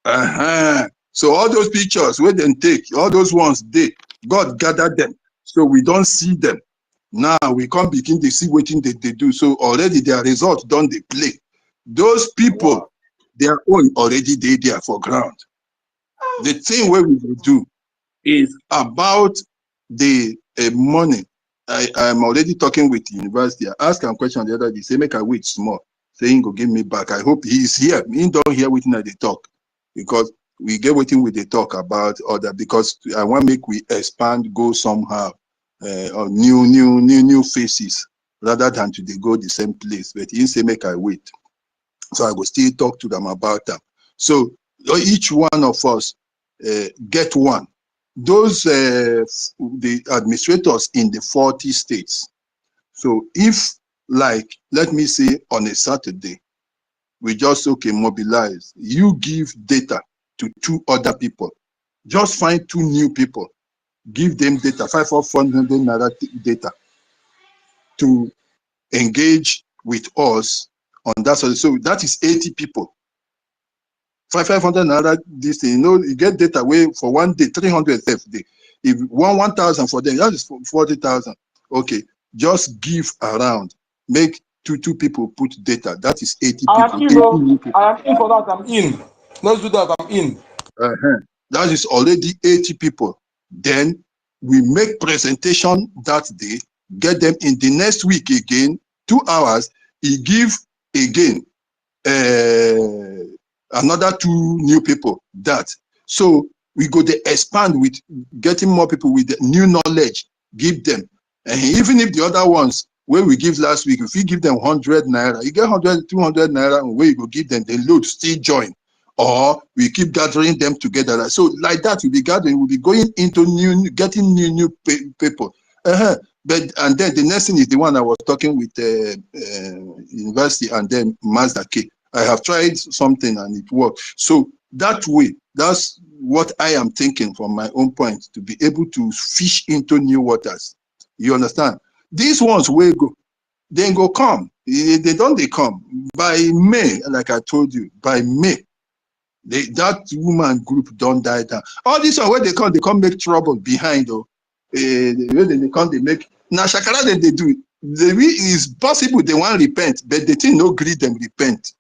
back. So all those pictures where they take, all those ones God gathered them, so we don't see them. Now we come begin to see what they do. So already their result done they play. Those people, Wow. their own already they there for ground. The thing where we will do is about the money. I'm already talking with the university. I asked him a question the other day. Say, make I wait small. Saying go give me back. I hope he's here. He don't hear what they talk. Because we get waiting with the talk about other, because I want to make we expand, go somehow, or new faces, rather than to they go the same place. But he say make I wait. So I will still talk to them about that. So each one of us get one. Those the administrators in the 40 states. So if, like, let me say on a Saturday, we just mobilize. You give data to 2 other people. Just find 2 new people. Give them data, 500 naira data to engage with us on that. So that is 80 people. 500 naira this thing, you get data way for one day, 300 day. If 1,000 for them, that is 40,000. Okay, just give around. Make two people put data. That is 80 I people, am in, 80 oh. new people. I am in for that. I'm in. Let's do that. I'm in. That is already 80 people. Then we make presentation that day, get them in the next week again, 2 hours, he give again another 2 new people that. So we go to expand with getting more people with the new knowledge, give them. And even if the other ones, where we give last week, if we give them 100 naira, you get 100, 200 naira, and where you go give them, the load still join. Or we keep gathering them together. So like that, we'll be gathering, we'll be going into getting new people. But and then the next thing is the one I was talking with university and then Mazda K. I have tried something and it worked. So that way, that's what I am thinking from my own point, to be able to fish into new waters. You understand? These ones will go, they go come. They don't they come. By May, like I told you, by May, that woman group don't die down. All this one where they come make trouble behind, though. They come, they make now shakara that they do. It's possible they want repent, but the thing no greet them repent.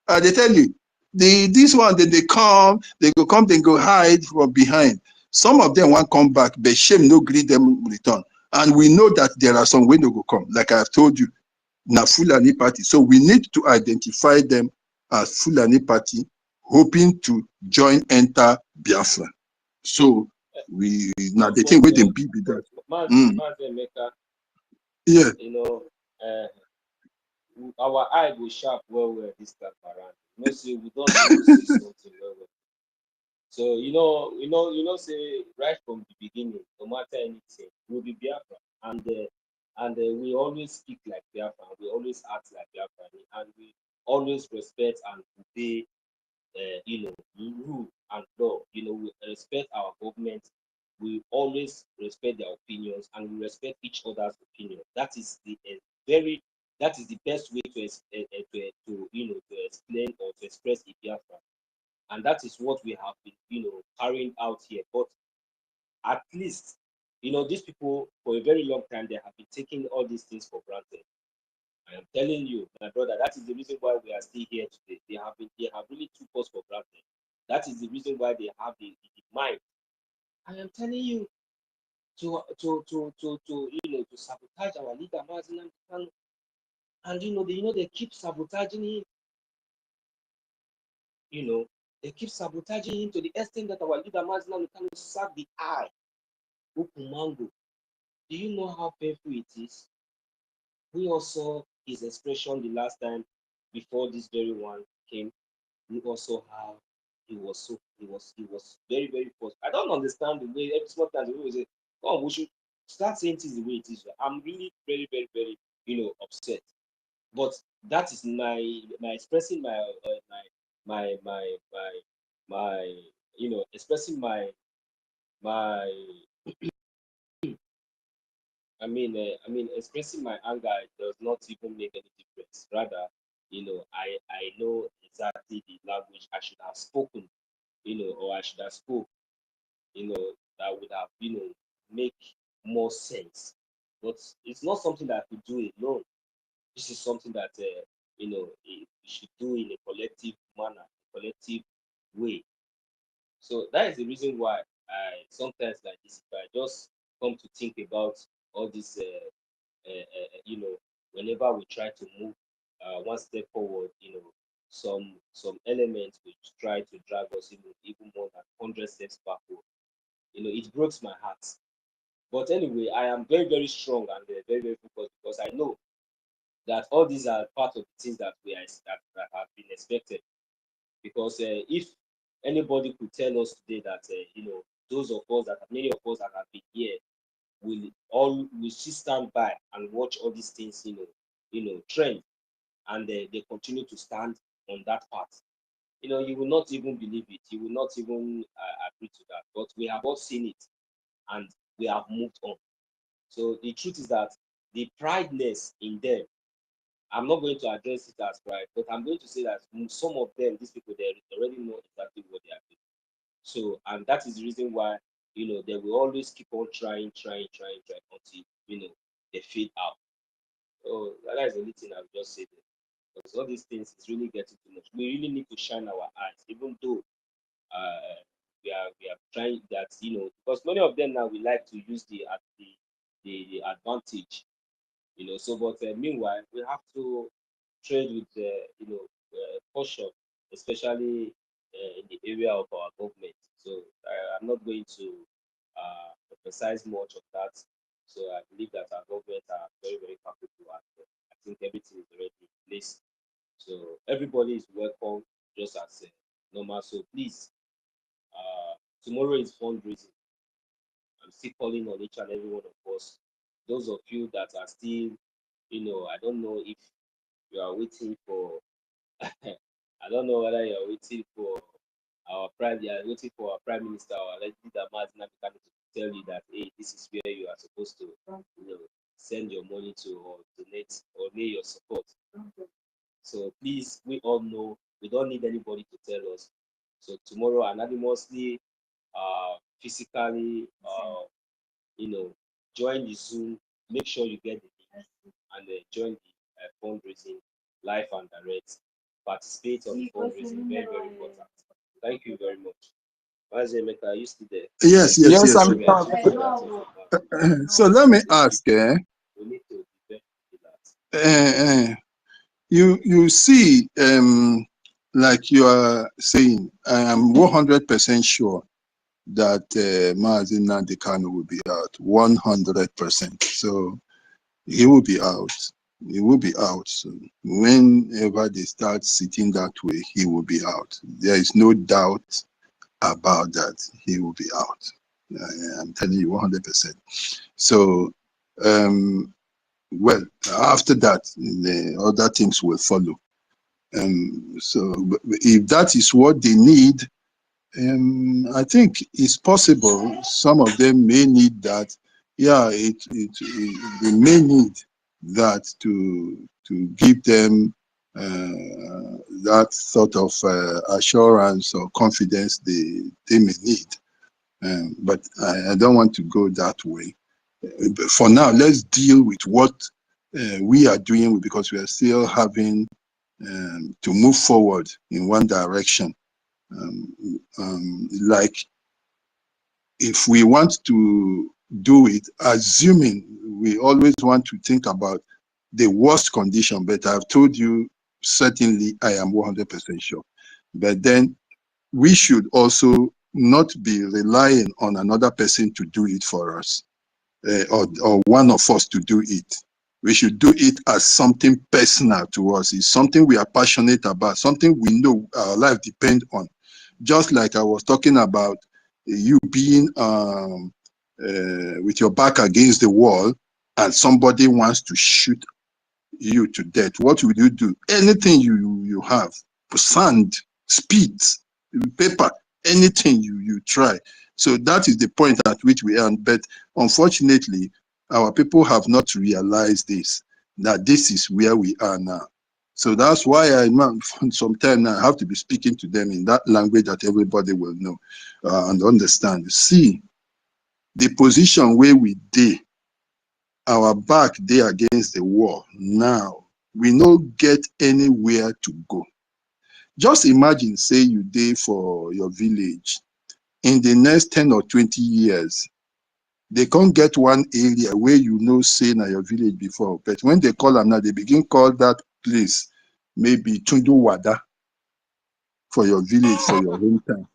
They tell you, this one that they come, they go hide from behind. Some of them want come back, but shame no greet them return. And we know that there are some when they go come, like I have told you, na Fulani party. So we need to identify them as Fulani party, hoping to join enter Biafra. So we now the thing with them be that. Master, Yeah. you know, our eye go sharp well this time around. You know, see, we don't even see something well. So say right from the beginning, no matter anything, we'll be Biafra, and we always speak like Biafra, we always act like Biafra, and we always respect and obey, rule and law. We respect our government. We always respect their opinions, and we respect each other's opinion. That is the best way to explain or to express a Biafra. And that is what we have been, carrying out here. But at least, these people for a very long time, they have been taking all these things for granted. I am telling you, my brother, that is the reason why we are still here today. They have really took us for granted. That is the reason why they have the mind. I am telling you, to sabotage our leader, and they keep sabotaging him. They keep sabotaging him to the extent that our leader Mazina can sack the eye. Ukumango. Do you know how painful it is? We also his expression the last time before this very one came. We also how he was very, very poor. I don't understand the way every small time the way we say, oh, we should start saying things the way it is. I'm really very, very, very, upset. But that is my expressing my expressing my expressing my anger does not even make any difference. Rather, I know exactly the language I should have spoken, or I should have spoke, that would have, make more sense. But it's not something that we do alone. This is something that we should do in a collective manner, collective way. So that is the reason why I sometimes like this, if I just come to think about all this, whenever we try to move one step forward, some elements which try to drag us even more than 100 steps backward. It breaks my heart. But anyway, I am very, very strong and very, very focused because I know that all these are part of the things that that have been expected. Because if anybody could tell us today that those of us that many of us that have been here will still stand by and watch all these things trend, and they continue to stand on that path, you will not even believe it. You will not even agree to that. But we have all seen it, and we have moved on. So the truth is that the prideness in them, I'm not going to address it as pride, but I'm going to say that some of them, these people, they already know exactly what they are doing. So, and that is the reason why, they will always keep on trying until, they fade out. So that is the only thing I will just say there. Because all these things is really getting too much. We really need to shine our eyes, even though we are trying that, because many of them now we like to use the advantage, So, but meanwhile, we have to trade with caution, especially in the area of our government. So I'm not going to emphasize much of that. So I believe that our government are very, very capable, and I think everything is already in place. So everybody is welcome, just as normal. So please, tomorrow is fundraising. I'm still calling on each and every one of us. Those of you that are still, I don't know if you are waiting for, I don't know whether you are waiting for you are waiting for our prime minister or leader Martin to tell you that, hey, this is where you are supposed to, send your money to, or donate or lay your support. So please, we all know we don't need anybody to tell us. So tomorrow, anonymously, physically, join the Zoom. Make sure you get the link and join the fundraising live and direct. Participate on the fundraising, very, very important. Thank you very much. Mazemeka, are you still there? Yes. Yes, I'm. So let me ask, we need to be very you see, like you are saying, I am 100% sure that Mazi Nnamdi Kanu will be out 100%. So he will be out. He will be out. So whenever they start sitting that way, he will be out. There is no doubt about that. He will be out. I'm telling you 100%. So, well, after that, the other things will follow. So if that is what they need, I think it's possible some of them may need that. Yeah, they may need that to give them that sort of assurance or confidence they may need. But I don't want to go that way. But for now, let's deal with what we are doing, because we are still having to move forward in one direction. Like if we want to do it, assuming we always want to think about the worst condition, but I've told you, certainly I am 100% sure. But then we should also not be relying on another person to do it for us, or one of us to do it. We should do it as something personal to us. It's something we are passionate about, something we know our life depends on. Just like I was talking about you being with your back against the wall and somebody wants to shoot you to death. What will you do? Anything you have, sand, speed, paper, anything you try. So that is the point at which we are. But unfortunately, our people have not realized this, that this is where we are now. So that's why sometimes I have to be speaking to them in that language that everybody will know and understand. See, the position where we did our back there against the wall. Now, we no get anywhere to go. Just imagine, say you dey for your village. In the next 10 or 20 years, they can't get one area where you know say na your village before. But when they call them now, they begin call that place maybe Tundu Wada for your village, for your hometown.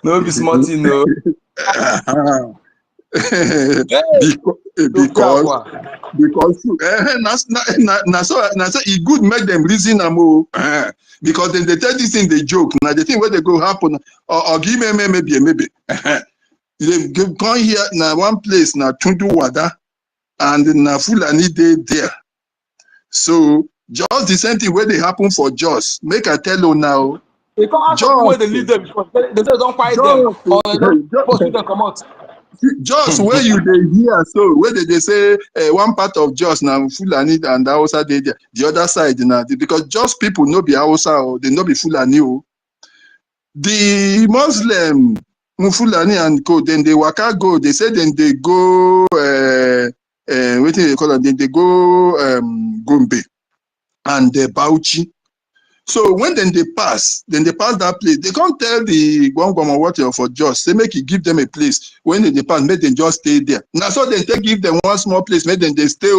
No be smart, you know. because so it good make them reason because then they tell this thing they joke. Now the thing where they go happen or give me maybe. They come here now one place now Tundu Wada and na Fulani dey there. So just the same thing where they happen for Jos. Make I tell you now. They can't ask people where they leave them before. They say don't fight them or they don't post them come out. Just where you they hear, so where they say one part of Jos now Fulani and Hausa they there, the other side now because just people no be Hausa or they no be Fulani. The Muslim Fulani and co then they waka go. They say then they go what do they call it? Then they go Gombe and Bauchi. So when then they pass that place, they can't tell the Gwangwama water for Jos. They make it give them a place. When they pass, make them just stay there. Now so then they give them one small place, make them they stay.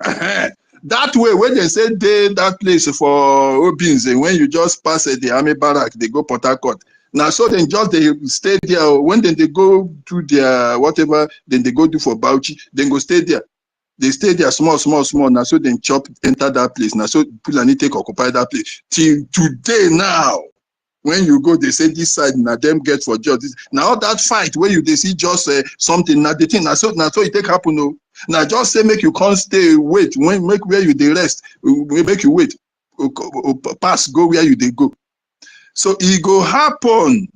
That way, when they say that place for Obins, and when you just pass the army barrack, they go Port Harcourt. Now so then just they stay there. When then they go to their whatever, then they go do for Bauchi, then go stay there. They stay there small. Now so then chop enter that place. Now so Fulani take occupy that place. Till today now, when you go, they say this side now them get for just now that fight where you they see just something now the thing now so it take happen. No. Now just say make you can't stay wait when make where you they rest we make you wait pass go where you they go. So it go happen.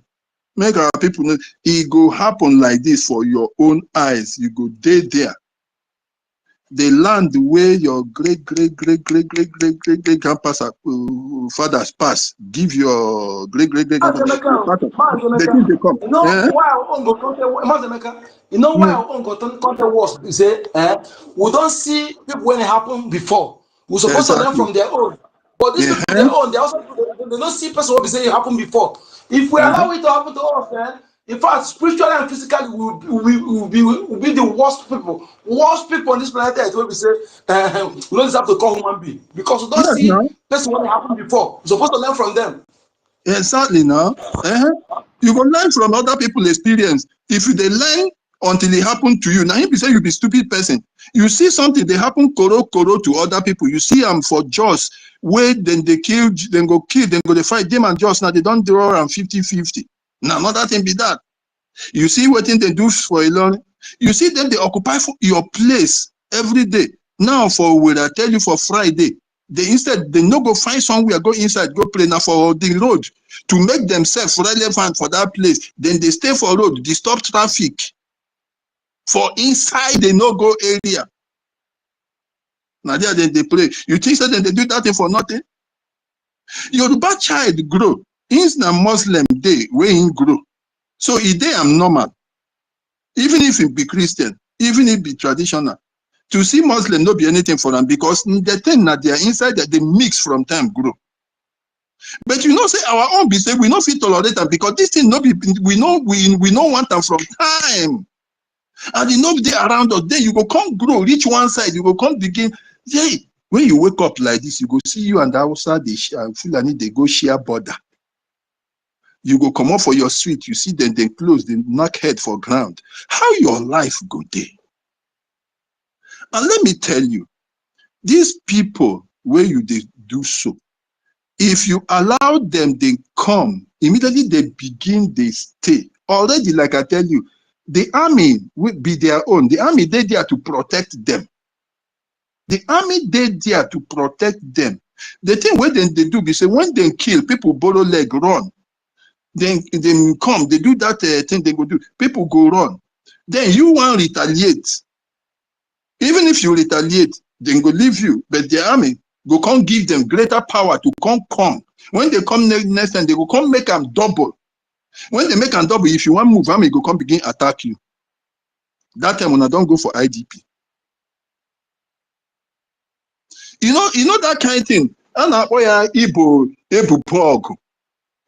Make our people know it go happen like this for your own eyes. You go there. The land where your great grandpas fathers pass, give your great grandpas. The thing they come. You know why our own go content? You know why our own go content worse? You say, we don't see people when it happened before. We're supposed to learn from their own. But these people, their own, they also they don't see person what we say it happened before. If we allow it to happen to us, in fact, spiritually and physically, we'll be the worst people. Worst people on this planet Earth. Where we say, we don't have to call human being because we don't see person what happened before. We're supposed to learn from them. Exactly now. You go learn from other people's experience. If you they learn until it happened to you, now you say you be stupid person. You see something they happen koro to other people. You see them for Jos where then they kill, then go they fight them and Jos. Now they don't draw around 50-50. Now another thing be that. You see what thing they do for a long. You see them they occupy for your place every day. Now for what I tell you for Friday. They instead they no go find somewhere, go inside, go play now for the road to make themselves relevant for that place. Then they stay for road, disturb traffic. For inside they no go area. Now there they play. You think that they do that thing for nothing? Your bad child grow. He's na Muslim day where he grow. So if they am normal, even if he be Christian, even if he be traditional. To see Muslim not be anything for them because the thing that they are inside that they mix from time grow. But you know, say our own be say we not fit tolerate them because this thing not be we know want them from time. And you know they around us, then you go come grow, reach one side, you go come begin. Hey, when you wake up like this, you go see you and outside the Fulani they go share border. You go come up for your street, you see them they close, they knock head for ground. How your life go there? And let me tell you, these people where you they do so, if you allow them, they come, immediately they begin, they stay. Already, like I tell you, the army will be their own. The army, they're there to protect them. The army, they're there to protect them. The thing where they do be say, when they kill, people borrow leg, run. Then they come, they do that thing they go do. People go run. Then you want to retaliate. Even if you retaliate, they go leave you. But the army go come give them greater power to come. When they come next time, they go come make them double. When they make them double, if you want to move, army go come begin attack you. That time when I don't go for IDP. You know that kind of thing. And Ibo Pog,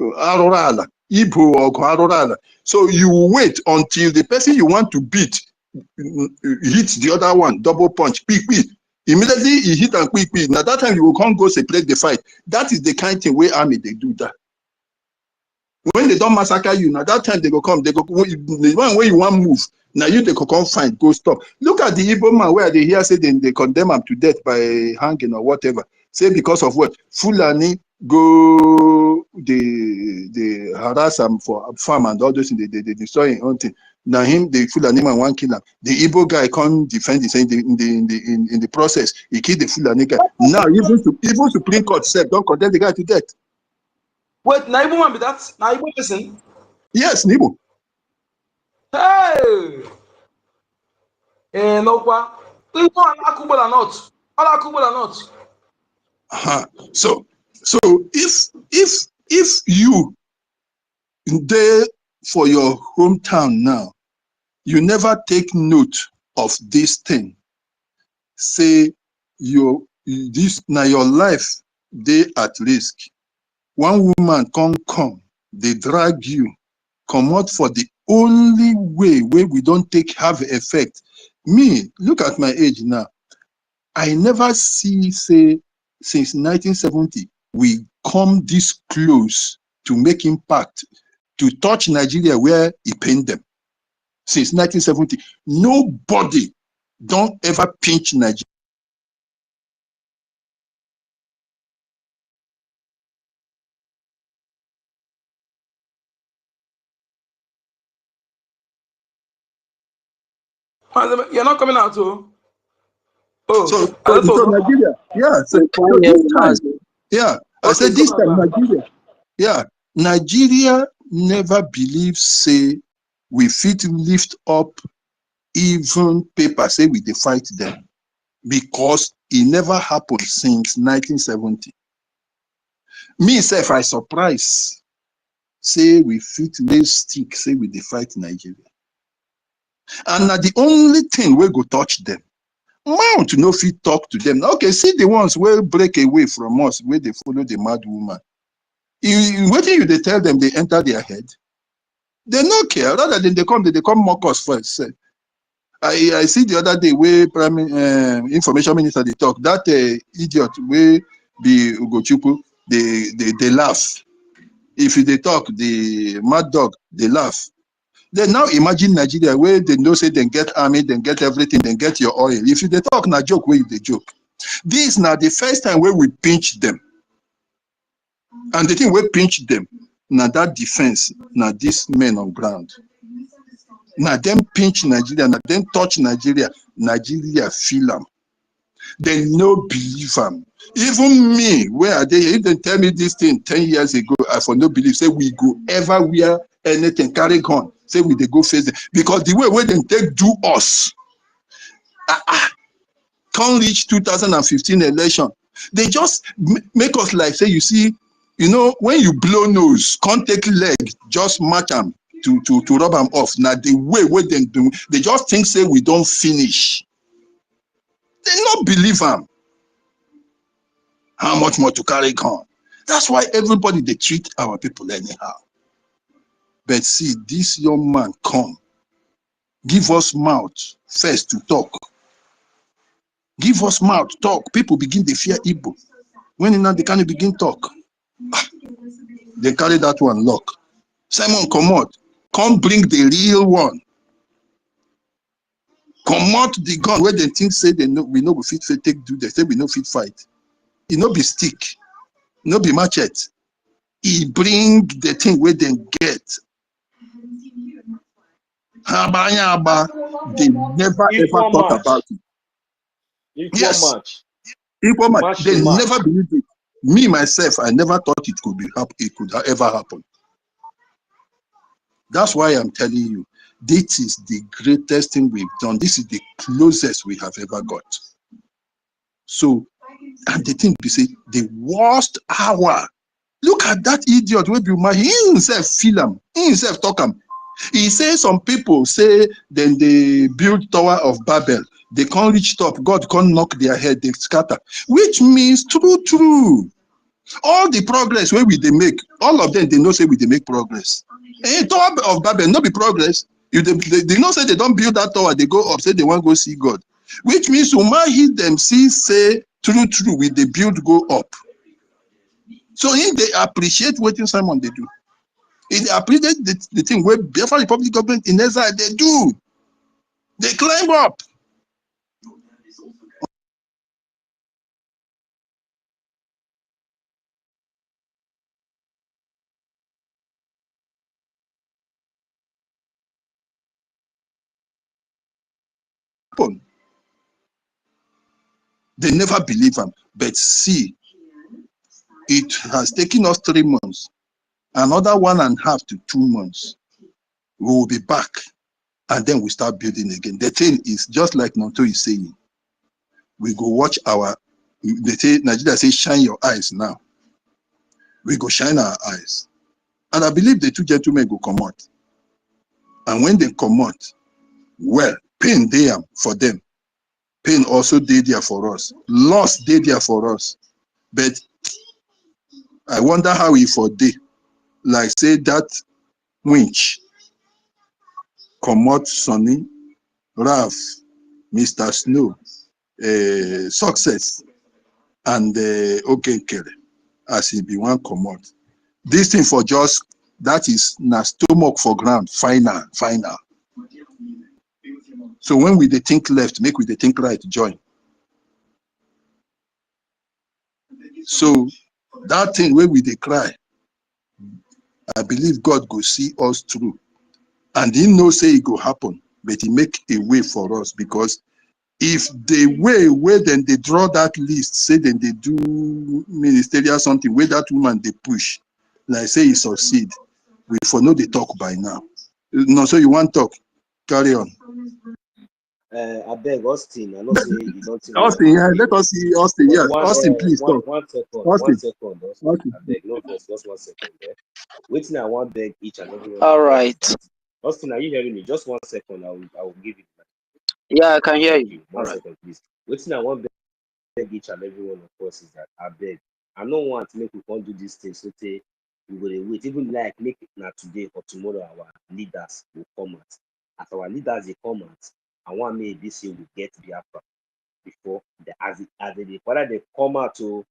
Arorala, Ibo or Arorala. So you wait until the person you want to beat hits the other one, double punch, quick. Immediately he hit and quick. Now that time you will come go separate the fight. That is the kind of thing where army they do that. When they don't massacre you, now that time they go come, they go the one where you want move. Now you they go come find, go stop. Look at the Igbo man where they hear say they condemn him to death by hanging or whatever. Say because of what? Fulani go they harass him for farm and all those things, they destroy his own thing. Now him, the Fulani man one kill him. The Igbo guy can't defend his in the process. He killed the Fulani guy. Now even Supreme Court said don't condemn the guy to death. Wait, na Igbo man be that? Na Igbo person? Yes, Nibo. Hey! No kwa. Igbo ala Kubola not. Ala Kubola not. So if you there for your hometown now, you never take note of this thing. Say this now your life they at risk. One woman come, they drag you, come out for the only way where we don't take have effect. Me, look at my age now. I never see say since 1970 we come this close to make impact to touch Nigeria where he paint them. Since 1970, nobody don't ever pinch Nigeria. You're not coming out, too. Oh, So I just told Nigeria, yeah. So this time, yeah. I said this time Nigeria, yeah. Nigeria never believes say we fit lift up even paper say we dey fight them because it never happened since 1970. Me self I surprise say we fit lay stick say we dey fight Nigeria, and na the only thing we go touch them. Mount no fit talk to them. Okay, see the ones wey break away from us where they follow the mad woman. What do they tell them? They enter their head. They no care. Rather than they come mock us first. I see the other day where information minister they talk that idiot wey be Ugochukwu they laugh. If they talk the mad dog they laugh. Then now imagine Nigeria where they know say they get army, they get everything, they get your oil. If they talk na joke where they joke. This now the first time where we pinch them. And the thing we pinch them, now that defense, now these men on ground. Now them pinch Nigeria, now them touch Nigeria, Nigeria feel them. They no believe them. Even me, where are they? If they tell me this thing 10 years ago, I for no believe, say we go ever wear anything, carry gun, say we they go face them. Because the way where they take do us, can't reach 2015 election. They just make us like, say, you see, you know, when you blow nose, can't take leg, just match them to rub them off. Now the way where they do, they just think say we don't finish. They not believe them. How much more to carry on? That's why everybody they treat our people anyhow. But see, this young man come, give us mouth first to talk. Give us mouth, talk. People begin to fear Igbo. When they can't begin talk, they carry that one lock. Simon, come out. Come bring the real one. Come out the gun where they think say they know we know we fit take do. They say we know fit fight. It no be stick, no be machete. He bring the thing where they get. They never ever talk about it. Yes. Equal match. They never believed it. Me myself, I never thought it could ever happen. That's why I'm telling you, this is the greatest thing we've done. This is the closest we have ever got. So, and the thing be say, the worst hour. Look at that idiot. He himself feel him. He himself talk him. He says some people say then they build Tower of Babel. They can't reach top. God can't knock their head. They scatter. Which means true. All the progress where we they make, all of them, they know say we they make progress. Tower of Babel, not be progress. If they not say they don't build that tower, they go up, say they want to go see God. Which means Uma hit them, see, say, true, we they build go up. So if they appreciate what Simon they do. If they appreciate the thing where Biafra Republic government in exile, they do. They climb up. They never believe them. But see, it has taken us 3 months. Another 1.5 to 2 months. We will be back. And then we start building again. The thing is, just like Nonto is saying, we go watch they say, Nigeria say, shine your eyes now. We go shine our eyes. And I believe the two gentlemen go come out. And when they come out, well, pain there for them. Pain also dey there for us. Loss dey there for us. But I wonder how he for day. Like say that winch, come out Sonny, Ralph, Mr. Snow, Success, and okay, Kelly, as he be one come out. This thing for just, that is na stomach for ground, final. So when we they think left, make we they think right, join. So that thing where we they cry, I believe God go see us through. And he know say it go happen, but he make a way for us, because if the way where then they draw that list, say then they do ministerial something, where that woman they push, like say he succeed, we for know they talk by now. No, so you want talk, carry on. I beg Austin, I know say you don't think Austin, yeah, let us see Austin. Yes, Austin, please talk. one second, Austin. 1 second, Austin. Okay. I beg, no, just 1 second there. Waiting, I want beg each and every one. All right. Austin, are you hearing me? Just 1 second, I will give you. Yeah, I can hear Thank you. you. One second, please. Waiting, I want beg each and every one of us is that I beg. I don't want to make we can't do these things. So say we will wait. Even like make it not today or tomorrow, our leaders will come out. As our leaders they come out, I want me this year we get Biafra before the as they whether they come out or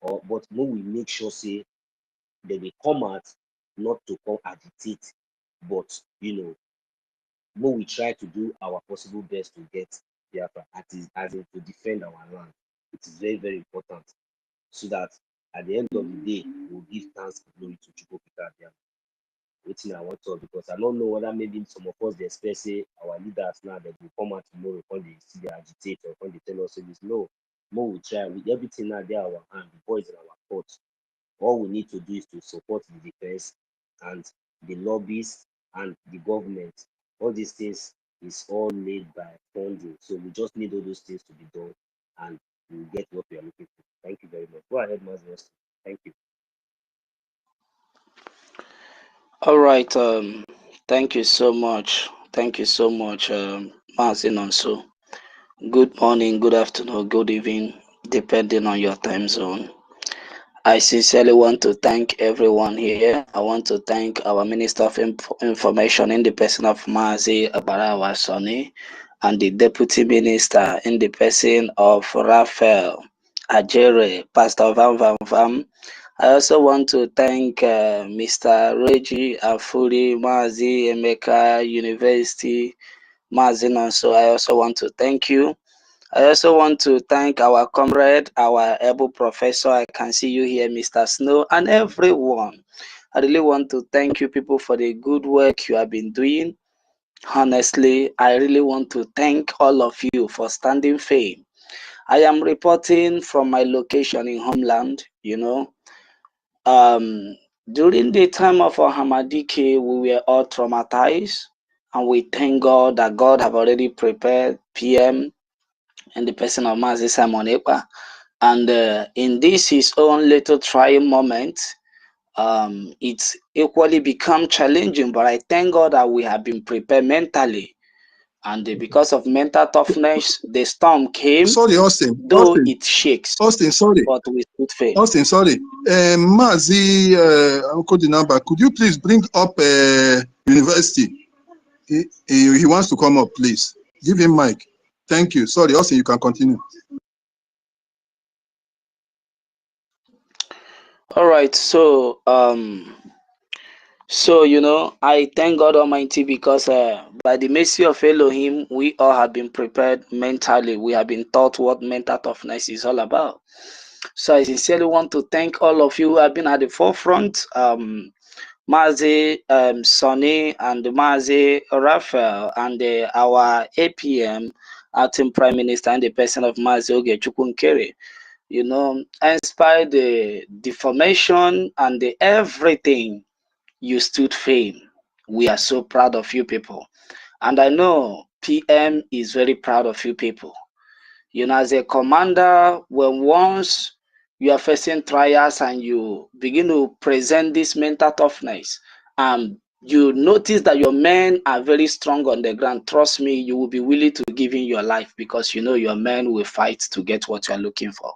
but no we make sure say they will come out not to come agitate, but no we try to do our possible best to get Biafra as in to defend our land. It is very, very important so that at the end of the day we'll give thanks and glory to Chukwu waiting I want to, because I don't know whether maybe some of us they expect say our leaders now that will come out tomorrow when they see the agitate or when they tell us this. No, more we try with everything now there our hand, the boys in our court. All we need to do is to support the defense and the lobbies and the government. All these things is all made by funding. So we just need all those things to be done and we'll get what we are looking for. Thank you very much. Go ahead, Master. Thank you. All right. Thank you so much. Thank you so much, Mazin Onso. Good morning, good afternoon, good evening, depending on your time zone. I sincerely want to thank everyone here. I want to thank our Minister of Information in the person of Mazi Abarawa Soni and the Deputy Minister in the person of Raphael Ajere, Pastor Van Van Van. I also want to thank Mr. Reggie Afuri Mazi Emeka University Mazi Nonso. I also want to thank you. I also want to thank our comrade, our able professor. I can see you here, Mr. Snow, and everyone. I really want to thank you people for the good work you have been doing. Honestly, I really want to thank all of you for standing firm. I am reporting from my location in homeland, During the time of our Hamadike, we were all traumatized, and we thank God that God have already prepared PM in the person of Mazi Simon Ekpa. And in this his own little trying moment, it's equally become challenging. But I thank God that we have been prepared mentally, and because of mental toughness, the storm came. Sorry, Austin. Though it shakes, Austin, sorry. but we stood firm. Austin, sorry. Mazi Uncle Dinamba, could you please bring up university? He wants to come up, please. Give him mic. Thank you. Sorry, Austin, you can continue. All right. So I thank God Almighty because by the mercy of Elohim, we all have been prepared mentally. We have been taught what mental toughness is all about. So I sincerely want to thank all of you who have been at the forefront. Mazi, Sonny, and Mazi Raphael, and our APM, acting Prime Minister, and the person of Mazi Ogechukwu Nkere. Inspired the deformation and the everything, you stood firm. We are so proud of you people. And I know PM is very proud of you people. As a commander, when once you are facing trials and you begin to present this mental toughness, and you notice that your men are very strong on the ground, trust me, you will be willing to give in your life because your men will fight to get what you are looking for.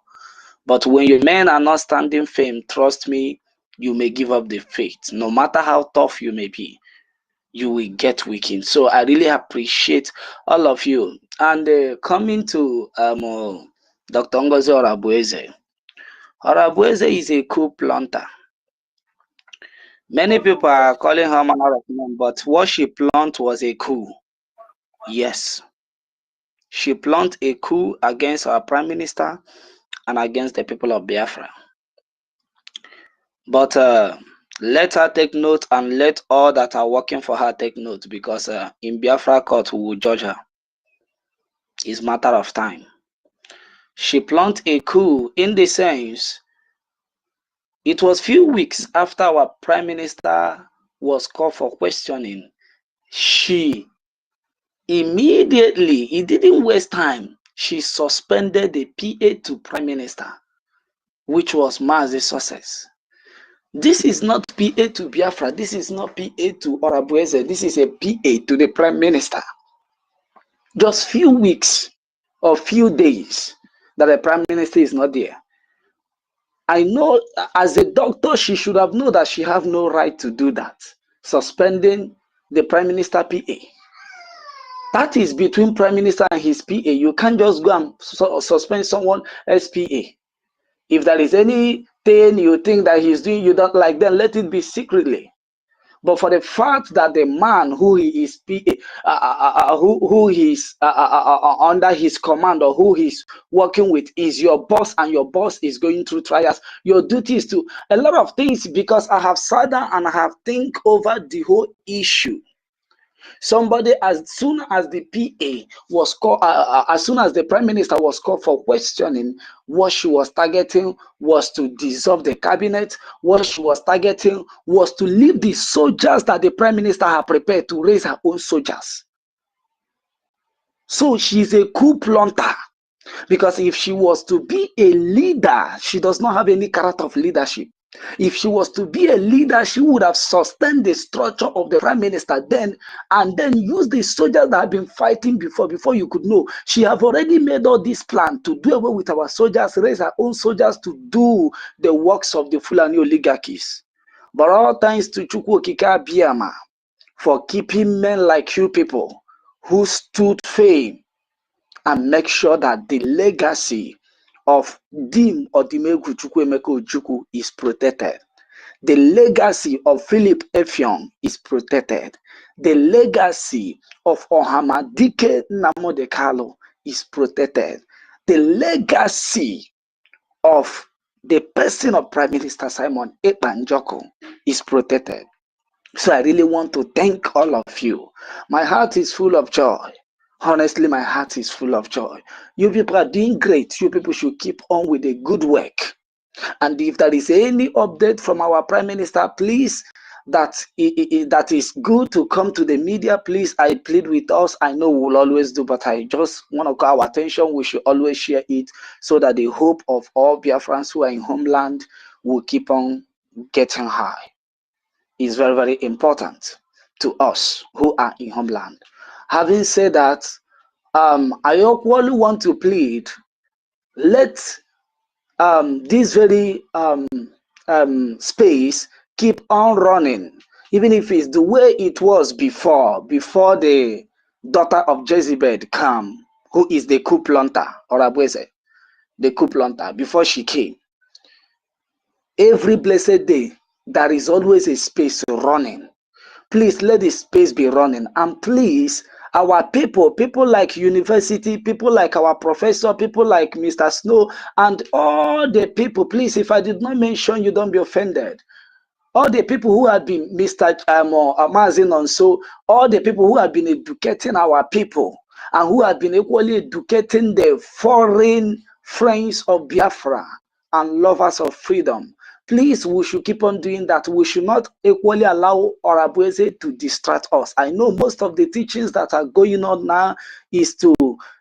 But when your men are not standing firm, trust me, you may give up the faith. No matter how tough you may be, you will get weakened. So I really appreciate all of you. And coming to Dr. Ngozi Orabueze. Orabueze is a coup planter. Many people are calling her manner of man, but what she planted was a coup. Yes. She planted a coup against our Prime Minister and against the people of Biafra. But let her take note, and let all that are working for her take note, because in Biafra court we will judge her. It's a matter of time. She planted a coup in the sense, it was few weeks after our Prime Minister was called for questioning. She immediately, it didn't waste time, she suspended the PA to Prime Minister, which was Mazi Success. This is not PA to Biafra. This is not PA to Orabueze. This is a PA to the Prime Minister. Just few weeks or few days that the Prime Minister is not there. I know as a doctor, she should have known that she have no right to do that. Suspending the Prime Minister PA. That is between Prime Minister and his PA. You can't just go and suspend someone as PA. If there is anything you think that he's doing you don't like, then let it be secretly. But for the fact that the man who he is who is under his command, or who he's working with, is your boss, and your boss is going through trials, your duty is to a lot of things, because I have sat down and I have think over the whole issue. Somebody, as soon as the PA was called, as soon as the Prime Minister was called for questioning, what she was targeting was to dissolve the cabinet. What she was targeting was to leave the soldiers that the Prime Minister had prepared to raise her own soldiers. So she's a coup planter. Because if she was to be a leader, she does not have any character of leadership. If she was to be a leader, she would have sustained the structure of the Prime Minister then, and then use the soldiers that have been fighting before you could know. She have already made all this plan to do away with our soldiers, raise her own soldiers to do the works of the Fulani oligarchies. But all thanks to Chukwu Okike Abiyama for keeping men like you people who stood firm and make sure that the legacy of Dim Odimegwu Chukwuemeka Ojukwu is protected. The legacy of Philip Effiong is protected. The legacy of Ohamadike Namodekalo is protected. The legacy of the person of Prime Minister Simon Ekpanjoko is protected. So I really want to thank all of you. My heart is full of joy. Honestly, my heart is full of joy. You people are doing great. You people should keep on with the good work. And if there is any update from our Prime Minister, please, that is good to come to the media. Please, I plead with us. I know we'll always do, but I just want to call our attention. We should always share it so that the hope of all Biafrans who are in homeland will keep on getting high is very, very important to us who are in homeland. Having said that, I equally want to plead, let this very space keep on running, even if it's the way it was before the daughter of Jezebel come, who is the coup planter, or Abueze, the coup planter, before she came. Every blessed day, there is always a space running. Please let the space be running. And please, our people like university, people like our professor, people like Mr. Snow, and all the people, please, if I did not mention you, don't be offended. All the people who have been Mr. Amazin on, so all the people who have been educating our people and who have been equally educating the foreign friends of Biafra and lovers of freedom. Please, we should keep on doing that. We should not equally allow Orabweze to distract us. I know most of the teachings that are going on now is to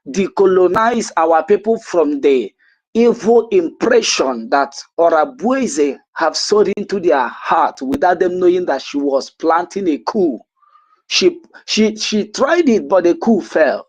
decolonize our people from the evil impression that Orabweze have sowed into their heart without them knowing that she was planting a coup. She tried it, but the coup fell.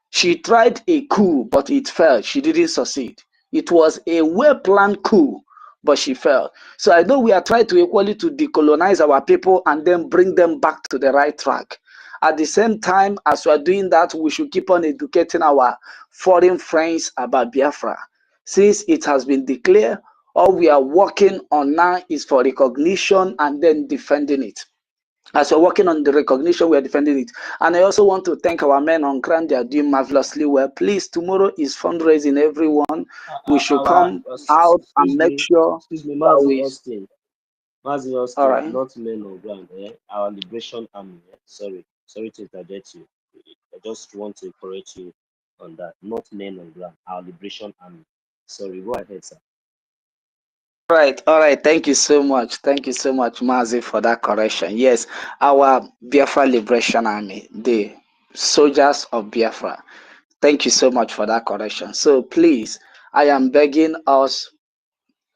She tried a coup, but it failed. She didn't succeed. It was a well-planned coup, but she failed. So I know we are trying to equally to decolonize our people and then bring them back to the right track. At the same time, as we are doing that, we should keep on educating our foreign friends about Biafra. Since it has been declared, all we are working on now is for recognition and then defending it. As we're working on the recognition, we are defending it. And I also want to thank our men on ground. They are doing marvelously well. Please, tomorrow is fundraising, everyone. We should come out and make sure excuse me, that Mazi we... Austin. Mazi All Austin, right. not men on ground, our liberation army. Sorry to interject you. I just want to correct you on that. Not men on ground, our liberation army. Sorry, go ahead, sir. All right. Thank you so much. Thank you so much, Mazi, for that correction. Yes, our Biafra Liberation Army, the soldiers of Biafra. Thank you so much for that correction. So please, I am begging us,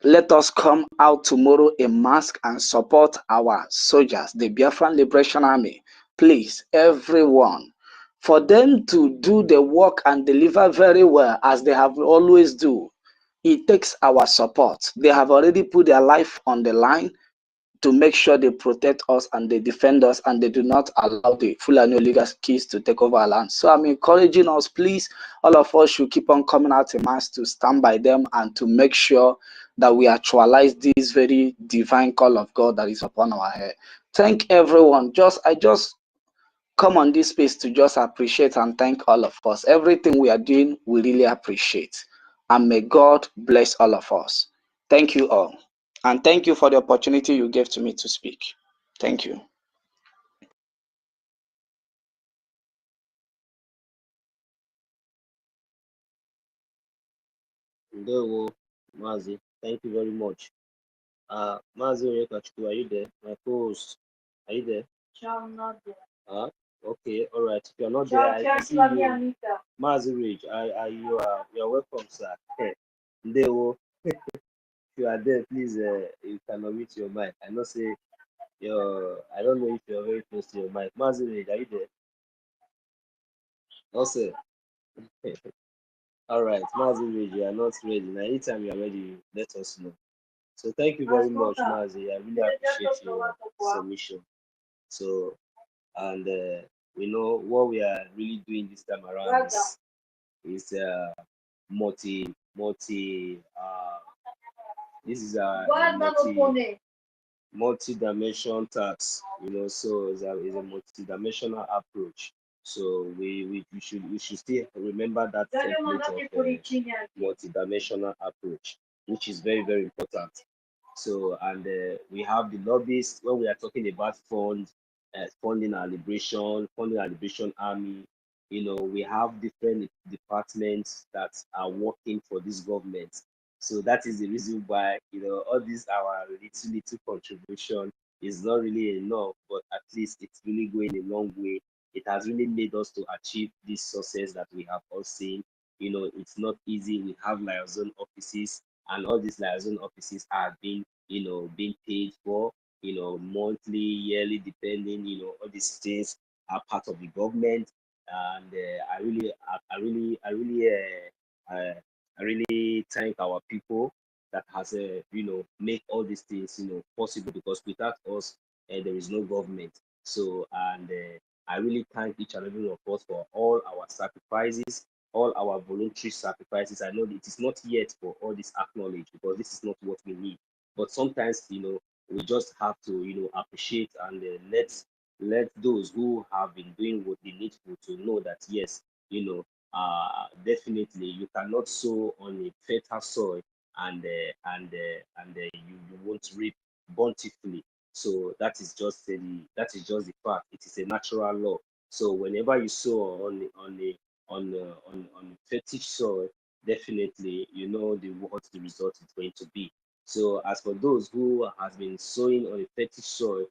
let us come out tomorrow in mass and support our soldiers, the Biafran Liberation Army. Please, everyone, for them to do the work and deliver very well as they have always do, it takes our support. They have already put their life on the line to make sure they protect us and they defend us and they do not allow the Fulani oligarchies to take over our land. So I'm encouraging us, please, all of us should keep on coming out in mass to stand by them and to make sure that we actualize this very divine call of God that is upon our head. Thank everyone. I just come on this space to just appreciate and thank all of us. Everything we are doing, we really appreciate. And may God bless all of us. Thank you all. And thank you for the opportunity you gave to me to speak. Thank you. Ndewo, Mazi. Thank you very much. Mazi Onyekachukwu, are you there? My co-host, are you there? I'm not there. Okay, all right. If you're not there, I can see you. Mazi Ridge, you are welcome, sir. Ndewo, if you are there, please, you can unmute your mic. I know say I don't know if you're very close to your mic. Mazi Ridge, are you there? Also, all right, Mazi Ridge, you are not ready. Now, anytime you are ready, let us know. So thank you very much, Mazi. I really appreciate your submission. So, and we know what we are really doing this time around is multi. This is a multi-dimension tax. So it's a multi-dimensional approach. So we should still remember that template of multi-dimensional approach, which is very, very important. So, and we have the lobbyists when we are talking about funding our liberation army. We have different departments that are working for this government. So that is the reason why, all this our little contribution is not really enough, but at least it's really going a long way. It has really made us to achieve this success that we have all seen. It's not easy. We have liaison offices, and all these liaison offices are being being paid for, monthly, yearly, depending, all these things are part of the government. And I really thank our people that has, make all these things, possible, because without us, there is no government. So, and I really thank each and every one of us for all our sacrifices, all our voluntary sacrifices. I know it is not yet for all this acknowledged, because this is not what we need. But sometimes, we just have to, appreciate and let those who have been doing what they needful to know that yes, definitely you cannot sow on a fertile soil and you won't reap bountifully. So that is just the fact. It is a natural law. So whenever you sow on fertile soil, definitely you know what the result is going to be. So as for those who has been sowing on a fertile soil,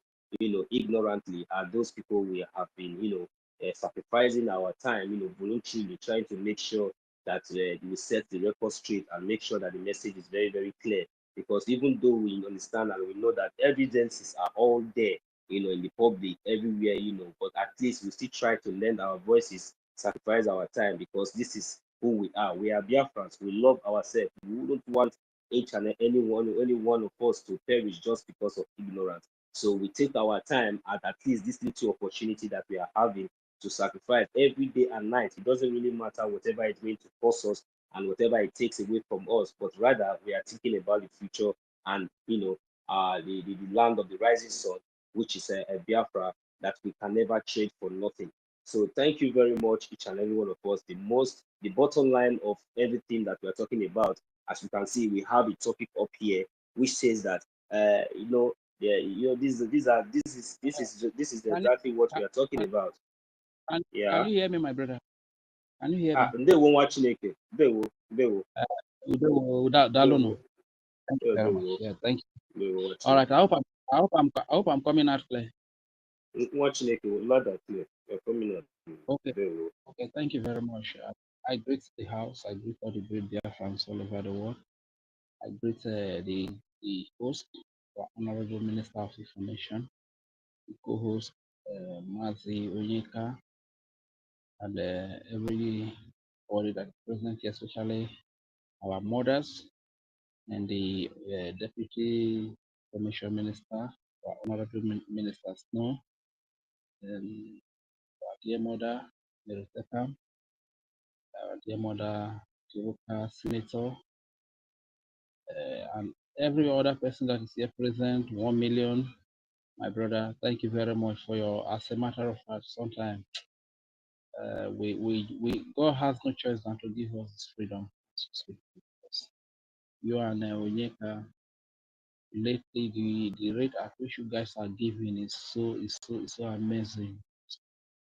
ignorantly, are those people we have been, sacrificing our time, voluntarily trying to make sure that we set the record straight and make sure that the message is very, very clear. Because even though we understand and we know that evidences are all there, in the public, everywhere, but at least we still try to lend our voices, sacrifice our time, because this is who we are. We are Biafrans. We love ourselves. We wouldn't want each and any one of us to perish just because of ignorance. So we take our time at least this little opportunity that we are having to sacrifice every day and night. It doesn't really matter whatever it's going to cost us and whatever it takes away from us, but rather we are thinking about the future and the land of the rising sun, which is a Biafra that we can never trade for nothing. So thank you very much, each and every one of us. The bottom line of everything that we are talking about, as you can see, we have a topic up here which says that this is Can exactly what you, we are talking about. can Yeah. you hear me, my brother? Can you hear me? They won't watch Chineke. They will. Without They Dalono. will. Thank you They very much. will. Yeah, thank you. They will watch All right. Chineke. I hope I'm coming out clear. Watch Chineke will not that clear. You're coming up. Okay. They will. Okay. Thank you very much. I greet the house. I greet all the great Biafrans all over the world. I greet the host, the Honorable Minister of Information, the co-host, Mazi Onyeka, and everybody that is present here, especially our mothers and the Deputy Commission Minister, our Honorable Minister Snow, and our dear mother, Meriteka, our dear mother, Kiruka, Senator, and every other person that is here present, 1 million. My brother, thank you very much for your, as a matter of fact, sometimes God has no choice than to give us this freedom to speak. You and Onyeka, lately the rate at which you guys are giving is so amazing.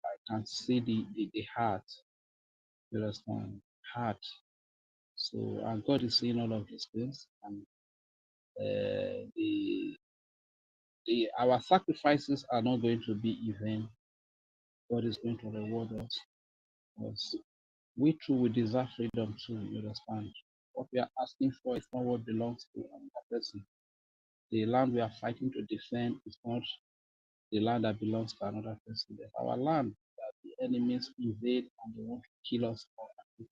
I can see the heart, you understand, heart. So and God is seeing all of these things, and the our sacrifices are not going to be in vain. God is going to reward us because we too we deserve freedom too. You understand? What we are asking for is not what belongs to another person. The land we are fighting to defend is not the land that belongs to another person. That's our land that the enemies invade and they want to kill us all. We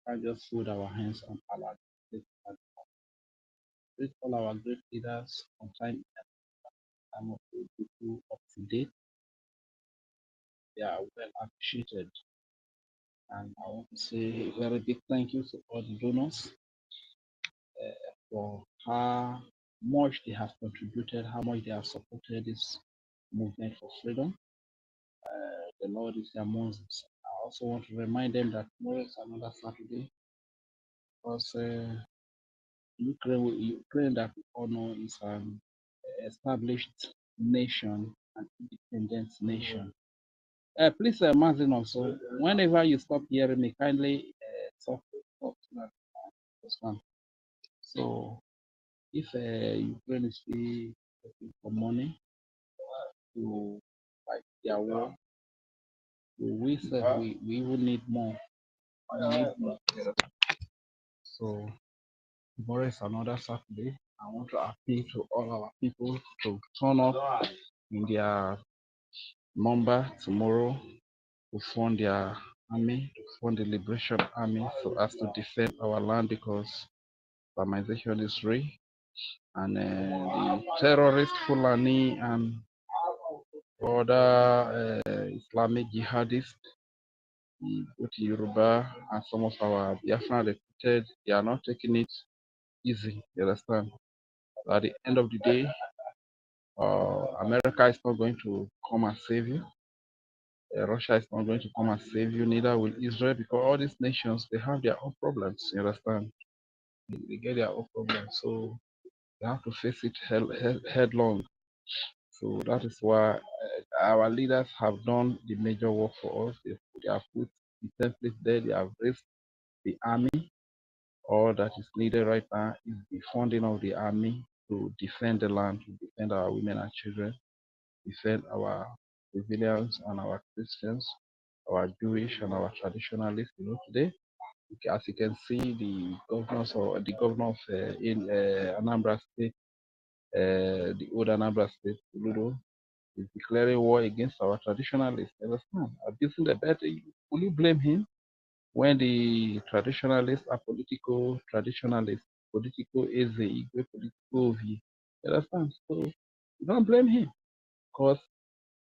can't just fold our hands and allow it. With all our great leaders on time of the people up to date, they are well appreciated. And I want to say a very big thank you to all the donors for how much they have contributed, how much they have supported this movement for freedom. The Lord is amongst us. I also want to remind them that tomorrow is another Saturday because Ukraine that we all know is an established nation, an independent nation. Please, Martin, also, whenever you stop hearing me, kindly talk to that understand. So, if Ukraine is still looking for money to fight their war, we said we will need more. We need more. So, tomorrow is another Saturday. I want to appeal to all our people to turn up in their number tomorrow to fund their army, to fund the Liberation Army so as to defend our land because Islamization is real. And the terrorist Fulani and other Islamic jihadists, both Yoruba and some of our Biafra recruited, they are not taking it easy. You understand? At the end of the day, America is not going to come and save you. Russia is not going to come and save you. Neither will Israel, because all these nations they have their own problems. You understand? They get their own problems, so they have to face it headlong. So that is why our leaders have done the major work for us. They have put the template there. They have raised the army. All that is needed right now is the funding of the army to defend the land, to defend our women and children, defend our civilians and our Christians, our Jewish and our traditionalists. Today, as you can see, the governors or the governor of in Anambra State, the old Anambra State, Uludo, is declaring war against our traditionalists. Understand? Abusing the bed. Will you blame him when the traditionalists are political traditionalists, political Eze, political V? Understand? So you don't blame him because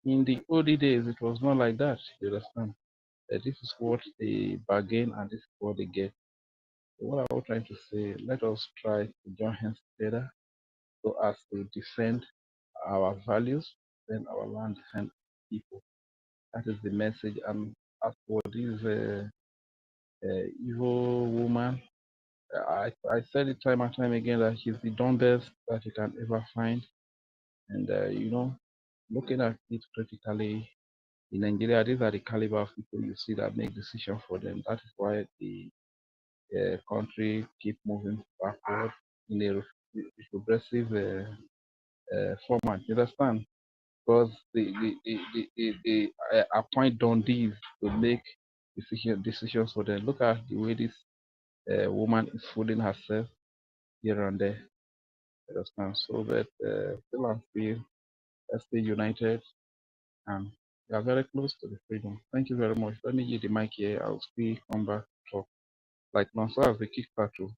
in the old days it was not like that. You understand? This is what they bargain and this is what they get. So what I was trying to say, let us try to join hands together so as to defend our values, defend our land, defend people. That is the message. And as for this evil woman, I said it time and time again that she's the dumbest that you can ever find. And, looking at it critically, in Nigeria, these are the caliber of people you see that make decisions for them. That is why the country keep moving backward in a progressive format. You understand? Because they appoint Dundies to make decisions for them. Look at the way this woman is fooling herself here and there. You understand? So that still and still, let's stay united and we are very close to the freedom. Thank you very much. Let me give the mic here. I'll still come back to talk. Like Nancy as the kick part too.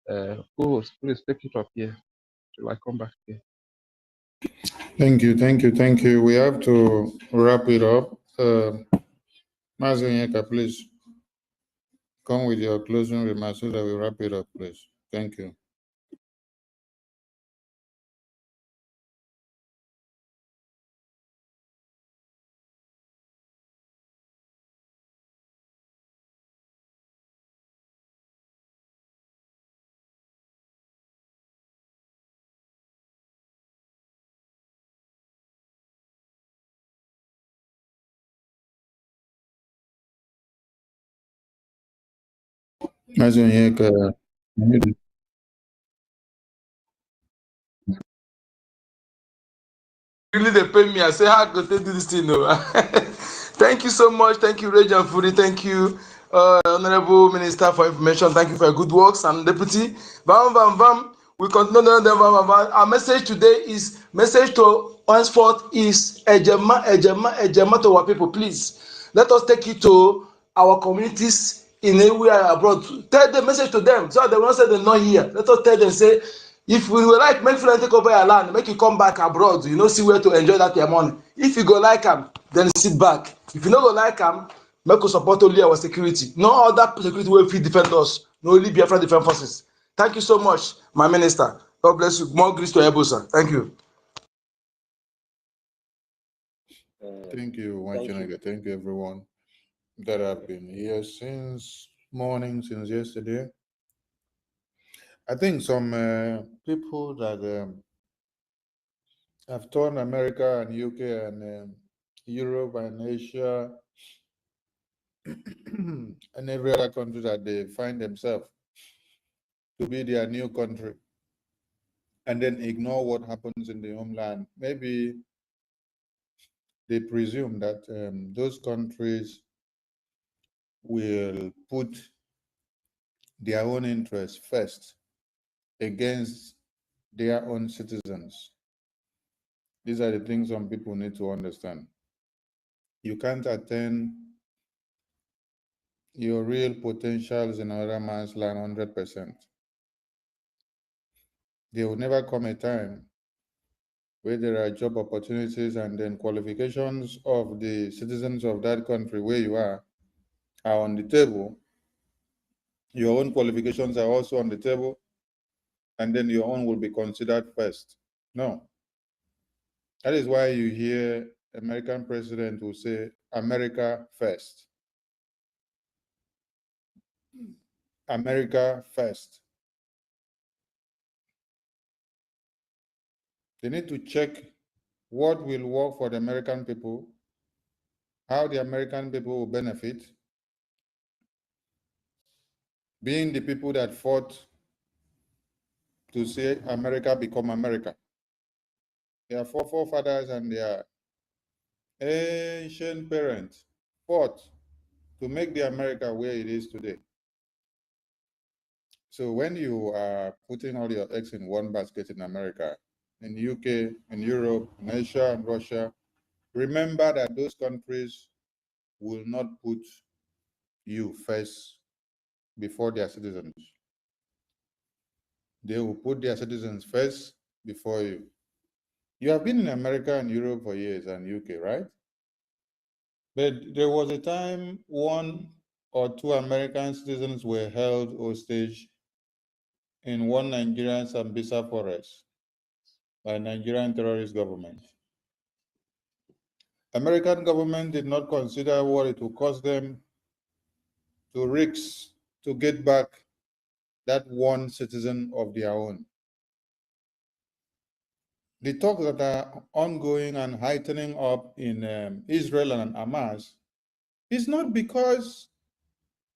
Co-host, please take it up here till I come back here. Thank you, thank you, thank you. We have to wrap it up. Mazunyeka, please come with your closing remarks so that we wrap it up, please. Thank you. Mazunyeka, Really, they pay me. I say, how could they do this thing? No? Thank you so much. Thank you, Reg and Fury. Thank you, Honorable Minister, for information. Thank you for your good works and deputy. Bam, bam, bam. We continue. Bam, bam, bam. Our message today is message to henceforth is ejema, ejema, ejema to our people. Please let us take it to our communities in anywhere abroad. Tell the message to them so they won't say they're not here. Let us tell them, say, if we would like make freedom take over your land, make you come back abroad, see where to enjoy that your money. If you go like am, then sit back. If you no go like am, make we support only our security. No other security will fit defend us. No only Biafra Defense Forces. Thank you so much, my minister. God bless you. More grace to Ebusa. Thank you. thank you, Thank you. Wachineke. Thank you, everyone that have been here since morning, since yesterday. I think some people that have turned America and UK and Europe and Asia and every other country that they find themselves to be their new country, and then ignore what happens in the homeland. Maybe they presume that those countries will put their own interests first against their own citizens. These are the things some people need to understand. You can't attain your real potentials in another man's land 100%. There will never come a time where there are job opportunities and then qualifications of the citizens of that country where you are on the table. Your own qualifications are also on the table, and then your own will be considered first. No. That is why you hear American president will say, America first. America first. They need to check what will work for the American people, how the American people will benefit, being the people that fought to see America become America. Their forefathers and their ancient parents fought to make the America where it is today. So when you are putting all your eggs in one basket in America, in the UK, in Europe, in Asia, and Russia, remember that those countries will not put you first before their citizens. They will put their citizens first before you. You have been in America and Europe for years and UK, right? But there was a time 1 or 2 American citizens were held hostage in one Nigerian Sambisa forest by Nigerian terrorist government. American government did not consider what it would cost them to risk to get back that one citizen of their own. The talks that are ongoing and heightening up in Israel and Hamas is not because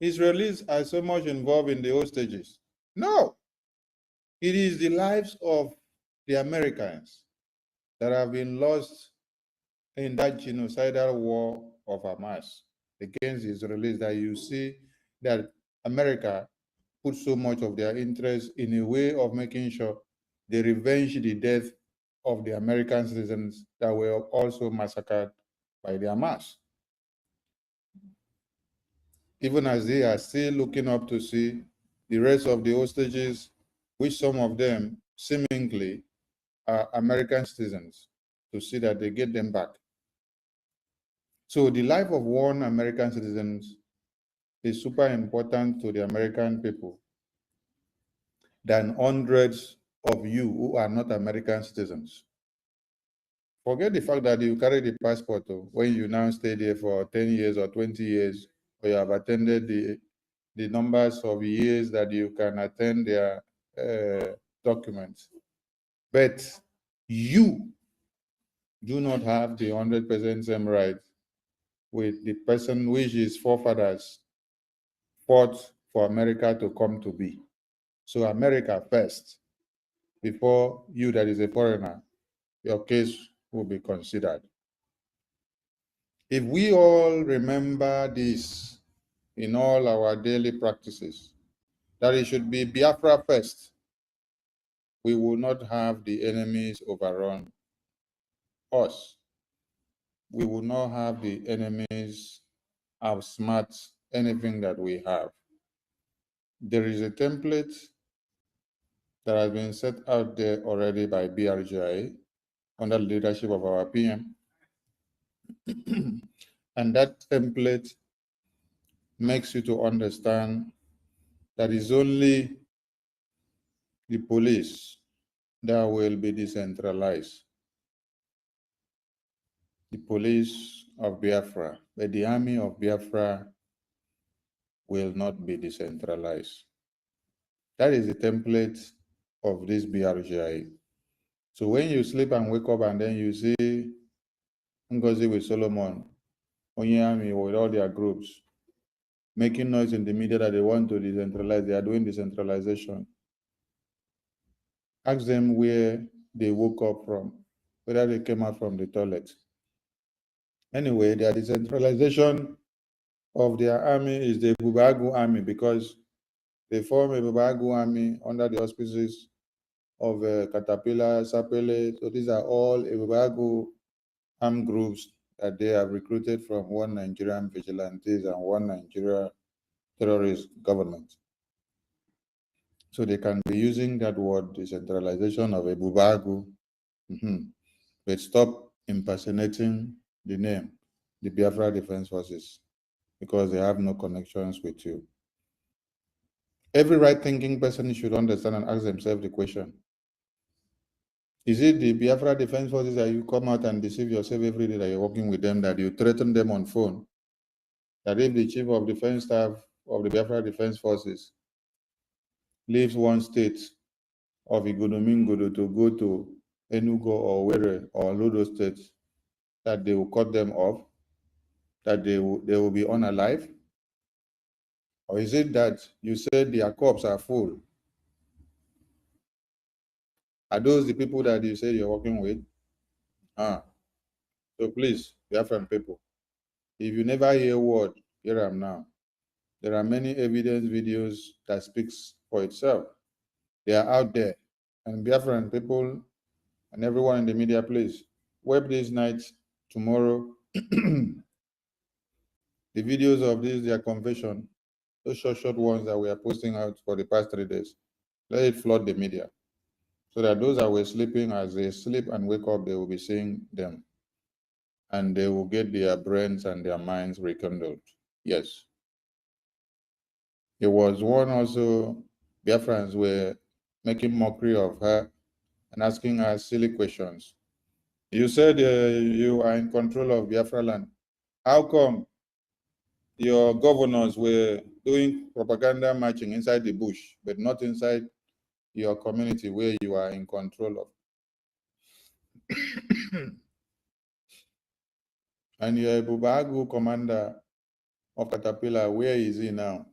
Israelis are so much involved in the hostages. No, it is the lives of the Americans that have been lost in that genocidal war of Hamas against the Israelis that you see that America put so much of their interest in a way of making sure they revenge the death of the American citizens that were also massacred by the Hamas. Even as they are still looking up to see the rest of the hostages, which some of them seemingly are American citizens, to see that they get them back. So the life of one American citizen is super important to the American people than hundreds of you who are not American citizens. Forget the fact that you carry the passport when you now stay there for 10 years or 20 years, or you have attended the numbers of years that you can attend their documents. But you do not have the 100% same right with the person which his forefathers fought for America to come to be. So America first, before you that is a foreigner, your case will be considered. If we all remember this in all our daily practices, that it should be Biafra first, we will not have the enemies overrun us. We will not have the enemies outsmart anything that we have. There is a template that has been set out there already by BRGI under the leadership of our PM. And that template makes you to understand that it's only the police that will be decentralized. The police of Biafra, but the army of Biafra will not be decentralized. That is the template of this BRGI. So when you sleep and wake up and then you see Ngozi with Solomon, Onyami with all their groups, making noise in the media that they want to decentralize, they are doing decentralization. Ask them where they woke up from, whether they came out from the toilet. Anyway, their decentralization of their army is the Bubagu army because they form a Bubagu army under the auspices of Caterpillar, Sapele. So these are all Ebubagu armed groups that they have recruited from one Nigerian vigilantes and one Nigeria terrorist government. So they can be using that word, decentralization of Ebubagu, but stop impersonating the name, the Biafra Defense Forces, because they have no connections with you. Every right-thinking person should understand and ask themselves the question, is it the Biafra Defense Forces that you come out and deceive yourself every day that you're working with them, that you threaten them on phone, that if the chief of defense staff of the Biafra Defense Forces leaves one state of Igodomingodo to go to Enugu or Were or Lodo states, that they will cut them off, that they will be unalive? Or is it that you said their corps are full? Are those the people that you say you're working with? So please, Biafran people, if you never hear a word, hear them now. There are many evidence videos that speaks for itself. They are out there. And Biafran people and everyone in the media, please, web this night, tomorrow, the videos of this, their confession, those short ones that we are posting out for the past 3 days, let it flood the media, so that those that were sleeping, as they sleep and wake up, they will be seeing them, and they will get their brains and their minds rekindled. Yes. There was one also, Biafrans were making mockery of her and asking her silly questions. You said you are in control of Biafra land. How come your governors were doing propaganda marching inside the bush, but not inside your community where you are in control of? And your Bubagu commander of Caterpillar, where is he now?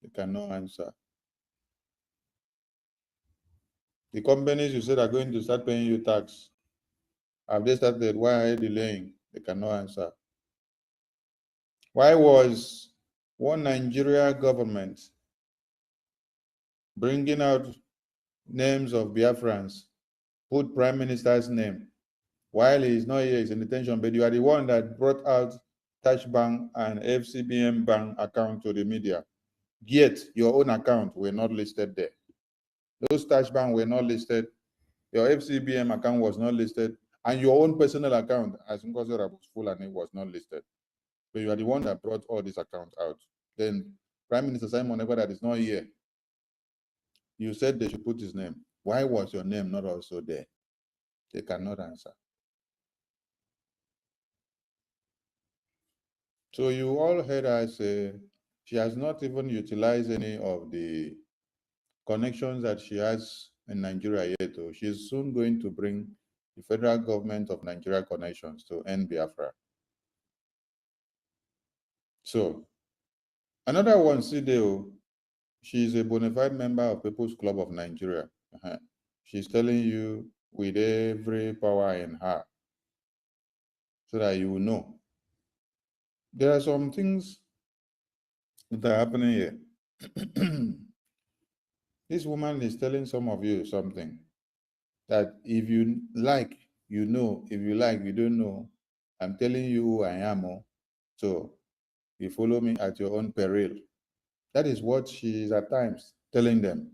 They cannot answer. The companies you said are going to start paying you tax, have they started? Why are they delaying? They cannot answer. Why was one Nigeria government bringing out names of Biafrans, put Prime Minister's name, while he is not here, he's in detention, but you are the one that brought out Touch Bank and FCBM Bank account to the media, yet your own account were not listed there. Those Touch Bank were not listed, your FCBM account was not listed, and your own personal account as Govt was not listed. So you are the one that brought all these accounts out. Then Prime Minister Simon Ekpa that is not here, you said they should put his name. Why was your name not also there? They cannot answer. So you all heard her say she has not even utilized any of the connections that she has in Nigeria yet. She's soon going to bring the federal government of Nigeria connections to end Biafra. So another one, Sideo, she's a bona fide member of People's Club of Nigeria. She's telling you with every power in her, so that you will know. There are some things that are happening here. This woman is telling some of you something that if you like, you know. If you like, you don't know. I'm telling you who I am. So you follow me at your own peril. That is what she is at times telling them,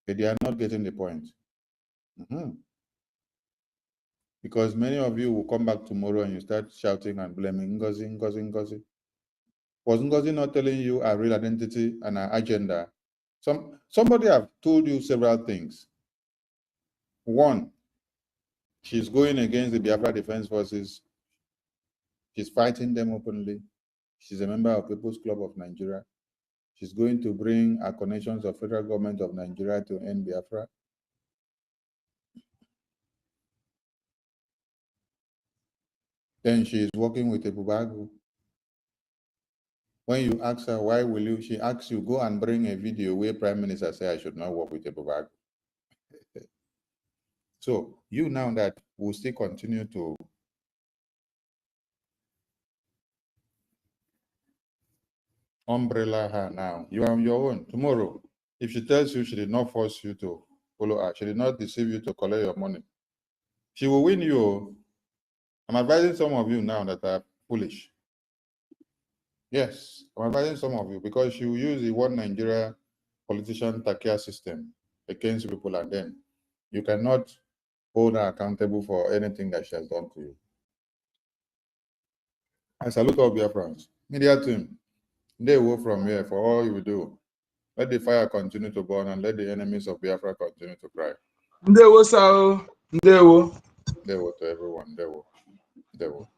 but they are not getting the point. Because many of you will come back tomorrow and you start shouting and blaming Ngozi, Ngozi, Ngozi. Was Ngozi not telling you her real identity and her agenda? Somebody have told you several things. One, she's going against the Biafra Defense Forces. She's fighting them openly. She's a member of People's Club of Nigeria. She's going to bring her connections of federal government of Nigeria to end Biafra. Then she is working with Ebubagu. When you ask her, why will you, she asks you, go and bring a video where Prime Minister say I should not work with Ebubagu. So you now that will still continue to umbrella her now. You are on your own. Tomorrow, if she tells you she did not force you to follow her. She did not deceive you to collect your money. She will win you. I'm advising some of you now that are foolish. Yes, I'm advising some of you because she will use the one Nigeria politician Takia system against people, and then you cannot hold her accountable for anything that she has done to you. I salute all Biafrans. Media team, they will from here for all you do. Let the fire continue to burn and let the enemies of Biafra continue to cry. Ndewo sao. Ndewo. They will to everyone. They will.